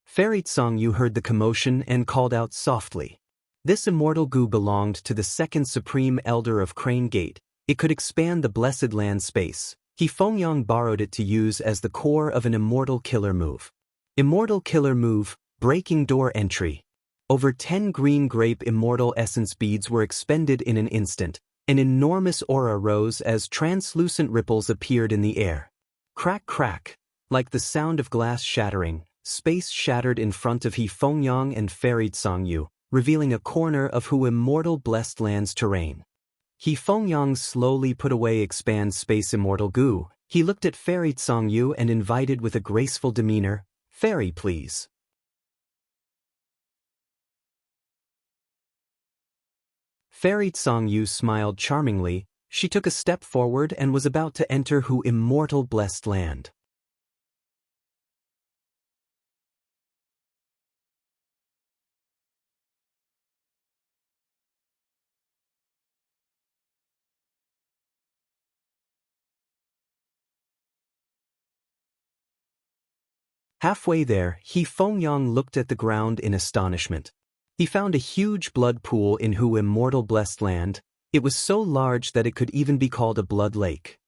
Fairy Xianxia heard the commotion and called out softly. This immortal Gu belonged to the second supreme elder of Crane Gate. It could expand the blessed land space. He Fengyang borrowed it to use as the core of an immortal killer move. Immortal killer move, breaking door entry. Over 10 green grape immortal essence beads were expended in an instant. An enormous aura rose as translucent ripples appeared in the air. Crack crack. Like the sound of glass shattering, space shattered in front of He Fengyang and Fairy Xianxia, revealing a corner of Hu Immortal Blessed Land's terrain. He Fengyang slowly put away expand space immortal Gu. He looked at Fairy Xianxia and invited with a graceful demeanor, "Fairy, please." Fairy Xianxia smiled charmingly, she took a step forward and was about to enter Hu Immortal Blessed Land. Halfway there, He Fengyang looked at the ground in astonishment. He found a huge blood pool in Hu Immortal Blessed Land. It was so large that it could even be called a blood lake.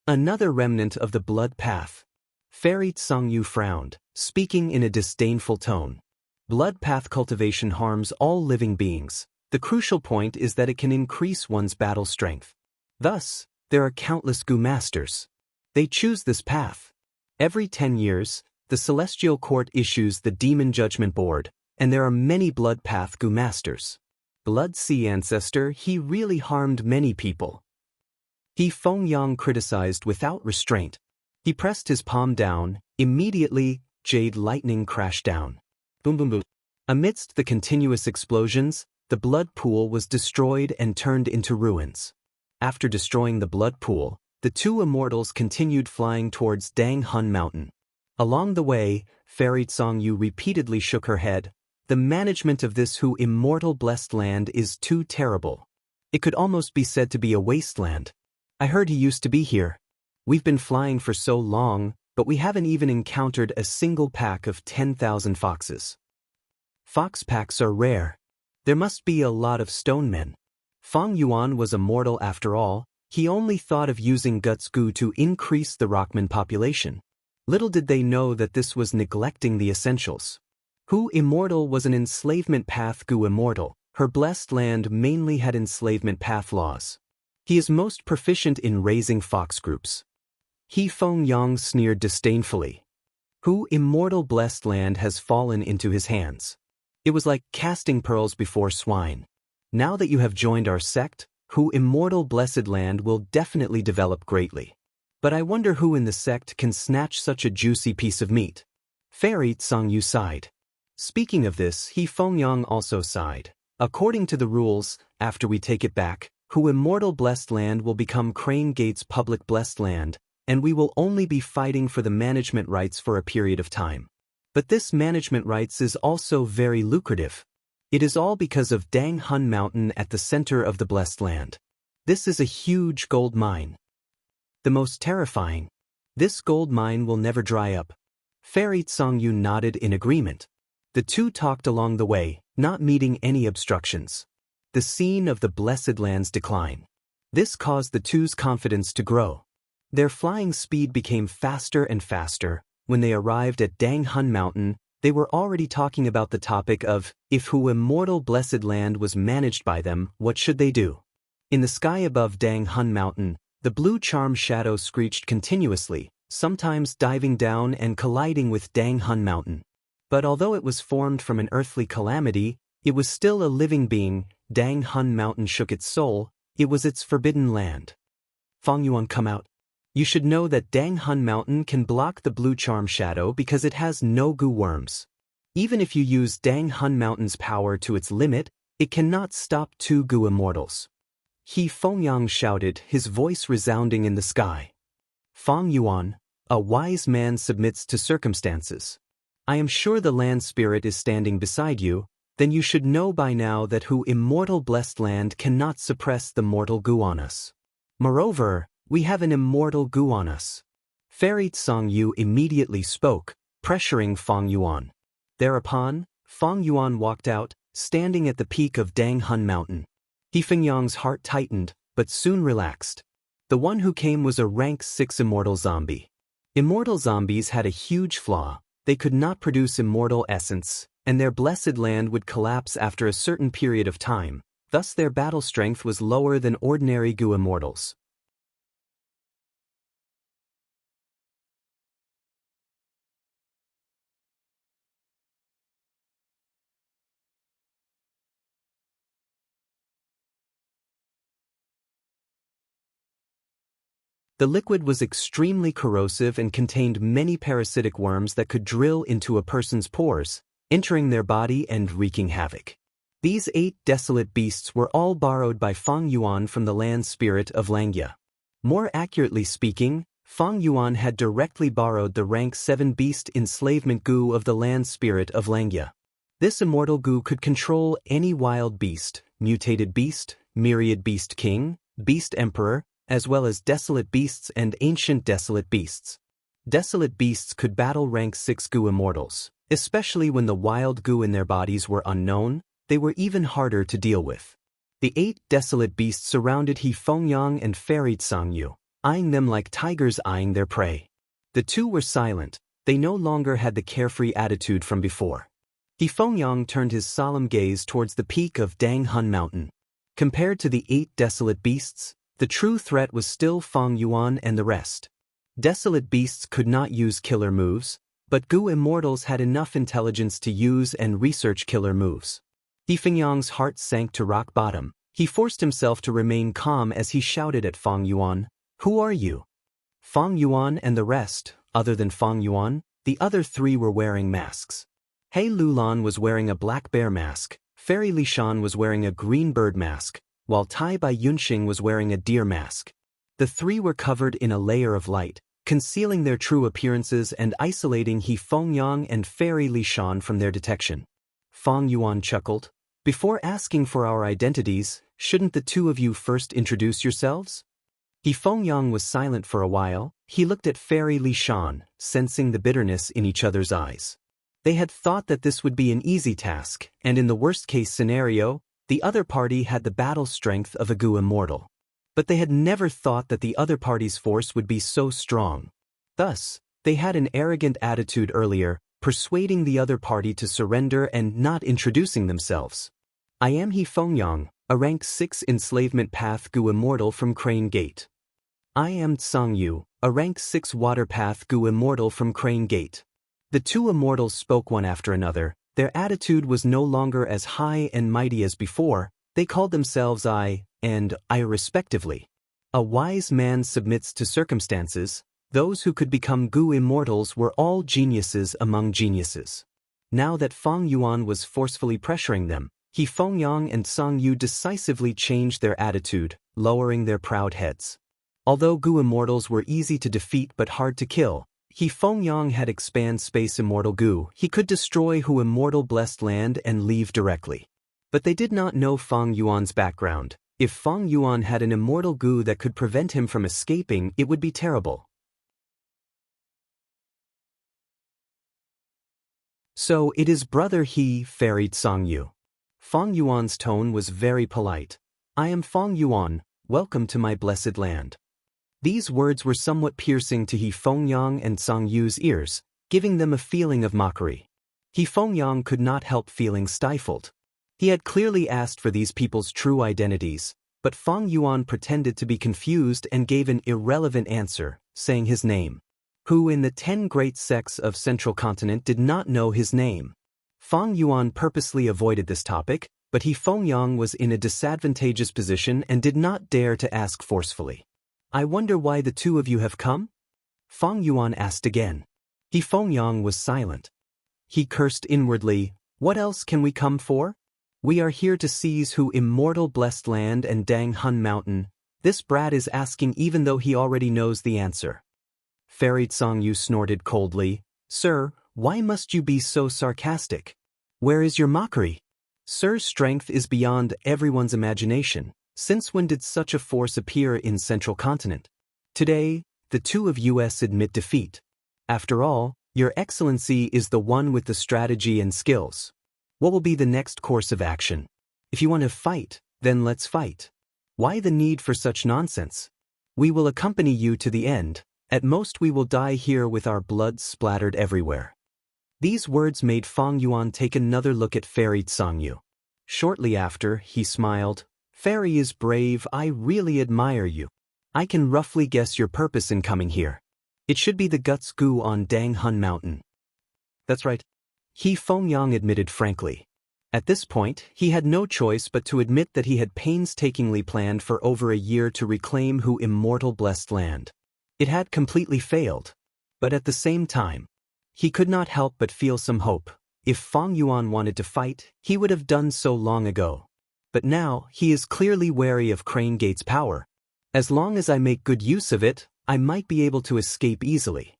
Another remnant of the blood path. Fairy Xianxia frowned, speaking in a disdainful tone. Blood path cultivation harms all living beings. The crucial point is that it can increase one's battle strength. Thus, there are countless Gu masters. They choose this path. Every 10 years, the Celestial Court issues the Demon Judgment Board, and there are many blood path Gu masters. Blood Sea Ancestor, he really harmed many people. He Fengyang criticized without restraint. He pressed his palm down, immediately, jade lightning crashed down. Boom boom boom. Amidst the continuous explosions, the blood pool was destroyed and turned into ruins. After destroying the blood pool, the two immortals continued flying towards Dang Hun Mountain. Along the way, Fairy Xianxia repeatedly shook her head. The management of this Hu Immortal Blessed Land is too terrible. It could almost be said to be a wasteland. I heard he used to be here. We've been flying for so long, but we haven't even encountered a single pack of 10,000 foxes. Fox packs are rare. There must be a lot of stone men. Fang Yuan was a mortal after all. He only thought of using Guts Gu to increase the Rockman population. Little did they know that this was neglecting the essentials. Hu Immortal was an enslavement path Gu Immortal. Her blessed land mainly had enslavement path laws. He is most proficient in raising fox groups. He Fengyang sneered disdainfully. Hu Immortal Blessed Land has fallen into his hands. It was like casting pearls before swine. Now that you have joined our sect, Hu Immortal Blessed Land will definitely develop greatly. But I wonder who in the sect can snatch such a juicy piece of meat. Fairy Xianxia sighed. Speaking of this, He Fengyang also sighed. According to the rules, after we take it back, Hu Immortal Blessed Land will become Crane Gate's public blessed land, and we will only be fighting for the management rights for a period of time. But this management rights is also very lucrative. It is all because of Dang Hun Mountain at the center of the blessed land. This is a huge gold mine. The most terrifying. This gold mine will never dry up. Fairy Xianxia nodded in agreement. The two talked along the way, not meeting any obstructions. The scene of the blessed land's decline. This caused the two's confidence to grow. Their flying speed became faster and faster. When they arrived at Dang Hun Mountain, they were already talking about the topic of, if Hu Immortal Blessed Land was managed by them, what should they do? In the sky above Dang Hun Mountain, the blue charm shadow screeched continuously, sometimes diving down and colliding with Dang Hun Mountain. But although it was formed from an earthly calamity, it was still a living being. Dang Hun Mountain shook its soul. It was its forbidden land. Fang Yuan, come out. You should know that Dang Hun Mountain can block the blue charm shadow because it has no goo worms. Even if you use Dang Hun Mountain's power to its limit, it cannot stop two goo immortals. He Fengyang shouted, his voice resounding in the sky. Fang Yuan, a wise man submits to circumstances. I am sure the land spirit is standing beside you, then you should know by now that Hu Immortal Blessed Land cannot suppress the mortal goo on us. Moreover, we have an immortal goo on us. Fairy Tsangyu immediately spoke, pressuring Fang Yuan. Thereupon, Fang Yuan walked out, standing at the peak of Dang Hun Mountain. He Fengyang's heart tightened, but soon relaxed. The one who came was a rank 6 immortal zombie. Immortal zombies had a huge flaw. They could not produce immortal essence, and their blessed land would collapse after a certain period of time. Thus their battle strength was lower than ordinary goo immortals. The liquid was extremely corrosive and contained many parasitic worms that could drill into a person's pores, entering their body and wreaking havoc. These 8 desolate beasts were all borrowed by Fang Yuan from the land spirit of Langia. More accurately speaking, Fang Yuan had directly borrowed the rank 7 beast enslavement goo of the land spirit of Langia. This immortal goo could control any wild beast, mutated beast, myriad beast king, beast emperor, as well as desolate beasts and ancient desolate beasts. Desolate beasts could battle rank 6 goo immortals, especially when the wild goo in their bodies were unknown. They were even harder to deal with. The 8 desolate beasts surrounded He Fengyang and Fairy Tsangyu, eyeing them like tigers eyeing their prey. The two were silent. They no longer had the carefree attitude from before. He Fengyang turned his solemn gaze towards the peak of Dang Hun Mountain. Compared to the 8 desolate beasts, the true threat was still Fang Yuan and the rest. Desolate beasts could not use killer moves, but goo immortals had enough intelligence to use and research killer moves. He Fengyang's heart sank to rock bottom. He forced himself to remain calm as he shouted at Fang Yuan, "Who are you?" Fang Yuan and the rest, other than Fang Yuan, the other 3 were wearing masks. He Lulan was wearing a black bear mask, Fairy Lishan was wearing a green bird mask, while Tai Bai Yunxing was wearing a deer mask. The 3 were covered in a layer of light, concealing their true appearances and isolating He Fengyang and Fairy Lishan from their detection. Fang Yuan chuckled. Before asking for our identities, shouldn't the 2 of you first introduce yourselves? He Fengyang was silent for a while. He looked at Fairy Lishan, sensing the bitterness in each other's eyes. They had thought that this would be an easy task, and in the worst-case scenario, the other party had the battle strength of a goo immortal. But they had never thought that the other party's force would be so strong. Thus, they had an arrogant attitude earlier, persuading the other party to surrender and not introducing themselves. I am He Fengyang, a rank 6 enslavement path goo immortal from Crane Gate. I am Tsangyu, a rank 6 water path goo immortal from Crane Gate. The 2 immortals spoke one after another. Their attitude was no longer as high and mighty as before. They called themselves I and I respectively. A wise man submits to circumstances. Those who could become goo immortals were all geniuses among geniuses. Now that Fang Yuan was forcefully pressuring them, He Fengyang and Tsangyu decisively changed their attitude, lowering their proud heads. Although goo immortals were easy to defeat but hard to kill, He Fengyang had expand space immortal goo. He could destroy Hu Immortal Blessed Land and leave directly. But they did not know Fang Yuan's background. If Fang Yuan had an immortal goo that could prevent him from escaping, it would be terrible. So it is brother He, Fairy Tsangyu. Fang Yuan's tone was very polite. I am Fang Yuan, welcome to my blessed land. These words were somewhat piercing to He Fengyang and Song Yu's ears, giving them a feeling of mockery. He Fengyang could not help feeling stifled. He had clearly asked for these people's true identities, but Feng Yuan pretended to be confused and gave an irrelevant answer, saying his name. Who in the 10 great sects of Central Continent did not know his name? Feng Yuan purposely avoided this topic, but He Fengyang was in a disadvantageous position and did not dare to ask forcefully. I wonder why the two of you have come? Feng Yuan asked again. He Fengyang was silent. He cursed inwardly, what else can we come for? We are here to seize Hu Immortal Blessed Land and Dang Hun Mountain. This brat is asking even though he already knows the answer. Fairy Song Yu snorted coldly. Sir, why must you be so sarcastic? Where is your mockery? Sir's strength is beyond everyone's imagination. Since when did such a force appear in Central Continent? Today, the two of us admit defeat. After all, Your Excellency is the one with the strategy and skills. What will be the next course of action? If you want to fight, then let's fight. Why the need for such nonsense? We will accompany you to the end. At most we will die here with our blood splattered everywhere. These words made Feng Yuan take another look at Fairy Songyu. Shortly after, he smiled. Fairy is brave, I really admire you. I can roughly guess your purpose in coming here. It should be the Guts Gu on Dang Hun Mountain. That's right. He Fengyang admitted frankly. At this point, he had no choice but to admit that he had painstakingly planned for over a year to reclaim Hu Immortal Blessed Land. It had completely failed. But at the same time, he could not help but feel some hope. If Feng Yuan wanted to fight, he would have done so long ago. But now, he is clearly wary of Crane Gate's power. As long as I make good use of it, I might be able to escape easily.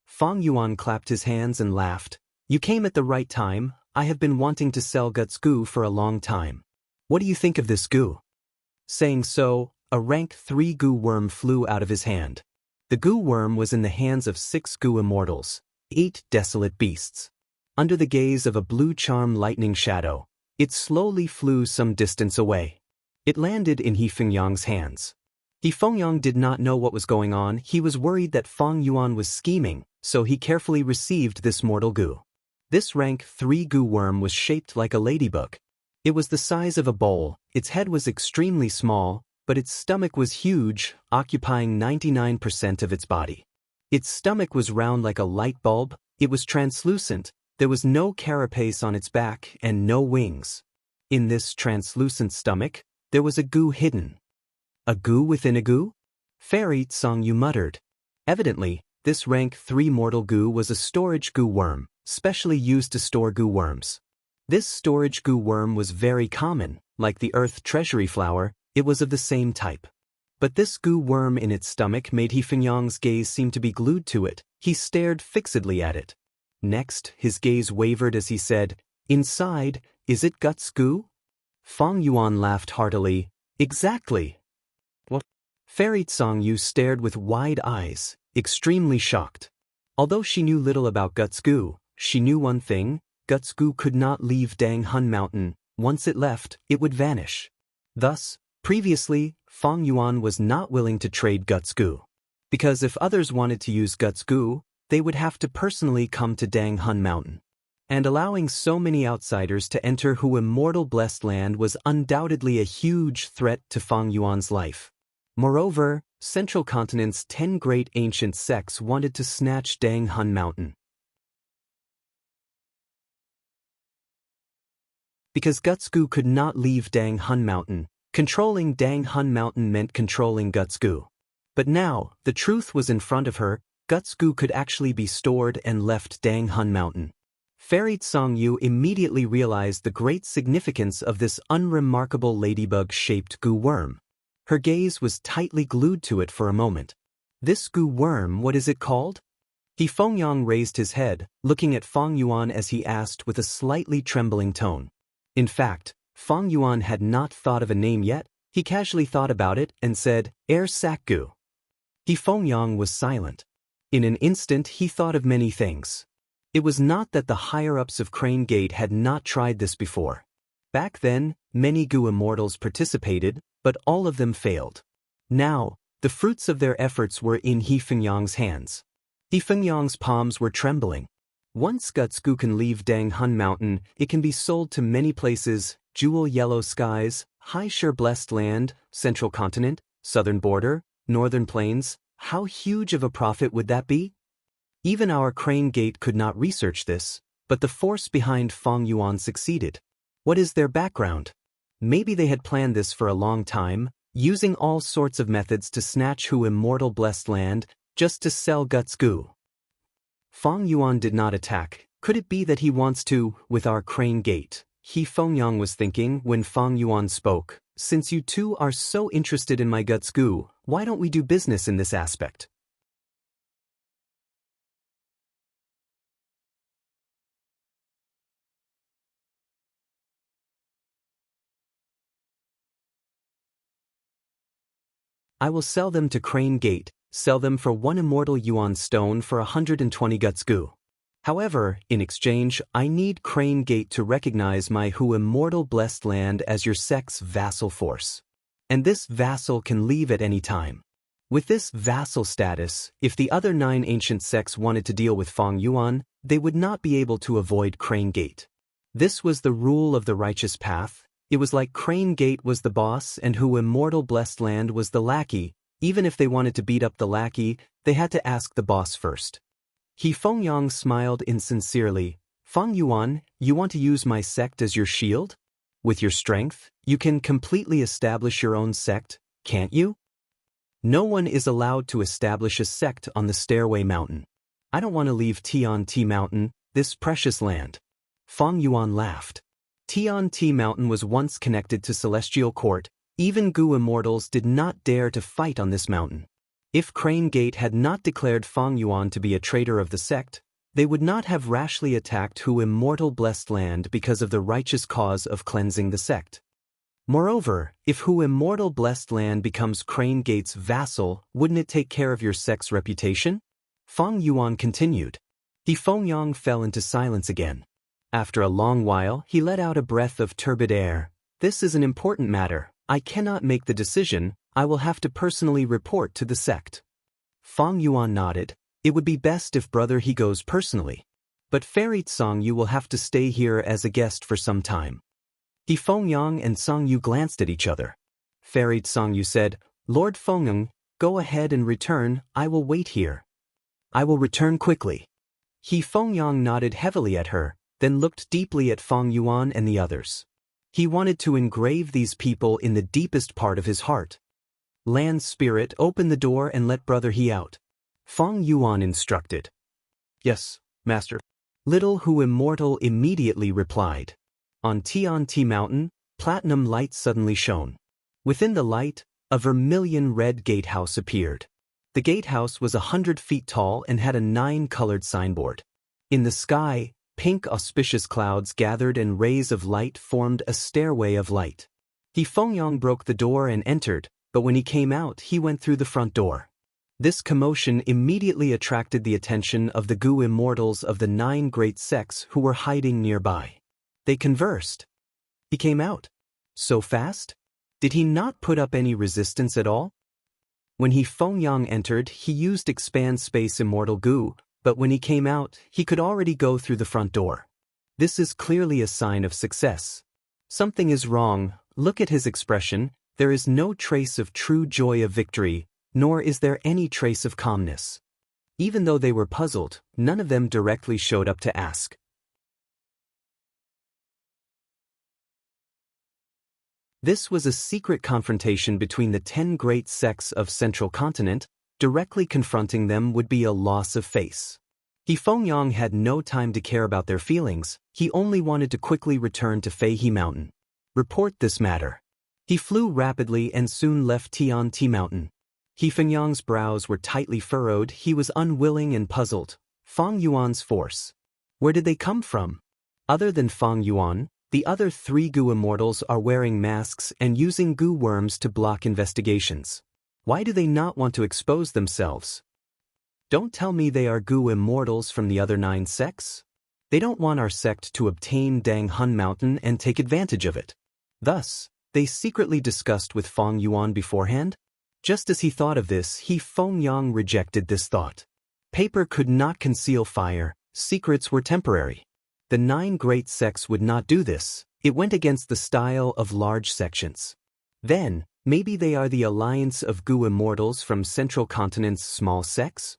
Feng Yuan clapped his hands and laughed. You came at the right time. I have been wanting to sell Guts Gu for a long time. What do you think of this Gu? Saying so, a rank 3 Gu worm flew out of his hand. The Gu worm was in the hands of 6 Gu immortals, 8 desolate beasts. Under the gaze of a blue charm lightning shadow, it slowly flew some distance away. It landed in He Fengyang's hands. He Fengyang did not know what was going on. He was worried that Feng Yuan was scheming, so he carefully received this mortal Gu. This rank 3 Gu worm was shaped like a ladybug. It was the size of a bowl, its head was extremely small, but its stomach was huge, occupying 99% of its body. Its stomach was round like a light bulb, it was translucent, there was no carapace on its back and no wings. In this translucent stomach, there was a Gu hidden. A Gu within a Gu? Fairy Songyu muttered. Evidently, this rank 3 mortal Gu was a storage Gu worm, specially used to store Gu worms. This storage Gu worm was very common, like the earth treasury flower, it was of the same type. But this Gu worm in its stomach made He Fengyang's gaze seem to be glued to it. He stared fixedly at it. Next, his gaze wavered as he said, Inside, is it Guts Gu? Feng Yuan laughed heartily. Exactly. What? Fairy Songyu stared with wide eyes, extremely shocked. Although she knew little about Guts Gu, she knew one thing, Guts Gu could not leave Dang Hun Mountain. Once it left, it would vanish. Thus, previously, Feng Yuan was not willing to trade Guts Gu. Because if others wanted to use Guts Gu, they would have to personally come to Dang Hun Mountain. And allowing so many outsiders to enter Hu Immortal Blessed Land was undoubtedly a huge threat to Feng Yuan's life. Moreover, Central Continent's 10 great ancient sects wanted to snatch Dang Hun Mountain. Because Guts Gu could not leave Dang Hun Mountain, controlling Dang Hun Mountain meant controlling Guts Gu. But now, the truth was in front of her, Guts Gu could actually be stored and left Dang Hun Mountain. Fairy Songyu immediately realized the great significance of this unremarkable ladybug-shaped Gu worm. Her gaze was tightly glued to it for a moment. This Gu worm, what is it called? He Fengyang raised his head, looking at Feng Yuan as he asked with a slightly trembling tone. In fact, Feng Yuan had not thought of a name yet. He casually thought about it and said, Air Sac Gu. He Fengyang was silent. In an instant he thought of many things. It was not that the higher-ups of Crane Gate had not tried this before. Back then, many Gu immortals participated, but all of them failed. Now, The fruits of their efforts were in He Fengyang's hands. He Fengyang's palms were trembling. Once Gutsgu can leave Dang Hun Mountain, it can be sold to many places: jewel yellow skies, high sure blessed land, central continent, southern border, northern plains. How huge of a profit would that be? Even our Crane Gate could not research this, but the force behind Feng Yuan succeeded. What is their background? Maybe they had planned this for a long time, using all sorts of methods to snatch Hu Immortal blessed land, just to sell Gutsgu. Feng Yuan did not attack. Could it be that he wants to, with our Crane Gate? He Fengyang was thinking when Feng Yuan spoke. Since you two are so interested in my Gutsgu, why don't we do business in this aspect? I will sell them to Crane Gate, sell them for 1 immortal yuan stone for 120 Gutsgu. However, in exchange, I need Crane Gate to recognize my Hu Immortal blessed land as your sect's vassal force. And this vassal can leave at any time. With this vassal status, if the other 9 ancient sects wanted to deal with Feng Yuan, they would not be able to avoid Crane Gate. This was the rule of the righteous path. It was like Crane Gate was the boss and Hu Immortal blessed land was the lackey. Even if they wanted to beat up the lackey, they had to ask the boss first. He Fengyang smiled insincerely. Feng Yuan, you want to use my sect as your shield? With your strength, you can completely establish your own sect, can't you? No one is allowed to establish a sect on the Stairway Mountain. I don't want to leave Tian Mountain, this precious land. Feng Yuan laughed. Tian Mountain was once connected to Celestial Court. Even Gu Immortals did not dare to fight on this mountain. If Crane Gate had not declared Feng Yuan to be a traitor of the sect, they would not have rashly attacked Hu Immortal blessed land because of the righteous cause of cleansing the sect. Moreover, if Hu Immortal blessed land becomes Crane Gate's vassal, wouldn't it take care of your sect's reputation? Feng Yuan continued. He Fengyang fell into silence again. After a long while, he let out a breath of turbid air. This is an important matter. I cannot make the decision. I will have to personally report to the sect. Feng Yuan nodded. It would be best if brother he goes personally. But Fairy Tsang Yu will have to stay here as a guest for some time. He Fengyang and Tsang Yu glanced at each other. Fairy Tsang Yu said, Lord Fengyang, go ahead and return. I will wait here. I will return quickly. He Fengyang nodded heavily at her, then looked deeply at Feng Yuan and the others. He wanted to engrave these people in the deepest part of his heart. Land Spirit, open the door and let brother he out. Feng Yuan instructed. Yes, master. Little Hu Immortal immediately replied. On Tian Mountain, platinum light suddenly shone. Within the light, a vermilion red gatehouse appeared. The gatehouse was 100 feet tall and had a 9-colored signboard. In the sky, pink auspicious clouds gathered and rays of light formed a stairway of light. He Fengyang broke the door and entered, but when he came out he went through the front door. This commotion immediately attracted the attention of the Gu Immortals of the 9 great sects who were hiding nearby. They conversed. He came out. So fast? Did he not put up any resistance at all? When he Fengyang entered, he used expand space Immortal Gu, but when he came out, he could already go through the front door. This is clearly a sign of success. Something is wrong. Look at his expression. There is no trace of true joy of victory, nor is there any trace of calmness. Even though they were puzzled, none of them directly showed up to ask. This was a secret confrontation between the 10 great sects of Central Continent. Directly confronting them would be a loss of face. He Fengyang had no time to care about their feelings. He only wanted to quickly return to Feihe Mountain. Report this matter. He flew rapidly and soon left Tian Mountain. He Fengyang's brows were tightly furrowed. He was unwilling and puzzled. Feng Yuan's force. Where did they come from? Other than Feng Yuan, the other 3 Gu Immortals are wearing masks and using Gu worms to block investigations. Why do they not want to expose themselves? Don't tell me they are Gu Immortals from the other 9 sects. They don't want our sect to obtain Dang Hun Mountain and take advantage of it. Thus, they secretly discussed with Feng Yuan beforehand. Just as he thought of this, Fengyang rejected this thought. Paper could not conceal fire, secrets were temporary. The 9 great sects would not do this, it went against the style of large sections. Then, maybe they are the alliance of Gu immortals from Central Continent's small sects?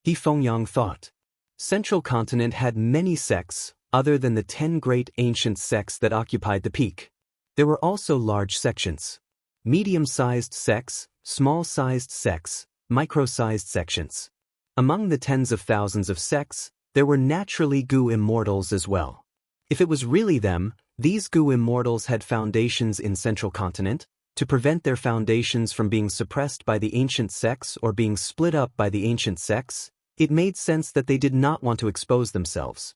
Fengyang thought. Central Continent had many sects, other than the 10 great ancient sects that occupied the peak. There were also large sections. Medium-sized sects, small-sized sects, micro-sized sections. Among the tens of thousands of sects, there were naturally Gu immortals as well. If it was really them, these Gu immortals had foundations in Central Continent, to prevent their foundations from being suppressed by the ancient sects or being split up by the ancient sects, it made sense that they did not want to expose themselves.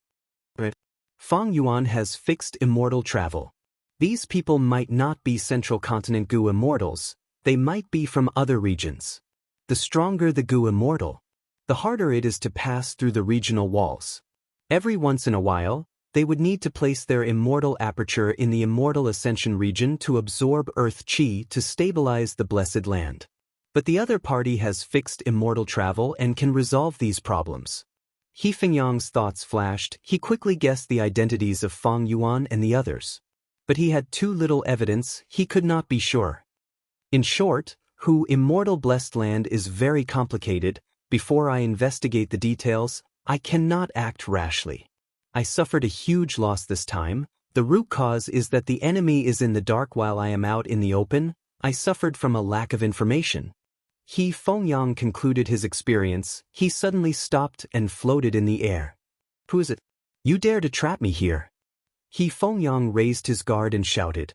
Feng Yuan has fixed immortal travel. These people might not be Central Continent Gu immortals, they might be from other regions. The stronger the Gu immortal, the harder it is to pass through the regional walls. Every once in a while, they would need to place their immortal aperture in the immortal ascension region to absorb earth chi to stabilize the blessed land. But the other party has fixed immortal travel and can resolve these problems. Fengyang's thoughts flashed, he quickly guessed the identities of Feng Yuan and the others. But he had too little evidence, he could not be sure. In short, immortal blessed land is very complicated. Before I investigate the details, I cannot act rashly. I suffered a huge loss this time. The root cause is that the enemy is in the dark while I am out in the open. I suffered from a lack of information. Fengyang concluded his experience. He suddenly stopped and floated in the air. Who is it? You dare to trap me here? Fengyang raised his guard and shouted.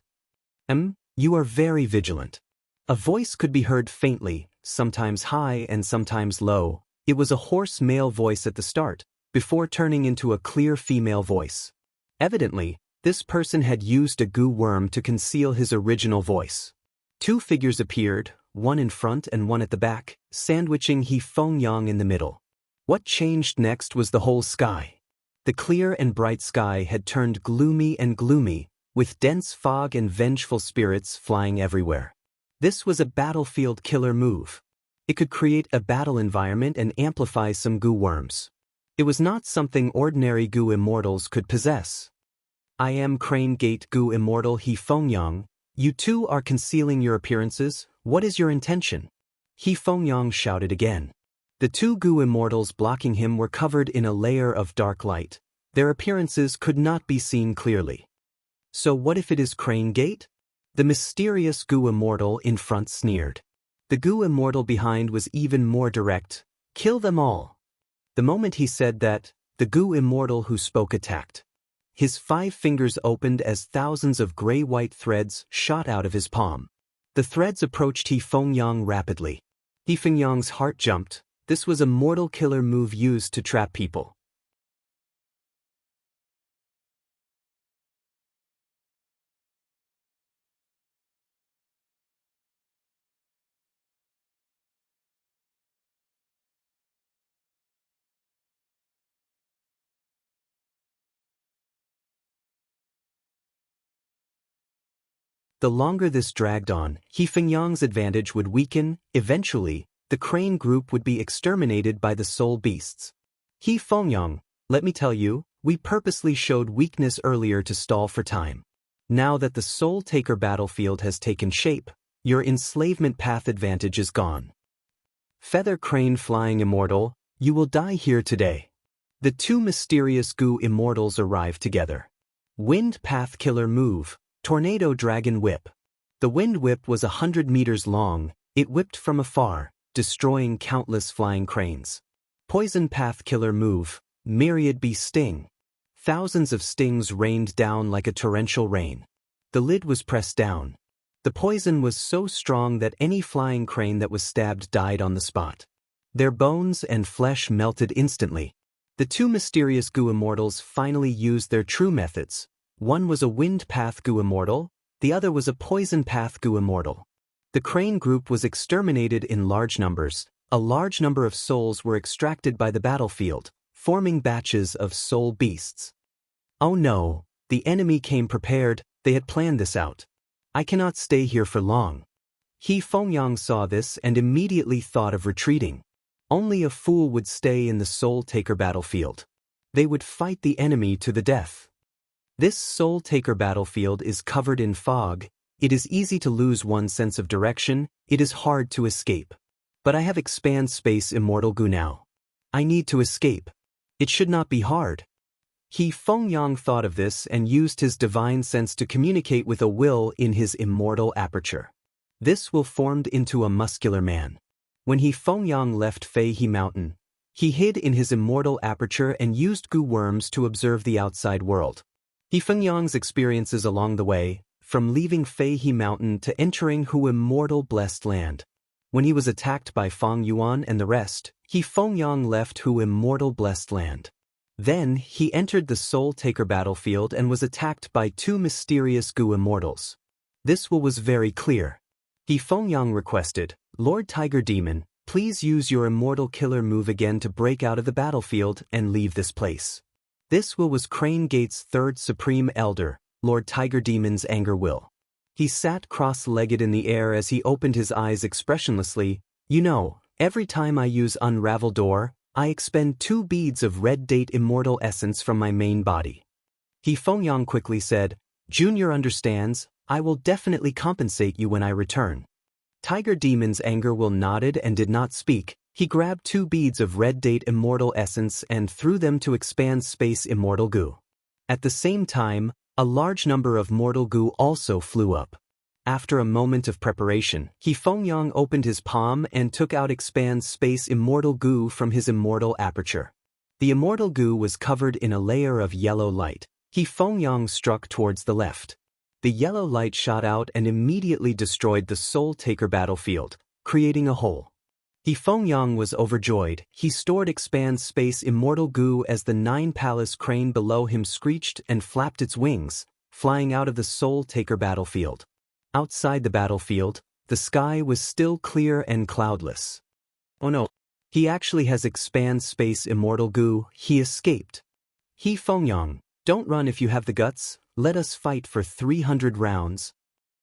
You are very vigilant. A voice could be heard faintly, sometimes high and sometimes low. It was a hoarse male voice at the start, before turning into a clear female voice. Evidently, this person had used a Gu worm to conceal his original voice. 2 figures appeared, one in front and one at the back, sandwiching Fengyang in the middle. What changed next was the whole sky. The clear and bright sky had turned gloomy and gloomy, with dense fog and vengeful spirits flying everywhere. This was a battlefield killer move. It could create a battle environment and amplify some Gu worms. It was not something ordinary Gu immortals could possess. I am Crane Gate Gu immortal Fengyang. You two are concealing your appearances. What is your intention? Fengyang shouted again. The 2 Gu immortals blocking him were covered in a layer of dark light. Their appearances could not be seen clearly. So what if it is Crane Gate? The mysterious Gu immortal in front sneered. The Gu immortal behind was even more direct. Kill them all. The moment he said that, the Gu immortal who spoke attacked. His 5 fingers opened as thousands of gray-white threads shot out of his palm. The threads approached Fengyang rapidly. Fengyang's heart jumped. This was a mortal killer move used to trap people. The longer this dragged on, Fengyang's advantage would weaken. Eventually, the crane group would be exterminated by the soul beasts. Fengyang, let me tell you, we purposely showed weakness earlier to stall for time. Now that the soul taker battlefield has taken shape, your enslavement path advantage is gone. Feather crane flying immortal, you will die here today. The 2 mysterious Gu immortals arrive together. Wind path killer move. Tornado Dragon Whip. The wind whip was 100 meters long, it whipped from afar, destroying countless flying cranes. Poison Path Killer Move, Myriad Bee Sting. Thousands of stings rained down like a torrential rain. The lid was pressed down. The poison was so strong that any flying crane that was stabbed died on the spot. Their bones and flesh melted instantly. The 2 mysterious Gu immortals finally used their true methods. One was a wind path Gu immortal, the other was a poison path Gu immortal. The crane group was exterminated in large numbers. A large number of souls were extracted by the battlefield, forming batches of soul beasts. Oh no, the enemy came prepared, they had planned this out. I cannot stay here for long. He Fengyang saw this and immediately thought of retreating. Only a fool would stay in the soul-taker battlefield. They would fight the enemy to the death. This soul-taker battlefield is covered in fog. It is easy to lose one's sense of direction. It is hard to escape. But I have expand space immortal goo now. I need to escape. It should not be hard. He Fengyang thought of this and used his divine sense to communicate with a will in his immortal aperture. This will formed into a muscular man. When he Fengyang left Feihe Mountain, he hid in his immortal aperture and used goo worms to observe the outside world. He Fengyang's experiences along the way, from leaving Feihe Mountain to entering Hu immortal blessed land. When he was attacked by Fang Yuan and the rest, he Fengyang left Hu immortal blessed land. Then he entered the soul-taker battlefield and was attacked by two mysterious goo immortals. This will was very clear. He Fengyang requested, Lord Tiger Demon, please use your immortal killer move again to break out of the battlefield and leave this place. This will was Crane Gate's third supreme elder, Lord Tiger Demon's anger will. He sat cross-legged in the air as he opened his eyes expressionlessly. You know, every time I use Unravel Door, I expend 2 beads of red date immortal essence from my main body. He Fengyang quickly said, Junior understands, I will definitely compensate you when I return. Tiger Demon's anger will nodded and did not speak. He grabbed 2 beads of red date immortal essence and threw them to expand space immortal goo. At the same time, a large number of mortal goo also flew up. After a moment of preparation, he Fengyang opened his palm and took out expand space immortal goo from his immortal aperture. The immortal goo was covered in a layer of yellow light. He Fengyang struck towards the left. The yellow light shot out and immediately destroyed the soul-taker battlefield, creating a hole. He Fengyang was overjoyed. He stored expand space immortal goo as the 9-palace crane below him screeched and flapped its wings, flying out of the soul-taker battlefield. Outside the battlefield, the sky was still clear and cloudless. Oh no, he actually has expand space immortal goo. He escaped. He Fengyang, don't run if you have the guts. Let us fight for 300 rounds.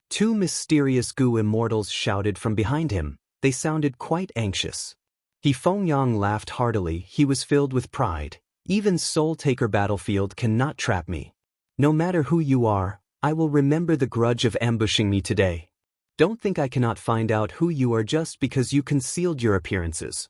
2 mysterious goo immortals shouted from behind him. They sounded quite anxious. He Fengyang laughed heartily. He was filled with pride. Even soul-taker battlefield cannot trap me. No matter who you are, I will remember the grudge of ambushing me today. Don't think I cannot find out who you are just because you concealed your appearances.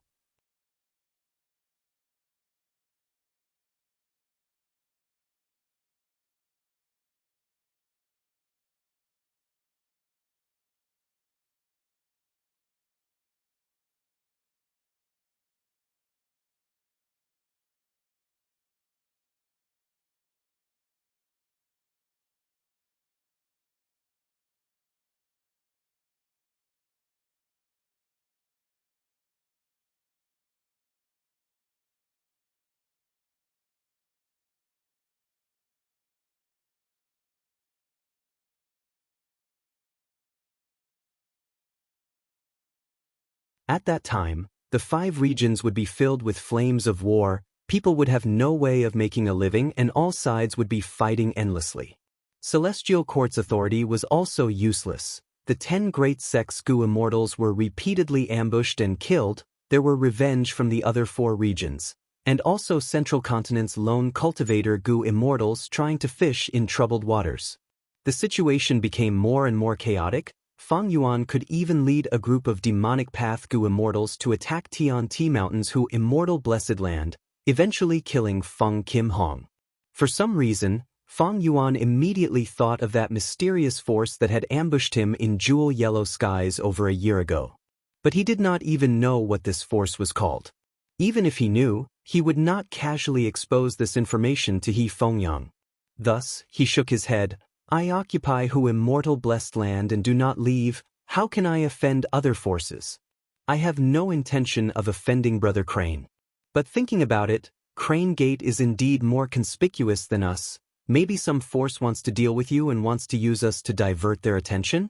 At that time, the 5 regions would be filled with flames of war, people would have no way of making a living and all sides would be fighting endlessly. Celestial Court's authority was also useless. The 10 great sex goo immortals were repeatedly ambushed and killed. There were revenge from the other 4 regions, and also Central Continent's lone cultivator goo immortals trying to fish in troubled waters. The situation became more and more chaotic. Fang Yuan could even lead a group of demonic path goo immortals to attack Tianti Mountain's Hu immortal blessed land, eventually killing Feng Kim Hong. For some reason, Fang Yuan immediately thought of that mysterious force that had ambushed him in jewel yellow skies over a year ago. But he did not even know what this force was called. Even if he knew, he would not casually expose this information to He Fengyang. Thus, he shook his head. I occupy Hu immortal blessed land and do not leave. How can I offend other forces? I have no intention of offending Brother Crane. But thinking about it, Crane Gate is indeed more conspicuous than us. Maybe some force wants to deal with you and wants to use us to divert their attention?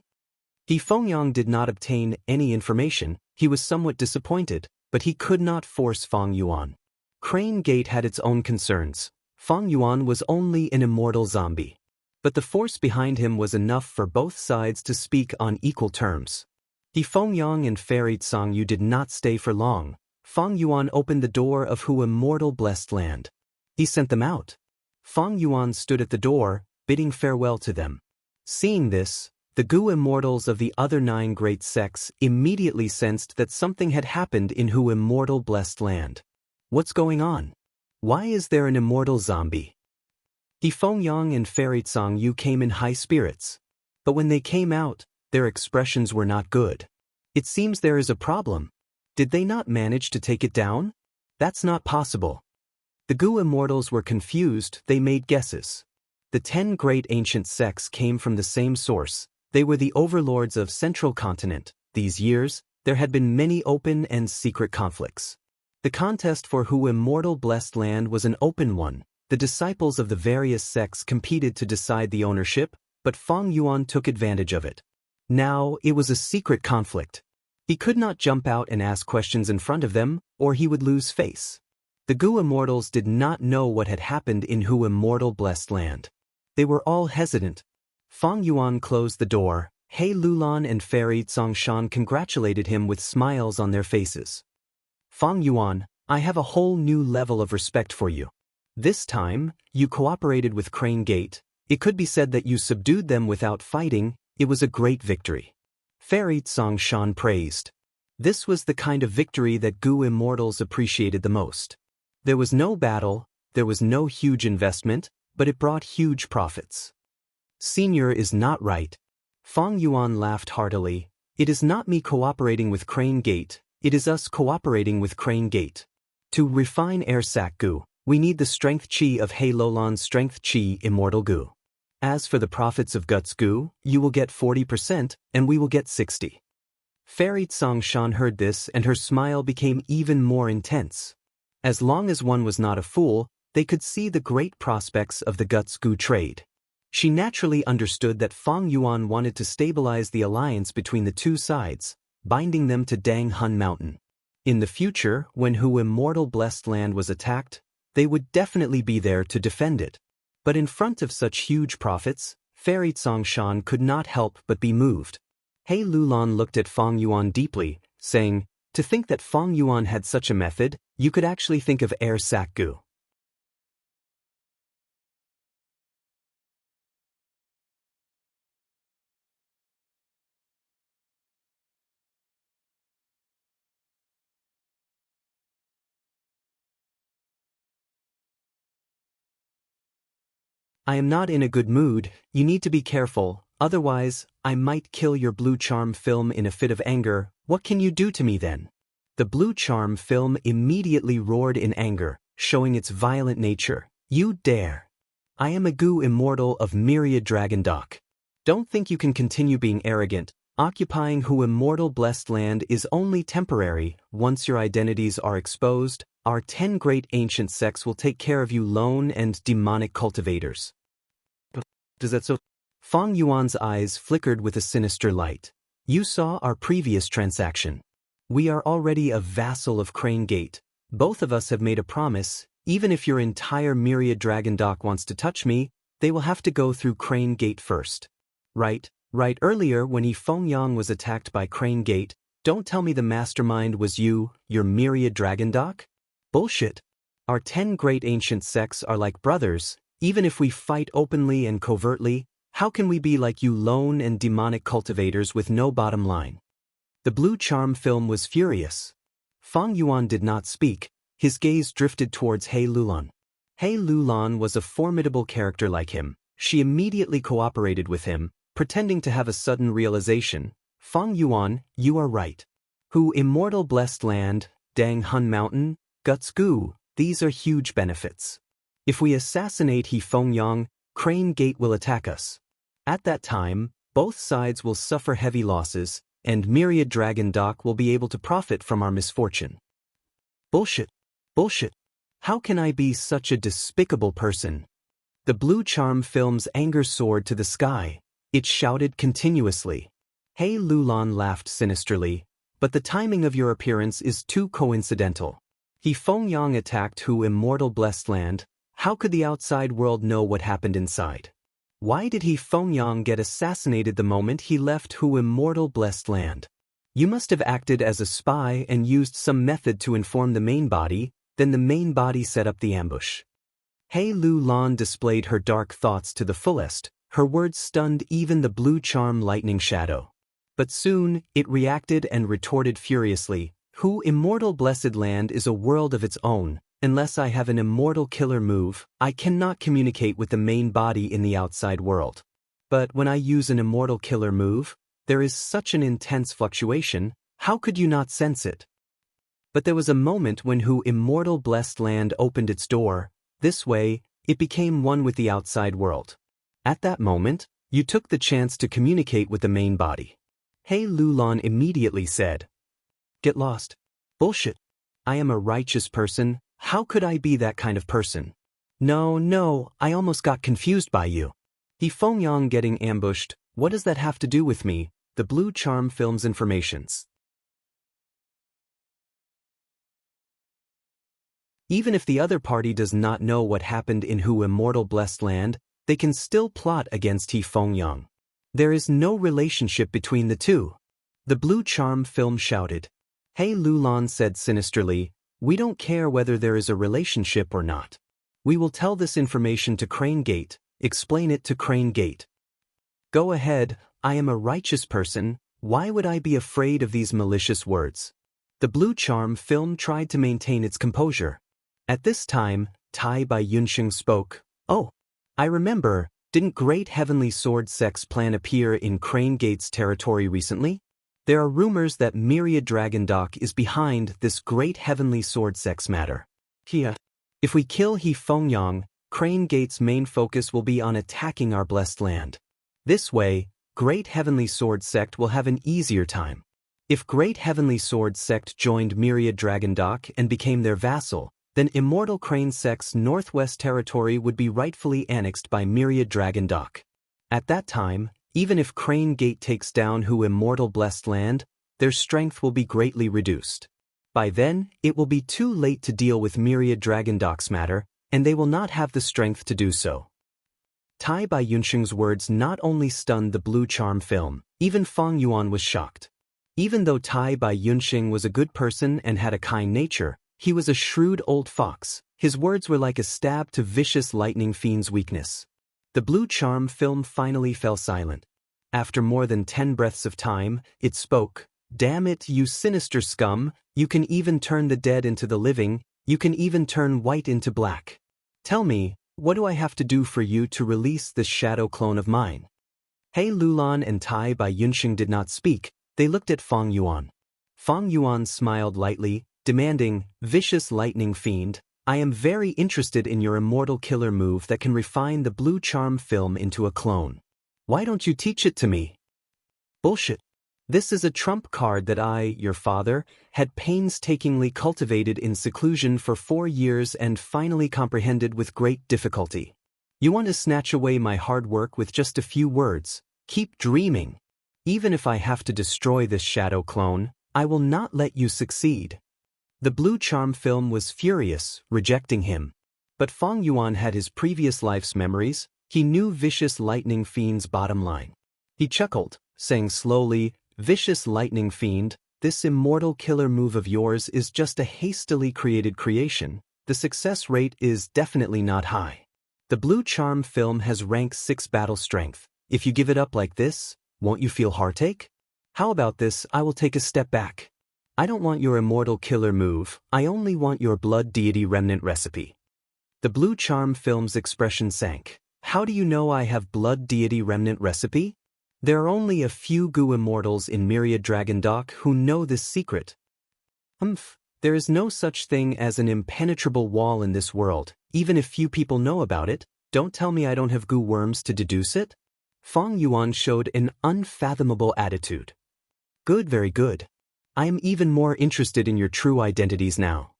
He Fengyang did not obtain any information. He was somewhat disappointed, but he could not force Fang Yuan. Crane Gate had its own concerns. Fang Yuan was only an immortal zombie. But the force behind him was enough for both sides to speak on equal terms. He Fengyang and Fairy Xianxia did not stay for long. Feng Yuan opened the door of Hu Immortal Blessed Land. He sent them out. Feng Yuan stood at the door, bidding farewell to them. Seeing this, the Gu immortals of the other 9 great sects immediately sensed that something had happened in Hu Immortal Blessed Land. What's going on? Why is there an immortal zombie? He Fengyang and Fairy Xianxia came in high spirits. But when they came out, their expressions were not good. It seems there is a problem. Did they not manage to take it down? That's not possible. The Gu immortals were confused, they made guesses. The 10 great ancient sects came from the same source. They were the overlords of Central Continent. These years, there had been many open and secret conflicts. The contest for Hu Immortal Blessed Land was an open one. The disciples of the various sects competed to decide the ownership, but Feng Yuan took advantage of it. Now, it was a secret conflict. He could not jump out and ask questions in front of them, or he would lose face. The Gu immortals did not know what had happened in Hu Immortal Blessed Land. They were all hesitant. Feng Yuan closed the door. He Lulan and Fairy Xianxia congratulated him with smiles on their faces. Feng Yuan, I have a whole new level of respect for you. This time, you cooperated with Crane Gate. It could be said that you subdued them without fighting. It was a great victory. Fairy Xianxia praised. This was the kind of victory that Gu immortals appreciated the most. There was no battle, there was no huge investment, but it brought huge profits. Senior is not right. Feng Yuan laughed heartily. It is not me cooperating with Crane Gate, it is us cooperating with Crane Gate. To refine Air Sac Gu, we need the strength chi of He Lolan's strength chi Immortal Gu. As for the profits of Guts Gu, you will get 40% and we will get 60%. Fairy Xianxia heard this and her smile became even more intense. As long as one was not a fool, they could see the great prospects of the Guts Gu trade. She naturally understood that Feng Yuan wanted to stabilize the alliance between the two sides, binding them to Dang Hun Mountain. In the future, when Hu Immortal Blessed Land was attacked, they would definitely be there to defend it. But in front of such huge profits, Fairy Xianxia could not help but be moved. He Lulan looked at Feng Yuan deeply, saying, to think that Feng Yuan had such a method, you could actually think of Air Sac Gu. I am not in a good mood, you need to be careful, otherwise, I might kill your blue charm film in a fit of anger. What can you do to me then? The blue charm film immediately roared in anger, showing its violent nature. You dare! I am a Gu immortal of Myriad Dragon Dock. Don't think you can continue being arrogant. Occupying Hu Immortal Blessed Land is only temporary. Once your identities are exposed, our 10 great ancient sects will take care of you lone and demonic cultivators. Does that so? Feng Yuan's eyes flickered with a sinister light. You saw our previous transaction. We are already a vassal of Crane Gate. Both of us have made a promise. Even if your entire Myriad Dragon Dock wants to touch me, they will have to go through Crane Gate first. Right earlier when He Fengyang was attacked by Crane Gate, don't tell me the mastermind was you, your Myriad Dragon Dock? Bullshit. Our 10 great ancient sects are like brothers. Even if we fight openly and covertly, how can we be like you lone and demonic cultivators with no bottom line? The blue charm film was furious. Feng Yuan did not speak. His gaze drifted towards He Lulan. He Lulan was a formidable character like him. She immediately cooperated with him, pretending to have a sudden realization. Feng Yuan, you are right. Hu Immortal Blessed Land, Dang Hun Mountain, Guts Gu, these are huge benefits. If we assassinate He Fengyang, Crane Gate will attack us. At that time, both sides will suffer heavy losses, and Myriad Dragon Dock will be able to profit from our misfortune. Bullshit. Bullshit. How can I be such a despicable person? The blue charm film's anger soared to the sky. It shouted continuously. He Lulan laughed sinisterly, but the timing of your appearance is too coincidental. He Fengyang attacked Hu Immortal Blessed Land. How could the outside world know what happened inside? Why did He Fengyang get assassinated the moment he left Hu Immortal Blessed Land? You must have acted as a spy and used some method to inform the main body, then the main body set up the ambush. He Lu Lan displayed her dark thoughts to the fullest, her words stunned even the blue charm lightning shadow. But soon, it reacted and retorted furiously, "Who immortal blessed land is a world of its own. Unless I have an immortal killer move, I cannot communicate with the main body in the outside world. But when I use an immortal killer move, there is such an intense fluctuation, how could you not sense it?" But there was a moment when Who immortal blessed land opened its door. This way, it became one with the outside world. At that moment, you took the chance to communicate with the main body. He Lu Lan immediately said, "Get lost. Bullshit. I am a righteous person, how could I be that kind of person? No, I almost got confused by you. He Fengyang getting ambushed, what does that have to do with me?" The Blue Charm Films informations. Even if the other party does not know what happened in Who immortal blessed land, they can still plot against He Fengyang. There is no relationship between the two. The Blue Charm Film shouted. He Lu Lan said sinisterly, "We don't care whether there is a relationship or not. We will tell this information to Crane Gate, explain it to Crane Gate." "Go ahead, I am a righteous person, why would I be afraid of these malicious words?" The Blue Charm Film tried to maintain its composure. At this time, Tai by Yunxing spoke. "Oh, I remember, didn't Great Heavenly Sword Sex plan appear in Crane Gate's territory recently? There are rumors that Myriad Dragon Dock is behind this Great Heavenly Sword Sex matter. Here, if we kill He Fengyang, Crane Gate's main focus will be on attacking our blessed land. This way, Great Heavenly Sword Sect will have an easier time. If Great Heavenly Sword Sect joined Myriad Dragon Dock and became their vassal, then Immortal Crane Sect's northwest territory would be rightfully annexed by Myriad Dragon Dock. At that time, even if Crane Gate takes down Who immortal blessed land, their strength will be greatly reduced. By then, it will be too late to deal with Myriad Dragon Dock's matter, and they will not have the strength to do so. Tai by Yunxing's words not only stunned the Blue Charm Film, even Fang Yuan was shocked. Even though Tai by Yunxing was a good person and had a kind nature, he was a shrewd old fox. His words were like a stab to vicious lightning fiend's weakness. The Blue Charm Film finally fell silent. After more than 10 breaths of time, it spoke. "Damn it, you sinister scum, you can even turn the dead into the living, you can even turn white into black. Tell me, what do I have to do for you to release this shadow clone of mine?" He Lu Lan and Tai by Yunxing did not speak, they looked at Fang Yuan. Fang Yuan smiled lightly, demanding, "Vicious lightning fiend, I am very interested in your immortal killer move that can refine the Blue Charm Film into a clone. Why don't you teach it to me?" "Bullshit. This is a trump card that I, your father, had painstakingly cultivated in seclusion for 4 years and finally comprehended with great difficulty. You want to snatch away my hard work with just a few words? Keep dreaming. Even if I have to destroy this shadow clone, I will not let you succeed." The Blue Charm Film was furious, rejecting him. But Fang Yuan had his previous life's memories, he knew Vicious Lightning Fiend's bottom line. He chuckled, saying slowly, "Vicious Lightning Fiend, this immortal killer move of yours is just a hastily created creation. The success rate is definitely not high. The Blue Charm Film has rank 6 battle strength. If you give it up like this, won't you feel heartache? How about this, I will take a step back. I don't want your immortal killer move, I only want your blood deity remnant recipe." The Blue Charm Film's expression sank. "How do you know I have blood deity remnant recipe? There are only a few Gu immortals in Myriad Dragon Dock who know this secret." There is no such thing as an impenetrable wall in this world, even if few people know about it. Don't tell me I don't have Gu worms to deduce it." Fang Yuan showed an unfathomable attitude. "Good, very good. I am even more interested in your true identities now."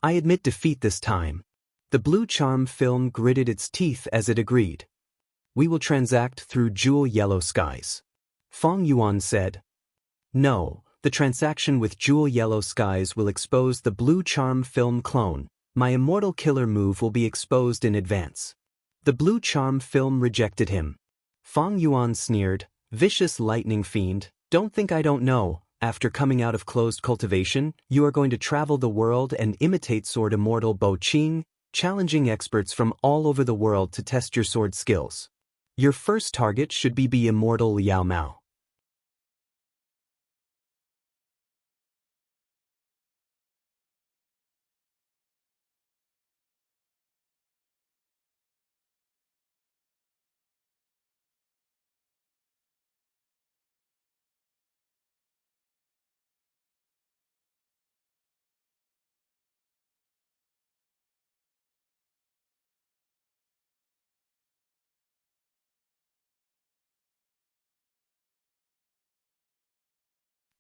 I admit defeat this time." The Blue Charm Film gritted its teeth as it agreed. "We will transact through Jewel Yellow Skies." Fang Yuan said. "No, the transaction with Jewel Yellow Skies will expose the Blue Charm Film clone. My immortal killer move will be exposed in advance." The Blue Charm Film rejected him. Fang Yuan sneered, "Vicious Lightning Fiend, don't think I don't know. after coming out of closed cultivation, you are going to travel the world and imitate sword immortal Bo Qing, challenging experts from all over the world to test your sword skills. Your first target should be immortal Liao Mao.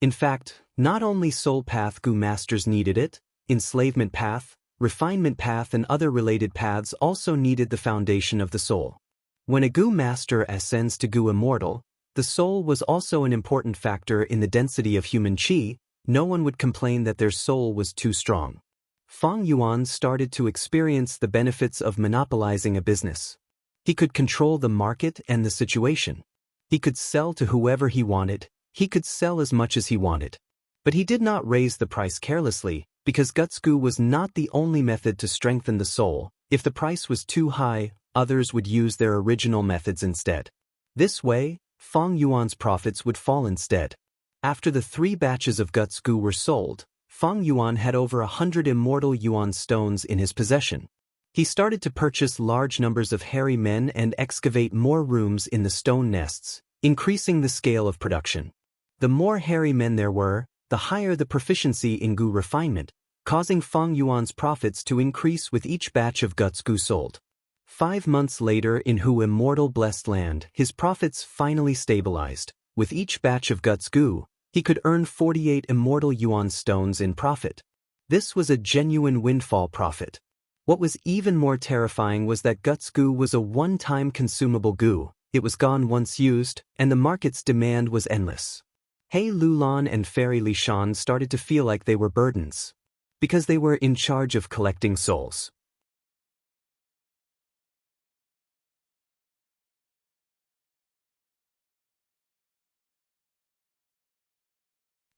In fact, not only soul path Gu masters needed it, enslavement path, refinement path and other related paths also needed the foundation of the soul. When a Gu master ascends to Gu immortal, the soul was also an important factor in the density of human qi. No one would complain that their soul was too strong. Fang Yuan started to experience the benefits of monopolizing a business. He could control the market and the situation. He could sell to whoever he wanted. He could sell as much as he wanted. But he did not raise the price carelessly, because Gutsgu was not the only method to strengthen the soul. If the price was too high, others would use their original methods instead. This way, Fang Yuan's profits would fall instead. After the 3 batches of Gutsgu were sold, Fang Yuan had over 100 immortal yuan stones in his possession. He started to purchase large numbers of hairy men and excavate more rooms in the stone nests, increasing the scale of production. The more hairy men there were, the higher the proficiency in Gu refinement, causing Fang Yuan's profits to increase with each batch of Gutsgu sold. 5 months later in Hu Immortal Blessed Land, his profits finally stabilized. With each batch of Gutsgu, he could earn 48 immortal yuan stones in profit. This was a genuine windfall profit. What was even more terrifying was that Gutsgu was a one-time consumable Gu. It was gone once used, and the market's demand was endless. He Lulan and Fairy Lishan started to feel like they were burdens, because they were in charge of collecting souls.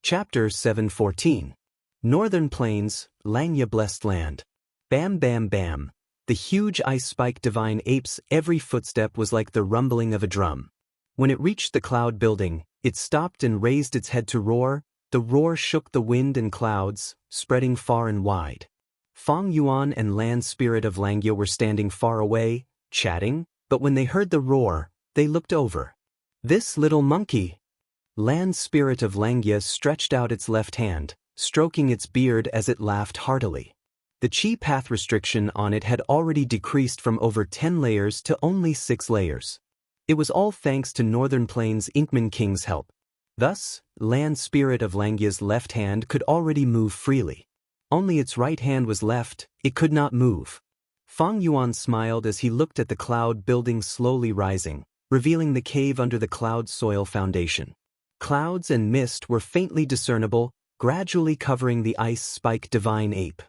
Chapter 714. Northern Plains, Langya Blessed Land. Bam bam bam. The huge ice-spiked divine ape's every footstep was like the rumbling of a drum. When it reached the cloud building, it stopped and raised its head to roar. The roar shook the wind and clouds, spreading far and wide. Fang Yuan and Land Spirit of Langya were standing far away, chatting, but when they heard the roar, they looked over. This little monkey! Land Spirit of Langya stretched out its left hand, stroking its beard as it laughed heartily. The chi path restriction on it had already decreased from over 10 layers to only 6 layers. It was all thanks to Northern Plains Inkman King's help. Thus, Land Spirit of Langya's left hand could already move freely. Only its right hand was left, it could not move. Fang Yuan smiled as he looked at the cloud building slowly rising, revealing the cave under the cloud soil foundation. Clouds and mist were faintly discernible, gradually covering the ice-spike divine ape.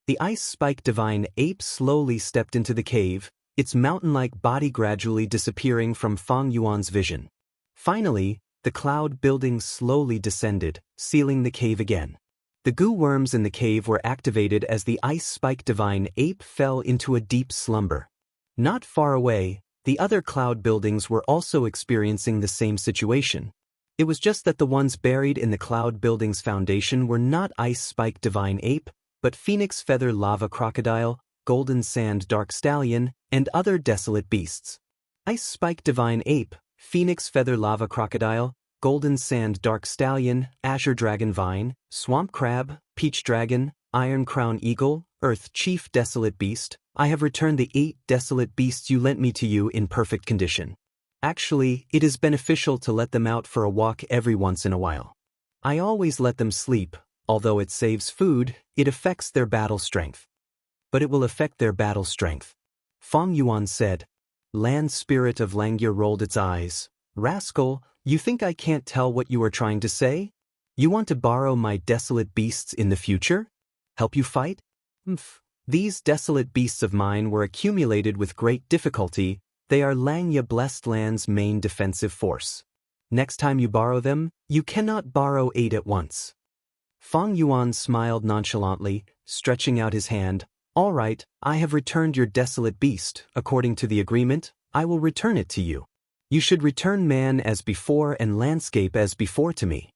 The ice-spike divine ape slowly stepped into the cave, its mountain-like body gradually disappearing from Fang Yuan's vision. Finally, the cloud building slowly descended, sealing the cave again. The goo worms in the cave were activated as the ice-spike divine ape fell into a deep slumber. Not far away, the other cloud buildings were also experiencing the same situation. It was just that the ones buried in the cloud building's foundation were not ice-spike divine ape, but phoenix feather lava crocodile, golden sand dark stallion, and other desolate beasts. Ice-spike divine ape, phoenix feather lava crocodile, golden sand dark stallion, azure dragon vine, swamp crab, peach dragon, iron crown eagle, earth chief desolate beast. I have returned the 8 desolate beasts you lent me to you in perfect condition. Actually, it is beneficial to let them out for a walk every once in a while. I always let them sleep. Although it saves food, it affects their battle strength. But it will affect their battle strength. Fang Yuan said. Land Spirit of Langya rolled its eyes. Rascal, you think I can't tell what you are trying to say? You want to borrow my desolate beasts in the future? Help you fight? These desolate beasts of mine were accumulated with great difficulty. They are Langya Blessed Land's main defensive force. Next time you borrow them, you cannot borrow 8 at once. Feng Yuan smiled nonchalantly, stretching out his hand. All right, I have returned your desolate beast. According to the agreement, I will return it to you. You should return man as before and landscape as before to me.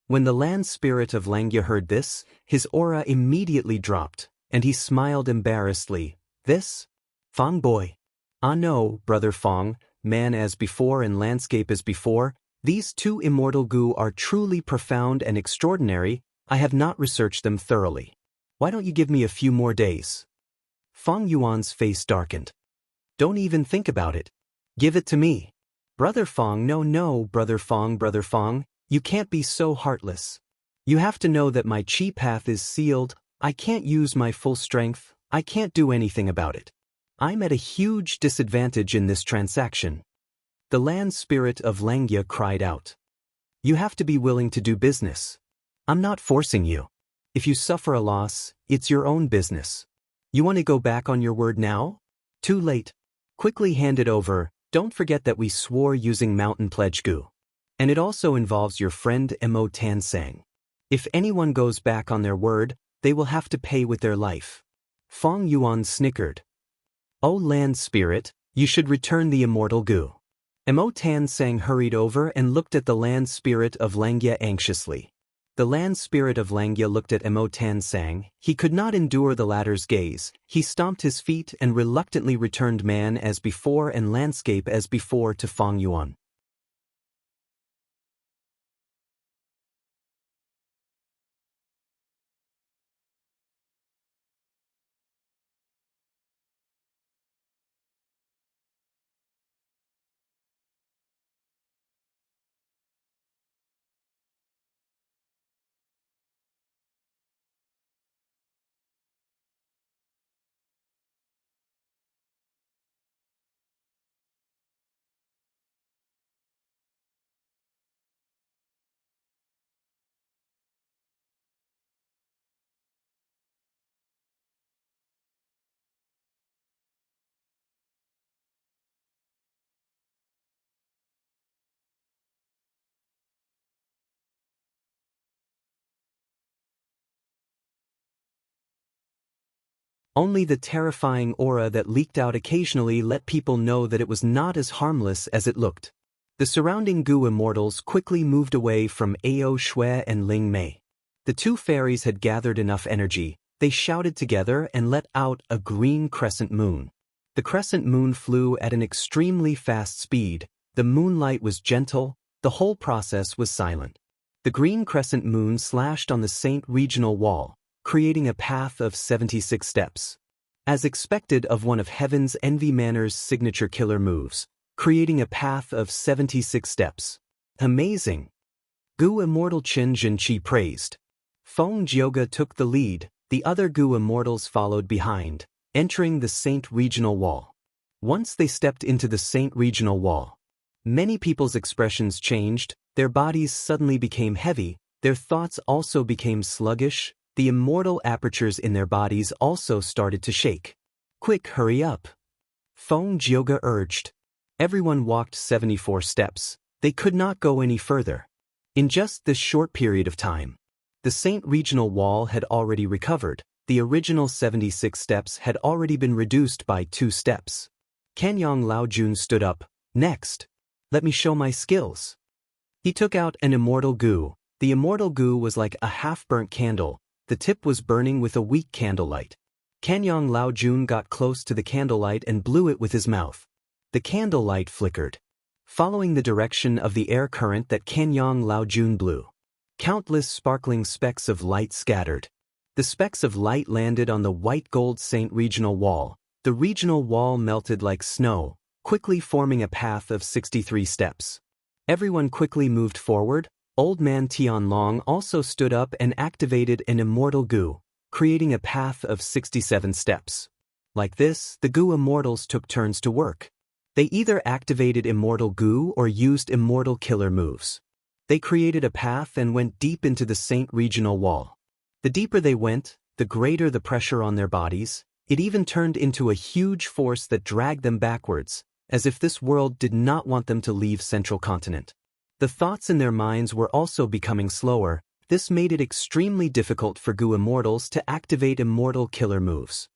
When the land spirit of Xianxia heard this, his aura immediately dropped, and he smiled embarrassedly. This? Feng boy. Ah no, brother Feng, man as before and landscape as before, these two immortal gu are truly profound and extraordinary. I have not researched them thoroughly. Why don't you give me a few more days? Feng Yuan's face darkened. Don't even think about it. Give it to me. Brother Feng, no, brother Feng, you can't be so heartless. You have to know that my chi path is sealed. I can't use my full strength. I can't do anything about it. I'm at a huge disadvantage in this transaction. The land spirit of Xianxia cried out. You have to be willing to do business. I'm not forcing you. If you suffer a loss, it's your own business. You want to go back on your word now? Too late. Quickly hand it over. Don't forget that we swore using Mountain Pledge Gu. And it also involves your friend Mo Tansang. If anyone goes back on their word, they will have to pay with their life. Feng Yuan snickered. Oh land spirit, you should return the immortal gu. Mo Tansang hurried over and looked at the land spirit of Xianxia anxiously. The land spirit of Xianxia looked at Mo Tansang. He could not endure the latter's gaze. He stomped his feet and reluctantly returned man as before and landscape as before to Feng Yuan. Only the terrifying aura that leaked out occasionally let people know that it was not as harmless as it looked. The surrounding Gu immortals quickly moved away from Ao Shui and Ling Mei. The two fairies had gathered enough energy. They shouted together and let out a green crescent moon. The crescent moon flew at an extremely fast speed. The moonlight was gentle. The whole process was silent. The green crescent moon slashed on the Saint regional wall, creating a path of 76 steps. As expected of one of Heaven's Envy Manor's signature killer moves, creating a path of 76 steps. Amazing! Gu Immortal Qin Jinqi praised. Feng Jioga took the lead, the other Gu Immortals followed behind, entering the Saint regional wall. Once they stepped into the Saint regional wall, many people's expressions changed, their bodies suddenly became heavy, their thoughts also became sluggish. The immortal apertures in their bodies also started to shake. Quick, hurry up! Feng Jioga urged. Everyone walked 74 steps. They could not go any further. In just this short period of time, the Saint regional wall had already recovered. The original 76 steps had already been reduced by 2 steps. Kanyang Laojun stood up. Next, let me show my skills. He took out an immortal gu. The immortal gu was like a half-burnt candle. The tip was burning with a weak candlelight. Kanyang Laojun got close to the candlelight and blew it with his mouth. The candlelight flickered, following the direction of the air current that Kanyang Laojun blew. Countless sparkling specks of light scattered. The specks of light landed on the white gold Saint regional wall. The regional wall melted like snow, quickly forming a path of 63 steps. Everyone quickly moved forward. Old man Tianlong also stood up and activated an immortal gu, creating a path of 67 steps. Like this, the gu immortals took turns to work. They either activated immortal gu or used immortal killer moves. They created a path and went deep into the Saint regional wall. The deeper they went, the greater the pressure on their bodies. It even turned into a huge force that dragged them backwards, as if this world did not want them to leave Central Continent. The thoughts in their minds were also becoming slower. This made it extremely difficult for Gu Immortals to activate immortal killer moves.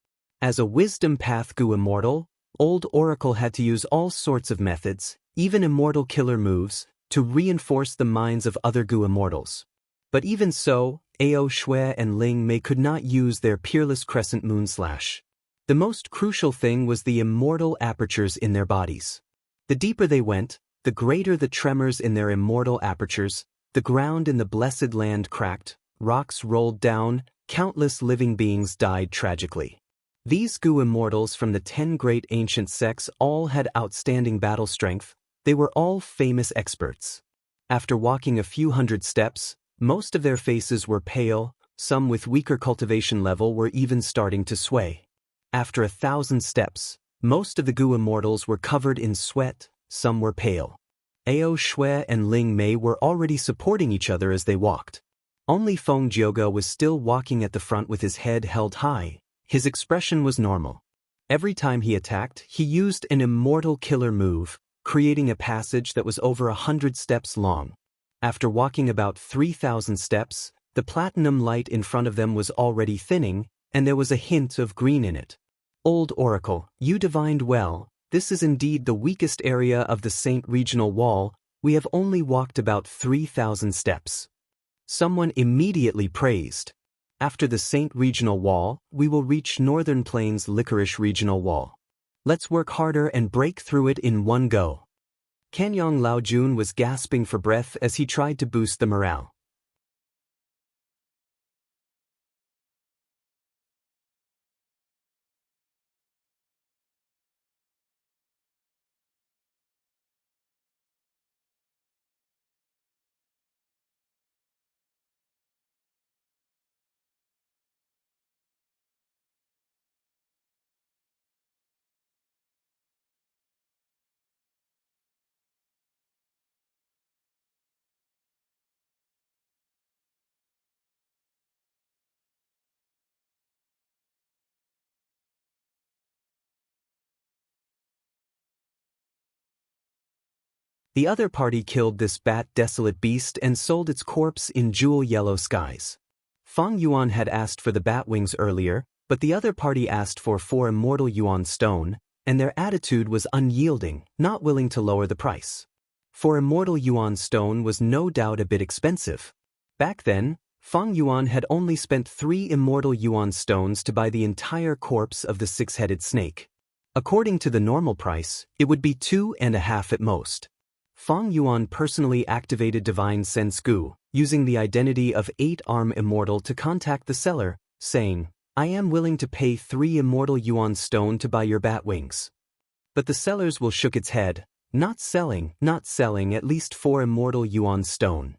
As a wisdom path Gu Immortal, Old Oracle had to use all sorts of methods, even immortal killer moves, to reinforce the minds of other Gu Immortals. But even so, Ao Shui and Ling Mei could not use their peerless crescent moon slash. The most crucial thing was the immortal apertures in their bodies. The deeper they went, the greater the tremors in their immortal apertures. The ground in the blessed land cracked, rocks rolled down, countless living beings died tragically. These Gu Immortals from the 10 great ancient sects all had outstanding battle strength. They were all famous experts. After walking a few hundred steps, most of their faces were pale, some with weaker cultivation level were even starting to sway. After 1,000 steps, most of the Gu Immortals were covered in sweat, some were pale. Ao Shui and Ling Mei were already supporting each other as they walked. Only Feng Jiuge was still walking at the front with his head held high. His expression was normal. Every time he attacked, he used an immortal killer move, creating a passage that was over 100 steps long. After walking about 3,000 steps, the platinum light in front of them was already thinning, and there was a hint of green in it. Old Oracle, you divined well. This is indeed the weakest area of the Saint Regional Wall. We have only walked about 3,000 steps. Someone immediately praised. After the Saint Regional Wall, we will reach Northern Plains Licorice Regional Wall. Let's work harder and break through it in one go. Kanyang Laojun was gasping for breath as he tried to boost the morale. The other party killed this bat-desolate beast and sold its corpse in jewel-yellow skies. Feng Yuan had asked for the bat wings earlier, but the other party asked for 4 immortal yuan stone, and their attitude was unyielding, not willing to lower the price. 4 immortal yuan stone was no doubt a bit expensive. Back then, Feng Yuan had only spent 3 immortal yuan stones to buy the entire corpse of the 6-headed snake. According to the normal price, it would be 2.5 at most. Feng Yuan personally activated Divine Sense Gu, using the identity of 8-Arm Immortal to contact the seller, saying, I am willing to pay 3 immortal yuan stone to buy your bat wings. But the seller's will shook its head, not selling at least 4 immortal yuan stone.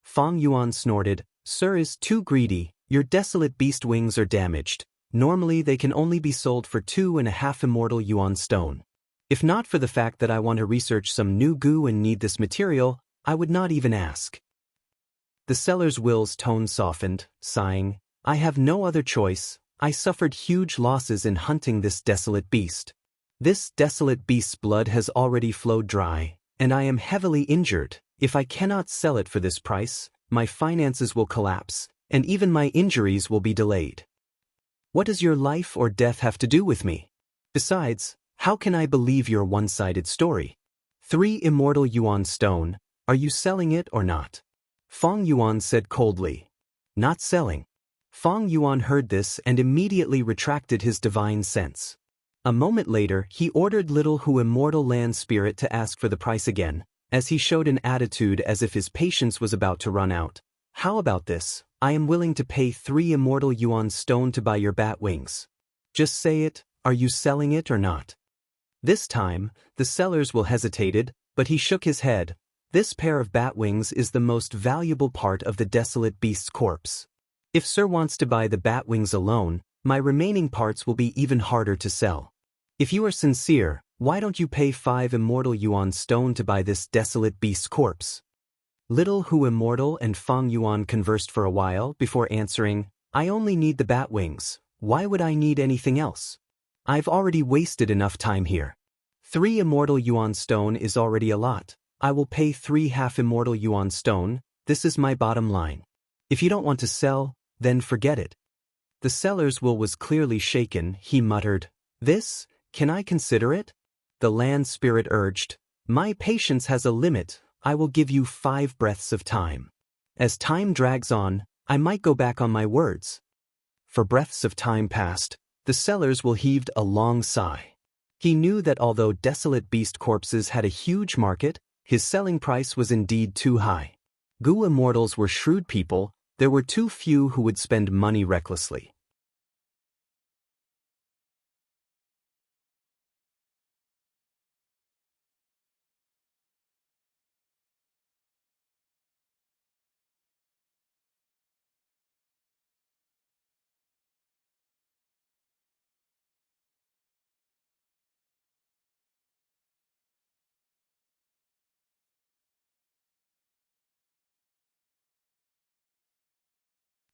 Feng Yuan snorted, Sir is too greedy, your desolate beast wings are damaged. Normally they can only be sold for 2.5 immortal yuan stone. If not for the fact that I want to research some new Gu and need this material, I would not even ask. The seller's will's tone softened, sighing, I have no other choice. I suffered huge losses in hunting this desolate beast. This desolate beast's blood has already flowed dry, and I am heavily injured. If I cannot sell it for this price, my finances will collapse, and even my injuries will be delayed. What does your life or death have to do with me? Besides, how can I believe your one-sided story? 3 immortal yuan stone, are you selling it or not? Feng Yuan said coldly. Not selling. Feng Yuan heard this and immediately retracted his divine sense. A moment later, he ordered Little Hu Immortal Land Spirit to ask for the price again, as he showed an attitude as if his patience was about to run out. How about this? I am willing to pay 3 immortal yuan stone to buy your bat wings. Just say it, are you selling it or not? This time, the seller's will hesitated, but he shook his head. This pair of bat wings is the most valuable part of the desolate beast's corpse. If Sir wants to buy the bat wings alone, my remaining parts will be even harder to sell. If you are sincere, why don't you pay 5 immortal yuan stone to buy this desolate beast's corpse? Little Hu Immortal and Feng Yuan conversed for a while before answering, I only need the bat wings. Why would I need anything else? I've already wasted enough time here. 3 immortal yuan stone is already a lot. I will pay 3 half-immortal yuan stone, this is my bottom line. If you don't want to sell, then forget it. The seller's will was clearly shaken, he muttered. This, can I consider it? The land spirit urged. My patience has a limit, I will give you 5 breaths of time. As time drags on, I might go back on my words. For breaths of time passed, the seller's will heaved a long sigh. He knew that although desolate beast corpses had a huge market, his selling price was indeed too high. Gu immortals were shrewd people, there were too few who would spend money recklessly.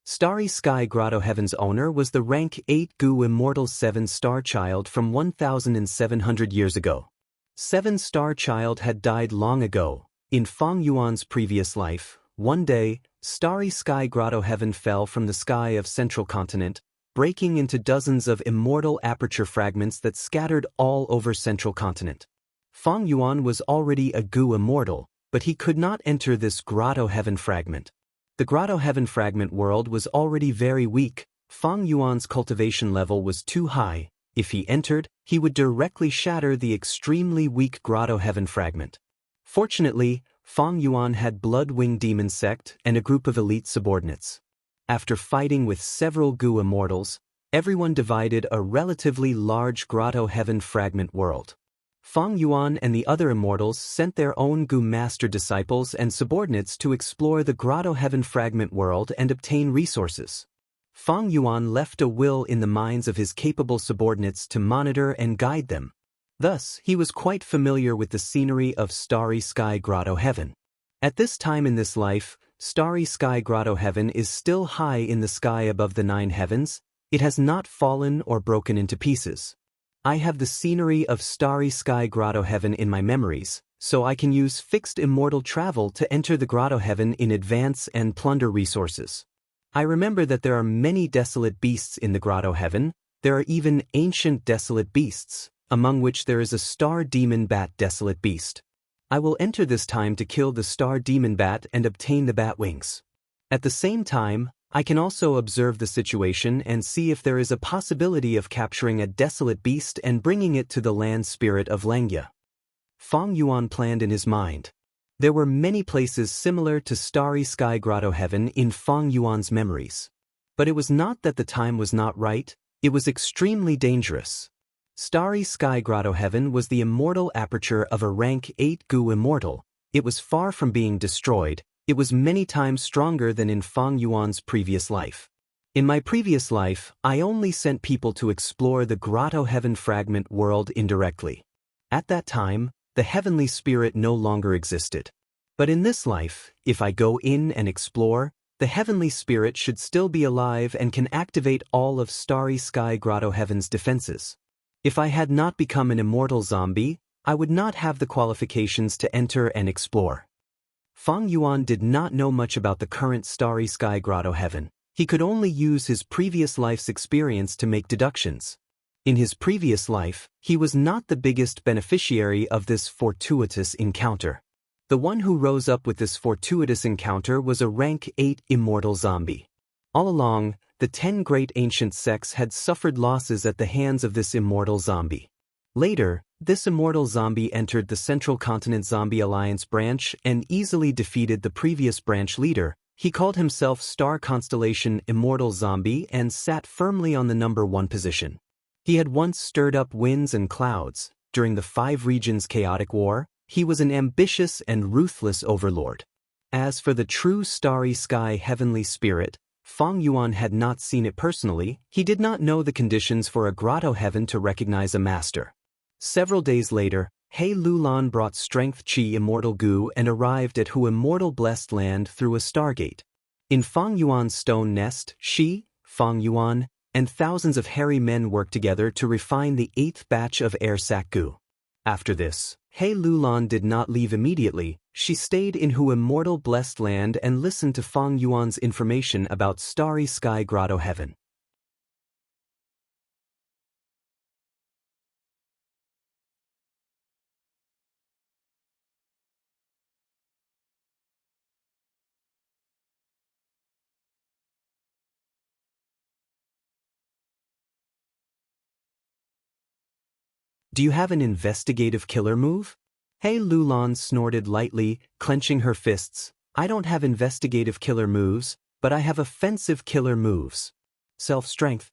Starry Sky Grotto Heaven's owner was the rank 8 Gu Immortal 7-star child from 1,700 years ago. 7-star child had died long ago. In Fang Yuan's previous life, one day, Starry Sky Grotto Heaven fell from the sky of Central Continent, breaking into dozens of immortal aperture fragments that scattered all over Central Continent. Fang Yuan was already a Gu Immortal, but he could not enter this Grotto Heaven fragment. The Grotto Heaven fragment world was already very weak, Fang Yuan's cultivation level was too high. If he entered, he would directly shatter the extremely weak Grotto Heaven fragment. Fortunately, Fang Yuan had Blood Wing Demon Sect and a group of elite subordinates. After fighting with several Gu immortals, everyone divided a relatively large Grotto Heaven fragment world. Fang Yuan and the other immortals sent their own Gu master disciples and subordinates to explore the Grotto Heaven fragment world and obtain resources. Fang Yuan left a will in the minds of his capable subordinates to monitor and guide them. Thus, he was quite familiar with the scenery of Starry Sky Grotto Heaven. At this time in this life, Starry Sky Grotto Heaven is still high in the sky above the 9 heavens, it has not fallen or broken into pieces. I have the scenery of Starry Sky Grotto Heaven in my memories, so I can use fixed immortal travel to enter the Grotto Heaven in advance and plunder resources. I remember that there are many desolate beasts in the Grotto Heaven, there are even ancient desolate beasts, among which there is a star demon bat desolate beast. I will enter this time to kill the star demon bat and obtain the bat wings. At the same time, I can also observe the situation and see if there is a possibility of capturing a desolate beast and bringing it to the land spirit of Langya. Fang Yuan planned in his mind. There were many places similar to Starry Sky Grotto Heaven in Fang Yuan's memories. But it was not that the time was not right, it was extremely dangerous. Starry Sky Grotto Heaven was the immortal aperture of a rank 8 Gu immortal. It was far from being destroyed. It was many times stronger than in Fang Yuan's previous life. In my previous life, I only sent people to explore the Grotto Heaven fragment world indirectly. At that time, the heavenly spirit no longer existed. But in this life, if I go in and explore, the heavenly spirit should still be alive and can activate all of Starry Sky Grotto Heaven's defenses. If I had not become an immortal zombie, I would not have the qualifications to enter and explore. Fang Yuan did not know much about the current Starry Sky Grotto Heaven. He could only use his previous life's experience to make deductions. In his previous life, he was not the biggest beneficiary of this fortuitous encounter. The one who rose up with this fortuitous encounter was a rank 8 immortal zombie. All along, the 10 great ancient sects had suffered losses at the hands of this immortal zombie. Later, this immortal zombie entered the Central Continent Zombie Alliance branch and easily defeated the previous branch leader. He called himself Star Constellation Immortal Zombie and sat firmly on the number 1 position. He had once stirred up winds and clouds. During the 5 regions chaotic war, he was an ambitious and ruthless overlord. As for the true Starry Sky heavenly spirit, Fang Yuan had not seen it personally. He did not know the conditions for a Grotto Heaven to recognize a master. Several days later, He Lulan brought Strength Qi Immortal Gu and arrived at Hu Immortal Blessed Land through a stargate. In Fang Yuan's stone nest, Shi, Fang Yuan, and thousands of hairy men worked together to refine the 8th batch of Air Sac Gu. After this, He Lulan did not leave immediately. She stayed in Hu Immortal Blessed Land and listened to Fang Yuan's information about Starry Sky Grotto Heaven. Do you have an investigative killer move? He Lulan snorted lightly, clenching her fists. I don't have investigative killer moves, but I have offensive killer moves. Self-strength.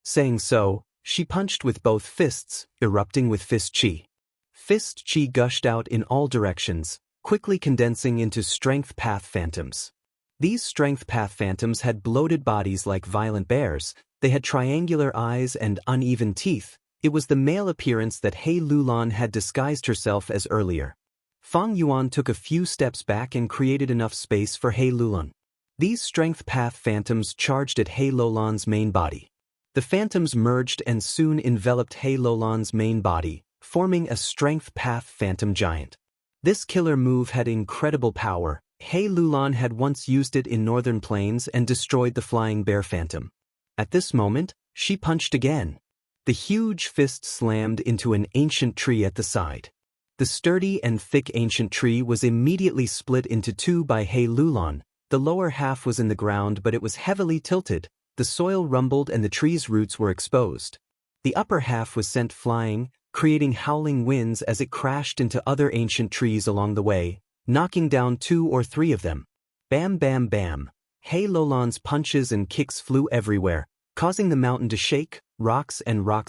Saying so, she punched with both fists, erupting with fist chi. Fist chi gushed out in all directions, quickly condensing into strength path phantoms. These strength path phantoms had bloated bodies like violent bears, they had triangular eyes and uneven teeth. It was the male appearance that He Lulan had disguised herself as earlier. Fang Yuan took a few steps back and created enough space for He Lulan. These strength path phantoms charged at He Lulan's main body. The phantoms merged and soon enveloped He Lulan's main body, forming a strength path phantom giant. This killer move had incredible power. He Lulan had once used it in Northern Plains and destroyed the flying bear phantom. At this moment, she punched again. The huge fist slammed into an ancient tree at the side. The sturdy and thick ancient tree was immediately split into two by He Lulan. The lower half was in the ground, but it was heavily tilted. The soil rumbled and the tree's roots were exposed. The upper half was sent flying, creating howling winds as it crashed into other ancient trees along the way, knocking down 2 or 3 of them. Bam bam bam. He Lulan's punches and kicks flew everywhere, causing the mountain to shake. Rocks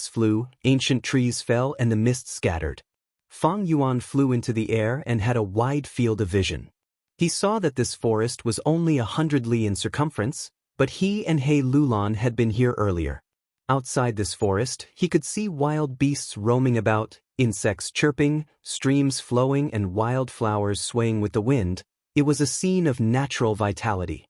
flew, ancient trees fell and the mist scattered. Fang Yuan flew into the air and had a wide field of vision. He saw that this forest was only 100 li in circumference, but he and He Lulan had been here earlier. Outside this forest, he could see wild beasts roaming about, insects chirping, streams flowing and wild flowers swaying with the wind. It was a scene of natural vitality.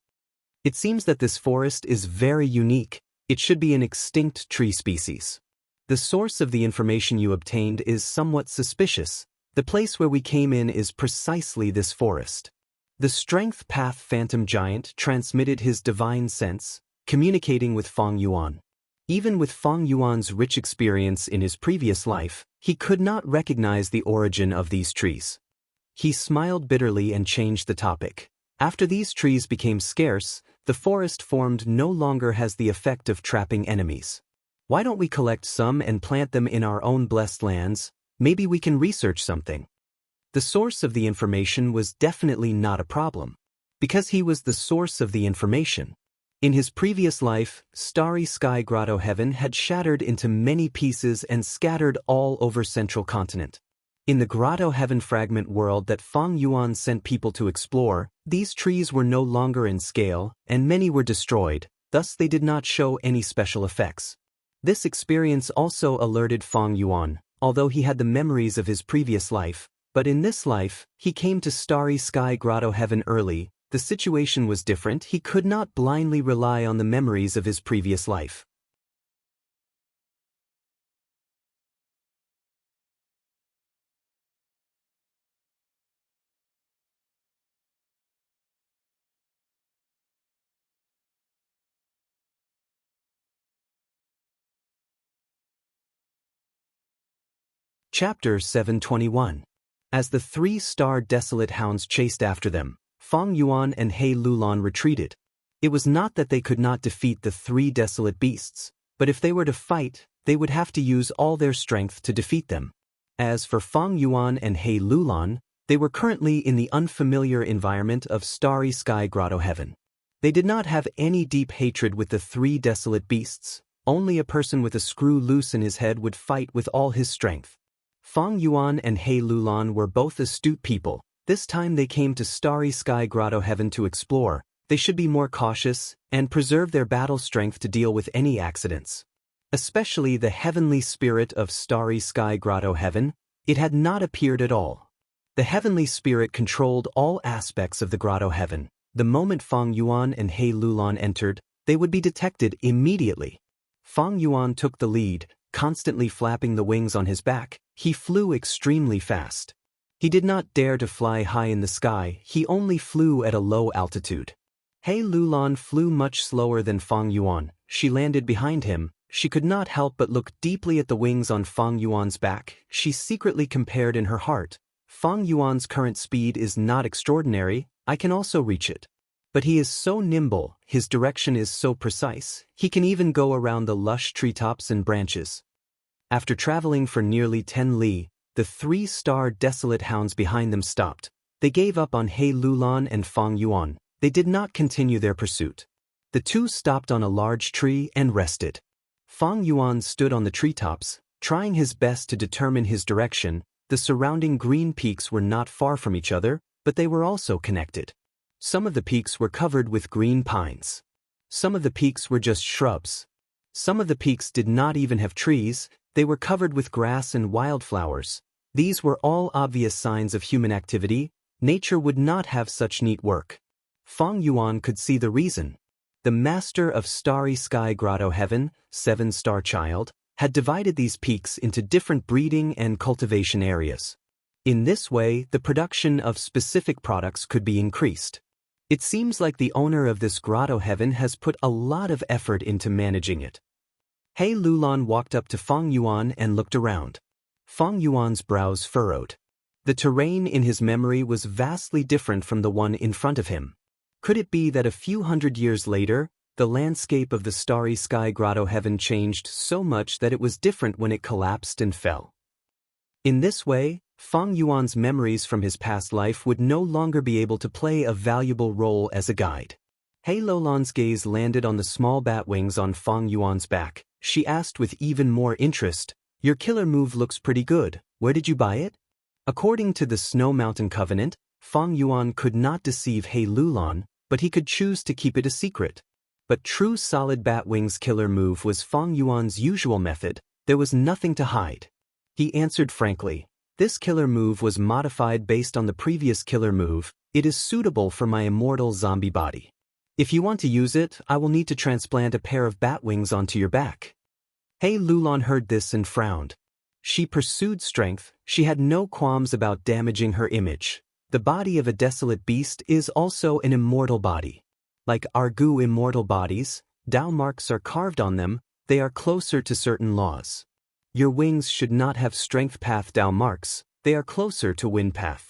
It seems that this forest is very unique. It should be an extinct tree species. The source of the information you obtained is somewhat suspicious. The place where we came in is precisely this forest. The strength path phantom giant transmitted his divine sense, communicating with Fang Yuan. Even with Fang Yuan's rich experience in his previous life, he could not recognize the origin of these trees. He smiled bitterly and changed the topic. After these trees became scarce, the forest formed no longer has the effect of trapping enemies. Why don't we collect some and plant them in our own blessed lands? Maybe we can research something. The source of the information was definitely not a problem, because he was the source of the information. In his previous life, Starry Sky Grotto Heaven had shattered into many pieces and scattered all over Central Continent. In the Grotto Heaven fragment world that Fang Yuan sent people to explore, these trees were no longer in scale, and many were destroyed, thus they did not show any special effects. This experience also alerted Fang Yuan, although he had the memories of his previous life, but in this life, he came to Starry Sky Grotto Heaven early. The situation was different. He could not blindly rely on the memories of his previous life. Chapter 721. As the 3-star desolate hounds chased after them, Fang Yuan and He Lulan retreated. It was not that they could not defeat the 3 desolate beasts, but if they were to fight, they would have to use all their strength to defeat them. As for Fang Yuan and He Lulan, they were currently in the unfamiliar environment of Starry Sky Grotto Heaven. They did not have any deep hatred with the 3 desolate beasts. Only a person with a screw loose in his head would fight with all his strength. Fang Yuan and He Lulan were both astute people. This time they came to Starry Sky Grotto Heaven to explore. They should be more cautious and preserve their battle strength to deal with any accidents. Especially the heavenly spirit of Starry Sky Grotto Heaven, it had not appeared at all. The heavenly spirit controlled all aspects of the Grotto Heaven. The moment Fang Yuan and He Lulan entered, they would be detected immediately. Fang Yuan took the lead, constantly flapping the wings on his back. He flew extremely fast. He did not dare to fly high in the sky, he only flew at a low altitude. He Lulan flew much slower than Fang Yuan. She landed behind him. She could not help but look deeply at the wings on Fang Yuan's back. She secretly compared in her heart. Fang Yuan's current speed is not extraordinary, I can also reach it. But he is so nimble, his direction is so precise, he can even go around the lush treetops and branches. After traveling for nearly 10 li, the 3-star desolate hounds behind them stopped. They gave up on He Lulan and Fang Yuan. They did not continue their pursuit. The two stopped on a large tree and rested. Fang Yuan stood on the treetops, trying his best to determine his direction. The surrounding green peaks were not far from each other, but they were also connected. Some of the peaks were covered with green pines. Some of the peaks were just shrubs. Some of the peaks did not even have trees, they were covered with grass and wildflowers. These were all obvious signs of human activity. Nature would not have such neat work. Fang Yuan could see the reason. The master of Starry Sky Grotto Heaven, 7-star child, had divided these peaks into different breeding and cultivation areas. In this way, the production of specific products could be increased. It seems like the owner of this Grotto Heaven has put a lot of effort into managing it. He Lulan walked up to Fang Yuan and looked around. Fang Yuan's brows furrowed. The terrain in his memory was vastly different from the one in front of him. Could it be that a few hundred years later, the landscape of the Starry Sky Grotto Heaven changed so much that it was different when it collapsed and fell? In this way, Fang Yuan's memories from his past life would no longer be able to play a valuable role as a guide. He Lulan's gaze landed on the small bat wings on Fang Yuan's back. She asked with even more interest, "Your killer move looks pretty good, where did you buy it?" According to the Snow Mountain Covenant, Fang Yuan could not deceive He Lulan, but he could choose to keep it a secret. But true solid bat wings killer move was Fang Yuan's usual method, there was nothing to hide. He answered frankly, "This killer move was modified based on the previous killer move, it is suitable for my immortal zombie body. If you want to use it, I will need to transplant a pair of bat wings onto your back." He Lulan heard this and frowned. She pursued strength, she had no qualms about damaging her image. The body of a desolate beast is also an immortal body. Like Argu immortal bodies, Dao marks are carved on them, they are closer to certain laws. Your wings should not have strength path Dao marks, they are closer to wind path.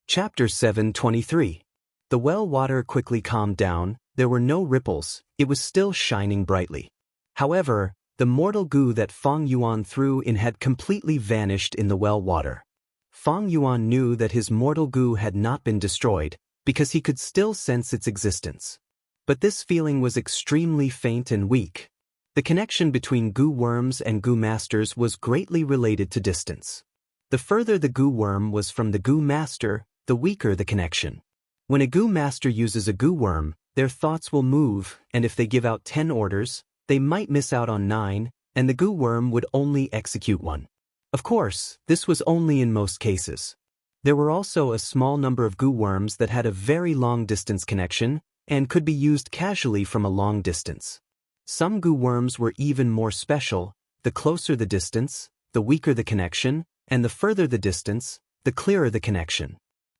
Chapter 723. The well water quickly calmed down, there were no ripples, it was still shining brightly. However, the mortal goo that Fang Yuan threw in had completely vanished in the well water. Fang Yuan knew that his mortal goo had not been destroyed, because he could still sense its existence. But this feeling was extremely faint and weak. The connection between goo worms and goo masters was greatly related to distance. The further the goo worm was from the goo master, the weaker the connection. When a goo master uses a goo worm, their thoughts will move, and if they give out 10 orders, they might miss out on 9, and the goo worm would only execute 1. Of course, this was only in most cases. There were also a small number of goo worms that had a very long distance connection, and could be used casually from a long distance. Some goo worms were even more special, the closer the distance, the weaker the connection, and the further the distance, the clearer the connection.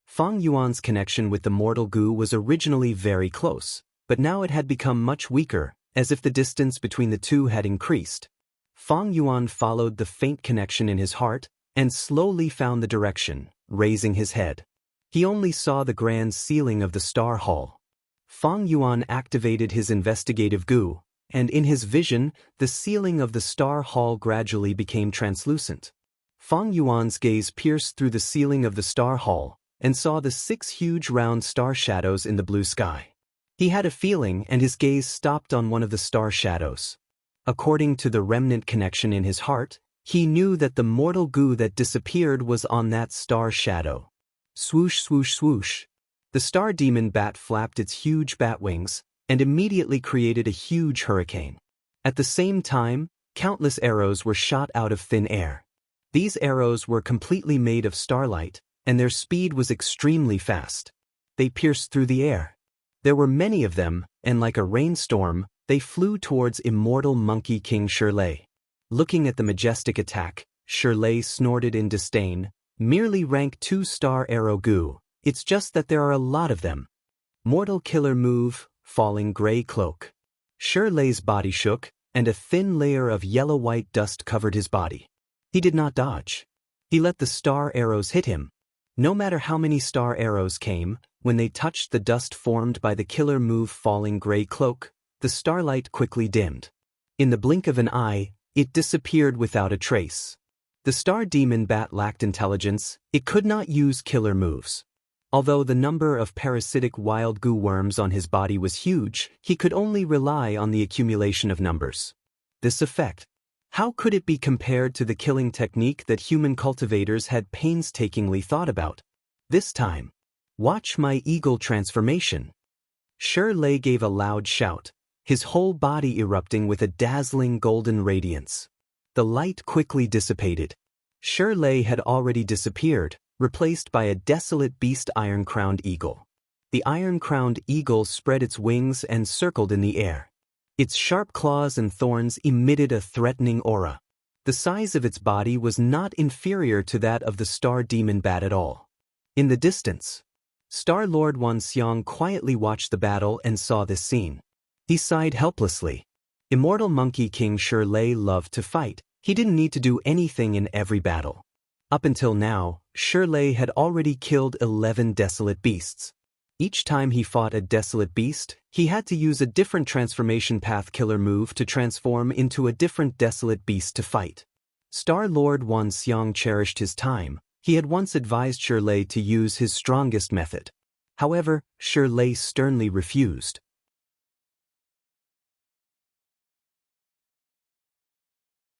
Fang Yuan's connection with the mortal goo was originally very close, but now it had become much weaker, as if the distance between the two had increased. Fang Yuan followed the faint connection in his heart, and slowly found the direction, raising his head. He only saw the grand ceiling of the Star Hall. Fang Yuan activated his investigative goo, and in his vision, the ceiling of the star hall gradually became translucent. Fang Yuan's gaze pierced through the ceiling of the star hall and saw the 6 huge round star shadows in the blue sky. He had a feeling, and his gaze stopped on one of the star shadows. According to the remnant connection in his heart, he knew that the mortal goo that disappeared was on that star shadow. Swoosh, swoosh, swoosh. The star demon bat flapped its huge bat wings and immediately created a huge hurricane. At the same time, countless arrows were shot out of thin air. These arrows were completely made of starlight, and their speed was extremely fast. They pierced through the air. There were many of them, and like a rainstorm, they flew towards immortal Monkey King Shirley. Looking at the majestic attack, Shirley snorted in disdain. Merely rank 2-star arrow goo, it's just that there are a lot of them. Mortal killer move, falling gray cloak. Shirley's body shook, and a thin layer of yellow-white dust covered his body. He did not dodge. He let the star arrows hit him. No matter how many star arrows came, when they touched the dust formed by the killer move falling gray cloak, the starlight quickly dimmed. In the blink of an eye, it disappeared without a trace. The star demon bat lacked intelligence, it could not use killer moves. Although the number of parasitic wild goo worms on his body was huge, he could only rely on the accumulation of numbers. This effect, how could it be compared to the killing technique that human cultivators had painstakingly thought about? This time, watch my eagle transformation. Shirley gave a loud shout, his whole body erupting with a dazzling golden radiance. The light quickly dissipated. Shirley had already disappeared, replaced by a desolate beast iron-crowned eagle. The iron-crowned eagle spread its wings and circled in the air. Its sharp claws and thorns emitted a threatening aura. The size of its body was not inferior to that of the star demon bat at all. In the distance, Star Lord Wan Xiang quietly watched the battle and saw this scene. He sighed helplessly. Immortal Monkey King Shirley loved to fight. He didn't need to do anything in every battle. Up until now, Shirley had already killed 11 desolate beasts. Each time he fought a desolate beast, he had to use a different transformation path killer move to transform into a different desolate beast to fight. Star Lord Wan Xiang cherished his time. He had once advised Shirley to use his strongest method. However, Shirley sternly refused.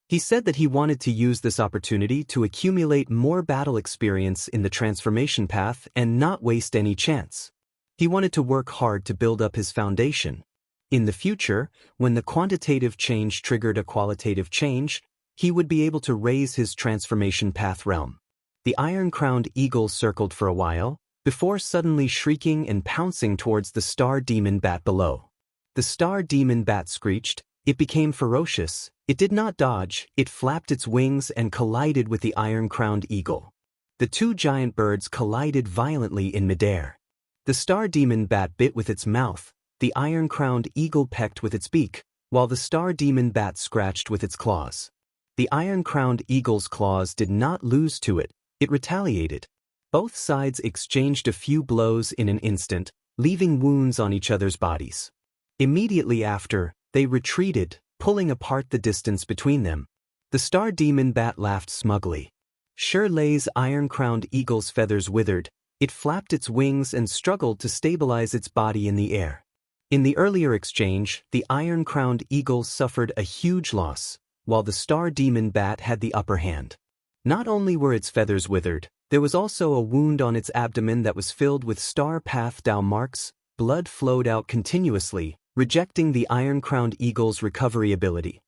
He said that he wanted to use this opportunity to accumulate more battle experience in the transformation path and not waste any chance. He wanted to work hard to build up his foundation. In the future, when the quantitative change triggered a qualitative change, he would be able to raise his transformation path realm. The iron-crowned eagle circled for a while, before suddenly shrieking and pouncing towards the star demon bat below. The star demon bat screeched. It became ferocious. It did not dodge, it flapped its wings and collided with the iron-crowned eagle. The 2 giant birds collided violently in midair. The star demon bat bit with its mouth, the iron-crowned eagle pecked with its beak, while the star demon bat scratched with its claws. The iron-crowned eagle's claws did not lose to it, it retaliated. Both sides exchanged a few blows in an instant, leaving wounds on each other's bodies. Immediately after, they retreated, pulling apart the distance between them. The star demon bat laughed smugly. Shirley's iron-crowned eagle's feathers withered, it flapped its wings and struggled to stabilize its body in the air. In the earlier exchange, the iron-crowned eagle suffered a huge loss, while the star demon bat had the upper hand. Not only were its feathers withered, there was also a wound on its abdomen that was filled with star path Dao marks. Blood flowed out continuously, rejecting the iron-crowned eagle's recovery ability.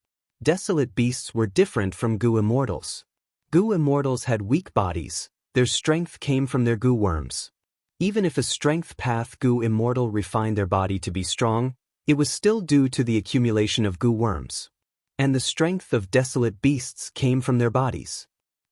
Desolate beasts were different from goo immortals. Goo immortals had weak bodies. Their strength came from their goo worms. Even if a strength path goo immortal refined their body to be strong, it was still due to the accumulation of goo worms. And the strength of desolate beasts came from their bodies.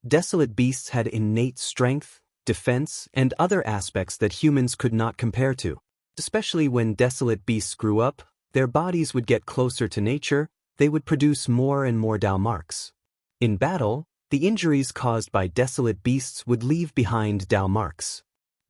Desolate beasts had innate strength, defense, and other aspects that humans could not compare to. Especially when desolate beasts grew up, their bodies would get closer to nature, they would produce more and more Dao marks. In battle, the injuries caused by desolate beasts would leave behind Dao marks.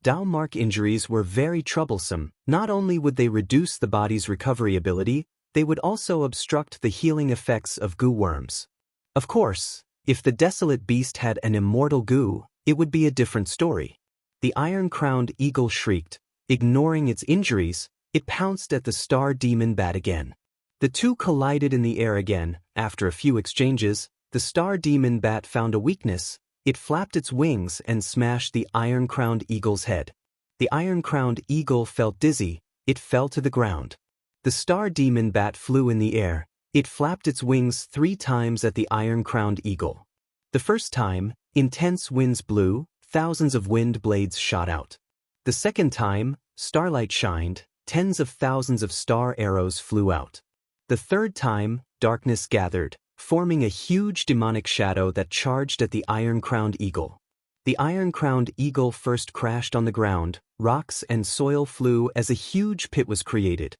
Dao mark injuries were very troublesome. Not only would they reduce the body's recovery ability, they would also obstruct the healing effects of goo worms. Of course, if the desolate beast had an immortal goo, it would be a different story. The iron-crowned eagle shrieked. Ignoring its injuries, it pounced at the star demon bat again. The two collided in the air again. After a few exchanges, the star demon bat found a weakness. It flapped its wings and smashed the iron-crowned eagle's head. The iron-crowned eagle felt dizzy. It fell to the ground. The star demon bat flew in the air. It flapped its wings 3 times at the iron-crowned eagle. The first time, intense winds blew, thousands of wind blades shot out. The second time, starlight shined, tens of thousands of star arrows flew out. The third time, darkness gathered, forming a huge demonic shadow that charged at the iron-crowned eagle. The iron-crowned eagle first crashed on the ground. Rocks and soil flew as a huge pit was created.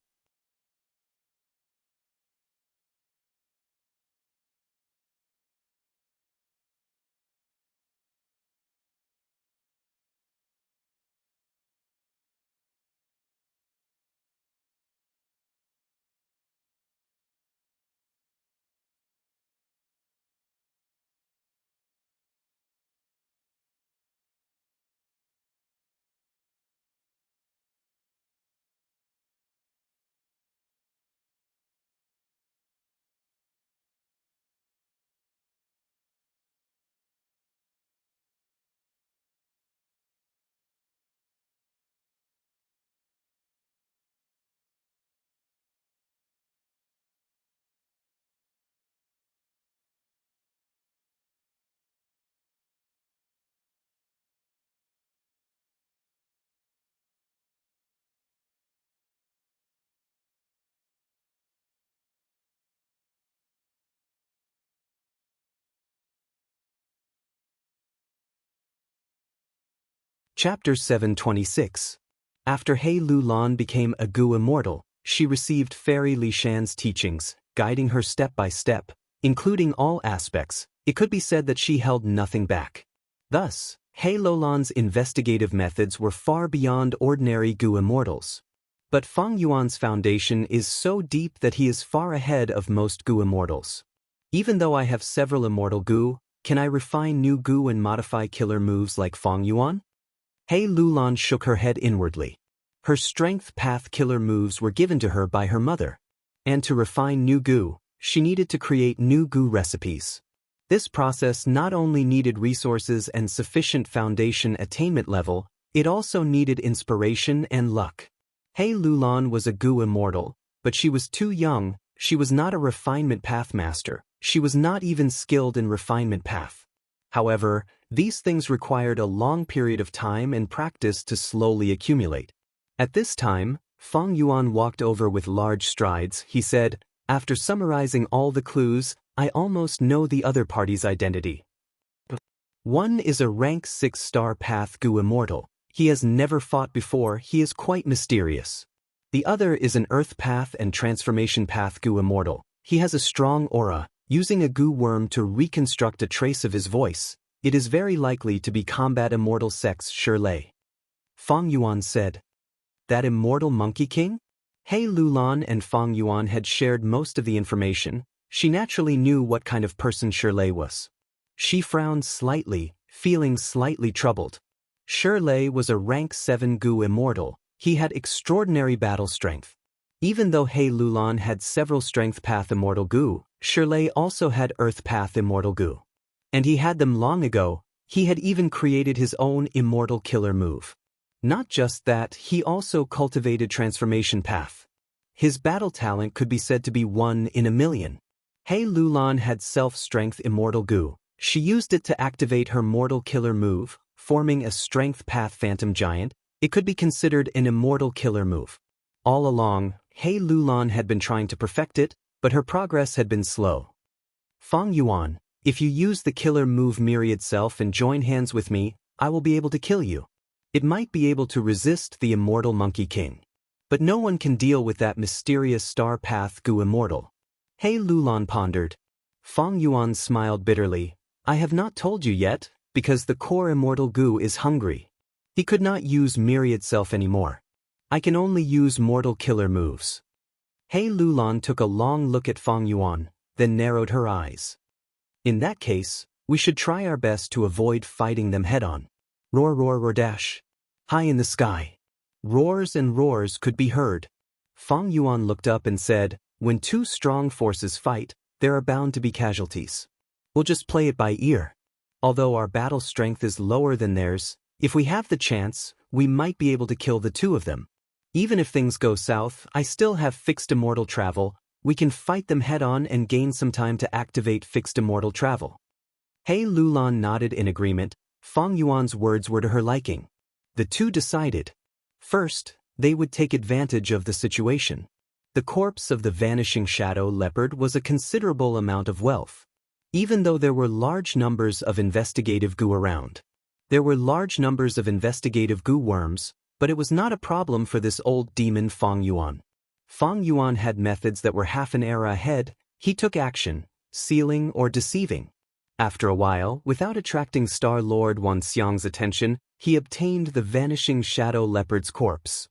Chapter 726. After He Lulan became a goo immortal, she received Fairy Li Shan's teachings, guiding her step by step, including all aspects. It could be said that she held nothing back. Thus, He Lulan's investigative methods were far beyond ordinary goo immortals. But Feng Yuan's foundation is so deep that he is far ahead of most goo immortals. Even though I have several immortal goo, can I refine new goo and modify killer moves like Feng Yuan? He Lulan shook her head inwardly. Her strength path killer moves were given to her by her mother. And to refine new goo, she needed to create new goo recipes. This process not only needed resources and sufficient foundation attainment level, it also needed inspiration and luck. He Lulan was a goo immortal, but she was too young. She was not a refinement path master. She was not even skilled in refinement path. However, these things required a long period of time and practice to slowly accumulate. At this time, Feng Yuan walked over with large strides. He said, "After summarizing all the clues, I almost know the other party's identity. One is a rank 6-star path goo immortal. He has never fought before. He is quite mysterious. The other is an earth path and transformation path goo immortal. He has a strong aura. Using a goo worm to reconstruct a trace of his voice, it is very likely to be combat immortal sex Shirlei." Feng Yuan said. That immortal monkey king? He Lulan and Feng Yuan had shared most of the information. She naturally knew what kind of person Shirlei was. She frowned slightly, feeling slightly troubled. Shirlei was a rank 7 goo immortal. He had extraordinary battle strength. Even though He Lulan had several strength path immortal goo, Shirlei also had earth path immortal goo. And he had them long ago. He had even created his own immortal killer move. Not just that, he also cultivated transformation path. His battle talent could be said to be 1 in a million. He Lulan had self-strength immortal goo. She used it to activate her mortal killer move, forming a strength path phantom giant. It could be considered an immortal killer move. All along, He Lulan had been trying to perfect it, but her progress had been slow. Feng Yuan, if you use the killer move Myriad Self and join hands with me, I will be able to kill you. It might be able to resist the immortal Monkey King. But no one can deal with that mysterious star path goo immortal. He Lulan pondered. Feng Yuan smiled bitterly. I have not told you yet, because the core immortal goo is hungry. He could not use Myriad Self anymore. I can only use mortal killer moves. He Lulan took a long look at Fang Yuan, then narrowed her eyes. In that case, we should try our best to avoid fighting them head-on. Roar, roar, roar, dash. High in the sky. Roars and roars could be heard. Fang Yuan looked up and said, when two strong forces fight, there are bound to be casualties. We'll just play it by ear. Although our battle strength is lower than theirs, if we have the chance, we might be able to kill the two of them. Even if things go south, I still have fixed immortal travel. We can fight them head-on and gain some time to activate fixed immortal travel. He Lulan nodded in agreement. Fang Yuan's words were to her liking. The two decided. First, they would take advantage of the situation. The corpse of the vanishing shadow leopard was a considerable amount of wealth. Even though there were large numbers of investigative goo around. There were large numbers of investigative goo worms, but it was not a problem for this old demon Fang Yuan. Fang Yuan had methods that were half an era ahead. He took action, sealing or deceiving. After a while, without attracting Star Lord Wan Xiang's attention, he obtained the vanishing shadow leopard's corpse.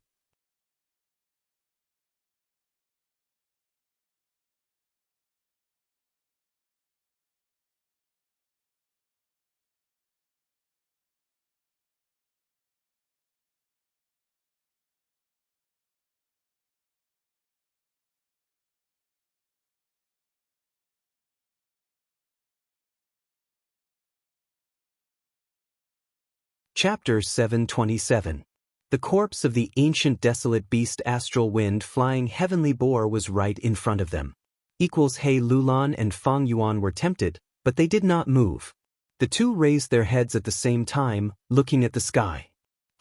Chapter 727. The corpse of the ancient desolate beast astral wind flying heavenly boar was right in front of them. He Lulan and Fang Yuan were tempted, but they did not move. The two raised their heads at the same time, looking at the sky.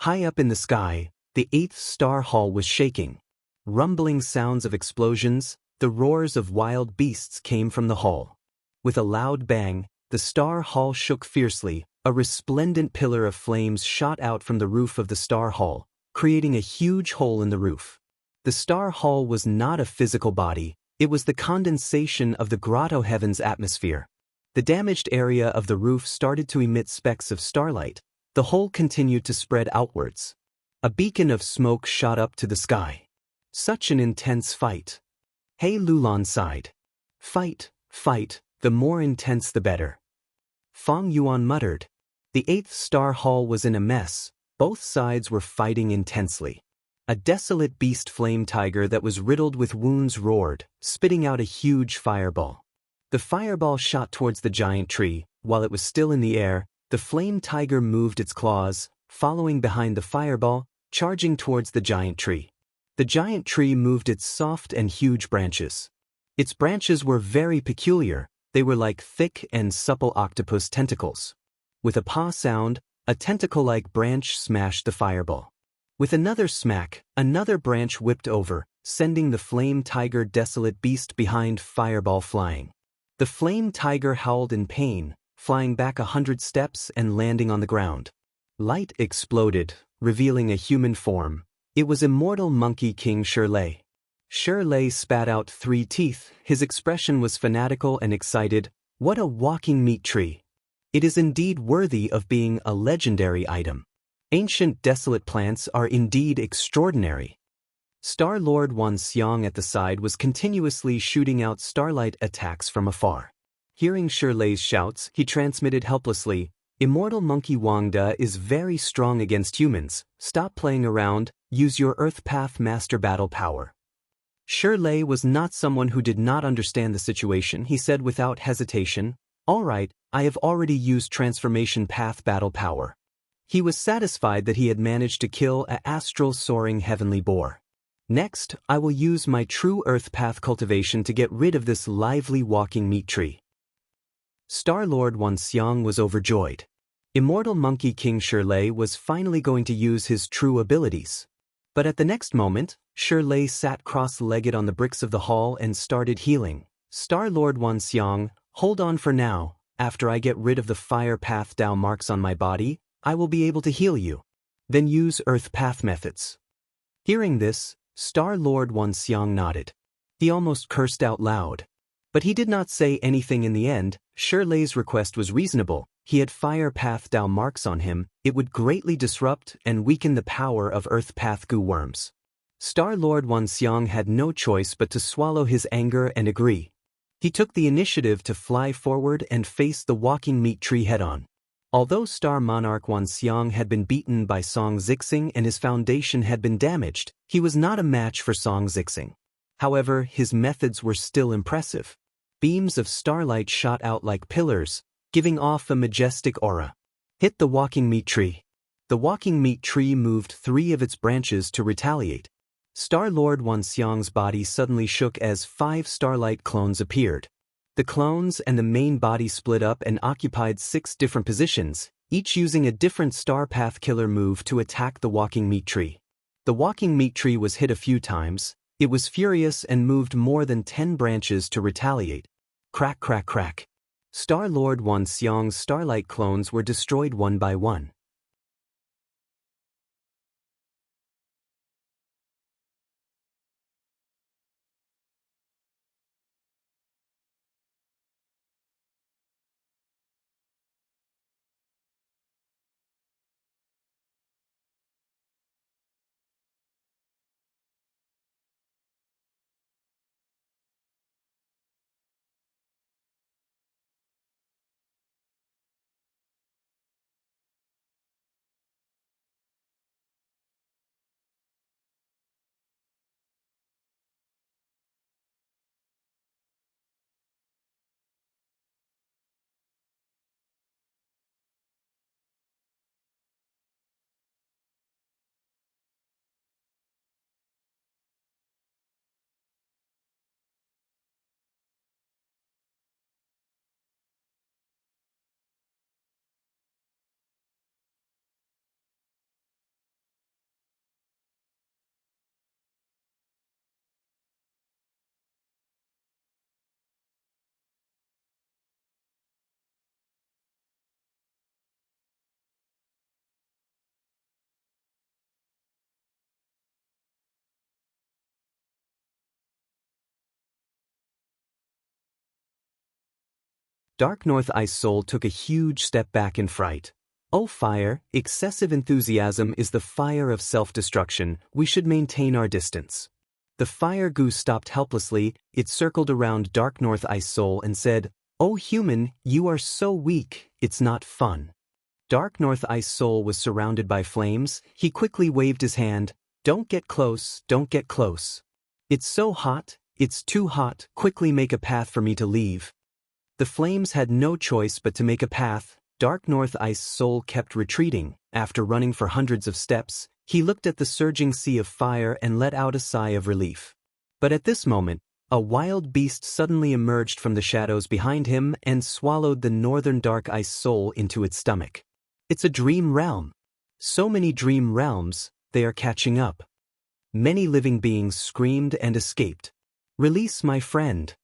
High up in the sky, the 8th star hall was shaking. Rumbling sounds of explosions, the roars of wild beasts came from the hall. With a loud bang, the star hall shook fiercely. A resplendent pillar of flames shot out from the roof of the Star Hall, creating a huge hole in the roof. The Star Hall was not a physical body, it was the condensation of the grotto heaven's atmosphere. The damaged area of the roof started to emit specks of starlight. The hole continued to spread outwards. A beacon of smoke shot up to the sky. Such an intense fight. He Lulan sighed. Fight, fight, the more intense the better. Fang Yuan muttered. The 8th star hall was in a mess. Both sides were fighting intensely. A desolate beast flame tiger that was riddled with wounds roared, spitting out a huge fireball. The fireball shot towards the giant tree. While it was still in the air, the flame tiger moved its claws, following behind the fireball, charging towards the giant tree. The giant tree moved its soft and huge branches. Its branches were very peculiar. They were like thick and supple octopus tentacles. With a paw sound, a tentacle-like branch smashed the fireball. With another smack, another branch whipped over, sending the flame tiger desolate beast behind fireball flying. The flame tiger howled in pain, flying back 100 steps and landing on the ground. Light exploded, revealing a human form. It was Immortal Monkey King Shirley. Shirley spat out 3 teeth. His expression was fanatical and excited. What a walking meat tree! It is indeed worthy of being a legendary item. Ancient desolate plants are indeed extraordinary. Star Lord Wan Xiang at the side was continuously shooting out starlight attacks from afar. Hearing Shirley's shouts, he transmitted helplessly, Immortal Monkey Wangda is very strong against humans. Stop playing around, use your Earth Path Master Battle power. Shirley was not someone who did not understand the situation. He said without hesitation, all right, I have already used Transformation Path Battle power. He was satisfied that he had managed to kill a astral soaring heavenly boar. Next, I will use my true Earth Path Cultivation to get rid of this lively walking meat tree. Star-Lord Wan Xiang was overjoyed. Immortal Monkey King Shirley was finally going to use his true abilities. But at the next moment, Shirley sat cross-legged on the bricks of the hall and started healing. Star-Lord Wan Xiang, hold on for now. After I get rid of the fire path Dao marks on my body, I will be able to heal you. Then use Earth Path methods. Hearing this, Star-Lord Wan Xiang nodded. He almost cursed out loud. But he did not say anything in the end. Shirley's request was reasonable. He had fire path Dao marks on him. It would greatly disrupt and weaken the power of Earth Path goo worms. Star-Lord Wanxiang had no choice but to swallow his anger and agree. He took the initiative to fly forward and face the walking meat tree head-on. Although Star Monarch Wanxiang had been beaten by Song Zixing and his foundation had been damaged, he was not a match for Song Zixing. However, his methods were still impressive. Beams of starlight shot out like pillars, giving off a majestic aura. Hit the walking meat tree. The walking meat tree moved 3 of its branches to retaliate. Star-Lord Wanxiang's body suddenly shook as 5 starlight clones appeared. The clones and the main body split up and occupied 6 different positions, each using a different Star Path Killer move to attack the walking meat tree. The walking meat tree was hit a few times. It was furious and moved more than 10 branches to retaliate. Crack, crack, crack. Star-Lord Wanxiang's starlight clones were destroyed one by one. Dark North Ice Soul took a huge step back in fright. Oh fire, excessive enthusiasm is the fire of self-destruction, we should maintain our distance. The fire goo stopped helplessly, it circled around Dark North Ice Soul and said, "Oh human, you are so weak, it's not fun." Dark North Ice Soul was surrounded by flames, he quickly waved his hand, "Don't get close, don't get close. It's so hot, it's too hot, quickly make a path for me to leave." The flames had no choice but to make a path. Dark North Ice Soul kept retreating. After running for hundreds of steps, he looked at the surging sea of fire and let out a sigh of relief. But at this moment, a wild beast suddenly emerged from the shadows behind him and swallowed the northern Dark Ice Soul into its stomach. It's a dream realm. So many dream realms, they are catching up. Many living beings screamed and escaped. "Release my friend."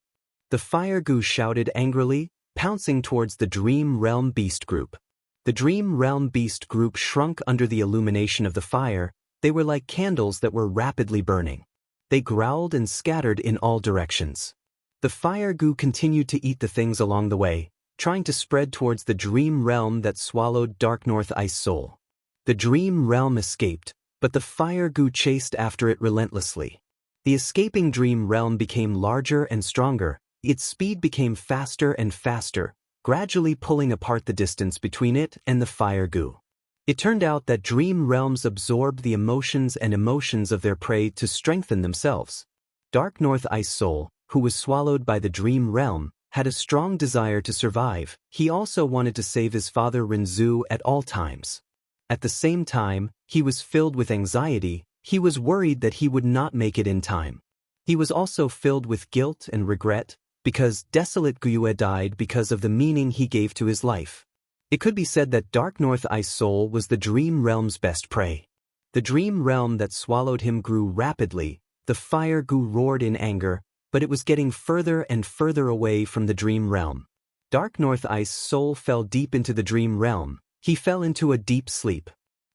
The fire goo shouted angrily, pouncing towards the Dream Realm Beast Group. The Dream Realm Beast Group shrunk under the illumination of the fire. They were like candles that were rapidly burning. They growled and scattered in all directions. The fire goo continued to eat the things along the way, trying to spread towards the Dream Realm that swallowed Dark North Ice Soul. The Dream Realm escaped, but the fire goo chased after it relentlessly. The escaping Dream Realm became larger and stronger. Its speed became faster and faster, gradually pulling apart the distance between it and the fire goo. It turned out that dream realms absorbed the emotions and emotions of their prey to strengthen themselves. Dark North Ice Soul, who was swallowed by the dream realm, had a strong desire to survive. He also wanted to save his father Renzu at all times. At the same time, he was filled with anxiety. He was worried that he would not make it in time. He was also filled with guilt and regret, because Desolate Gyue died because of the meaning he gave to his life. It could be said that Dark North Ice Soul was the Dream Realm's best prey. The Dream Realm that swallowed him grew rapidly. The fire goo roared in anger, but it was getting further and further away from the Dream Realm. Dark North Ice Soul fell deep into the Dream Realm. He fell into a deep sleep.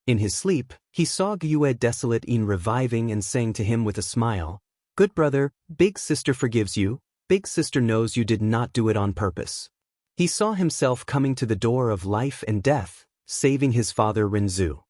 In his sleep, he saw Gyue Desolate In reviving and saying to him with a smile, "Good brother, Big Sister forgives you. Big Sister knows you did not do it on purpose." He saw himself coming to the door of life and death, saving his father Renzu.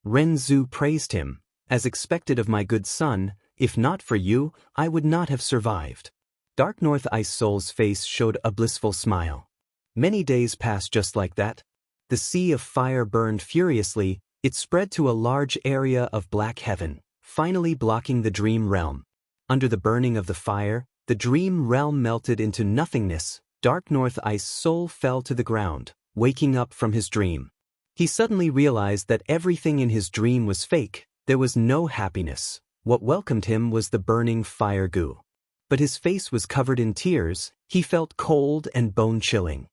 Renzu praised him. As expected of my good son, if not for you, I would not have survived. Dark North Ice Soul's face showed a blissful smile. Many days passed just like that. The sea of fire burned furiously, it spread to a large area of black heaven, finally blocking the dream realm. Under the burning of the fire, the dream realm melted into nothingness. Dark North Ice Soul fell to the ground, waking up from his dream. He suddenly realized that everything in his dream was fake. There was no happiness. What welcomed him was the burning fire goo. But his face was covered in tears. He felt cold and bone-chilling.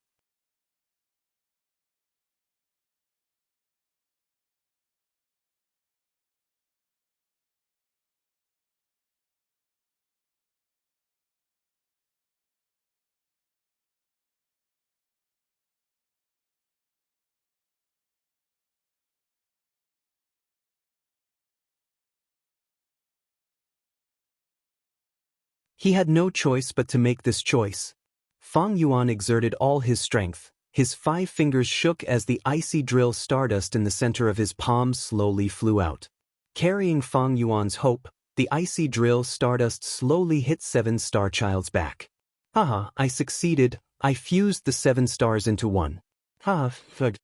He had no choice but to make this choice. Fang Yuan exerted all his strength. His 5 fingers shook as the icy drill stardust in the center of his palm slowly flew out. Carrying Fang Yuan's hope, the icy drill stardust slowly hit 7 Star Child's back. Haha, I succeeded. I fused the 7 stars into one. Ha, fug.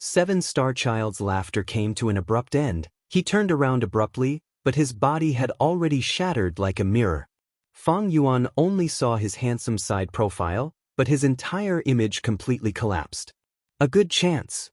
7 Star Child's laughter came to an abrupt end. He turned around abruptly, but his body had already shattered like a mirror. Fang Yuan only saw his handsome side profile, but his entire image completely collapsed. A good chance.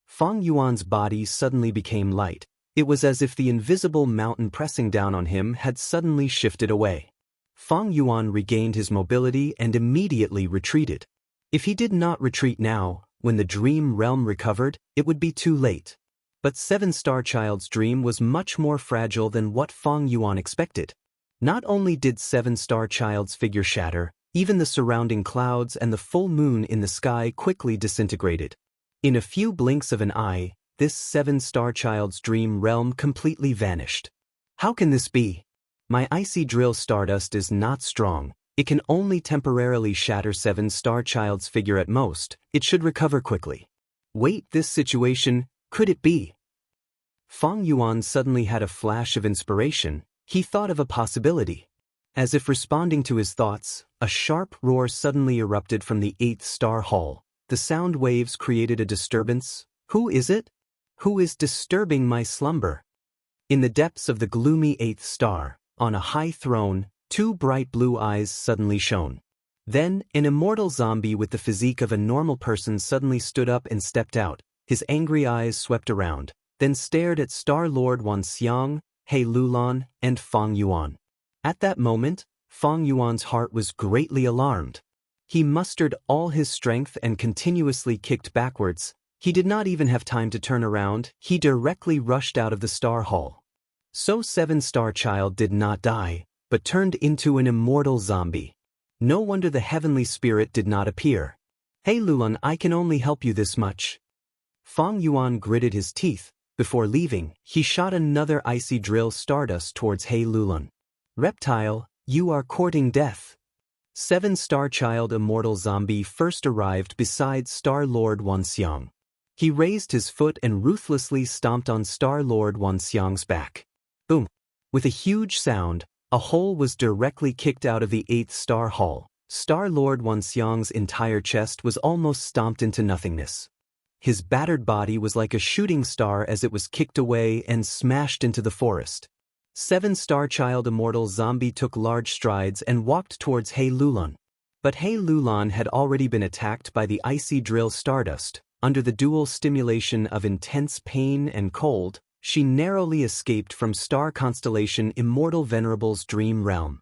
Fang Yuan's body suddenly became light. It was as if the invisible mountain pressing down on him had suddenly shifted away. Fang Yuan regained his mobility and immediately retreated. If he did not retreat now, when the dream realm recovered, it would be too late. But 7 Star Child's dream was much more fragile than what Fang Yuan expected. Not only did 7 Star Child's figure shatter, even the surrounding clouds and the full moon in the sky quickly disintegrated. In a few blinks of an eye, this 7 Star Child's dream realm completely vanished. How can this be? My icy drill stardust is not strong. It can only temporarily shatter 7 Star Child's figure at most. It should recover quickly. Wait, this situation, could it be? Fang Yuan suddenly had a flash of inspiration. He thought of a possibility. As if responding to his thoughts, a sharp roar suddenly erupted from the 8th star hall. The sound waves created a disturbance. Who is it? Who is disturbing my slumber? In the depths of the gloomy 8th star, on a high throne, 2 bright blue eyes suddenly shone. Then, an immortal zombie with the physique of a normal person suddenly stood up and stepped out. His angry eyes swept around, then stared at Star Lord Wanxiang, He Lulan, and Fang Yuan. At that moment, Fang Yuan's heart was greatly alarmed. He mustered all his strength and continuously kicked backwards. He did not even have time to turn around. He directly rushed out of the Star Hall. So 7 Star Child did not die, but turned into an immortal zombie. No wonder the heavenly spirit did not appear. Hey Lulan, I can only help you this much. Fang Yuan gritted his teeth. Before leaving, he shot another icy drill stardust towards He Lulan. Reptile, you are courting death. 7 Star Child Immortal Zombie first arrived beside Star Lord Wanxiang. He raised his foot and ruthlessly stomped on Star Lord Wanxiang's back. Boom! With a huge sound, a hole was directly kicked out of the 8th star hall. Star Lord Wanxiang's entire chest was almost stomped into nothingness. His battered body was like a shooting star as it was kicked away and smashed into the forest. 7 Star Child Immortal Zombie took large strides and walked towards He Lulan. But He Lulan had already been attacked by the icy drill stardust. Under the dual stimulation of intense pain and cold, she narrowly escaped from star constellation Immortal Venerable's dream realm.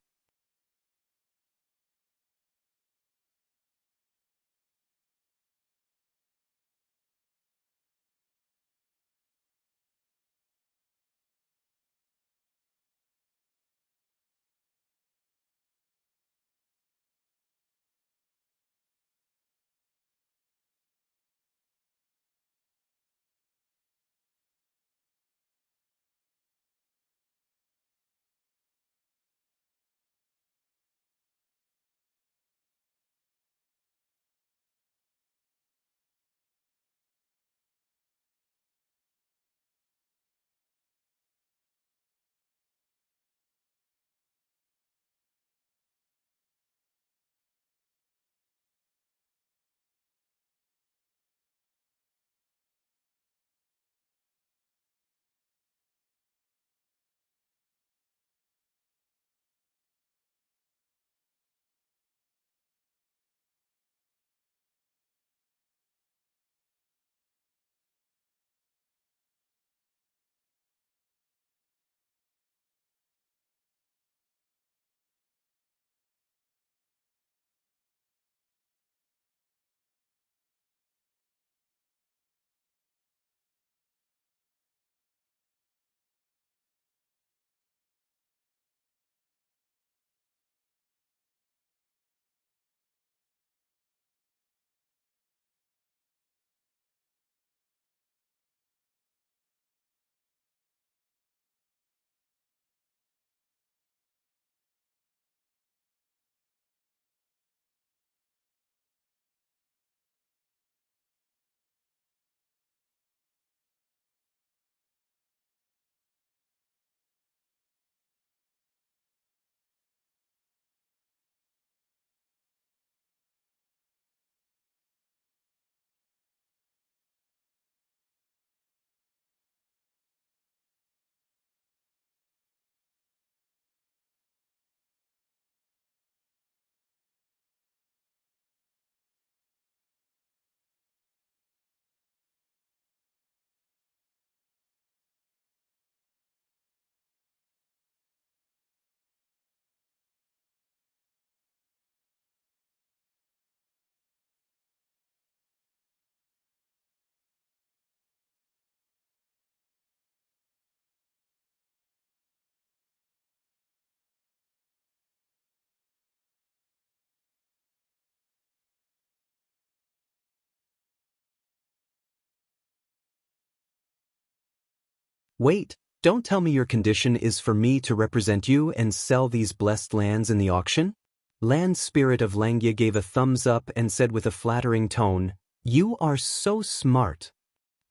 Wait, don't tell me your condition is for me to represent you and sell these blessed lands in the auction? Land Spirit of Xianxia gave a thumbs up and said with a flattering tone, "You are so smart."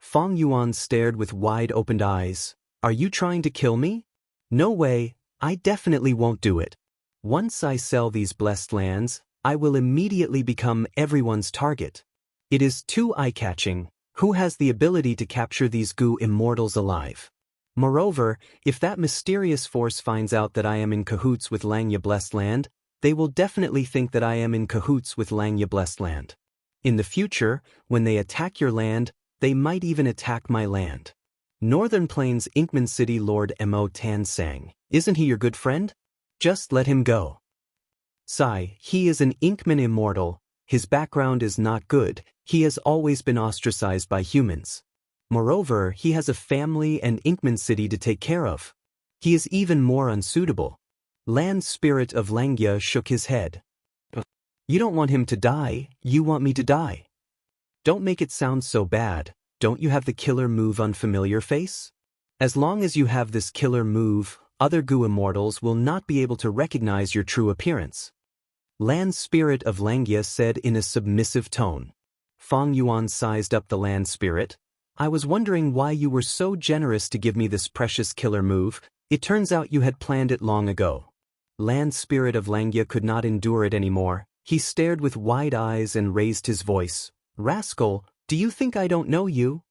Feng Yuan stared with wide-opened eyes. "Are you trying to kill me?" "No way, I definitely won't do it. Once I sell these blessed lands, I will immediately become everyone's target. It is too eye-catching. Who has the ability to capture these Gu immortals alive? Moreover, if that mysterious force finds out that I am in cahoots with Xianxia Blessed Land, they will definitely think that I am in cahoots with Xianxia Blessed Land. In the future, when they attack your land, they might even attack my land. Northern Plains Inkman City Lord Mo Tan Sang, isn't he your good friend? Just let him go." "Sigh, he is an Inkman immortal. His background is not good. He has always been ostracized by humans. Moreover, he has a family and Inkman City to take care of. He is even more unsuitable." Land Spirit of Xianxia shook his head. "You don't want him to die, you want me to die. Don't make it sound so bad. Don't you have the killer move Unfamiliar Face? As long as you have this killer move, other Gu immortals will not be able to recognize your true appearance." Land Spirit of Xianxia said in a submissive tone. Feng Yuan sized up the Land Spirit. "I was wondering why you were so generous to give me this precious killer move. It turns out you had planned it long ago." Land Spirit of Xianxia could not endure it anymore. He stared with wide eyes and raised his voice. "Rascal, do you think I don't know you?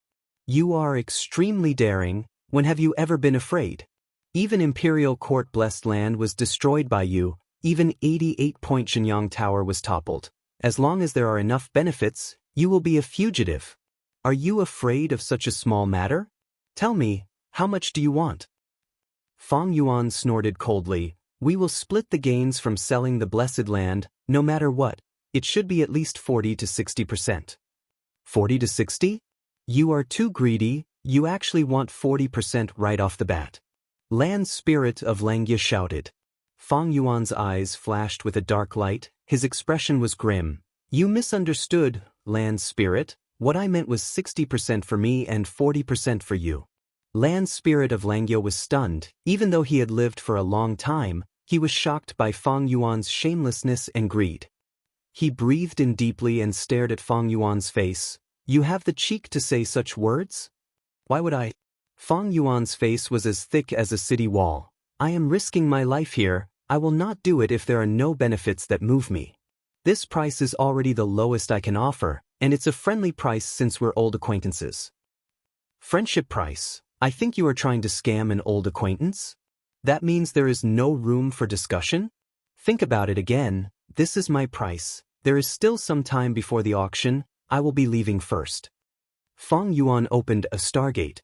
You are extremely daring. When have you ever been afraid? Even Imperial Court Blessed Land was destroyed by you. Even 88-point Shenyang Tower was toppled. As long as there are enough benefits, you will be a fugitive. Are you afraid of such a small matter? Tell me, how much do you want?" Feng Yuan snorted coldly. "We will split the gains from selling the blessed land, no matter what. It should be at least 40 to 60%. 40 to 60? You are too greedy. You actually want 40% right off the bat." Land Spirit of Xianxia shouted. Feng Yuan's eyes flashed with a dark light. His expression was grim. "You misunderstood, Land Spirit. What I meant was 60% for me and 40% for you." Land Spirit of Xianxia was stunned. Even though he had lived for a long time, he was shocked by Feng Yuan's shamelessness and greed. He breathed in deeply and stared at Feng Yuan's face. "You have the cheek to say such words? Why would I?" Feng Yuan's face was as thick as a city wall. "I am risking my life here. I will not do it if there are no benefits that move me. This price is already the lowest I can offer, and it's a friendly price since we're old acquaintances." "Friendship price? I think you are trying to scam an old acquaintance? That means there is no room for discussion? Think about it again. This is my price. There is still some time before the auction. I will be leaving first." Feng Yuan opened a stargate.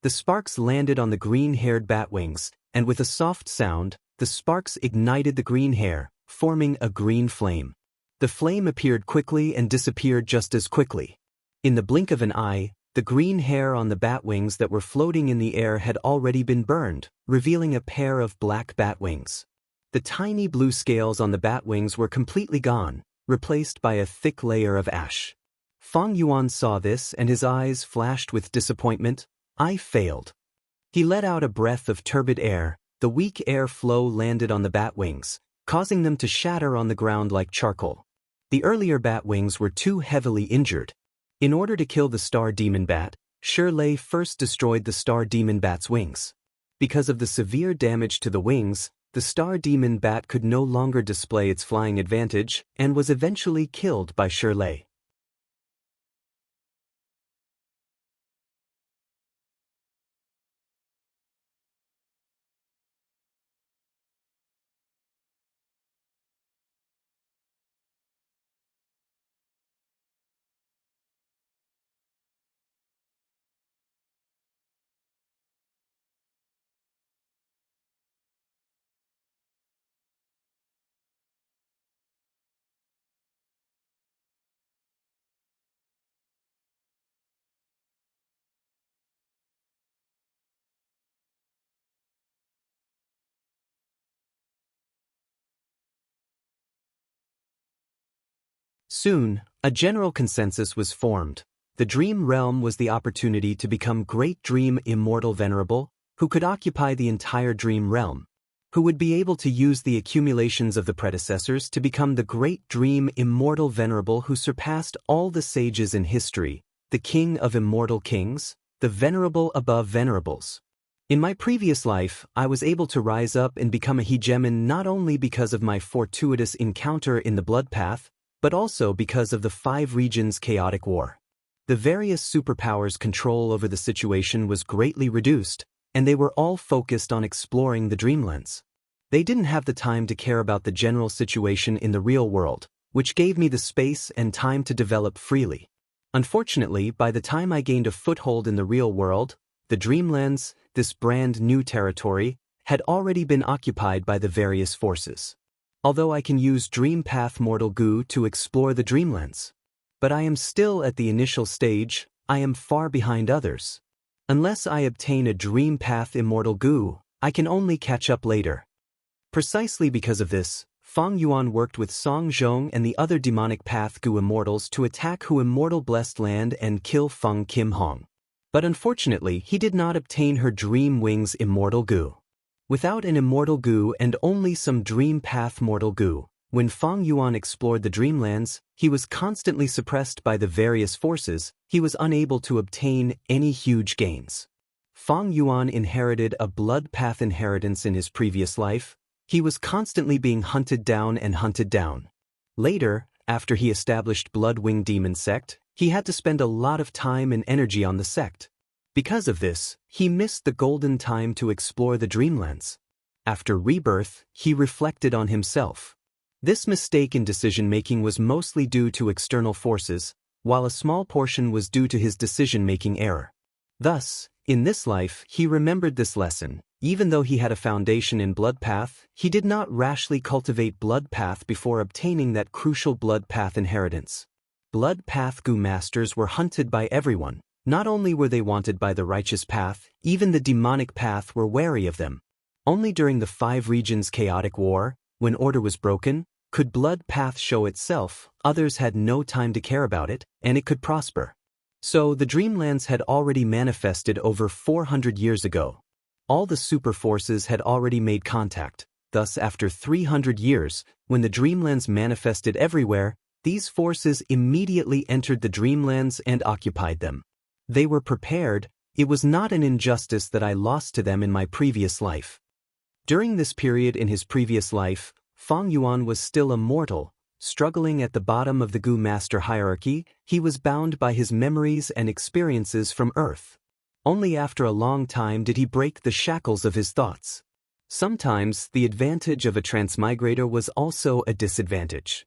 The sparks landed on the green-haired batwings, and with a soft sound, the sparks ignited the green hair, forming a green flame. The flame appeared quickly and disappeared just as quickly. In the blink of an eye, the green hair on the batwings that were floating in the air had already been burned, revealing a pair of black batwings. The tiny blue scales on the batwings were completely gone, replaced by a thick layer of ash. Feng Yuan saw this and his eyes flashed with disappointment. "I failed." He let out a breath of turbid air. The weak air flow landed on the batwings, causing them to shatter on the ground like charcoal. The earlier batwings were too heavily injured. In order to kill the star demon bat, Shirley first destroyed the star demon bat's wings. Because of the severe damage to the wings, the star demon bat could no longer display its flying advantage and was eventually killed by Shirley. Soon, a general consensus was formed. The dream realm was the opportunity to become great dream immortal venerable, who could occupy the entire dream realm, who would be able to use the accumulations of the predecessors to become the great dream immortal venerable who surpassed all the sages in history, the king of immortal kings, the venerable above venerables. In my previous life, I was able to rise up and become a hegemon not only because of my fortuitous encounter in the blood path, but also because of the 5 regions chaotic war. The various superpowers' control over the situation was greatly reduced, and they were all focused on exploring the dreamlands. They didn't have the time to care about the general situation in the real world, which gave me the space and time to develop freely. Unfortunately, by the time I gained a foothold in the real world, the dreamlands, this brand new territory, had already been occupied by the various forces. Although I can use Dream Path Mortal Goo to explore the dreamlands, but I am still at the initial stage, I am far behind others. Unless I obtain a Dream Path Immortal Goo, I can only catch up later. Precisely because of this, Fang Yuan worked with Song Zhong and the other demonic path Goo immortals to attack Hu Immortal Blessed Land and kill Feng Kim Hong. But unfortunately, he did not obtain her Dream Wings Immortal Goo. Without an Immortal Goo and only some Dream Path Mortal Goo, when Fang Yuan explored the dreamlands, he was constantly suppressed by the various forces, he was unable to obtain any huge gains. Fang Yuan inherited a blood path inheritance in his previous life. He was constantly being hunted down and hunted down. Later, after he established Blood Wing Demon Sect, he had to spend a lot of time and energy on the sect. Because of this, he missed the golden time to explore the dreamlands. After rebirth, he reflected on himself. This mistake in decision-making was mostly due to external forces, while a small portion was due to his decision-making error. Thus, in this life, he remembered this lesson. Even though he had a foundation in Blood Path, he did not rashly cultivate Blood Path before obtaining that crucial Blood Path inheritance. Blood Path Goo Masters were hunted by everyone. Not only were they wanted by the righteous path, even the demonic path were wary of them. Only during the 5 regions chaotic war, when order was broken, could Blood Path show itself. Others had no time to care about it, and it could prosper. So the dreamlands had already manifested over 400 years ago. All the super forces had already made contact. Thus, after 300 years, when the dreamlands manifested everywhere, these forces immediately entered the dreamlands and occupied them. They were prepared. It was not an injustice that I lost to them in my previous life. During this period in his previous life, Fang Yuan was still a mortal, struggling at the bottom of the Goo Master hierarchy. He was bound by his memories and experiences from Earth. Only after a long time did he break the shackles of his thoughts. Sometimes, the advantage of a transmigrator was also a disadvantage.